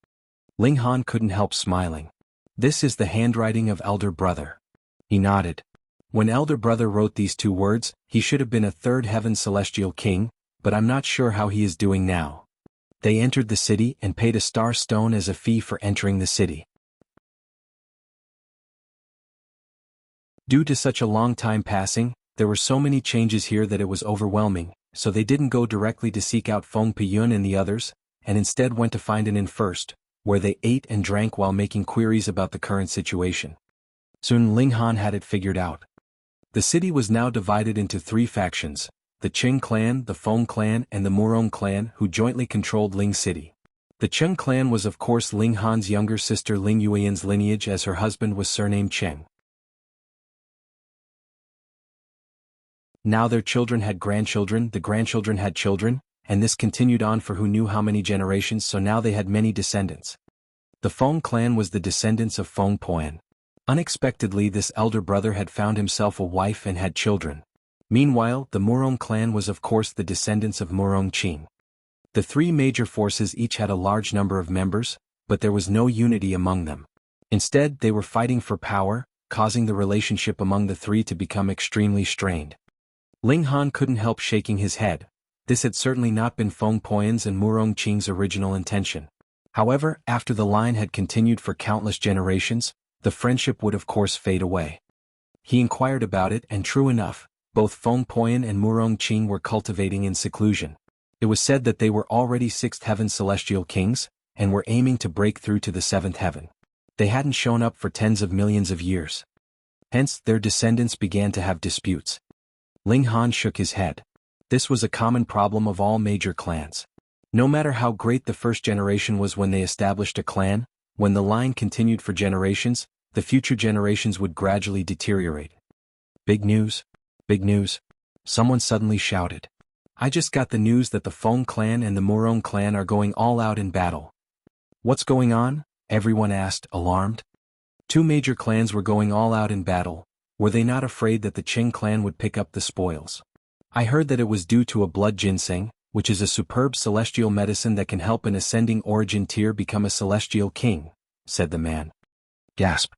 Ling Han couldn't help smiling. This is the handwriting of Elder Brother. He nodded. When Elder Brother wrote these 2 words, he should have been a 3rd heaven celestial king, but I'm not sure how he is doing now. They entered the city and paid a star stone as a fee for entering the city. Due to such a long time passing, there were so many changes here that it was overwhelming, so they didn't go directly to seek out Feng Piyun and the others, and instead went to find an inn first, where they ate and drank while making queries about the current situation. Soon Ling Han had it figured out. The city was now divided into 3 factions, the Qing clan, the Feng clan and the Murong clan, who jointly controlled Ling City. The Qing clan was of course Ling Han's younger sister Ling Yuan's lineage, as her husband was surnamed Cheng. Now their children had grandchildren, the grandchildren had children, and this continued on for who knew how many generations, so now they had many descendants. The Feng clan was the descendants of Feng Poan. Unexpectedly, this elder brother had found himself a wife and had children. Meanwhile, the Murong clan was of course the descendants of Murong Qing. The 3 major forces each had a large number of members, but there was no unity among them. Instead, they were fighting for power, causing the relationship among the 3 to become extremely strained. Ling Han couldn't help shaking his head. This had certainly not been Feng Poyan's and Murong Qing's original intention. However, after the line had continued for countless generations, the friendship would of course fade away. He inquired about it, and true enough, both Feng Poyan and Murong Qing were cultivating in seclusion. It was said that they were already 6th heaven celestial kings, and were aiming to break through to the 7th heaven. They hadn't shown up for tens of millions of years. Hence, their descendants began to have disputes. Ling Han shook his head. This was a common problem of all major clans. No matter how great the first generation was when they established a clan, when the line continued for generations, the future generations would gradually deteriorate. Big news! Big news! Someone suddenly shouted. I just got the news that the Feng clan and the Murong clan are going all out in battle. What's going on? Everyone asked, alarmed. 2 major clans were going all out in battle. Were they not afraid that the Qing clan would pick up the spoils? I heard that it was due to a blood ginseng, which is a superb celestial medicine that can help an ascending origin tier become a celestial king, said the man. Gasp!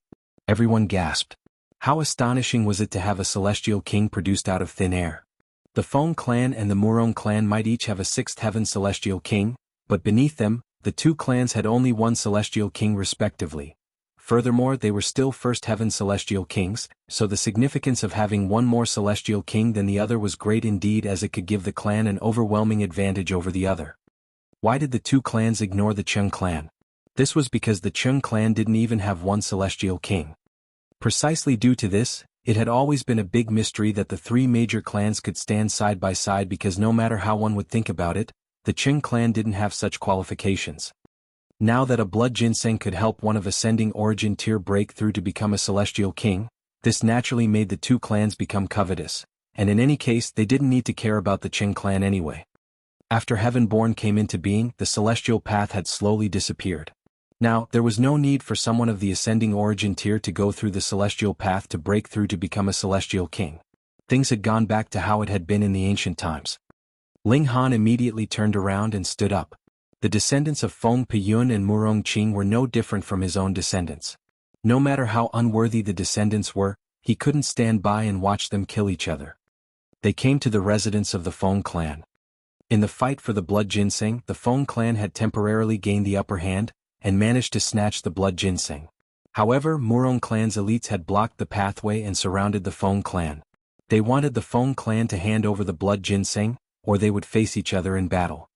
Everyone gasped. How astonishing was it to have a celestial king produced out of thin air? The Feng clan and the Murong clan might each have a 6th heaven celestial king, but beneath them, the 2 clans had only 1 celestial king respectively. Furthermore, they were still 1st heaven celestial kings, so the significance of having one more celestial king than the other was great indeed, as it could give the clan an overwhelming advantage over the other. Why did the 2 clans ignore the Qing clan? This was because the Qing clan didn't even have 1 celestial king. Precisely due to this, it had always been a big mystery that the 3 major clans could stand side by side, because no matter how one would think about it, the Qing clan didn't have such qualifications. Now that a blood ginseng could help one of ascending origin tier break through to become a celestial king, this naturally made the 2 clans become covetous, and in any case they didn't need to care about the Qing clan anyway. After Heavenborn came into being, the celestial path had slowly disappeared. Now, there was no need for someone of the ascending origin tier to go through the celestial path to break through to become a celestial king. Things had gone back to how it had been in the ancient times. Ling Han immediately turned around and stood up. The descendants of Feng Piyun and Murong Qing were no different from his own descendants. No matter how unworthy the descendants were, he couldn't stand by and watch them kill each other. They came to the residence of the Feng clan. In the fight for the blood ginseng, the Feng clan had temporarily gained the upper hand, and managed to snatch the blood ginseng. However, Murong clan's elites had blocked the pathway and surrounded the Feng clan. They wanted the Feng clan to hand over the blood ginseng, or they would face each other in battle.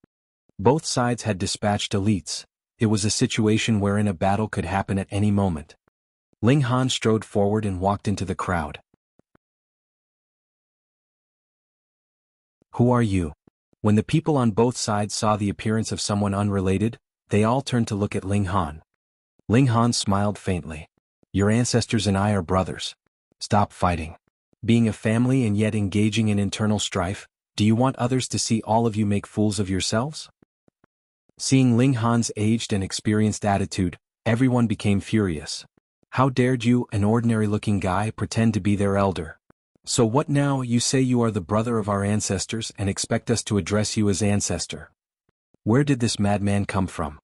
Both sides had dispatched elites. It was a situation wherein a battle could happen at any moment. Ling Han strode forward and walked into the crowd. Who are you? When the people on both sides saw the appearance of someone unrelated, they all turned to look at Ling Han. Ling Han smiled faintly. Your ancestors and I are brothers. Stop fighting. Being a family and yet engaging in internal strife, do you want others to see all of you make fools of yourselves? Seeing Ling Han's aged and experienced attitude, everyone became furious. How dared you, an ordinary-looking guy, pretend to be their elder? So what now? You say you are the brother of our ancestors and expect us to address you as ancestor. Where did this madman come from?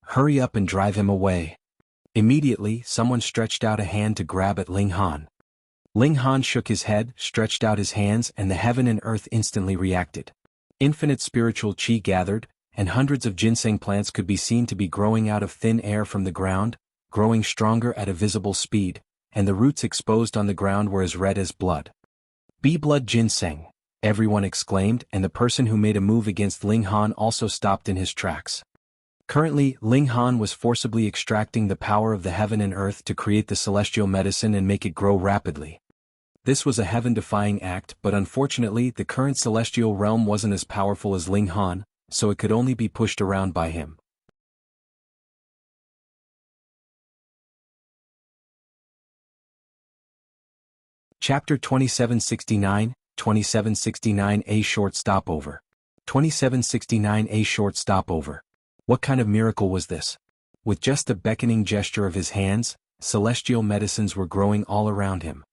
Hurry up and drive him away. Immediately, someone stretched out a hand to grab at Ling Han. Ling Han shook his head, stretched out his hands, and the heaven and earth instantly reacted. Infinite spiritual qi gathered, and hundreds of ginseng plants could be seen to be growing out of thin air from the ground, growing stronger at a visible speed, and the roots exposed on the ground were as red as blood. Blood ginseng, everyone exclaimed, and the person who made a move against Ling Han also stopped in his tracks. Currently, Ling Han was forcibly extracting the power of the heaven and earth to create the celestial medicine and make it grow rapidly. This was a heaven-defying act, but unfortunately the current celestial realm wasn't as powerful as Ling Han, so it could only be pushed around by him. Chapter 2769, 2769 A Short Stopover. 2769 A Short Stopover. What kind of miracle was this? With just a beckoning gesture of his hands, celestial medicines were growing all around him.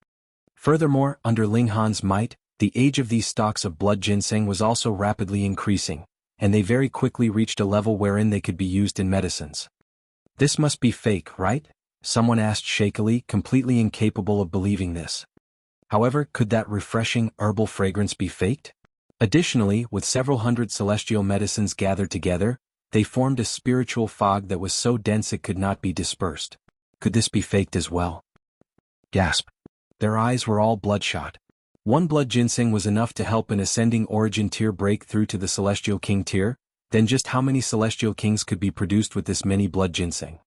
Furthermore, under Ling Han's might, the age of these stalks of blood ginseng was also rapidly increasing, and they very quickly reached a level wherein they could be used in medicines. This must be fake, right? Someone asked shakily, completely incapable of believing this. However, could that refreshing herbal fragrance be faked? Additionally, with several hundred celestial medicines gathered together, they formed a spiritual fog that was so dense it could not be dispersed. Could this be faked as well? Gasp. Their eyes were all bloodshot. One blood ginseng was enough to help an ascending origin tier break through to the celestial king tier, then just how many celestial kings could be produced with this many blood ginseng?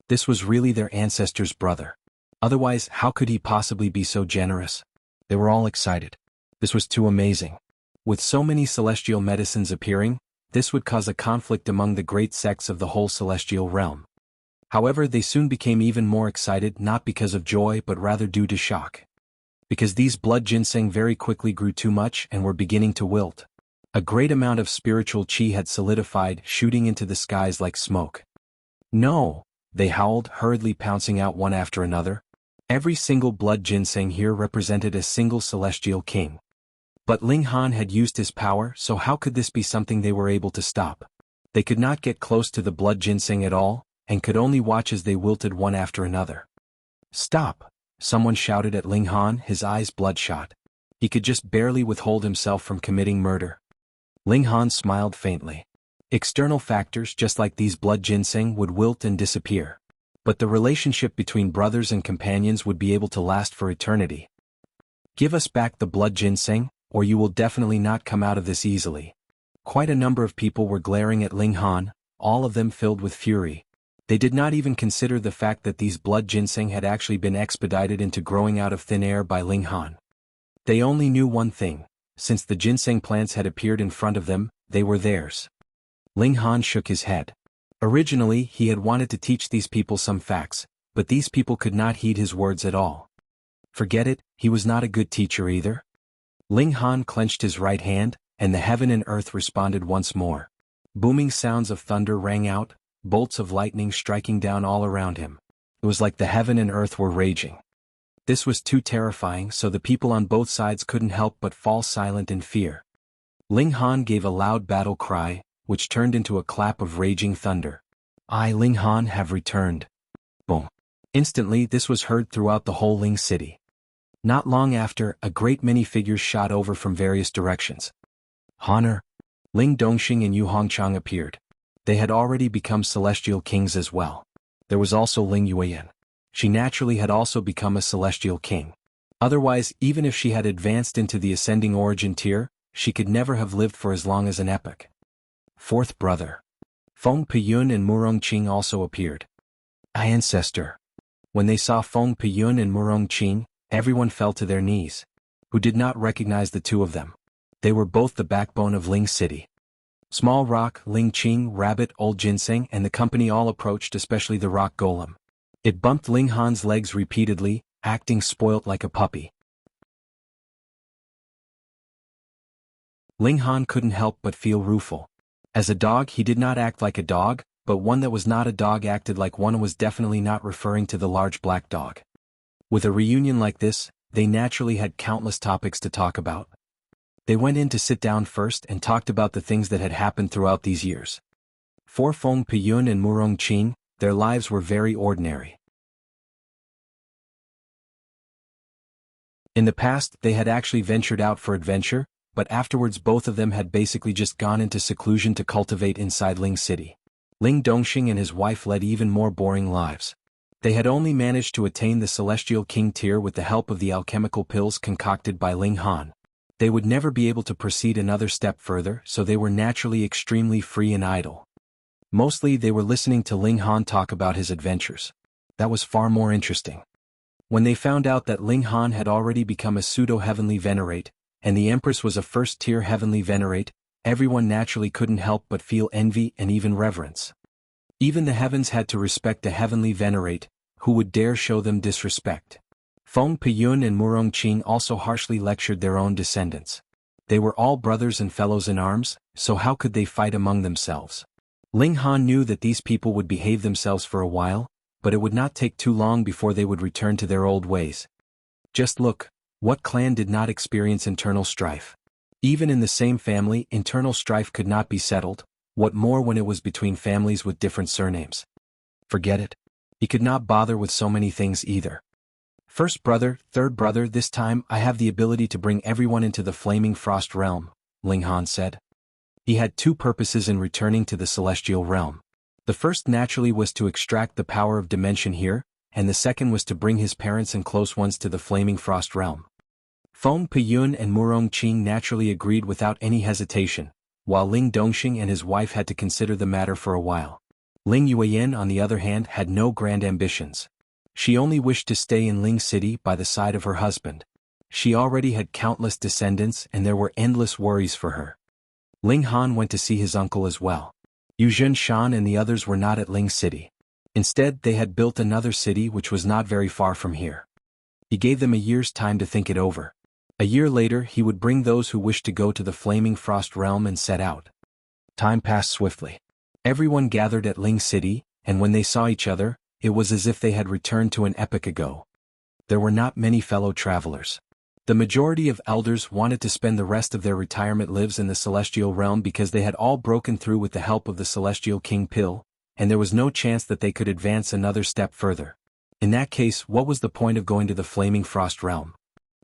This was really their ancestor's brother. Otherwise, how could he possibly be so generous? They were all excited. This was too amazing. With so many celestial medicines appearing, this would cause a conflict among the great sects of the whole celestial realm. However, they soon became even more excited, not because of joy but rather due to shock. Because these blood ginseng very quickly grew too much and were beginning to wilt. A great amount of spiritual qi had solidified, shooting into the skies like smoke. No! They howled, hurriedly pouncing out one after another. Every single blood ginseng here represented a single celestial king. But Ling Han had used his power, so how could this be something they were able to stop? They could not get close to the blood ginseng at all, and could only watch as they wilted one after another. Stop! Someone shouted at Ling Han, his eyes bloodshot. He could just barely withhold himself from committing murder. Ling Han smiled faintly. External factors just like these blood ginseng would wilt and disappear. But the relationship between brothers and companions would be able to last for eternity. Give us back the blood ginseng, or you will definitely not come out of this easily. Quite a number of people were glaring at Ling Han, all of them filled with fury. They did not even consider the fact that these blood ginseng had actually been expedited into growing out of thin air by Ling Han. They only knew one thing: since the ginseng plants had appeared in front of them, they were theirs. Ling Han shook his head. Originally, he had wanted to teach these people some facts, but these people could not heed his words at all. Forget it, he was not a good teacher either. Ling Han clenched his right hand, and the heaven and earth responded once more. Booming sounds of thunder rang out, bolts of lightning striking down all around him. It was like the heaven and earth were raging. This was too terrifying, so the people on both sides couldn't help but fall silent in fear. Ling Han gave a loud battle cry, which turned into a clap of raging thunder. I, Ling Han, have returned. Boom. Instantly, this was heard throughout the whole Ling city. Not long after, a great many figures shot over from various directions. Honor, Ling Dongxing and Yu Hongchang appeared. They had already become celestial kings as well. There was also Ling Yuan. She naturally had also become a celestial king. Otherwise, even if she had advanced into the ascending origin tier, she could never have lived for as long as an epoch. Fourth brother. Feng Piyun and Murong Qing also appeared. Ancestor. When they saw Feng Piyun and Murong Qing, everyone fell to their knees. Who did not recognize the two of them? They were both the backbone of Ling City. Small Rock, Ling Qing, Rabbit, Old Ginseng, and the company all approached, especially the rock golem. It bumped Ling Han's legs repeatedly, acting spoilt like a puppy. Ling Han couldn't help but feel rueful. As a dog, he did not act like a dog, but one that was not a dog acted like one was definitely not referring to the large black dog. With a reunion like this, they naturally had countless topics to talk about. They went in to sit down first and talked about the things that had happened throughout these years. For Feng Piyun and Murong Qing, their lives were very ordinary. In the past, they had actually ventured out for adventure, but afterwards both of them had basically just gone into seclusion to cultivate inside Ling City. Ling Dongxing and his wife led even more boring lives. They had only managed to attain the Celestial King tier with the help of the alchemical pills concocted by Ling Han. They would never be able to proceed another step further, so they were naturally extremely free and idle. Mostly they were listening to Ling Han talk about his adventures. That was far more interesting. When they found out that Ling Han had already become a pseudo-heavenly Venerate, and the Empress was a first-tier heavenly Venerate, everyone naturally couldn't help but feel envy and even reverence. Even the heavens had to respect a heavenly Venerate, who would dare show them disrespect. Feng Piyun and Murong Qing also harshly lectured their own descendants. They were all brothers and fellows in arms, so how could they fight among themselves? Ling Han knew that these people would behave themselves for a while, but it would not take too long before they would return to their old ways. Just look, what clan did not experience internal strife? Even in the same family, internal strife could not be settled, what more when it was between families with different surnames? Forget it. He could not bother with so many things either. First brother, third brother, this time I have the ability to bring everyone into the Flaming Frost Realm, Ling Han said. He had two purposes in returning to the Celestial Realm. The first naturally was to extract the power of dimension here, and the second was to bring his parents and close ones to the Flaming Frost Realm. Feng Piyun and Murong Qing naturally agreed without any hesitation, while Ling Dongxing and his wife had to consider the matter for a while. Ling Yueyan on the other hand had no grand ambitions. She only wished to stay in Ling City by the side of her husband. She already had countless descendants and there were endless worries for her. Ling Han went to see his uncle as well. Yuzhen Shan and the others were not at Ling City. Instead, they had built another city which was not very far from here. He gave them a year's time to think it over. A year later he would bring those who wished to go to the Flaming Frost Realm and set out. Time passed swiftly. Everyone gathered at Ling City, and when they saw each other, it was as if they had returned to an epoch ago. There were not many fellow travelers. The majority of elders wanted to spend the rest of their retirement lives in the Celestial Realm because they had all broken through with the help of the Celestial King Pill, and there was no chance that they could advance another step further. In that case, what was the point of going to the Flaming Frost Realm?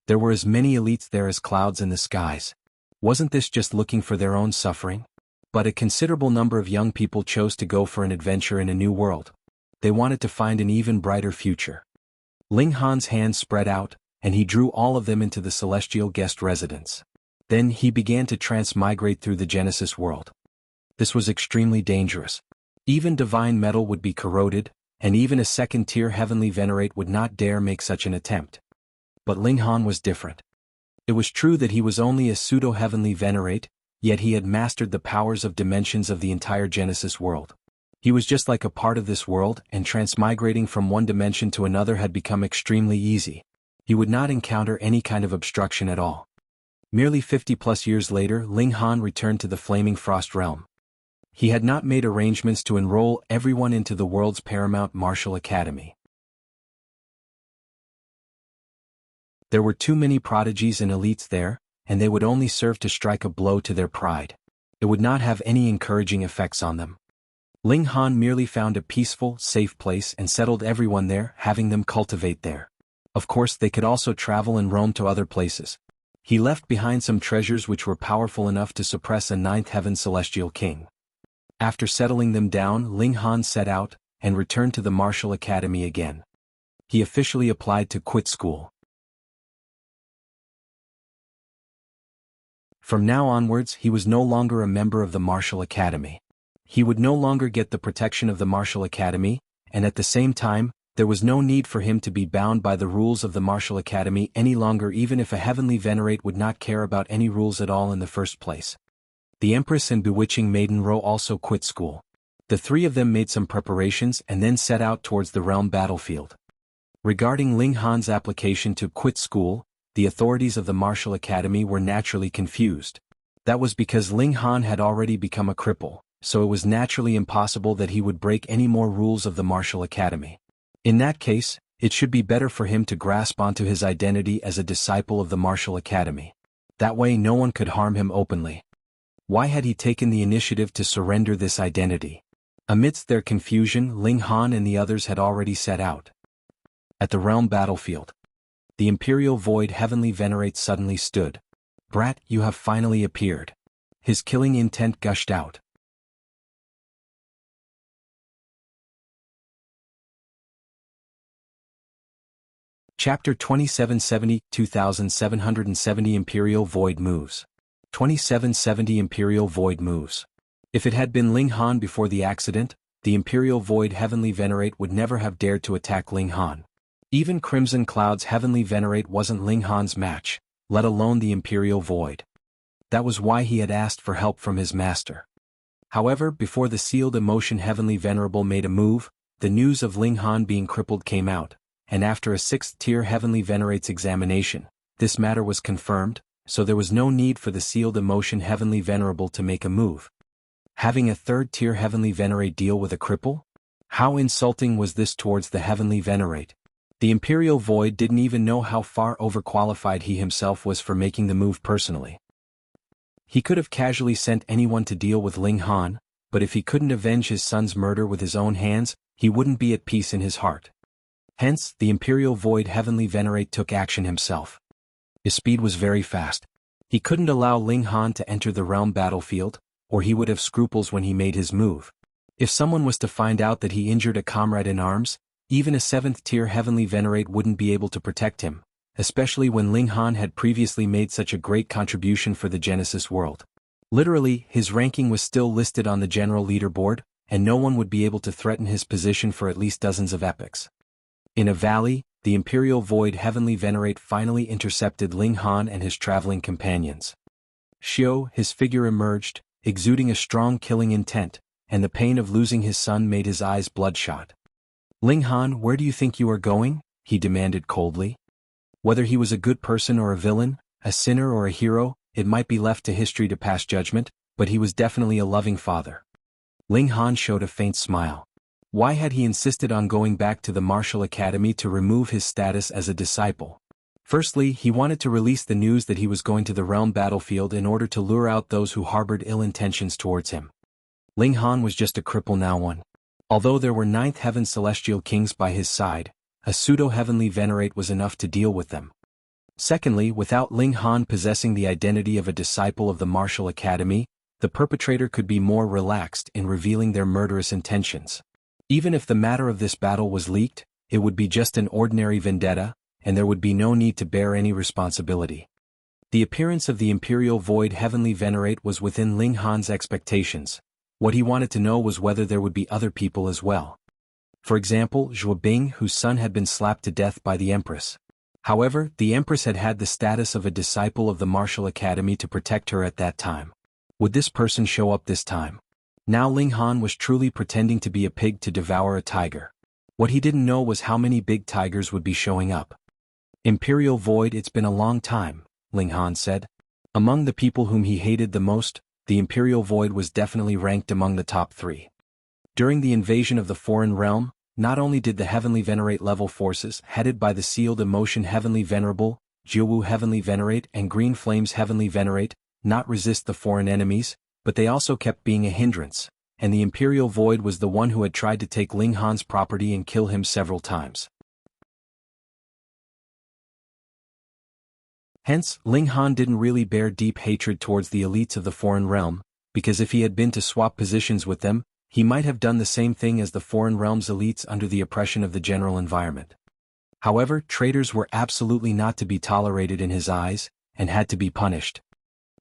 There were as many elites there as clouds in the skies. Wasn't this just looking for their own suffering? But a considerable number of young people chose to go for an adventure in a new world. They wanted to find an even brighter future. Ling Han's hand spread out, and he drew all of them into the celestial guest residence. Then he began to transmigrate through the Genesis world. This was extremely dangerous. Even divine metal would be corroded, and even a second-tier heavenly Venerate would not dare make such an attempt. But Ling Han was different. It was true that he was only a pseudo-heavenly Venerate, yet he had mastered the powers of dimensions of the entire Genesis world. He was just like a part of this world, and transmigrating from one dimension to another had become extremely easy. He would not encounter any kind of obstruction at all. Merely 50+ years later, Ling Han returned to the Flaming Frost Realm. He had not made arrangements to enroll everyone into the world's paramount martial academy. There were too many prodigies and elites there, and they would only serve to strike a blow to their pride. It would not have any encouraging effects on them. Ling Han merely found a peaceful, safe place and settled everyone there, having them cultivate there. Of course, they could also travel and roam to other places. He left behind some treasures which were powerful enough to suppress a ninth heaven celestial king. After settling them down, Ling Han set out, and returned to the martial academy again. He officially applied to quit school. From now onwards, he was no longer a member of the martial academy. He would no longer get the protection of the martial academy, and at the same time, there was no need for him to be bound by the rules of the martial academy any longer, even if a heavenly Venerate would not care about any rules at all in the first place. The Empress and bewitching Maiden Ro also quit school. The three of them made some preparations and then set out towards the realm battlefield. Regarding Ling Han's application to quit school, the authorities of the martial academy were naturally confused. That was because Ling Han had already become a cripple, so it was naturally impossible that he would break any more rules of the martial academy. In that case, it should be better for him to grasp onto his identity as a disciple of the martial academy. That way no one could harm him openly. Why had he taken the initiative to surrender this identity? Amidst their confusion, Ling Han and the others had already set out. At the realm battlefield, the Imperial Void heavenly Venerate suddenly stood. "Brat, you have finally appeared." His killing intent gushed out. Chapter 2770, 2770 Imperial Void Moves. 2770 Imperial Void Moves. If it had been Ling Han before the accident, the Imperial Void Heavenly Venerate would never have dared to attack Ling Han. Even Crimson Cloud's Heavenly Venerate wasn't Ling Han's match, let alone the Imperial Void. That was why he had asked for help from his master. However, before the sealed emotion Heavenly Venerable made a move, the news of Ling Han being crippled came out, and after a 6th-tier Heavenly Venerate's examination, this matter was confirmed, so there was no need for the sealed emotion Heavenly Venerable to make a move. Having a 3rd-tier Heavenly Venerate deal with a cripple? How insulting was this towards the Heavenly Venerate? The Imperial Void didn't even know how far overqualified he himself was for making the move personally. He could have casually sent anyone to deal with Ling Han, but if he couldn't avenge his son's murder with his own hands, he wouldn't be at peace in his heart. Hence, the Imperial Void Heavenly Venerate took action himself. His speed was very fast. He couldn't allow Ling Han to enter the realm battlefield, or he would have scruples when he made his move. If someone was to find out that he injured a comrade in arms, even a 7th-tier Heavenly Venerate wouldn't be able to protect him, especially when Ling Han had previously made such a great contribution for the Genesis world. Literally, his ranking was still listed on the general leaderboard, and no one would be able to threaten his position for at least dozens of epochs. In a valley, the Imperial Void Heavenly Venerate finally intercepted Ling Han and his traveling companions. Xiao, his figure emerged, exuding a strong killing intent, and the pain of losing his son made his eyes bloodshot. Ling Han, where do you think you are going? He demanded coldly. Whether he was a good person or a villain, a sinner or a hero, it might be left to history to pass judgment, but he was definitely a loving father. Ling Han showed a faint smile. Why had he insisted on going back to the martial academy to remove his status as a disciple? Firstly, he wanted to release the news that he was going to the realm battlefield in order to lure out those who harbored ill intentions towards him. Ling Han was just a cripple now. Although there were 9th Heaven Celestial Kings by his side, a pseudo-Heavenly Venerate was enough to deal with them. Secondly, without Ling Han possessing the identity of a disciple of the martial academy, the perpetrator could be more relaxed in revealing their murderous intentions. Even if the matter of this battle was leaked, it would be just an ordinary vendetta, and there would be no need to bear any responsibility. The appearance of the Imperial Void Heavenly Venerate was within Ling Han's expectations. What he wanted to know was whether there would be other people as well. For example, Zhuo Bing, whose son had been slapped to death by the Empress. However, the Empress had had the status of a disciple of the Martial Academy to protect her at that time. Would this person show up this time? Now Ling Han was truly pretending to be a pig to devour a tiger. What he didn't know was how many big tigers would be showing up. Imperial Void, it's been a long time, Ling Han said. Among the people whom he hated the most, the Imperial Void was definitely ranked among the top 3. During the invasion of the foreign realm, not only did the Heavenly Venerate level forces, headed by the Sealed Emotion Heavenly Venerable, Jianghu Heavenly Venerate and Green Flames Heavenly Venerate, not resist the foreign enemies, but they also kept being a hindrance, and the Imperial Void was the one who had tried to take Ling Han's property and kill him several times. Hence, Ling Han didn't really bear deep hatred towards the elites of the foreign realm, because if he had been to swap positions with them, he might have done the same thing as the foreign realm's elites under the oppression of the general environment. However, traitors were absolutely not to be tolerated in his eyes, and had to be punished.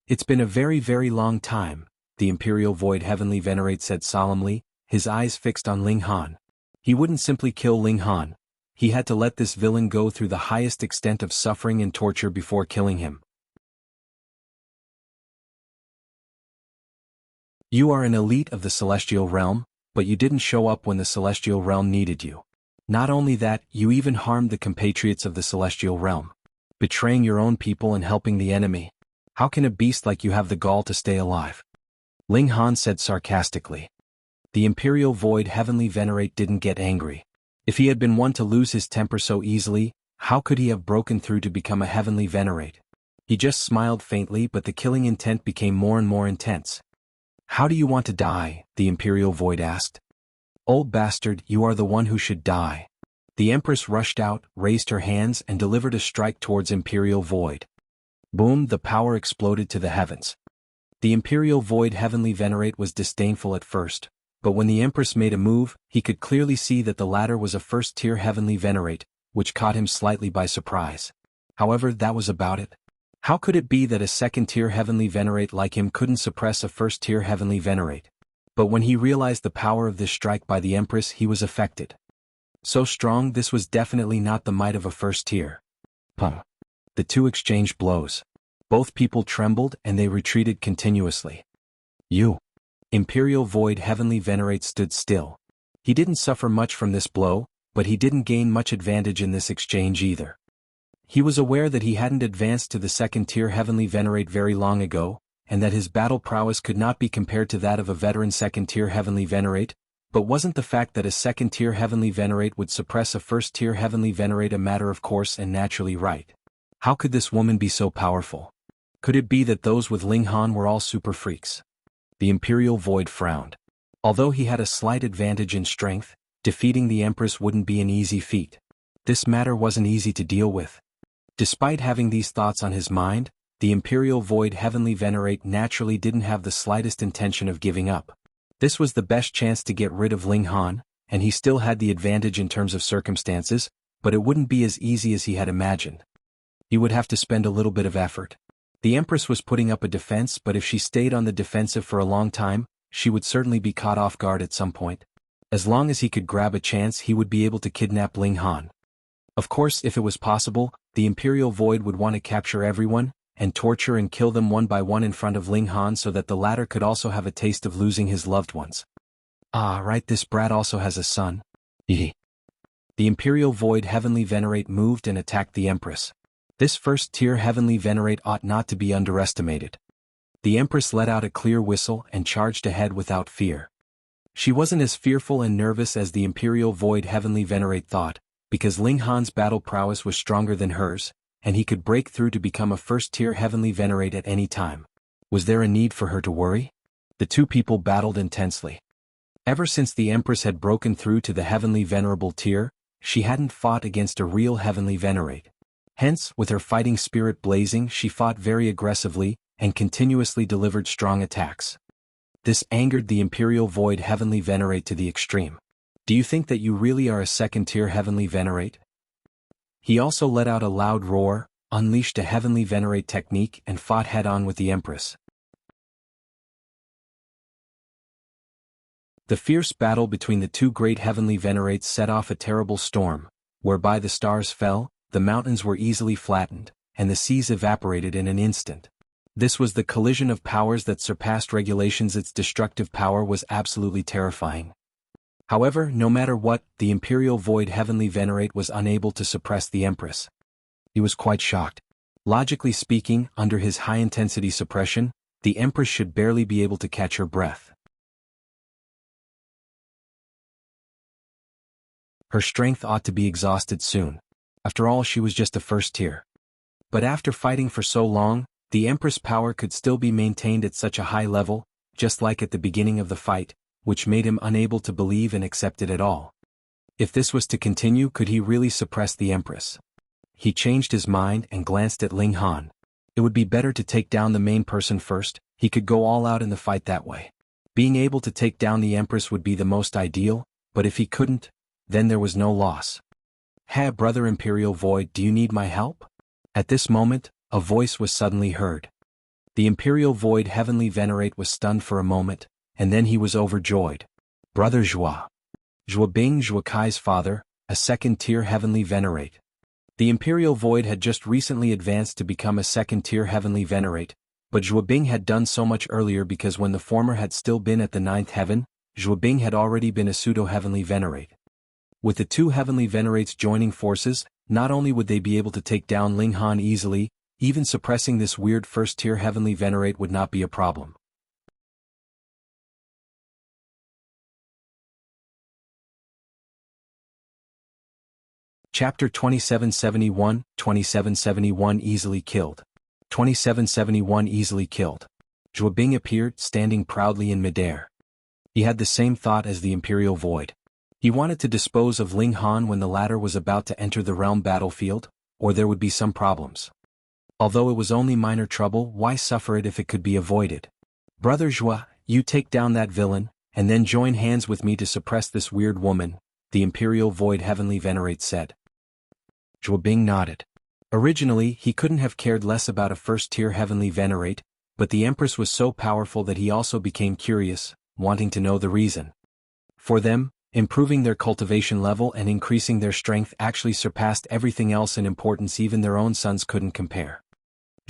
It's been a very, very long time, the Imperial Void Heavenly Venerate said solemnly, his eyes fixed on Ling Han. He wouldn't simply kill Ling Han. He had to let this villain go through the highest extent of suffering and torture before killing him. You are an elite of the Celestial Realm, but you didn't show up when the Celestial Realm needed you. Not only that, you even harmed the compatriots of the Celestial Realm. Betraying your own people and helping the enemy. How can a beast like you have the gall to stay alive? Ling Han said sarcastically. The Imperial Void Heavenly Venerate didn't get angry. If he had been one to lose his temper so easily, how could he have broken through to become a Heavenly Venerate? He just smiled faintly, but the killing intent became more and more intense. How do you want to die? The Imperial Void asked. Old bastard, you are the one who should die. The Empress rushed out, raised her hands and delivered a strike towards Imperial Void. Boom, the power exploded to the heavens. The Imperial Void Heavenly Venerate was disdainful at first, but when the Empress made a move, he could clearly see that the latter was a first-tier Heavenly Venerate, which caught him slightly by surprise. However, that was about it. How could it be that a second-tier heavenly Venerate like him couldn't suppress a first-tier heavenly Venerate? But when he realized the power of this strike by the Empress, he was affected. So strong, this was definitely not the might of a first-tier. The two exchanged blows. Both people trembled and they retreated continuously. Imperial Void Heavenly Venerate stood still. He didn't suffer much from this blow, but he didn't gain much advantage in this exchange either. He was aware that he hadn't advanced to the second-tier Heavenly Venerate very long ago, and that his battle prowess could not be compared to that of a veteran second-tier Heavenly Venerate, but wasn't the fact that a second-tier Heavenly Venerate would suppress a first-tier Heavenly Venerate a matter of course and naturally right? How could this woman be so powerful? Could it be that those with Ling Han were all super freaks? The Imperial Void frowned. Although he had a slight advantage in strength, defeating the Empress wouldn't be an easy feat. This matter wasn't easy to deal with. Despite having these thoughts on his mind, the Imperial Void Heavenly Venerate naturally didn't have the slightest intention of giving up. This was the best chance to get rid of Ling Han, and he still had the advantage in terms of circumstances, but it wouldn't be as easy as he had imagined. He would have to spend a little bit of effort. The Empress was putting up a defense, but if she stayed on the defensive for a long time, she would certainly be caught off guard at some point. As long as he could grab a chance, he would be able to kidnap Ling Han. Of course, if it was possible, the Imperial Void would want to capture everyone, and torture and kill them one by one in front of Ling Han so that the latter could also have a taste of losing his loved ones. Ah, right, this brat also has a son. The Imperial Void Heavenly Venerate moved and attacked the Empress. This first-tier Heavenly Venerate ought not to be underestimated. The Empress let out a clear whistle and charged ahead without fear. She wasn't as fearful and nervous as the Imperial Void Heavenly Venerate thought, because Ling Han's battle prowess was stronger than hers, and he could break through to become a first-tier Heavenly Venerate at any time. Was there a need for her to worry? The two people battled intensely. Ever since the Empress had broken through to the Heavenly Venerable tier, she hadn't fought against a real Heavenly Venerate. Hence, with her fighting spirit blazing, she fought very aggressively, and continuously delivered strong attacks. This angered the Imperial Void Heavenly Venerate to the extreme. Do you think that you really are a second-tier Heavenly Venerate? He also let out a loud roar, unleashed a Heavenly Venerate technique and fought head-on with the Empress. The fierce battle between the two great Heavenly Venerates set off a terrible storm, whereby the stars fell, the mountains were easily flattened, and the seas evaporated in an instant. This was the collision of powers that surpassed regulations. Its destructive power was absolutely terrifying. However, no matter what, the Imperial Void Heavenly Venerate was unable to suppress the Empress. He was quite shocked. Logically speaking, under his high-intensity suppression, the Empress should barely be able to catch her breath. Her strength ought to be exhausted soon. After all, she was just a first tier. But after fighting for so long, the Empress' power could still be maintained at such a high level, just like at the beginning of the fight, which made him unable to believe and accept it at all. If this was to continue, could he really suppress the Empress? He changed his mind and glanced at Ling Han. It would be better to take down the main person first. He could go all out in the fight that way. Being able to take down the Empress would be the most ideal, but if he couldn't, then there was no loss. "Hey, brother Imperial Void, do you need my help?" At this moment, a voice was suddenly heard. The Imperial Void Heavenly Venerate was stunned for a moment, and then he was overjoyed. Brother Zhua. Zhua Bing, Zhua Kai's father, a second-tier Heavenly Venerate. The Imperial Void had just recently advanced to become a second-tier Heavenly Venerate, but Zhua Bing had done so much earlier because when the former had still been at the 9th heaven, Zhua Bing had already been a pseudo-Heavenly Venerate. With the two Heavenly Venerates joining forces, not only would they be able to take down Ling Han easily, even suppressing this weird first-tier Heavenly Venerate would not be a problem. Chapter 2771, 2771 Easily Killed. 2771 Easily Killed. Zhua Bing appeared, standing proudly in midair. He had the same thought as the Imperial Void. He wanted to dispose of Ling Han when the latter was about to enter the realm battlefield, or there would be some problems. Although it was only minor trouble, why suffer it if it could be avoided? Brother Zhua, you take down that villain, and then join hands with me to suppress this weird woman, the Imperial Void Heavenly Venerate said. Zhuobing nodded. Originally, he couldn't have cared less about a first-tier heavenly Venerate, but the Empress was so powerful that he also became curious, wanting to know the reason. For them, improving their cultivation level and increasing their strength actually surpassed everything else in importance. Even their own sons couldn't compare.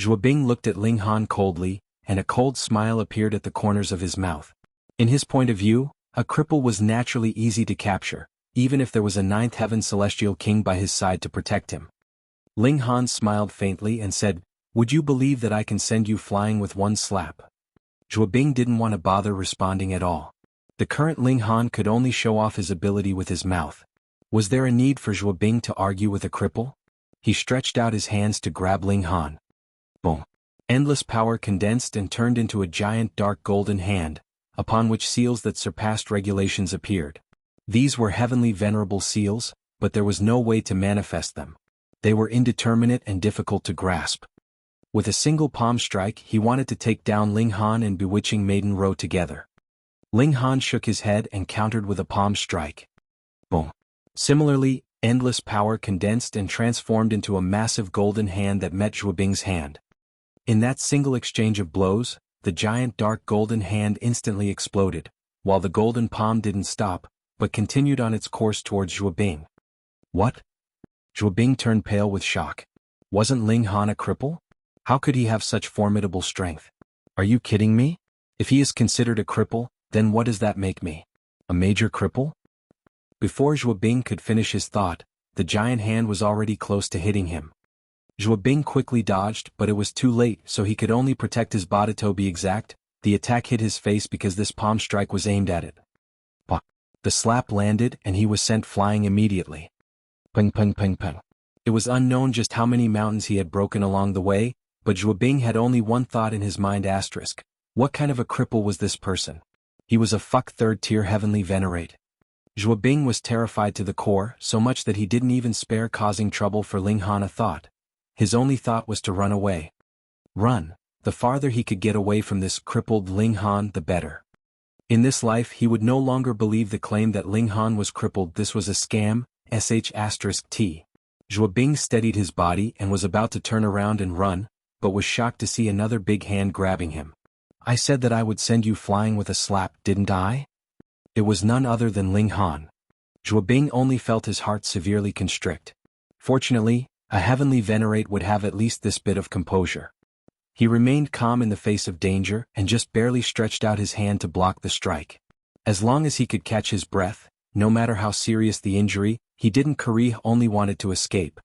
Zhuobing looked at Ling Han coldly, and a cold smile appeared at the corners of his mouth. In his point of view, a cripple was naturally easy to capture, even if there was a ninth heaven celestial king by his side to protect him. Ling Han smiled faintly and said, "Would you believe that I can send you flying with one slap?" Zhuobing didn't want to bother responding at all. The current Ling Han could only show off his ability with his mouth. Was there a need for Zhuobing to argue with a cripple? He stretched out his hands to grab Ling Han. Boom. Endless power condensed and turned into a giant dark golden hand, upon which seals that surpassed regulations appeared. These were heavenly venerable seals, but there was no way to manifest them. They were indeterminate and difficult to grasp. With a single palm strike, he wanted to take down Ling Han and Bewitching Maiden Row together. Ling Han shook his head and countered with a palm strike. Boom. Similarly, endless power condensed and transformed into a massive golden hand that met Zhuobing's hand. In that single exchange of blows, the giant dark golden hand instantly exploded, while the golden palm didn't stop, but continued on its course towards Zhuobing. What? Zhuobing turned pale with shock. Wasn't Ling Han a cripple? How could he have such formidable strength? Are you kidding me? If he is considered a cripple, then what does that make me? A major cripple? Before Zhuobing could finish his thought, the giant hand was already close to hitting him. Zhuobing quickly dodged, but it was too late, so he could only protect his body. To be exact, the attack hit his face because this palm strike was aimed at it. Bah! The slap landed and he was sent flying immediately. Ping ping ping ping. It was unknown just how many mountains he had broken along the way, but Zhuobing had only one thought in his mind: asterisk. What kind of a cripple was this person? He was a third-tier heavenly Venerate. Zhuobing was terrified to the core, so much that he didn't even spare causing trouble for Ling Han a thought. His only thought was to run away. Run. The farther he could get away from this crippled Ling Han, the better. In this life he would no longer believe the claim that Ling Han was crippled. This was a scam, sh*t. Zhuobing steadied his body and was about to turn around and run, but was shocked to see another big hand grabbing him. I said that I would send you flying with a slap, didn't I? It was none other than Ling Han. Zhuobing only felt his heart severely constrict. Fortunately, a heavenly Venerate would have at least this bit of composure. He remained calm in the face of danger and just barely stretched out his hand to block the strike. As long as he could catch his breath, no matter how serious the injury, he didn't only wanted to escape.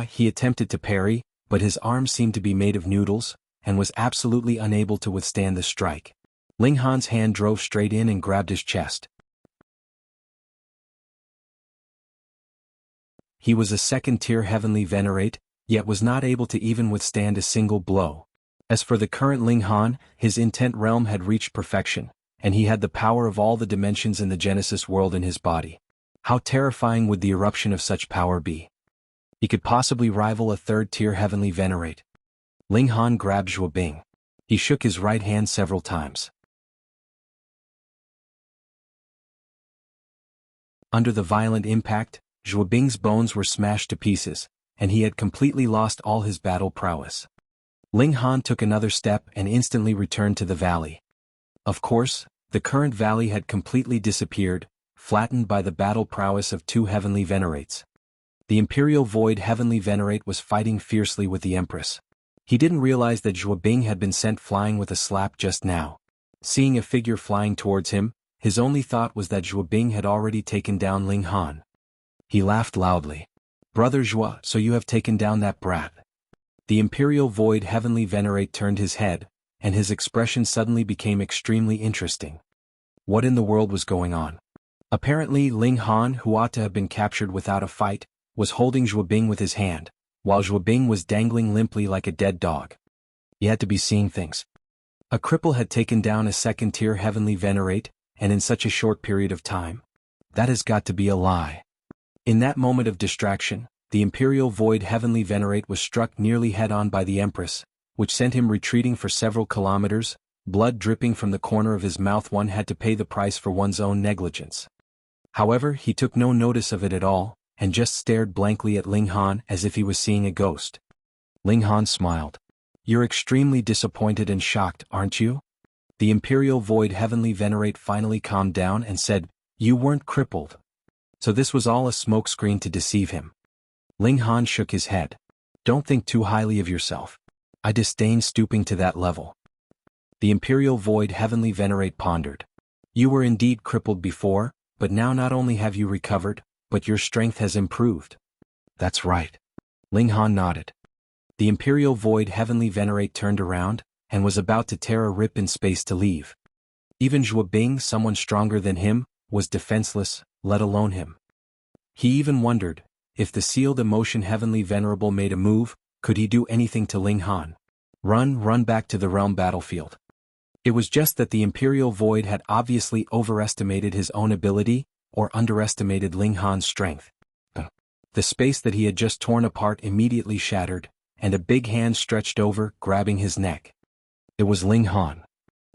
He attempted to parry, but his arms seemed to be made of noodles, and was absolutely unable to withstand the strike. Ling Han's hand drove straight in and grabbed his chest. He was a second-tier heavenly Venerate, yet was not able to even withstand a single blow. As for the current Ling Han, his intent realm had reached perfection, and he had the power of all the dimensions in the Genesis world in his body. How terrifying would the eruption of such power be? He could possibly rival a third-tier heavenly Venerate. Ling Han grabbed Zhuobing. He shook his right hand several times. Under the violent impact, Zhuobing's bones were smashed to pieces, and he had completely lost all his battle prowess. Ling Han took another step and instantly returned to the valley. Of course, the current valley had completely disappeared, flattened by the battle prowess of two heavenly Venerates. The Imperial Void heavenly Venerate was fighting fiercely with the Empress. He didn't realize that Zhuobing had been sent flying with a slap just now. Seeing a figure flying towards him, his only thought was that Zhuobing had already taken down Ling Han. He laughed loudly. "Brother Zhua, so you have taken down that brat." The Imperial Void heavenly Venerate turned his head, and his expression suddenly became extremely interesting. What in the world was going on? Apparently Ling Han, who ought to have been captured without a fight, was holding Zhuobing with his hand, while Zhuobing was dangling limply like a dead dog. He had to be seeing things. A cripple had taken down a second-tier heavenly Venerate, and in such a short period of time? That has got to be a lie. In that moment of distraction, the Imperial Void heavenly Venerate was struck nearly head-on by the Empress, which sent him retreating for several kilometers, blood dripping from the corner of his mouth. One had to pay the price for one's own negligence. However, he took no notice of it at all, and just stared blankly at Ling Han as if he was seeing a ghost. Ling Han smiled. "You're extremely disappointed and shocked, aren't you?" The Imperial Void Heavenly Venerate finally calmed down and said, "You weren't crippled. So this was all a smokescreen to deceive him." Ling Han shook his head. "Don't think too highly of yourself. I disdain stooping to that level." The Imperial Void Heavenly Venerate pondered. "You were indeed crippled before, but now not only have you recovered, but your strength has improved." "That's right." Ling Han nodded. The Imperial Void Heavenly Venerate turned around, and was about to tear a rip in space to leave. Even Zhuo Bing, someone stronger than him, was defenseless, let alone him. He even wondered, if the sealed emotion Heavenly Venerable made a move, could he do anything to Ling Han? Run back to the realm battlefield. It was just that the Imperial Void had obviously overestimated his own ability, or underestimated Ling Han's strength. The space that he had just torn apart immediately shattered, and a big hand stretched over, grabbing his neck. It was Ling Han.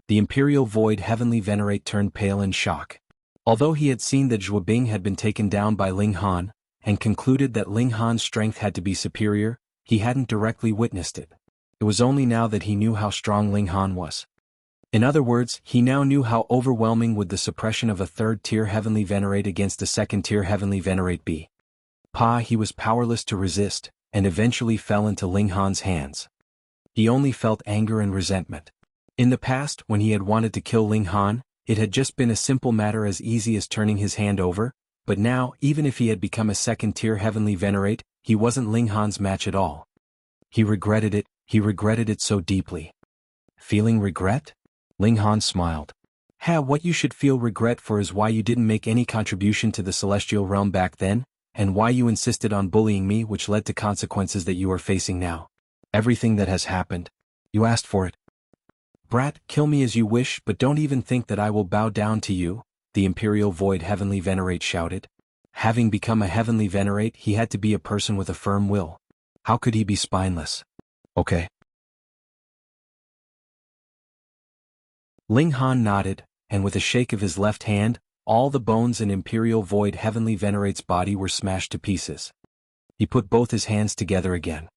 The Imperial Void Heavenly Venerate turned pale in shock. Although he had seen that Zhuo Bing had been taken down by Ling Han, and concluded that Ling Han's strength had to be superior, he hadn't directly witnessed it. It was only now that he knew how strong Ling Han was. In other words, he now knew how overwhelming would the suppression of a third-tier Heavenly Venerate against a second-tier Heavenly Venerate be. He was powerless to resist, and eventually fell into Ling Han's hands. He only felt anger and resentment. In the past, when he had wanted to kill Ling Han, it had just been a simple matter as easy as turning his hand over, but now, even if he had become a second-tier Heavenly Venerate, he wasn't Ling Han's match at all. He regretted it so deeply. Feeling regret? Ling Han smiled. What you should feel regret for is why you didn't make any contribution to the celestial realm back then, and why you insisted on bullying me, which led to consequences that you are facing now. Everything that has happened. You asked for it. Brat, kill me as you wish, but don't even think that I will bow down to you, the Imperial Void Heavenly Venerate shouted. Having become a Heavenly Venerate, he had to be a person with a firm will. How could he be spineless? Okay. Ling Han nodded, and with a shake of his left hand, all the bones in Imperial Void Heavenly Venerate's body were smashed to pieces. He put both his hands together again.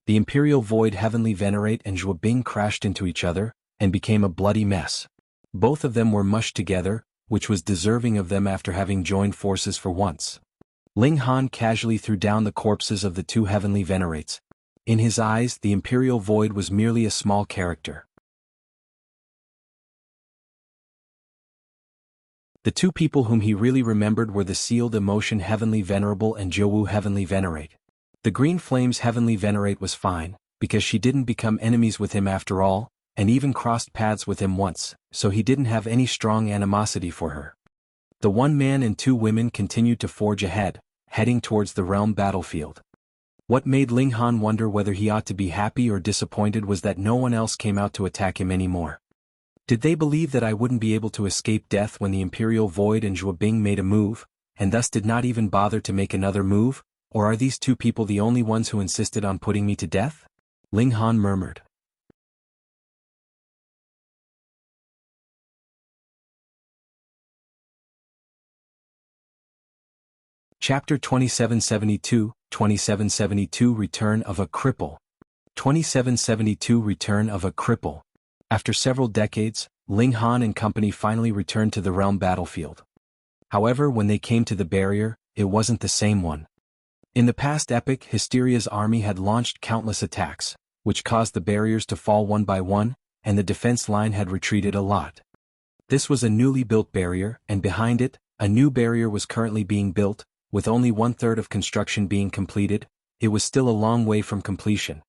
The Imperial Void Heavenly Venerate and Zhuo Bing crashed into each other, and became a bloody mess. Both of them were mushed together, which was deserving of them after having joined forces for once. Ling Han casually threw down the corpses of the two Heavenly Venerates. In his eyes, the Imperial Void was merely a small character. The two people whom he really remembered were the Sealed Emotion Heavenly Venerable and Jianghu Heavenly Venerate. The Green Flames Heavenly Venerate was fine, because she didn't become enemies with him after all, and even crossed paths with him once, so he didn't have any strong animosity for her. The one man and two women continued to forge ahead, heading towards the realm battlefield. What made Ling Han wonder whether he ought to be happy or disappointed was that no one else came out to attack him anymore. Did they believe that I wouldn't be able to escape death when the Imperial Void and Zhuo Bing made a move, and thus did not even bother to make another move, or are these two people the only ones who insisted on putting me to death? Ling Han murmured. Chapter 2772 Return of a Cripple. 2772 Return of a Cripple. After several decades, Ling Han and company finally returned to the realm battlefield. However, when they came to the barrier, it wasn't the same one. In the past epic, Hysteria's army had launched countless attacks, which caused the barriers to fall one by one, and the defense line had retreated a lot. This was a newly built barrier, and behind it, a new barrier was currently being built, with only 1/3 of construction being completed. It was still a long way from completion.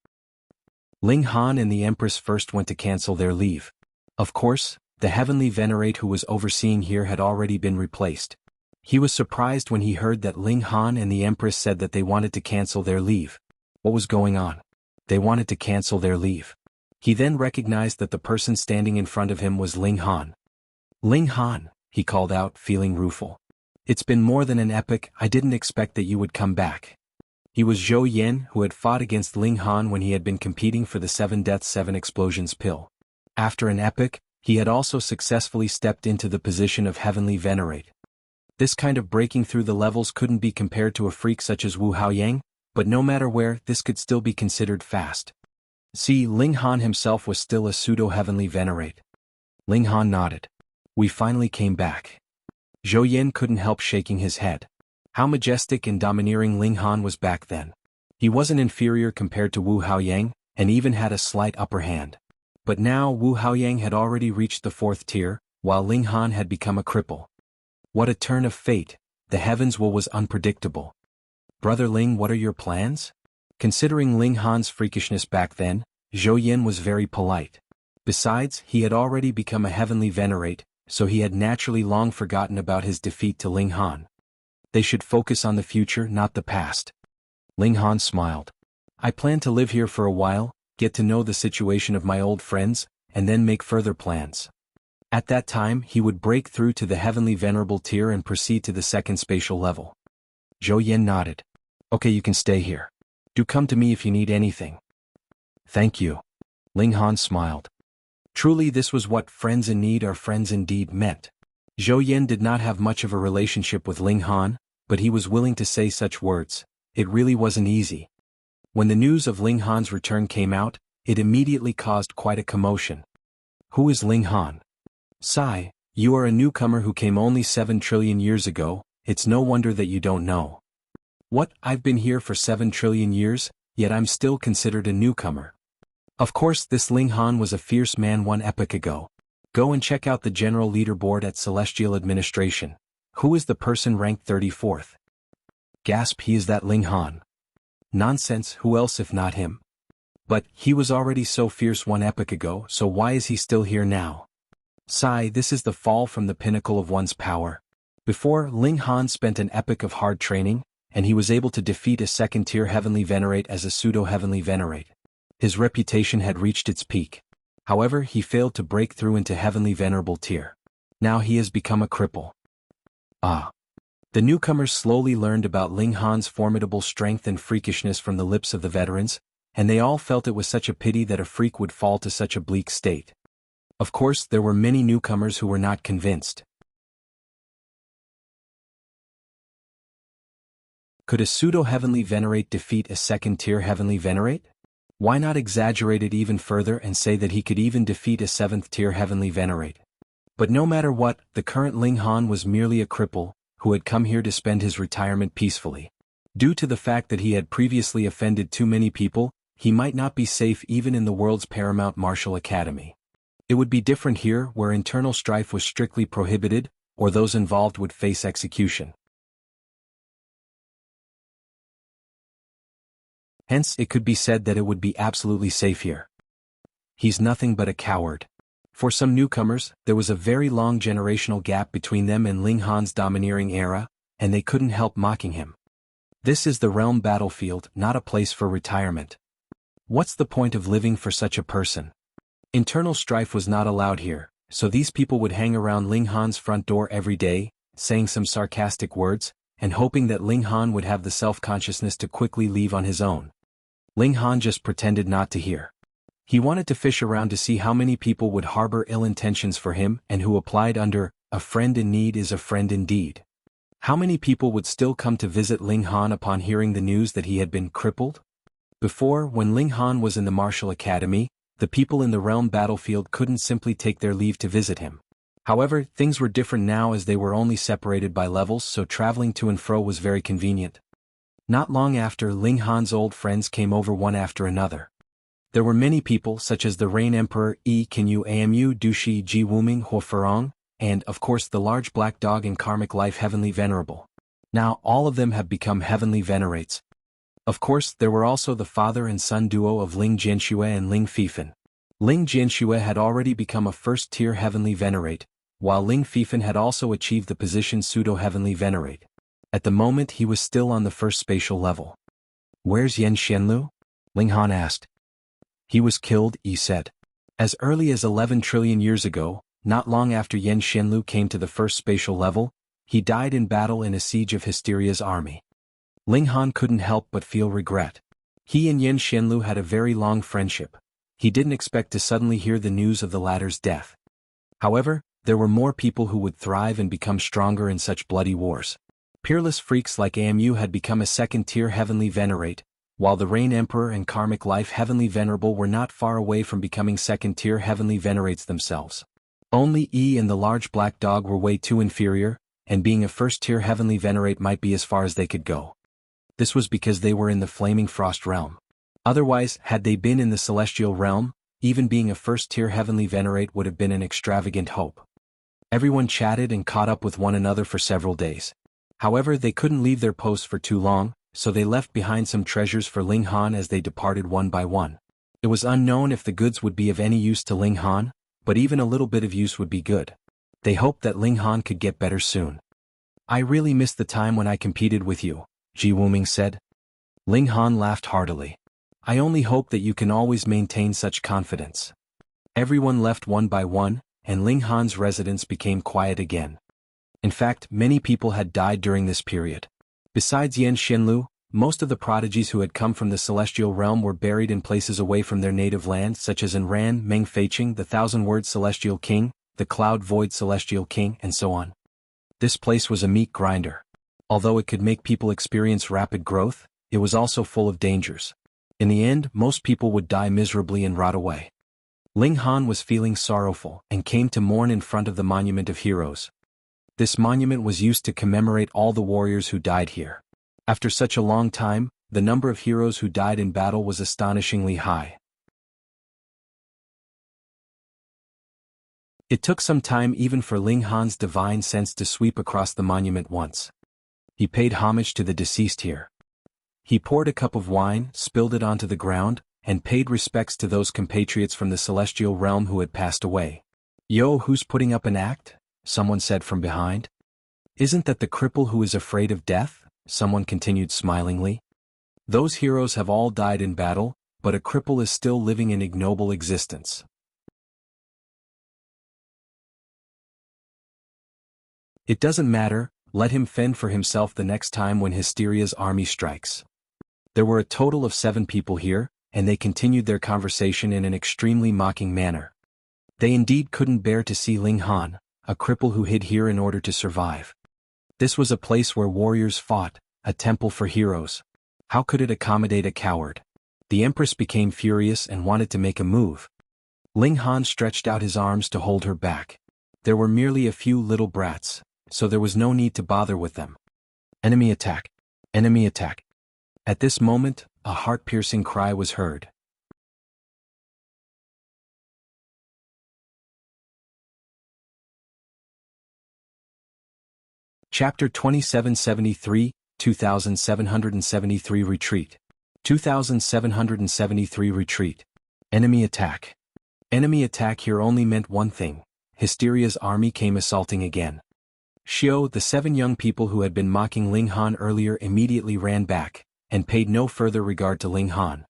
Ling Han and the Empress first went to cancel their leave. Of course, the Heavenly Venerate who was overseeing here had already been replaced. He was surprised when he heard that Ling Han and the Empress said that they wanted to cancel their leave. What was going on? They wanted to cancel their leave. He then recognized that the person standing in front of him was Ling Han. Ling Han, he called out, feeling rueful. It's been more than an epoch. I didn't expect that you would come back. He was Zhou Yan, who had fought against Ling Han when he had been competing for the 7 Deaths 7 Explosions pill. After an epoch, he had also successfully stepped into the position of Heavenly Venerate. This kind of breaking through the levels couldn't be compared to a freak such as Wu Haoyang, but no matter where, this could still be considered fast. See, Ling Han himself was still a pseudo-heavenly Venerate. Ling Han nodded. We finally came back. Zhou Yin couldn't help shaking his head. How majestic and domineering Ling Han was back then. He wasn't inferior compared to Wu Haoyang, and even had a slight upper hand. But now Wu Haoyang had already reached the 4th tier, while Ling Han had become a cripple. What a turn of fate. The heavens' will was unpredictable. Brother Ling, what are your plans? Considering Ling Han's freakishness back then, Zhou Yin was very polite. Besides, he had already become a heavenly Venerate, so he had naturally long forgotten about his defeat to Ling Han. They should focus on the future, not the past. Ling Han smiled. I plan to live here for a while, get to know the situation of my old friends, and then make further plans. At that time he would break through to the heavenly Venerable tier and proceed to the 2nd spatial level. Zhou Yin nodded. Okay, you can stay here. Do come to me if you need anything. Thank you. Ling Han smiled. Truly this was what friends in need are friends indeed meant. Zhou Yin did not have much of a relationship with Ling Han, but he was willing to say such words. It really wasn't easy. When the news of Ling Han's return came out, it immediately caused quite a commotion. Who is Ling Han? Sigh, you are a newcomer who came only 7 trillion years ago, it's no wonder that you don't know. What, I've been here for 7 trillion years, yet I'm still considered a newcomer. Of course this Ling Han was a fierce man 1 epoch ago. Go and check out the general leaderboard at Celestial Administration. Who is the person ranked 34th? Gasp, he is that Ling Han. Nonsense, who else if not him? But, he was already so fierce 1 epoch ago, so why is he still here now? Sigh, this is the fall from the pinnacle of one's power. Before, Ling Han spent an epoch of hard training, and he was able to defeat a 2nd-tier heavenly Venerate as a pseudo-heavenly Venerate. His reputation had reached its peak. However, he failed to break through into heavenly Venerable tier. Now he has become a cripple. Ah. The newcomers slowly learned about Ling Han's formidable strength and freakishness from the lips of the veterans, and they all felt it was such a pity that a freak would fall to such a bleak state. Of course, there were many newcomers who were not convinced. Could a pseudo-heavenly Venerate defeat a 2nd-tier heavenly Venerate? Why not exaggerate it even further and say that he could even defeat a 7th-tier heavenly Venerate? But no matter what, the current Ling Han was merely a cripple, who had come here to spend his retirement peacefully. Due to the fact that he had previously offended too many people, he might not be safe even in the world's paramount martial academy. It would be different here, where internal strife was strictly prohibited, or those involved would face execution. Hence, it could be said that it would be absolutely safe here. He's nothing but a coward. For some newcomers, there was a very long generational gap between them and Ling Han's domineering era, and they couldn't help mocking him. This is the realm battlefield, not a place for retirement. What's the point of living for such a person? Internal strife was not allowed here, so these people would hang around Ling Han's front door every day, saying some sarcastic words, and hoping that Ling Han would have the self-consciousness to quickly leave on his own. Ling Han just pretended not to hear. He wanted to fish around to see how many people would harbor ill intentions for him and who applied under, "A friend in need is a friend indeed." How many people would still come to visit Ling Han upon hearing the news that he had been crippled? Before, when Ling Han was in the martial academy, the people in the realm battlefield couldn't simply take their leave to visit him. However, things were different now as they were only separated by levels, so traveling to and fro was very convenient. Not long after, Ling Han's old friends came over one after another. There were many people such as the Rain Emperor Kinyu Amu Dushi Ji Wuming Ho Ferong, and, of course, the large black dog in Karmic Life Heavenly Venerable. Now, all of them have become heavenly Venerates. Of course, there were also the father and son duo of Ling Jianxue and Ling Fifan. Ling Jianxue had already become a first-tier heavenly Venerate, while Ling Fifan had also achieved the position pseudo-heavenly Venerate. At the moment he was still on the first spatial level. "Where's Yen Xianlu?" Ling Han asked. "He was killed," Yi said. As early as 11 trillion years ago, not long after Yen Xianlu came to the first spatial level, he died in battle in a siege of Hysteria's army. Ling Han couldn't help but feel regret. He and Yen Xianlu had a very long friendship. He didn't expect to suddenly hear the news of the latter's death. However, There were more people who would thrive and become stronger in such bloody wars. Peerless freaks like Amu had become a second-tier heavenly Venerate, while the Rain Emperor and Karmic Life Heavenly Venerable were not far away from becoming second-tier heavenly Venerates themselves. Only E and the large black dog were way too inferior, and being a first-tier heavenly Venerate might be as far as they could go. This was because they were in the Flaming Frost realm. Otherwise, had they been in the Celestial realm, even being a first-tier heavenly Venerate would have been an extravagant hope. Everyone chatted and caught up with one another for several days. However, they couldn't leave their posts for too long, so they left behind some treasures for Ling Han as they departed one by one. It was unknown if the goods would be of any use to Ling Han, but even a little bit of use would be good. They hoped that Ling Han could get better soon. "I really missed the time when I competed with you," Ji Wuming said. Ling Han laughed heartily. "I only hope that you can always maintain such confidence." Everyone left one by one, and Ling Han's residence became quiet again. In fact, many people had died during this period. Besides Yan Xianlu, most of the prodigies who had come from the Celestial Realm were buried in places away from their native land, such as in Ran Meng Feiqing, the Thousand-Word Celestial King, the Cloud Void Celestial King, and so on. This place was a meat grinder. Although it could make people experience rapid growth, it was also full of dangers. In the end, most people would die miserably and rot away. Ling Han was feeling sorrowful and came to mourn in front of the Monument of Heroes. This monument was used to commemorate all the warriors who died here. After such a long time, the number of heroes who died in battle was astonishingly high. It took some time even for Ling Han's divine sense to sweep across the monument once. He paid homage to the deceased here. He poured a cup of wine, spilled it onto the ground, and paid respects to those compatriots from the Celestial Realm who had passed away. "Yo, who's putting up an act?" someone said from behind. "Isn't that the cripple who is afraid of death?" someone continued smilingly. "Those heroes have all died in battle, but a cripple is still living an ignoble existence." "It doesn't matter, let him fend for himself the next time when Hysteria's army strikes." There were a total of 7 people here, and they continued their conversation in an extremely mocking manner. They indeed couldn't bear to see Ling Han, a cripple who hid here in order to survive. This was a place where warriors fought, a temple for heroes. How could it accommodate a coward? The Empress became furious and wanted to make a move. Ling Han stretched out his arms to hold her back. There were merely a few little brats, so there was no need to bother with them. Enemy attack! Enemy attack! At this moment, a heart-piercing cry was heard. Chapter 2773, 2773 Retreat. 2773 Retreat. Enemy attack. Enemy attack here only meant one thing: Hysteria's army came assaulting again. Xiao, the 7 young people who had been mocking Ling Han earlier, immediately ran back, and paid no further regard to Ling Han.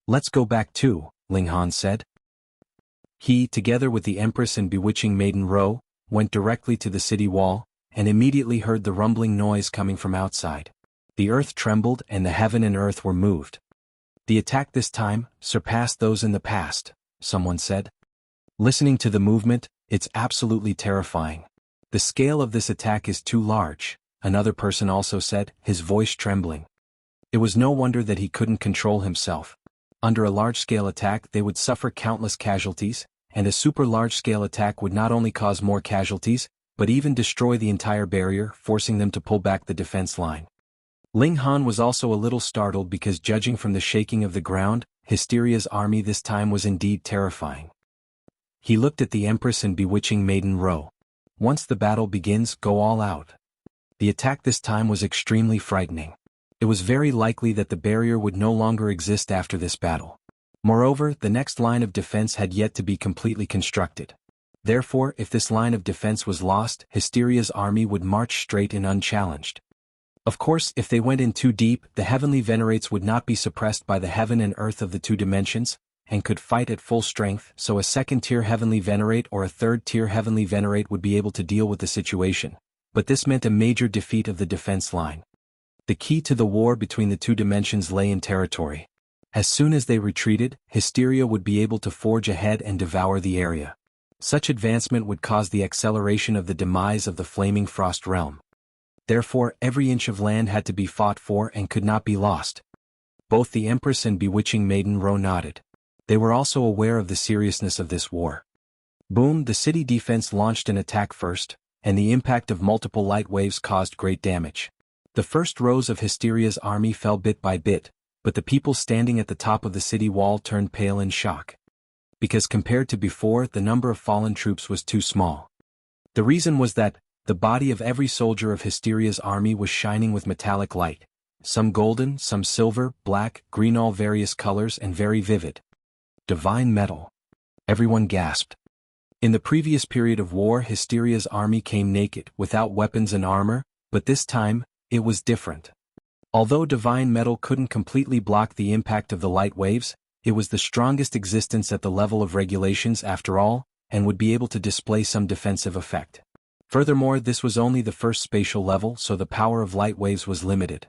"Let's go back too," Ling Han said. He, together with the Empress and bewitching Maiden Ro, went directly to the city wall, and immediately heard the rumbling noise coming from outside. The earth trembled and the heaven and earth were moved. "The attack this time surpassed those in the past," someone said. Listening to the movement, "It's absolutely terrifying. The scale of this attack is too large," another person also said, his voice trembling. It was no wonder that he couldn't control himself. Under a large-scale attack they would suffer countless casualties, and a super large-scale attack would not only cause more casualties, but even destroy the entire barrier, forcing them to pull back the defense line. Ling Han was also a little startled because, judging from the shaking of the ground, Hysteria's army this time was indeed terrifying. He looked at the Empress and bewitching Maiden Ro. "Once the battle begins, go all out." The attack this time was extremely frightening. It was very likely that the barrier would no longer exist after this battle. Moreover, the next line of defense had yet to be completely constructed. Therefore, if this line of defense was lost, Hysteria's army would march straight in unchallenged. Of course, if they went in too deep, the heavenly Venerates would not be suppressed by the heaven and earth of the 2 dimensions, and could fight at full strength, so a second-tier heavenly Venerate or a third-tier heavenly Venerate would be able to deal with the situation. But this meant a major defeat of the defense line. The key to the war between the 2 dimensions lay in territory. As soon as they retreated, Hysteria would be able to forge ahead and devour the area. Such advancement would cause the acceleration of the demise of the flaming frost realm. Therefore, every inch of land had to be fought for and could not be lost. Both the Empress and bewitching Maiden Ro nodded. They were also aware of the seriousness of this war. Boom, the city defense launched an attack first, and the impact of multiple light waves caused great damage. The first rows of Hysteria's army fell bit by bit, but the people standing at the top of the city wall turned pale in shock. Because compared to before, the number of fallen troops was too small. The reason was that the body of every soldier of Hysteria's army was shining with metallic light, some golden, some silver, black, green, all various colors and very vivid. Divine metal. Everyone gasped. In the previous period of war, Hysteria's army came naked, without weapons and armor, but this time, it was different. Although divine metal couldn't completely block the impact of the light waves, it was the strongest existence at the level of regulations after all, and would be able to display some defensive effect. Furthermore, this was only the first spatial level, so the power of light waves was limited.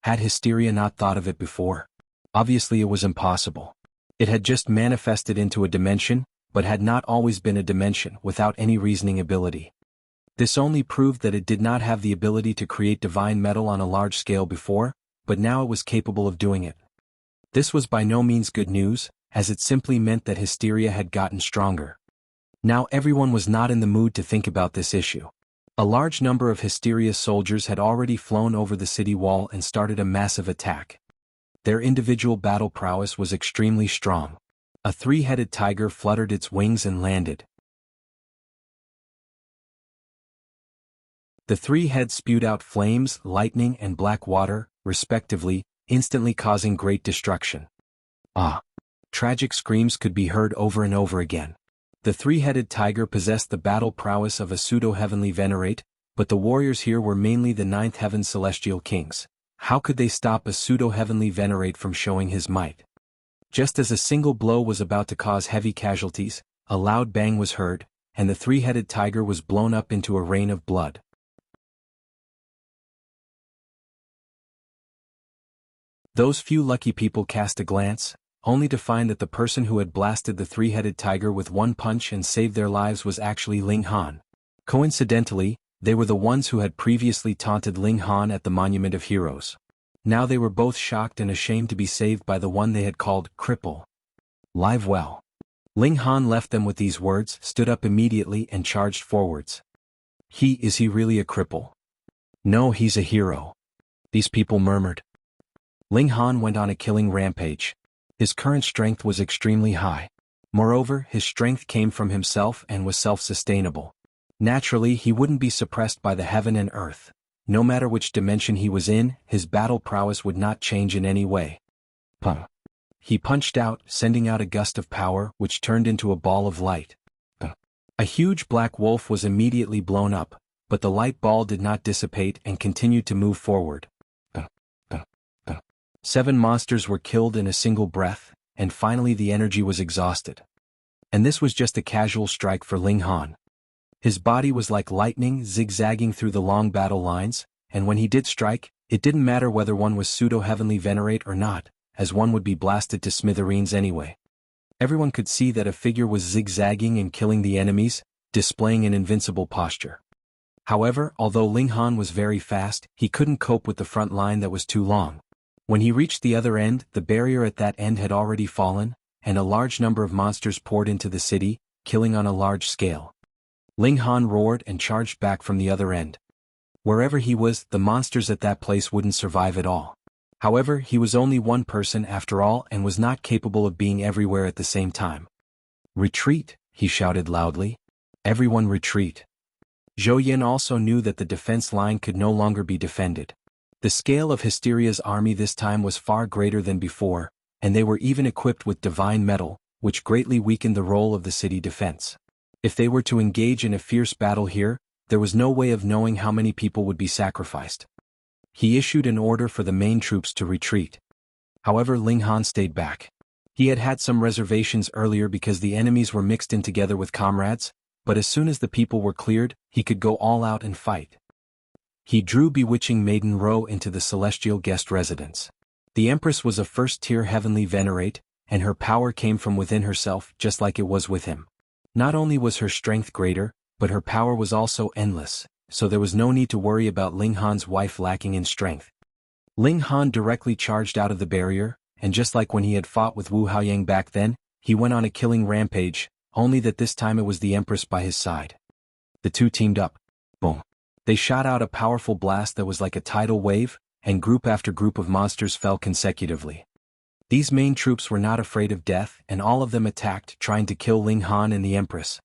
Had Hysteria not thought of it before? Obviously it was impossible. It had just manifested into a dimension, but had not always been a dimension without any reasoning ability. This only proved that it did not have the ability to create divine metal on a large scale before, but now it was capable of doing it. This was by no means good news, as it simply meant that Hysteria had gotten stronger. Now everyone was not in the mood to think about this issue. A large number of Hysteria's soldiers had already flown over the city wall and started a massive attack. Their individual battle prowess was extremely strong. A three-headed tiger fluttered its wings and landed. The three heads spewed out flames, lightning, and black water, respectively, instantly causing great destruction. Ah! Tragic screams could be heard over and over again. The three-headed tiger possessed the battle prowess of a pseudo-heavenly Venerate, but the warriors here were mainly the ninth heaven celestial kings. How could they stop a pseudo-heavenly Venerate from showing his might? Just as a single blow was about to cause heavy casualties, a loud bang was heard, and the three-headed tiger was blown up into a rain of blood. Those few lucky people cast a glance, only to find that the person who had blasted the three-headed tiger with one punch and saved their lives was actually Ling Han. Coincidentally, they were the ones who had previously taunted Ling Han at the Monument of Heroes. Now they were both shocked and ashamed to be saved by the one they had called Cripple. Live well. Ling Han left them with these words, stood up immediately and charged forwards. Is he really a cripple? No, he's a hero. These people murmured. Ling Han went on a killing rampage. His current strength was extremely high. Moreover, his strength came from himself and was self-sustainable. Naturally, he wouldn't be suppressed by the heaven and earth. No matter which dimension he was in, his battle prowess would not change in any way. He punched out, sending out a gust of power, which turned into a ball of light. A huge black wolf was immediately blown up, but the light ball did not dissipate and continued to move forward. 7 monsters were killed in a single breath, and finally the energy was exhausted. And this was just a casual strike for Ling Han. His body was like lightning zigzagging through the long battle lines, and when he did strike, it didn't matter whether one was pseudo-heavenly Venerate or not, as one would be blasted to smithereens anyway. Everyone could see that a figure was zigzagging and killing the enemies, displaying an invincible posture. However, although Ling Han was very fast, he couldn't cope with the front line that was too long. When he reached the other end, the barrier at that end had already fallen, and a large number of monsters poured into the city, killing on a large scale. Ling Han roared and charged back from the other end. Wherever he was, the monsters at that place wouldn't survive at all. However, he was only one person after all and was not capable of being everywhere at the same time. Retreat, he shouted loudly. Everyone retreat. Zhou Yin also knew that the defense line could no longer be defended. The scale of Hysteria's army this time was far greater than before, and they were even equipped with divine metal, which greatly weakened the role of the city defense. If they were to engage in a fierce battle here, there was no way of knowing how many people would be sacrificed. He issued an order for the main troops to retreat. However, Ling Han stayed back. He had had some reservations earlier because the enemies were mixed in together with comrades, but as soon as the people were cleared, he could go all out and fight. He drew bewitching Maiden Ro into the celestial guest residence. The Empress was a first-tier heavenly Venerate, and her power came from within herself just like it was with him. Not only was her strength greater, but her power was also endless, so there was no need to worry about Ling Han's wife lacking in strength. Ling Han directly charged out of the barrier, and just like when he had fought with Wu Haoyang back then, he went on a killing rampage, only that this time it was the Empress by his side. The two teamed up. Boom. They shot out a powerful blast that was like a tidal wave, and group after group of monsters fell consecutively. These main troops were not afraid of death, and all of them attacked, trying to kill Ling Han and the Empress.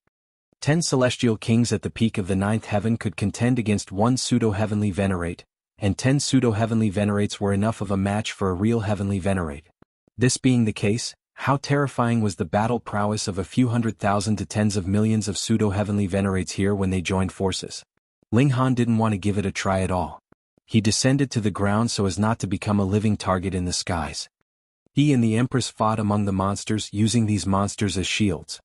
10 celestial kings at the peak of the 9th heaven could contend against one pseudo-heavenly Venerate, and 10 pseudo-heavenly Venerates were enough of a match for a real heavenly Venerate. This being the case, how terrifying was the battle prowess of a few 100,000 to tens of millions of pseudo-heavenly Venerates here when they joined forces. Ling Han didn't want to give it a try at all. He descended to the ground so as not to become a living target in the skies. He and the Empress fought among the monsters, using these monsters as shields.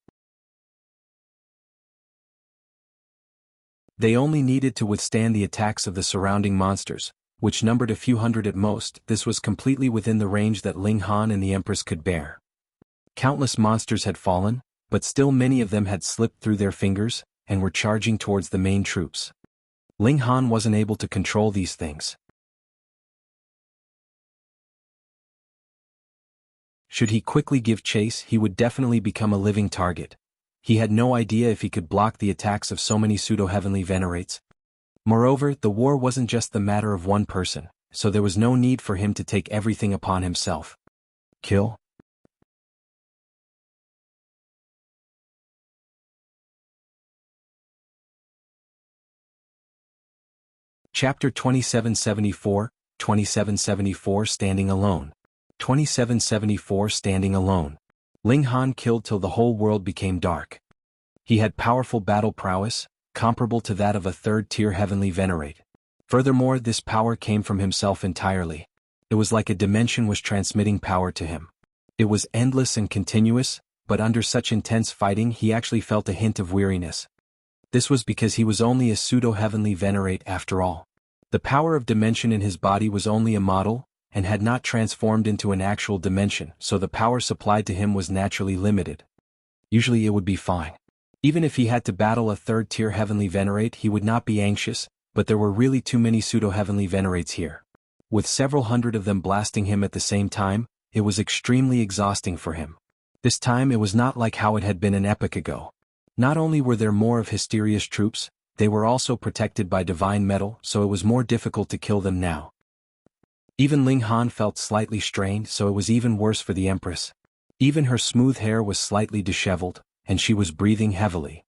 They only needed to withstand the attacks of the surrounding monsters, which numbered a few hundred at most. This was completely within the range that Ling Han and the Empress could bear. Countless monsters had fallen, but still many of them had slipped through their fingers, and were charging towards the main troops. Ling Han wasn't able to control these things. Should he quickly give chase, he would definitely become a living target. He had no idea if he could block the attacks of so many pseudo-heavenly Venerates. Moreover, the war wasn't just the matter of one person, so there was no need for him to take everything upon himself. Kill? Chapter 2774, 2774 Standing Alone. 2774 Standing Alone. Ling Han killed till the whole world became dark. He had powerful battle prowess, comparable to that of a third-tier heavenly Venerate. Furthermore, this power came from himself entirely. It was like a dimension was transmitting power to him. It was endless and continuous, but under such intense fighting he actually felt a hint of weariness. This was because he was only a pseudo-heavenly Venerate after all. The power of dimension in his body was only a model, and had not transformed into an actual dimension, so the power supplied to him was naturally limited. Usually it would be fine. Even if he had to battle a third-tier heavenly Venerate, he would not be anxious, but there were really too many pseudo-heavenly Venerates here. With several hundred of them blasting him at the same time, it was extremely exhausting for him. This time it was not like how it had been an epoch ago. Not only were there more of Hysteria's troops, they were also protected by divine metal, so it was more difficult to kill them now. Even Ling Han felt slightly strained, so it was even worse for the Empress. Even her smooth hair was slightly disheveled, and she was breathing heavily.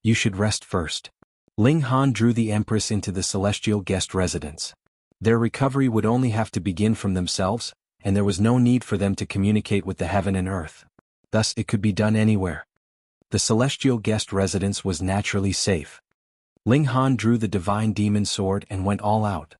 You should rest first. Ling Han drew the Empress into the celestial guest residence. Their recovery would only have to begin from themselves, and there was no need for them to communicate with the heaven and earth. Thus it could be done anywhere. The celestial guest residence was naturally safe. Ling Han drew the divine demon sword and went all out.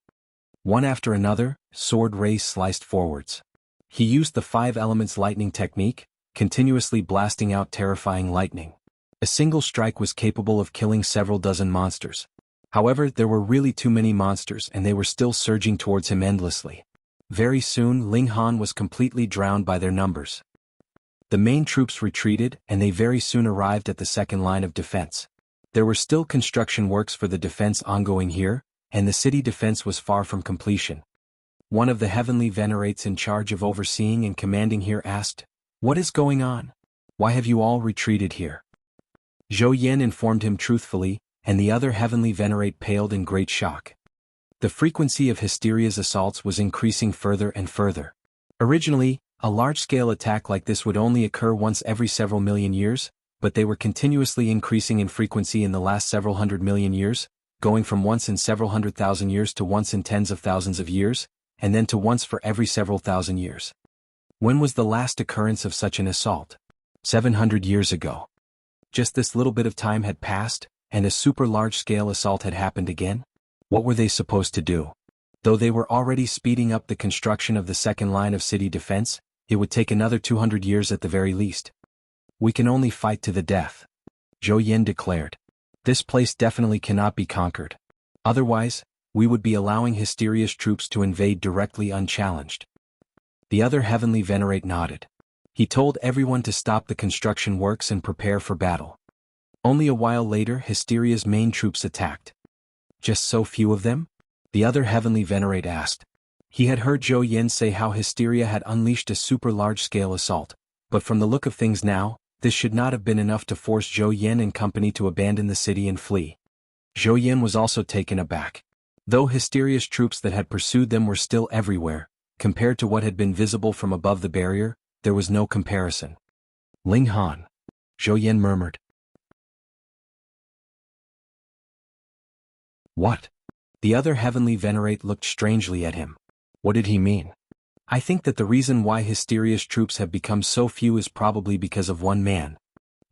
One after another, sword rays sliced forwards. He used the 5 elements lightning technique, continuously blasting out terrifying lightning. A single strike was capable of killing several dozen monsters. However, there were really too many monsters and they were still surging towards him endlessly. Very soon Ling Han was completely drowned by their numbers. The main troops retreated and they very soon arrived at the second line of defense. There were still construction works for the defense ongoing here, and the city defense was far from completion. One of the heavenly Venerates in charge of overseeing and commanding here asked, "What is going on? Why have you all retreated here?" Zhou Yan informed him truthfully, and the other heavenly Venerate paled in great shock. The frequency of Hysteria's assaults was increasing further and further. Originally, a large-scale attack like this would only occur once every several million years, but they were continuously increasing in frequency in the last several hundred million years, going from once in several 100,000 years to once in tens of thousands of years, and then to once for every several thousand years. When was the last occurrence of such an assault? 700 years ago. Just this little bit of time had passed, and a super large-scale assault had happened again? What were they supposed to do? Though they were already speeding up the construction of the second line of city defense, it would take another 200 years at the very least. We can only fight to the death, Zhou Yan declared. This place definitely cannot be conquered. Otherwise, we would be allowing Hysteria's troops to invade directly unchallenged. The other heavenly Venerate nodded. He told everyone to stop the construction works and prepare for battle. Only a while later Hysteria's main troops attacked. Just so few of them? The other heavenly Venerate asked. He had heard Zhou Yin say how Hysteria had unleashed a super large-scale assault, but from the look of things now, this should not have been enough to force Zhou Yin and company to abandon the city and flee. Zhou Yin was also taken aback. Though Hysteria's troops that had pursued them were still everywhere, compared to what had been visible from above the barrier, there was no comparison. Ling Han. Zhou Yin murmured. What? The other heavenly Venerate looked strangely at him. What did he mean? I think that the reason why Hysteria's troops have become so few is probably because of one man.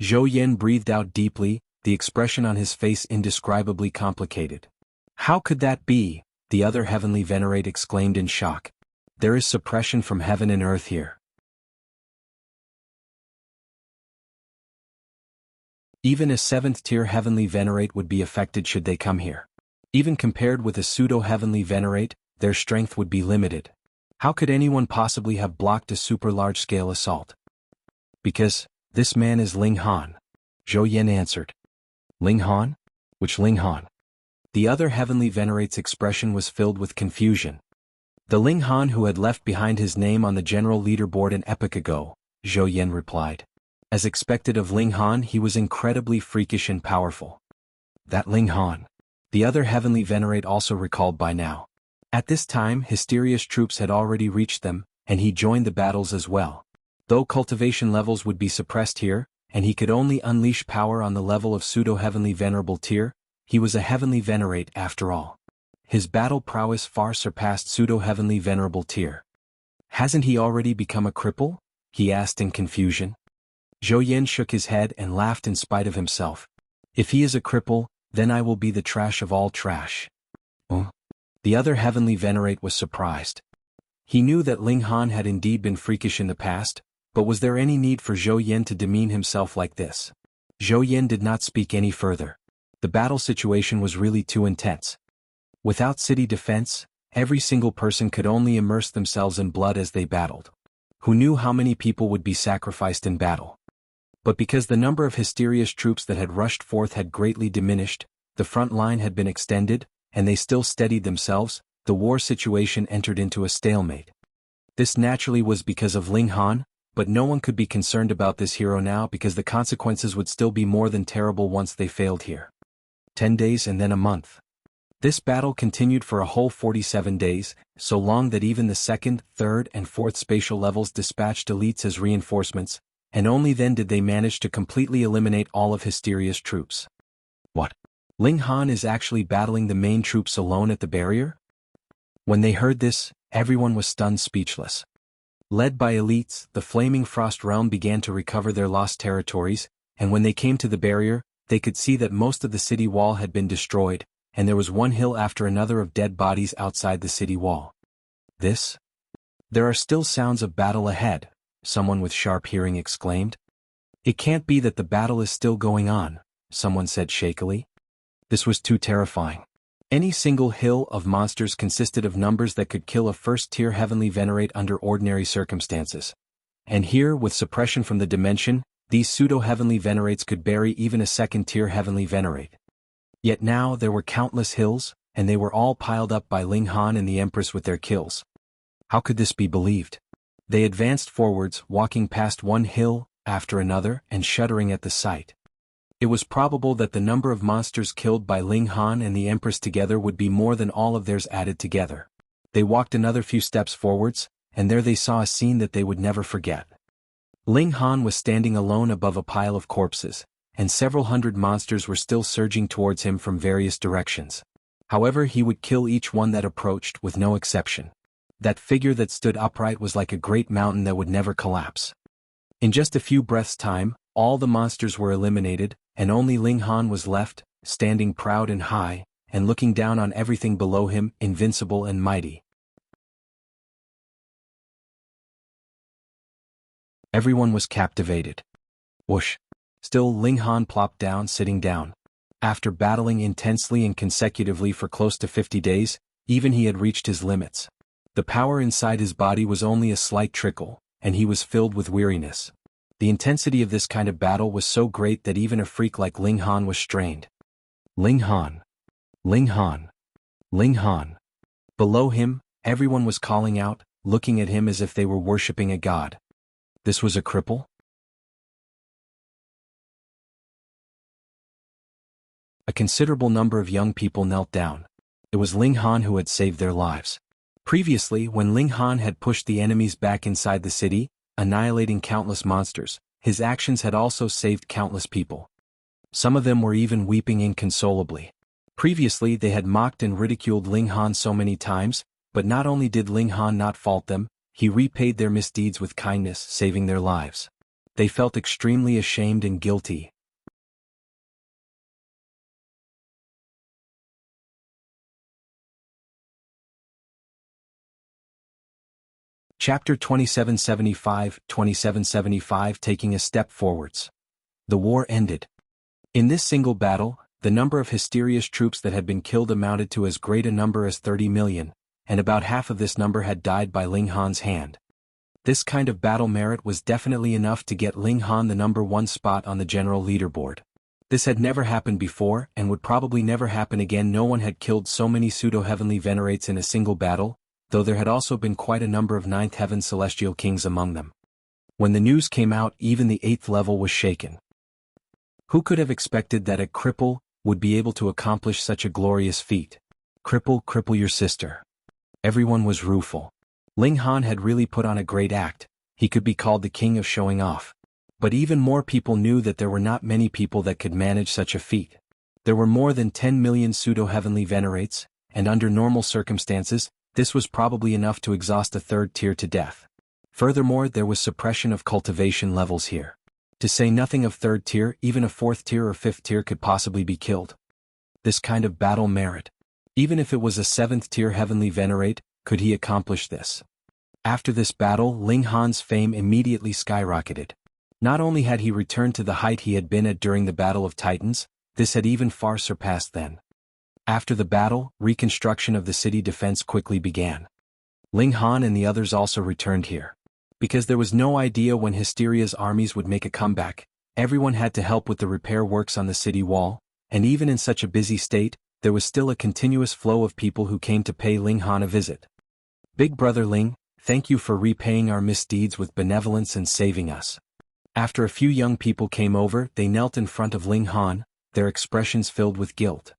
Zhou Yin breathed out deeply, the expression on his face indescribably complicated. How could that be? The other heavenly Venerate exclaimed in shock. There is suppression from heaven and earth here. Even a 7th-tier heavenly Venerate would be affected should they come here. Even compared with a pseudo-heavenly Venerate, their strength would be limited. How could anyone possibly have blocked a super large-scale assault? Because, this man is Ling Han. Zhou Yin answered. Ling Han? Which Ling Han? The other heavenly Venerate's expression was filled with confusion. The Ling Han who had left behind his name on the general leaderboard an epoch ago, Zhou Yin replied. As expected of Ling Han, he was incredibly freakish and powerful. That Ling Han. The other heavenly Venerate also recalled by now. At this time Hysteria's troops had already reached them, and he joined the battles as well. Though cultivation levels would be suppressed here, and he could only unleash power on the level of pseudo-heavenly Venerable tier, he was a heavenly Venerate after all. His battle prowess far surpassed pseudo-heavenly Venerable tier. Hasn't he already become a cripple? He asked in confusion. Zhou Yin shook his head and laughed in spite of himself. If he is a cripple, then I will be the trash of all trash. Oh? The other heavenly Venerate was surprised. He knew that Ling Han had indeed been freakish in the past, but was there any need for Zhou Yin to demean himself like this? Zhou Yin did not speak any further. The battle situation was really too intense. Without city defense, every single person could only immerse themselves in blood as they battled. Who knew how many people would be sacrificed in battle? But because the number of Hysteria's troops that had rushed forth had greatly diminished, the front line had been extended, and they still steadied themselves, the war situation entered into a stalemate. This naturally was because of Ling Han, but no one could be concerned about this hero now because the consequences would still be more than terrible once they failed here. 10 days and then a month. This battle continued for a whole 47 days, so long that even the 2nd, 3rd, and 4th spatial levels dispatched elites as reinforcements, and only then did they manage to completely eliminate all of Hysteria's troops. What? Ling Han is actually battling the main troops alone at the barrier? When they heard this, everyone was stunned speechless. Led by elites, the Flaming Frost Realm began to recover their lost territories, and when they came to the barrier, they could see that most of the city wall had been destroyed, and there was one hill after another of dead bodies outside the city wall. This? There are still sounds of battle ahead, someone with sharp hearing exclaimed. It can't be that the battle is still going on, someone said shakily. This was too terrifying. Any single hill of monsters consisted of numbers that could kill a first-tier heavenly Venerate under ordinary circumstances. And here, with suppression from the dimension, these pseudo-heavenly Venerates could bury even a second-tier heavenly Venerate. Yet now there were countless hills, and they were all piled up by Ling Han and the Empress with their kills. How could this be believed? They advanced forwards, walking past one hill, after another, and shuddering at the sight. It was probable that the number of monsters killed by Ling Han and the Empress together would be more than all of theirs added together. They walked another few steps forwards, and there they saw a scene that they would never forget. Ling Han was standing alone above a pile of corpses, and several hundred monsters were still surging towards him from various directions. However, he would kill each one that approached with no exception. That figure that stood upright was like a great mountain that would never collapse. In just a few breaths' time, all the monsters were eliminated, and only Ling Han was left, standing proud and high, and looking down on everything below him, invincible and mighty. Everyone was captivated. Whoosh! Still Ling Han plopped down, sitting down. After battling intensely and consecutively for close to 50 days, even he had reached his limits. The power inside his body was only a slight trickle, and he was filled with weariness. The intensity of this kind of battle was so great that even a freak like Ling Han was strained. Ling Han. Ling Han. Ling Han. Below him, everyone was calling out, looking at him as if they were worshipping a god. This was a cripple? A considerable number of young people knelt down. It was Ling Han who had saved their lives. Previously, when Ling Han had pushed the enemies back inside the city, annihilating countless monsters, his actions had also saved countless people. Some of them were even weeping inconsolably. Previously they had mocked and ridiculed Ling Han so many times, but not only did Ling Han not fault them, he repaid their misdeeds with kindness, saving their lives. They felt extremely ashamed and guilty. Chapter 2775 Taking a Step Forwards. The war ended. In this single battle, the number of Hysteria's troops that had been killed amounted to as great a number as 30 million, and about half of this number had died by Ling Han's hand. This kind of battle merit was definitely enough to get Ling Han the #1 spot on the general leaderboard. This had never happened before and would probably never happen again. No one had killed so many pseudo-heavenly Venerates in a single battle, though there had also been quite a number of 9th heaven celestial kings among them. When the news came out, even the 8th level was shaken. Who could have expected that a cripple would be able to accomplish such a glorious feat? Cripple, cripple your sister. Everyone was rueful. Ling Han had really put on a great act. He could be called the king of showing off. But even more people knew that there were not many people that could manage such a feat. There were more than 10 million pseudo-heavenly Venerates, and under normal circumstances, this was probably enough to exhaust a 3rd tier to death. Furthermore, there was suppression of cultivation levels here. To say nothing of 3rd tier, even a 4th tier or 5th tier could possibly be killed. This kind of battle merit. Even if it was a 7th tier heavenly Venerate, could he accomplish this? After this battle, Ling Han's fame immediately skyrocketed. Not only had he returned to the height he had been at during the Battle of Titans, this had even far surpassed then. After the battle, reconstruction of the city defense quickly began. Ling Han and the others also returned here. Because there was no idea when Hysteria's armies would make a comeback, everyone had to help with the repair works on the city wall, and even in such a busy state, there was still a continuous flow of people who came to pay Ling Han a visit. Big Brother Ling, thank you for repaying our misdeeds with benevolence and saving us. After a few young people came over, they knelt in front of Ling Han, their expressions filled with guilt.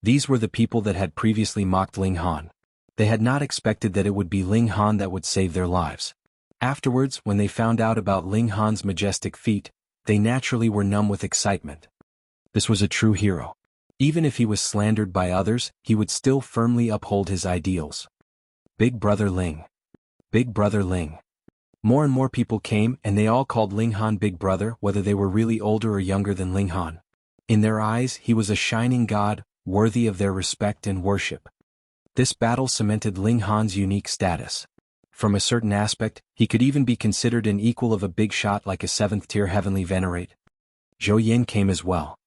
These were the people that had previously mocked Ling Han. They had not expected that it would be Ling Han that would save their lives. Afterwards, when they found out about Ling Han's majestic feat, they naturally were numb with excitement. This was a true hero. Even if he was slandered by others, he would still firmly uphold his ideals. Big Brother Ling. Big Brother Ling. More and more people came, and they all called Ling Han Big Brother, whether they were really older or younger than Ling Han. In their eyes, he was a shining god, worthy of their respect and worship. This battle cemented Ling Han's unique status. From a certain aspect, he could even be considered an equal of a big shot like a 7th tier heavenly Venerate. Jian came as well.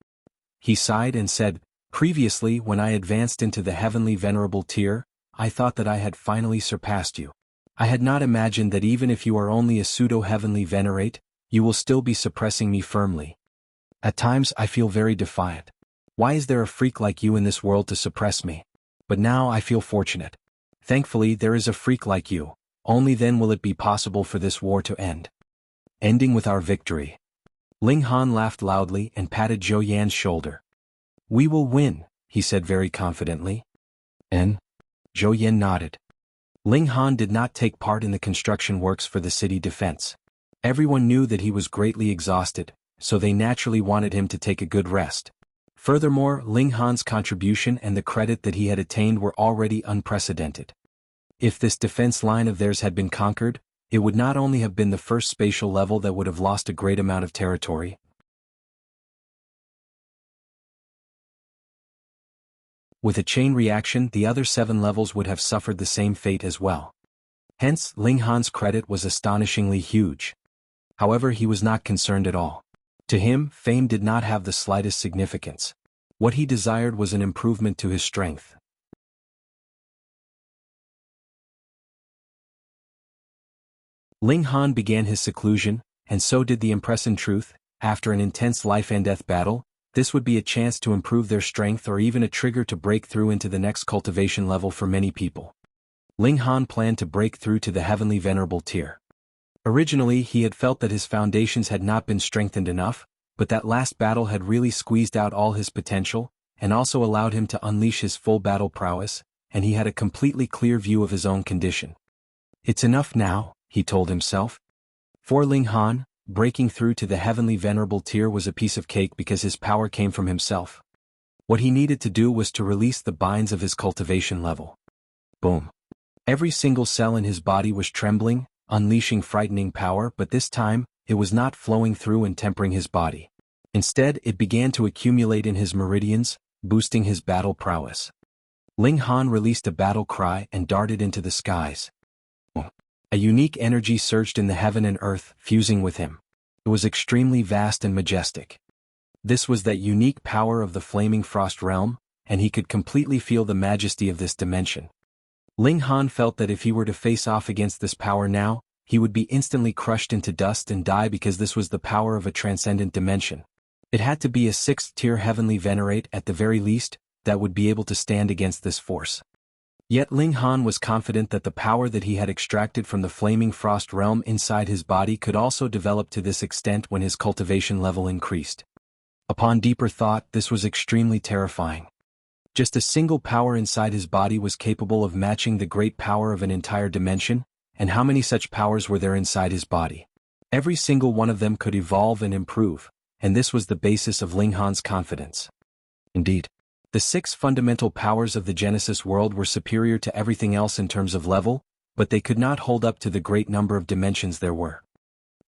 He sighed and said, previously when I advanced into the heavenly Venerable tier, I thought that I had finally surpassed you. I had not imagined that even if you are only a pseudo-heavenly Venerate, you will still be suppressing me firmly. At times I feel very defiant. Why is there a freak like you in this world to suppress me? But now I feel fortunate. Thankfully there is a freak like you, only then will it be possible for this war to end. Ending with our victory. Ling Han laughed loudly and patted Jian's shoulder. We will win, he said very confidently. And? Jian nodded. Ling Han did not take part in the construction works for the city defense. Everyone knew that he was greatly exhausted, so they naturally wanted him to take a good rest. Furthermore, Ling Han's contribution and the credit that he had attained were already unprecedented. If this defense line of theirs had been conquered, it would not only have been the first spatial level that would have lost a great amount of territory. With a chain reaction, the other 7 levels would have suffered the same fate as well. Hence, Ling Han's credit was astonishingly huge. However, he was not concerned at all. To him, fame did not have the slightest significance. What he desired was an improvement to his strength. Ling Han began his seclusion, and so did the Empress. In truth, after an intense life-and-death battle, this would be a chance to improve their strength or even a trigger to break through into the next cultivation level for many people. Ling Han planned to break through to the Heavenly Venerable tier. Originally he had felt that his foundations had not been strengthened enough, but that last battle had really squeezed out all his potential, and also allowed him to unleash his full battle prowess, and he had a completely clear view of his own condition. It's enough now, he told himself. For Ling Han, breaking through to the Heavenly Venerable tier was a piece of cake because his power came from himself. What he needed to do was to release the binds of his cultivation level. Boom. Every single cell in his body was trembling, unleashing frightening power, but this time, it was not flowing through and tempering his body. Instead, it began to accumulate in his meridians, boosting his battle prowess. Ling Han released a battle cry and darted into the skies. A unique energy surged in the heaven and earth, fusing with him. It was extremely vast and majestic. This was that unique power of the flaming frost realm, and he could completely feel the majesty of this dimension. Ling Han felt that if he were to face off against this power now, he would be instantly crushed into dust and die because this was the power of a transcendent dimension. It had to be a 6th-tier heavenly Venerate at the very least, that would be able to stand against this force. Yet Ling Han was confident that the power that he had extracted from the flaming frost realm inside his body could also develop to this extent when his cultivation level increased. Upon deeper thought, this was extremely terrifying. Just a single power inside his body was capable of matching the great power of an entire dimension, and how many such powers were there inside his body? Every single one of them could evolve and improve, and this was the basis of Ling Han's confidence. Indeed, the 6 fundamental powers of the Genesis world were superior to everything else in terms of level, but they could not hold up to the great number of dimensions there were.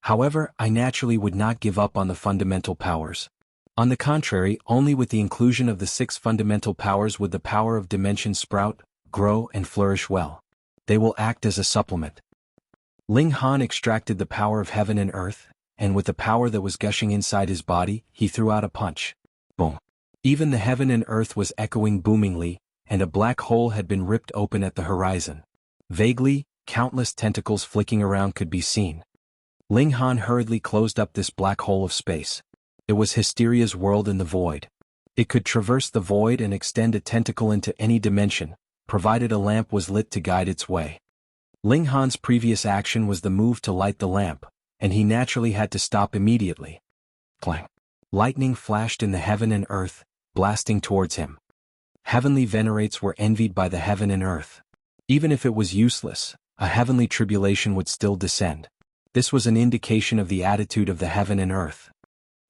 However, I naturally would not give up on the fundamental powers. On the contrary, only with the inclusion of the 6 fundamental powers would the power of dimension sprout, grow and flourish well. They will act as a supplement. Ling Han extracted the power of heaven and earth, and with the power that was gushing inside his body, he threw out a punch. Boom. Even the heaven and earth was echoing boomingly, and a black hole had been ripped open at the horizon. Vaguely, countless tentacles flicking around could be seen. Ling Han hurriedly closed up this black hole of space. It was Hysteria's world in the void. It could traverse the void and extend a tentacle into any dimension, provided a lamp was lit to guide its way. Ling Han's previous action was the move to light the lamp, and he naturally had to stop immediately. Clang! Lightning flashed in the heaven and earth, blasting towards him. Heavenly Venerates were envied by the heaven and earth. Even if it was useless, a heavenly tribulation would still descend. This was an indication of the attitude of the heaven and earth.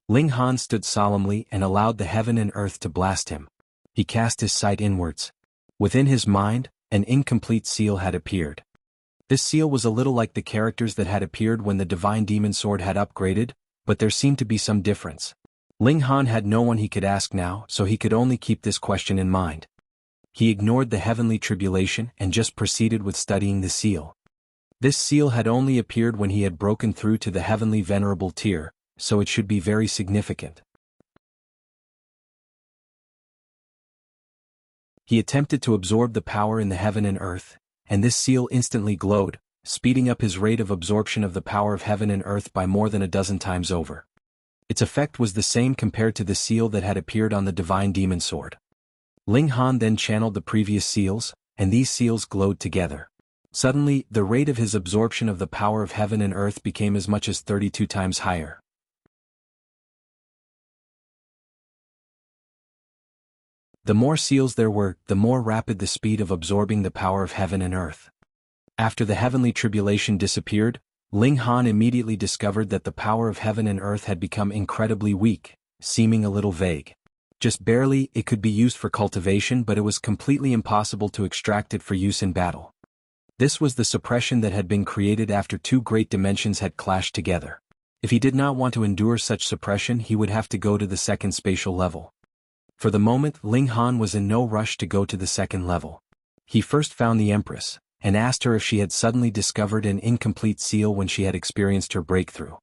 Ling Han stood solemnly and allowed the heaven and earth to blast him. He cast his sight inwards. Within his mind, an incomplete seal had appeared. This seal was a little like the characters that had appeared when the divine demon sword had upgraded, but there seemed to be some difference. Ling Han had no one he could ask now, so he could only keep this question in mind. He ignored the heavenly tribulation and just proceeded with studying the seal. This seal had only appeared when he had broken through to the heavenly venerable tier, so it should be very significant. He attempted to absorb the power in the heaven and earth, and this seal instantly glowed, speeding up his rate of absorption of the power of heaven and earth by more than a dozen times over. Its effect was the same compared to the seal that had appeared on the divine demon sword. Ling Han then channeled the previous seals, and these seals glowed together. Suddenly, the rate of his absorption of the power of heaven and earth became as much as 32 times higher. The more seals there were, the more rapid the speed of absorbing the power of heaven and earth. After the heavenly tribulation disappeared, Ling Han immediately discovered that the power of heaven and earth had become incredibly weak, seeming a little vague. Just barely, it could be used for cultivation, but it was completely impossible to extract it for use in battle. This was the suppression that had been created after 2 great dimensions had clashed together. If he did not want to endure such suppression, he would have to go to the 2nd spatial level. For the moment, Ling Han was in no rush to go to the 2nd level. He first found the Empress, and asked her if she had suddenly discovered an incomplete seal when she had experienced her breakthrough.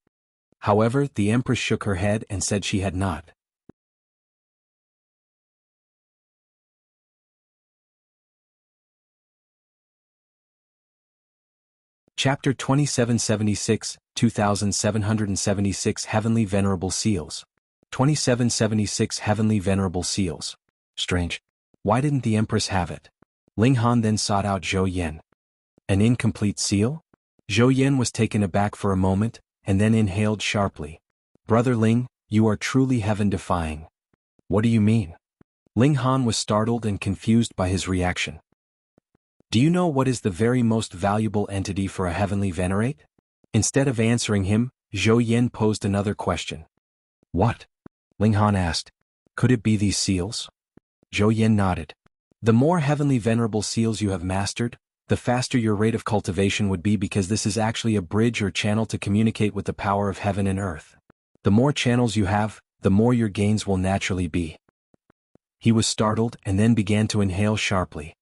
However, the Empress shook her head and said she had not. Chapter 2776, 2776 Heavenly Venerable Seals. 2776 Heavenly Venerable Seals. Strange. Why didn't the Empress have it? Ling Han then sought out Zhou Yan. An incomplete seal? Zhou Yan was taken aback for a moment, and then inhaled sharply. Brother Ling, you are truly heaven-defying. What do you mean? Ling Han was startled and confused by his reaction. Do you know what is the very most valuable entity for a heavenly venerate? Instead of answering him, Zhou Yan posed another question. What? Ling Han asked. Could it be these seals? Zhou Yan nodded. The more heavenly venerable seals you have mastered, the faster your rate of cultivation would be, because this is actually a bridge or channel to communicate with the power of heaven and earth. The more channels you have, the more your gains will naturally be. He was startled and then began to inhale sharply.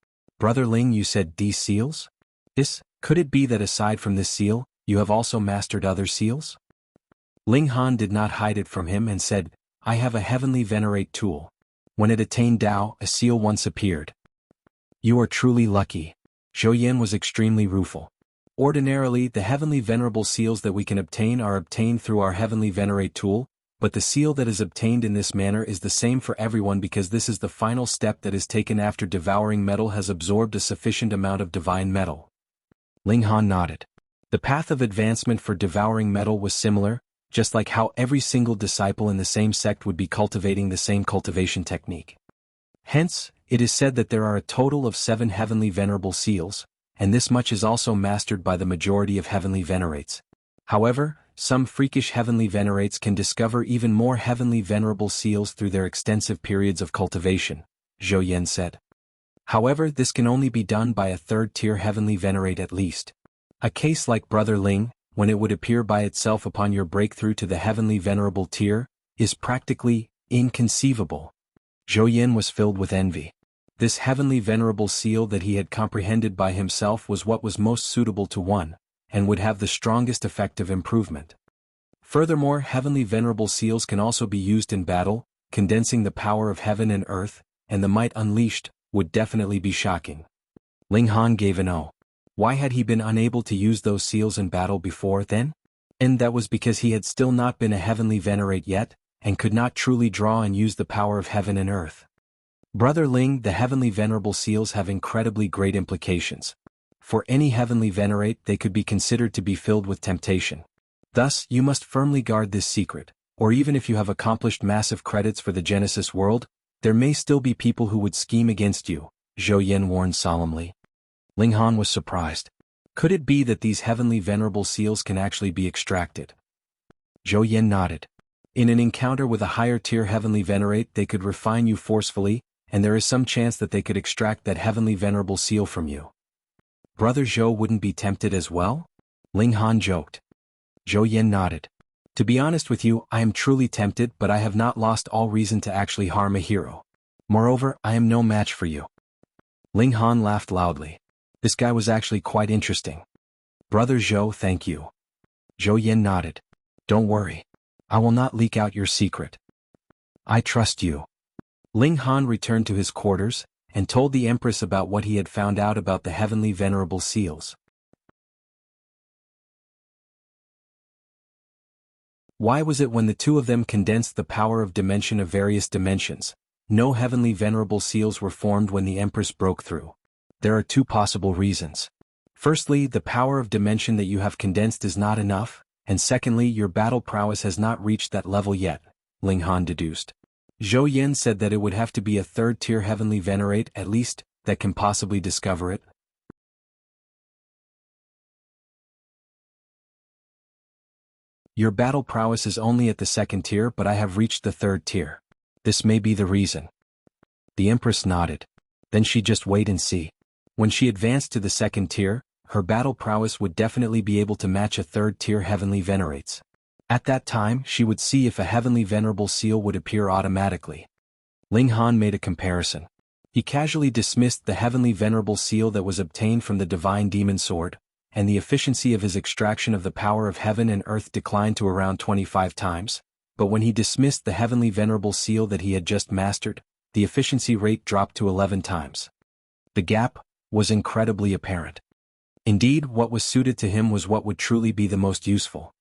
Brother Ling, you said these seals? Could it be that aside from this seal, you have also mastered other seals? Ling Han did not hide it from him and said, I have a heavenly venerate tool. When it attained Tao, a seal once appeared. You are truly lucky. Zhou Yan was extremely rueful. Ordinarily, the heavenly venerable seals that we can obtain are obtained through our heavenly venerate tool, but the seal that is obtained in this manner is the same for everyone, because this is the final step that is taken after devouring metal has absorbed a sufficient amount of divine metal. Ling Han nodded. The path of advancement for devouring metal was similar, just like how every single disciple in the same sect would be cultivating the same cultivation technique. Hence, it is said that there are a total of 7 heavenly venerable seals, and this much is also mastered by the majority of heavenly venerates. However, some freakish heavenly venerates can discover even more heavenly venerable seals through their extensive periods of cultivation, Zhou Yan said. However, this can only be done by a 3rd-tier heavenly venerate at least. A case like Brother Ling, when it would appear by itself upon your breakthrough to the heavenly venerable tier, is practically inconceivable. Zhou Yan was filled with envy. This heavenly venerable seal that he had comprehended by himself was what was most suitable to one, and would have the strongest effect of improvement. Furthermore, heavenly venerable seals can also be used in battle, condensing the power of heaven and earth, and the might unleashed would definitely be shocking. Ling Han gave an "oh." Why had he been unable to use those seals in battle before then? And that was because he had still not been a heavenly venerate yet, and could not truly draw and use the power of heaven and earth. Brother Ling, the heavenly venerable seals have incredibly great implications. For any heavenly venerate, they could be considered to be filled with temptation. Thus, you must firmly guard this secret, or even if you have accomplished massive credits for the Genesis world, there may still be people who would scheme against you, Zhou Yan warned solemnly. Ling Han was surprised. Could it be that these heavenly venerable seals can actually be extracted? Zhou Yan nodded. In an encounter with a higher-tier heavenly venerate, they could refine you forcefully, and there is some chance that they could extract that heavenly venerable seal from you. Brother Zhou wouldn't be tempted as well? Ling Han joked. Zhou Yan nodded. To be honest with you, I am truly tempted, but I have not lost all reason to actually harm a hero. Moreover, I am no match for you. Ling Han laughed loudly. This guy was actually quite interesting. Brother Zhou, thank you. Zhou Yan nodded. Don't worry. I will not leak out your secret. I trust you. Ling Han returned to his quarters, and told the Empress about what he had found out about the heavenly venerable seals. Why was it when the two of them condensed the power of dimension of various dimensions, no heavenly venerable seals were formed when the Empress broke through? There are 2 possible reasons. Firstly, the power of dimension that you have condensed is not enough, and secondly, your battle prowess has not reached that level yet, Ling Han deduced. Zhou Yan said that it would have to be a 3rd-tier heavenly venerate at least that can possibly discover it. Your battle prowess is only at the 2nd tier, but I have reached the 3rd tier. This may be the reason. The Empress nodded. Then she'd just wait and see. When she advanced to the 2nd tier, her battle prowess would definitely be able to match a 3rd-tier heavenly venerates. At that time, she would see if a heavenly venerable seal would appear automatically. Ling Han made a comparison. He casually dismissed the heavenly venerable seal that was obtained from the divine demon sword, and the efficiency of his extraction of the power of heaven and earth declined to around 25 times, but when he dismissed the heavenly venerable seal that he had just mastered, the efficiency rate dropped to 11 times. The gap was incredibly apparent. Indeed, what was suited to him was what would truly be the most useful.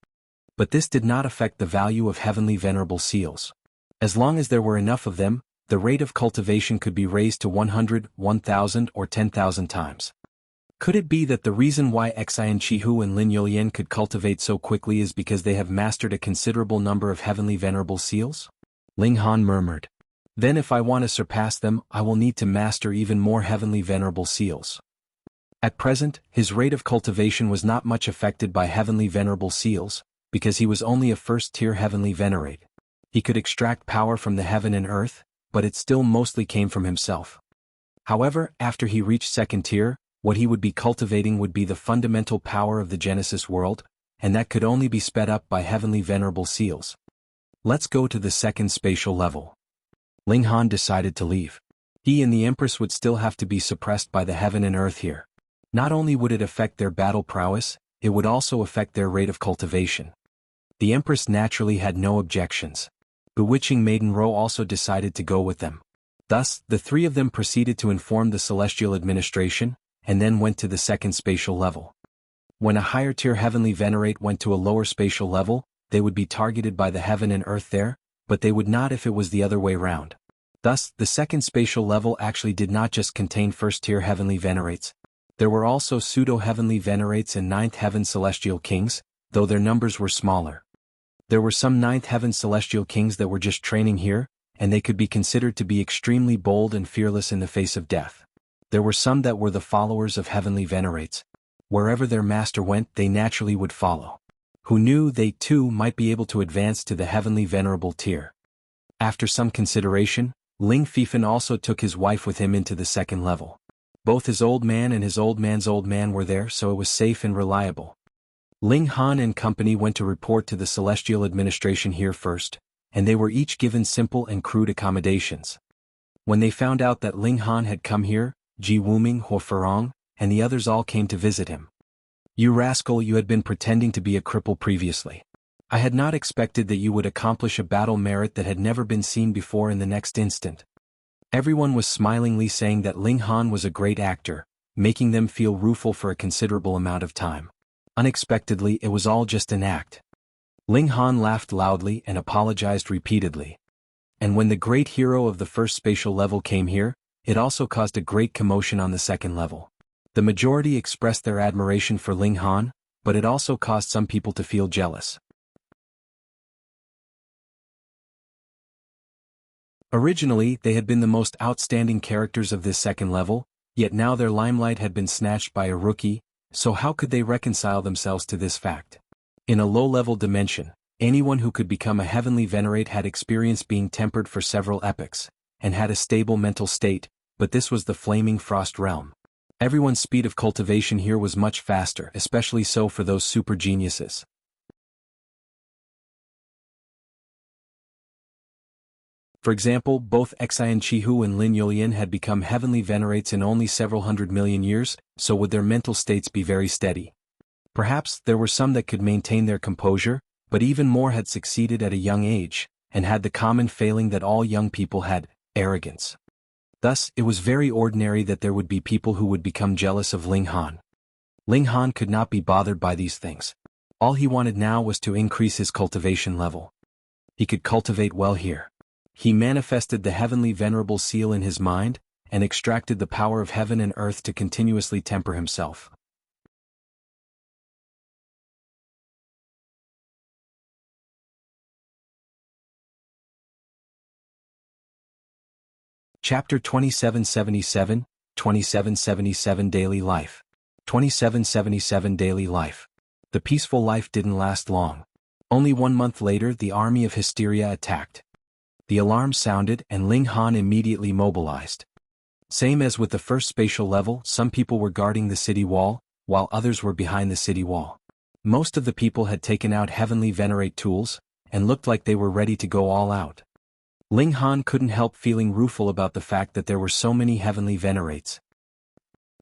But this did not affect the value of heavenly venerable seals. As long as there were enough of them, the rate of cultivation could be raised to 100, 1,000 or 10,000 times. Could it be that the reason why Jianghu and Lin Yulian could cultivate so quickly is because they have mastered a considerable number of heavenly venerable seals? Ling Han murmured. Then if I want to surpass them, I will need to master even more heavenly venerable seals. At present, his rate of cultivation was not much affected by heavenly venerable seals, because he was only a first-tier heavenly venerate. He could extract power from the heaven and earth, but it still mostly came from himself. However, after he reached second tier, what he would be cultivating would be the fundamental power of the Genesis world, and that could only be sped up by heavenly venerable seals. Let's go to the second spatial level. Ling Han decided to leave. He and the Empress would still have to be suppressed by the heaven and earth here. Not only would it affect their battle prowess, it would also affect their rate of cultivation. The Empress naturally had no objections. Bewitching Maiden Ro also decided to go with them. Thus, the three of them proceeded to inform the Celestial Administration, and then went to the second spatial level. When a higher-tier heavenly venerate went to a lower spatial level, they would be targeted by the heaven and earth there, but they would not if it was the other way round. Thus, the second spatial level actually did not just contain first-tier heavenly venerates. There were also pseudo-heavenly venerates and ninth heaven celestial kings, though their numbers were smaller. There were some ninth heaven celestial kings that were just training here, and they could be considered to be extremely bold and fearless in the face of death. There were some that were the followers of heavenly venerates. Wherever their master went, they naturally would follow. Who knew they too might be able to advance to the heavenly venerable tier. After some consideration, Ling Fifan also took his wife with him into the second level. Both his old man and his old man's old man were there, so it was safe and reliable. Ling Han and company went to report to the Celestial Administration here first, and they were each given simple and crude accommodations. When they found out that Ling Han had come here, Ji Wuming, Ho Ferong, and the others all came to visit him. You rascal, you had been pretending to be a cripple previously. I had not expected that you would accomplish a battle merit that had never been seen before in the next instant. Everyone was smilingly saying that Ling Han was a great actor, making them feel rueful for a considerable amount of time. Unexpectedly, it was all just an act. Ling Han laughed loudly and apologized repeatedly. And when the great hero of the first spatial level came here, it also caused a great commotion on the second level. The majority expressed their admiration for Ling Han, but it also caused some people to feel jealous. Originally, they had been the most outstanding characters of this second level, yet now their limelight had been snatched by a rookie, so how could they reconcile themselves to this fact? In a low-level dimension, anyone who could become a heavenly venerate had experienced being tempered for several epochs, and had a stable mental state, but this was the flaming frost realm. Everyone's speed of cultivation here was much faster, especially so for those super geniuses. For example, both Jianghu and Lin Yulian had become heavenly venerates in only several hundred million years, so would their mental states be very steady. Perhaps there were some that could maintain their composure, but even more had succeeded at a young age, and had the common failing that all young people had, arrogance. Thus, it was very ordinary that there would be people who would become jealous of Ling Han. Ling Han could not be bothered by these things. All he wanted now was to increase his cultivation level. He could cultivate well here. He manifested the heavenly venerable seal in his mind, and extracted the power of heaven and earth to continuously temper himself. Chapter 2777, 2777 Daily Life. 2777 Daily Life. The peaceful life didn't last long. Only 1 month later, the army of Hysteria attacked. The alarm sounded and Ling Han immediately mobilized. Same as with the first spatial level, some people were guarding the city wall, while others were behind the city wall. Most of the people had taken out heavenly venerate tools, and looked like they were ready to go all out. Ling Han couldn't help feeling rueful about the fact that there were so many heavenly venerates.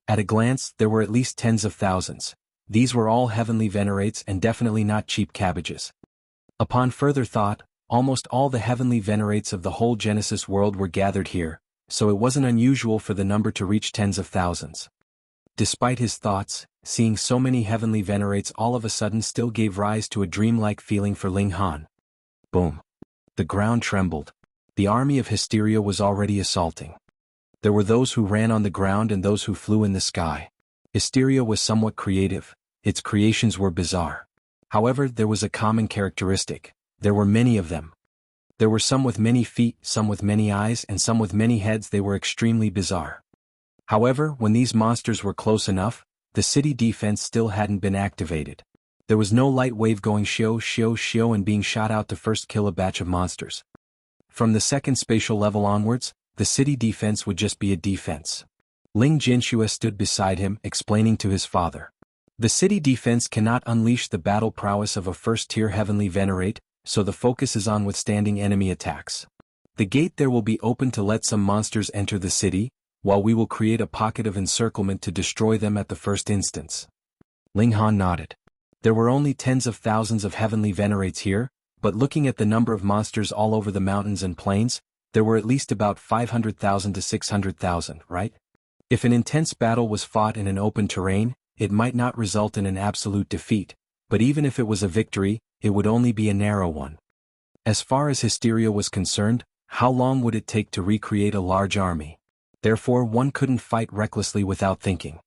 At a glance, there were at least tens of thousands. These were all heavenly venerates and definitely not cheap cabbages. Upon further thought, almost all the heavenly venerates of the whole Genesis world were gathered here, so it wasn't unusual for the number to reach tens of thousands. Despite his thoughts, seeing so many heavenly Venerates all of a sudden still gave rise to a dreamlike feeling for Ling Han. Boom. The ground trembled. The army of Hysteria was already assaulting. There were those who ran on the ground and those who flew in the sky. Hysteria was somewhat creative, its creations were bizarre. However, there was a common characteristic. There were many of them. There were some with many feet, some with many eyes, and some with many heads. They were extremely bizarre. However, when these monsters were close enough, the city defense still hadn't been activated. There was no light wave going shio and being shot out to first kill a batch of monsters. From the second spatial level onwards, the city defense would just be a defense. Ling Jinxue stood beside him, explaining to his father. The city defense cannot unleash the battle prowess of a first-tier heavenly Venerate, so the focus is on withstanding enemy attacks. The gate there will be open to let some monsters enter the city, while we will create a pocket of encirclement to destroy them at the first instance. Ling Han nodded. There were only tens of thousands of heavenly Venerates here, but looking at the number of monsters all over the mountains and plains, there were at least about 500,000 to 600,000, right? If an intense battle was fought in an open terrain, it might not result in an absolute defeat, but even if it was a victory, it would only be a narrow one. As far as Hysteria was concerned, how long would it take to recreate a large army? Therefore, one couldn't fight recklessly without thinking.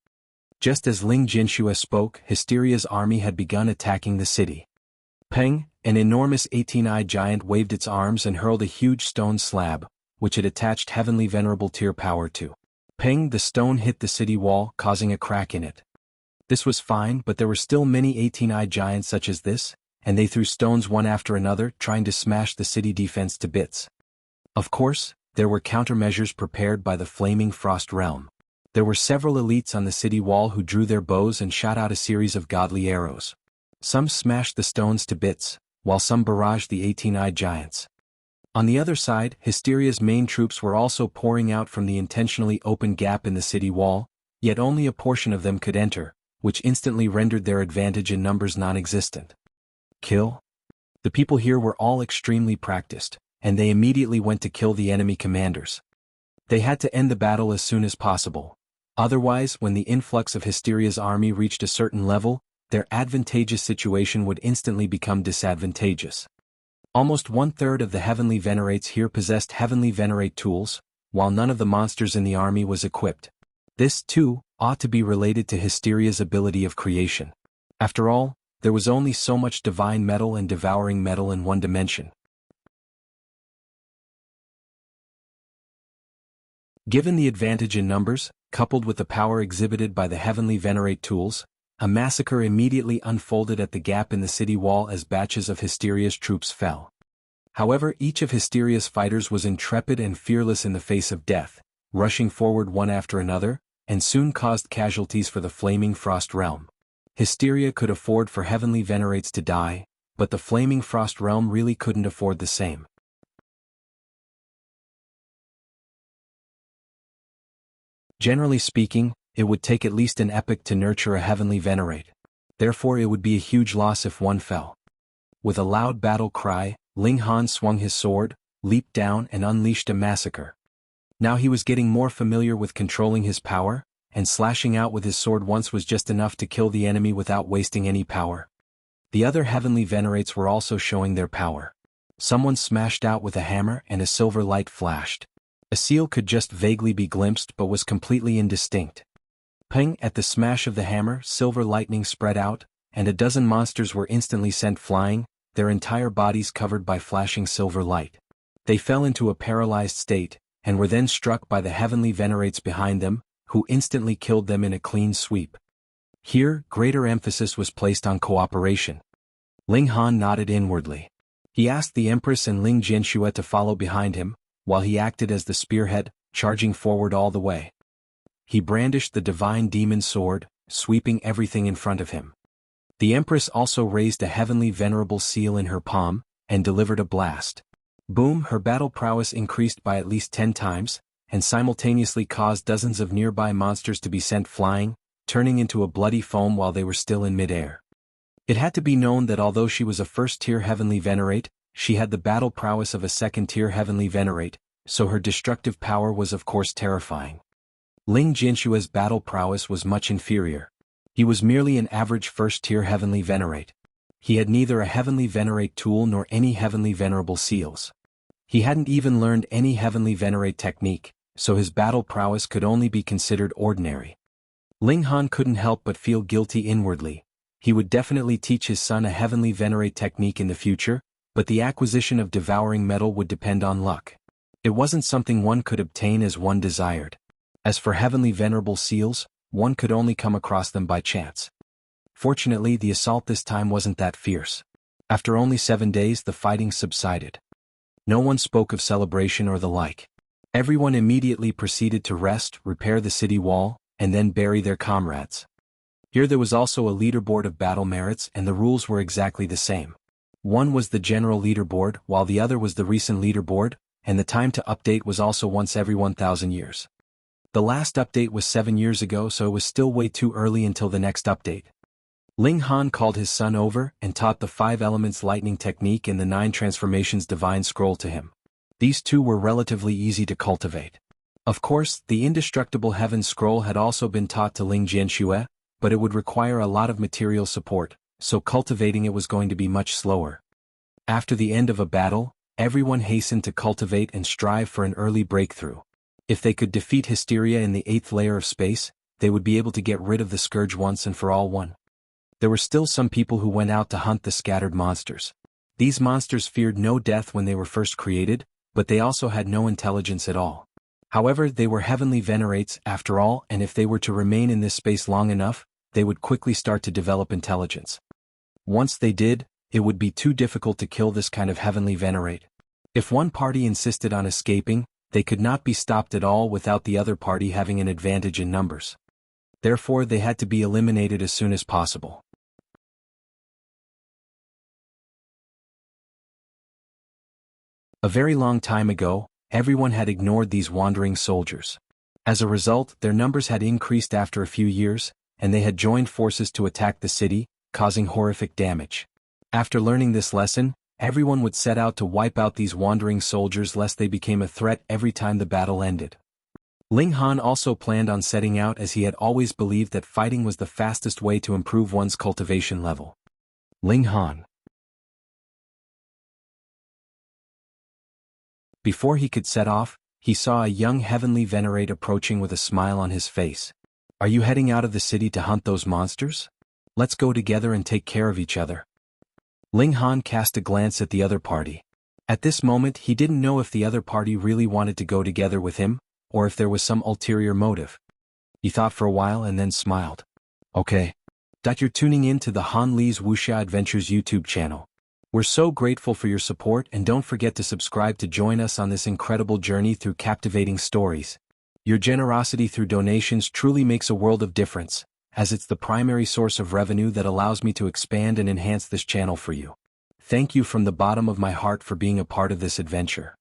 Just as Ling Jinxue spoke, Hysteria's army had begun attacking the city. Peng, an enormous 18-eyed giant, waved its arms and hurled a huge stone slab, which it attached heavenly venerable tier power to. Peng, the stone hit the city wall, causing a crack in it. This was fine, but there were still many 18-eyed giants such as this, and they threw stones one after another, trying to smash the city defense to bits. Of course, there were countermeasures prepared by the Flaming Frost Realm. There were several elites on the city wall who drew their bows and shot out a series of godly arrows. Some smashed the stones to bits, while some barraged the 18-eyed giants. On the other side, Hysteria's main troops were also pouring out from the intentionally open gap in the city wall, yet only a portion of them could enter, which instantly rendered their advantage in numbers non-existent. Kill? The people here were all extremely practiced, and they immediately went to kill the enemy commanders. They had to end the battle as soon as possible. Otherwise, when the influx of Hysteria's army reached a certain level, their advantageous situation would instantly become disadvantageous. Almost one-third of the heavenly Venerates here possessed heavenly Venerate tools, while none of the monsters in the army was equipped. This, too, ought to be related to Hysteria's ability of creation. After all, there was only so much divine metal and devouring metal in one dimension. Given the advantage in numbers, coupled with the power exhibited by the heavenly Venerate tools, a massacre immediately unfolded at the gap in the city wall as batches of Hysteria's troops fell. However, each of Hysteria's fighters was intrepid and fearless in the face of death, rushing forward one after another, and soon caused casualties for the Flaming Frost Realm. Hysteria could afford for heavenly Venerates to die, but the Flaming Frost Realm really couldn't afford the same. Generally speaking, it would take at least an epoch to nurture a heavenly Venerate. Therefore it would be a huge loss if one fell. With a loud battle cry, Ling Han swung his sword, leaped down and unleashed a massacre. Now he was getting more familiar with controlling his power, and slashing out with his sword once was just enough to kill the enemy without wasting any power. The other heavenly Venerates were also showing their power. Someone smashed out with a hammer and a silver light flashed. A seal could just vaguely be glimpsed but was completely indistinct. Ping! At the smash of the hammer, silver lightning spread out, and a dozen monsters were instantly sent flying, their entire bodies covered by flashing silver light. They fell into a paralyzed state, and were then struck by the heavenly Venerates behind them, who instantly killed them in a clean sweep. Here, greater emphasis was placed on cooperation. Ling Han nodded inwardly. He asked the Empress and Ling Jinxue to follow behind him, while he acted as the spearhead, charging forward all the way. He brandished the divine demon sword, sweeping everything in front of him. The Empress also raised a heavenly venerable seal in her palm, and delivered a blast. Boom! Her battle prowess increased by at least 10 times, and simultaneously caused dozens of nearby monsters to be sent flying, turning into a bloody foam while they were still in midair. It had to be known that although she was a first-tier heavenly Venerate, she had the battle prowess of a second-tier heavenly Venerate, so her destructive power was of course terrifying. Ling Jinshua's battle prowess was much inferior. He was merely an average first-tier heavenly Venerate. He had neither a heavenly Venerate tool nor any heavenly Venerable seals. He hadn't even learned any heavenly Venerate technique, so his battle prowess could only be considered ordinary. Ling Han couldn't help but feel guilty inwardly. He would definitely teach his son a heavenly Venerate technique in the future, but the acquisition of devouring metal would depend on luck. It wasn't something one could obtain as one desired. As for heavenly Venerable seals, one could only come across them by chance. Fortunately, the assault this time wasn't that fierce. After only 7 days, the fighting subsided. No one spoke of celebration or the like. Everyone immediately proceeded to rest, repair the city wall, and then bury their comrades. Here there was also a leaderboard of battle merits, and the rules were exactly the same. One was the general leaderboard, while the other was the recent leaderboard, and the time to update was also once every 1,000 years. The last update was 7 years ago, so it was still way too early until the next update. Ling Han called his son over and taught the 5 elements lightning technique and the 9 transformations divine scroll to him. These two were relatively easy to cultivate. Of course, the indestructible heaven scroll had also been taught to Ling Jianxue, but it would require a lot of material support, so cultivating it was going to be much slower. After the end of a battle, everyone hastened to cultivate and strive for an early breakthrough. If they could defeat Hysteria in the 8th layer of space, they would be able to get rid of the scourge once and for all. There were still some people who went out to hunt the scattered monsters. These monsters feared no death when they were first created, but they also had no intelligence at all. However, they were heavenly Venerates after all, and if they were to remain in this space long enough, they would quickly start to develop intelligence. Once they did, it would be too difficult to kill this kind of heavenly Venerate. If one party insisted on escaping, they could not be stopped at all without the other party having an advantage in numbers. Therefore, they had to be eliminated as soon as possible. A very long time ago, everyone had ignored these wandering soldiers. As a result, their numbers had increased after a few years, and they had joined forces to attack the city, causing horrific damage. After learning this lesson, everyone would set out to wipe out these wandering soldiers lest they became a threat every time the battle ended. Ling Han also planned on setting out as he had always believed that fighting was the fastest way to improve one's cultivation level. Ling Han. Before he could set off, he saw a young heavenly Venerate approaching with a smile on his face. Are you heading out of the city to hunt those monsters? Let's go together and take care of each other. Ling Han cast a glance at the other party. At this moment he didn't know if the other party really wanted to go together with him, or if there was some ulterior motive. He thought for a while and then smiled. Okay. You're tuning in to the Han Li's Wuxia Adventures YouTube channel. We're so grateful for your support, and don't forget to subscribe to join us on this incredible journey through captivating stories. Your generosity through donations truly makes a world of difference, as it's the primary source of revenue that allows me to expand and enhance this channel for you. Thank you from the bottom of my heart for being a part of this adventure.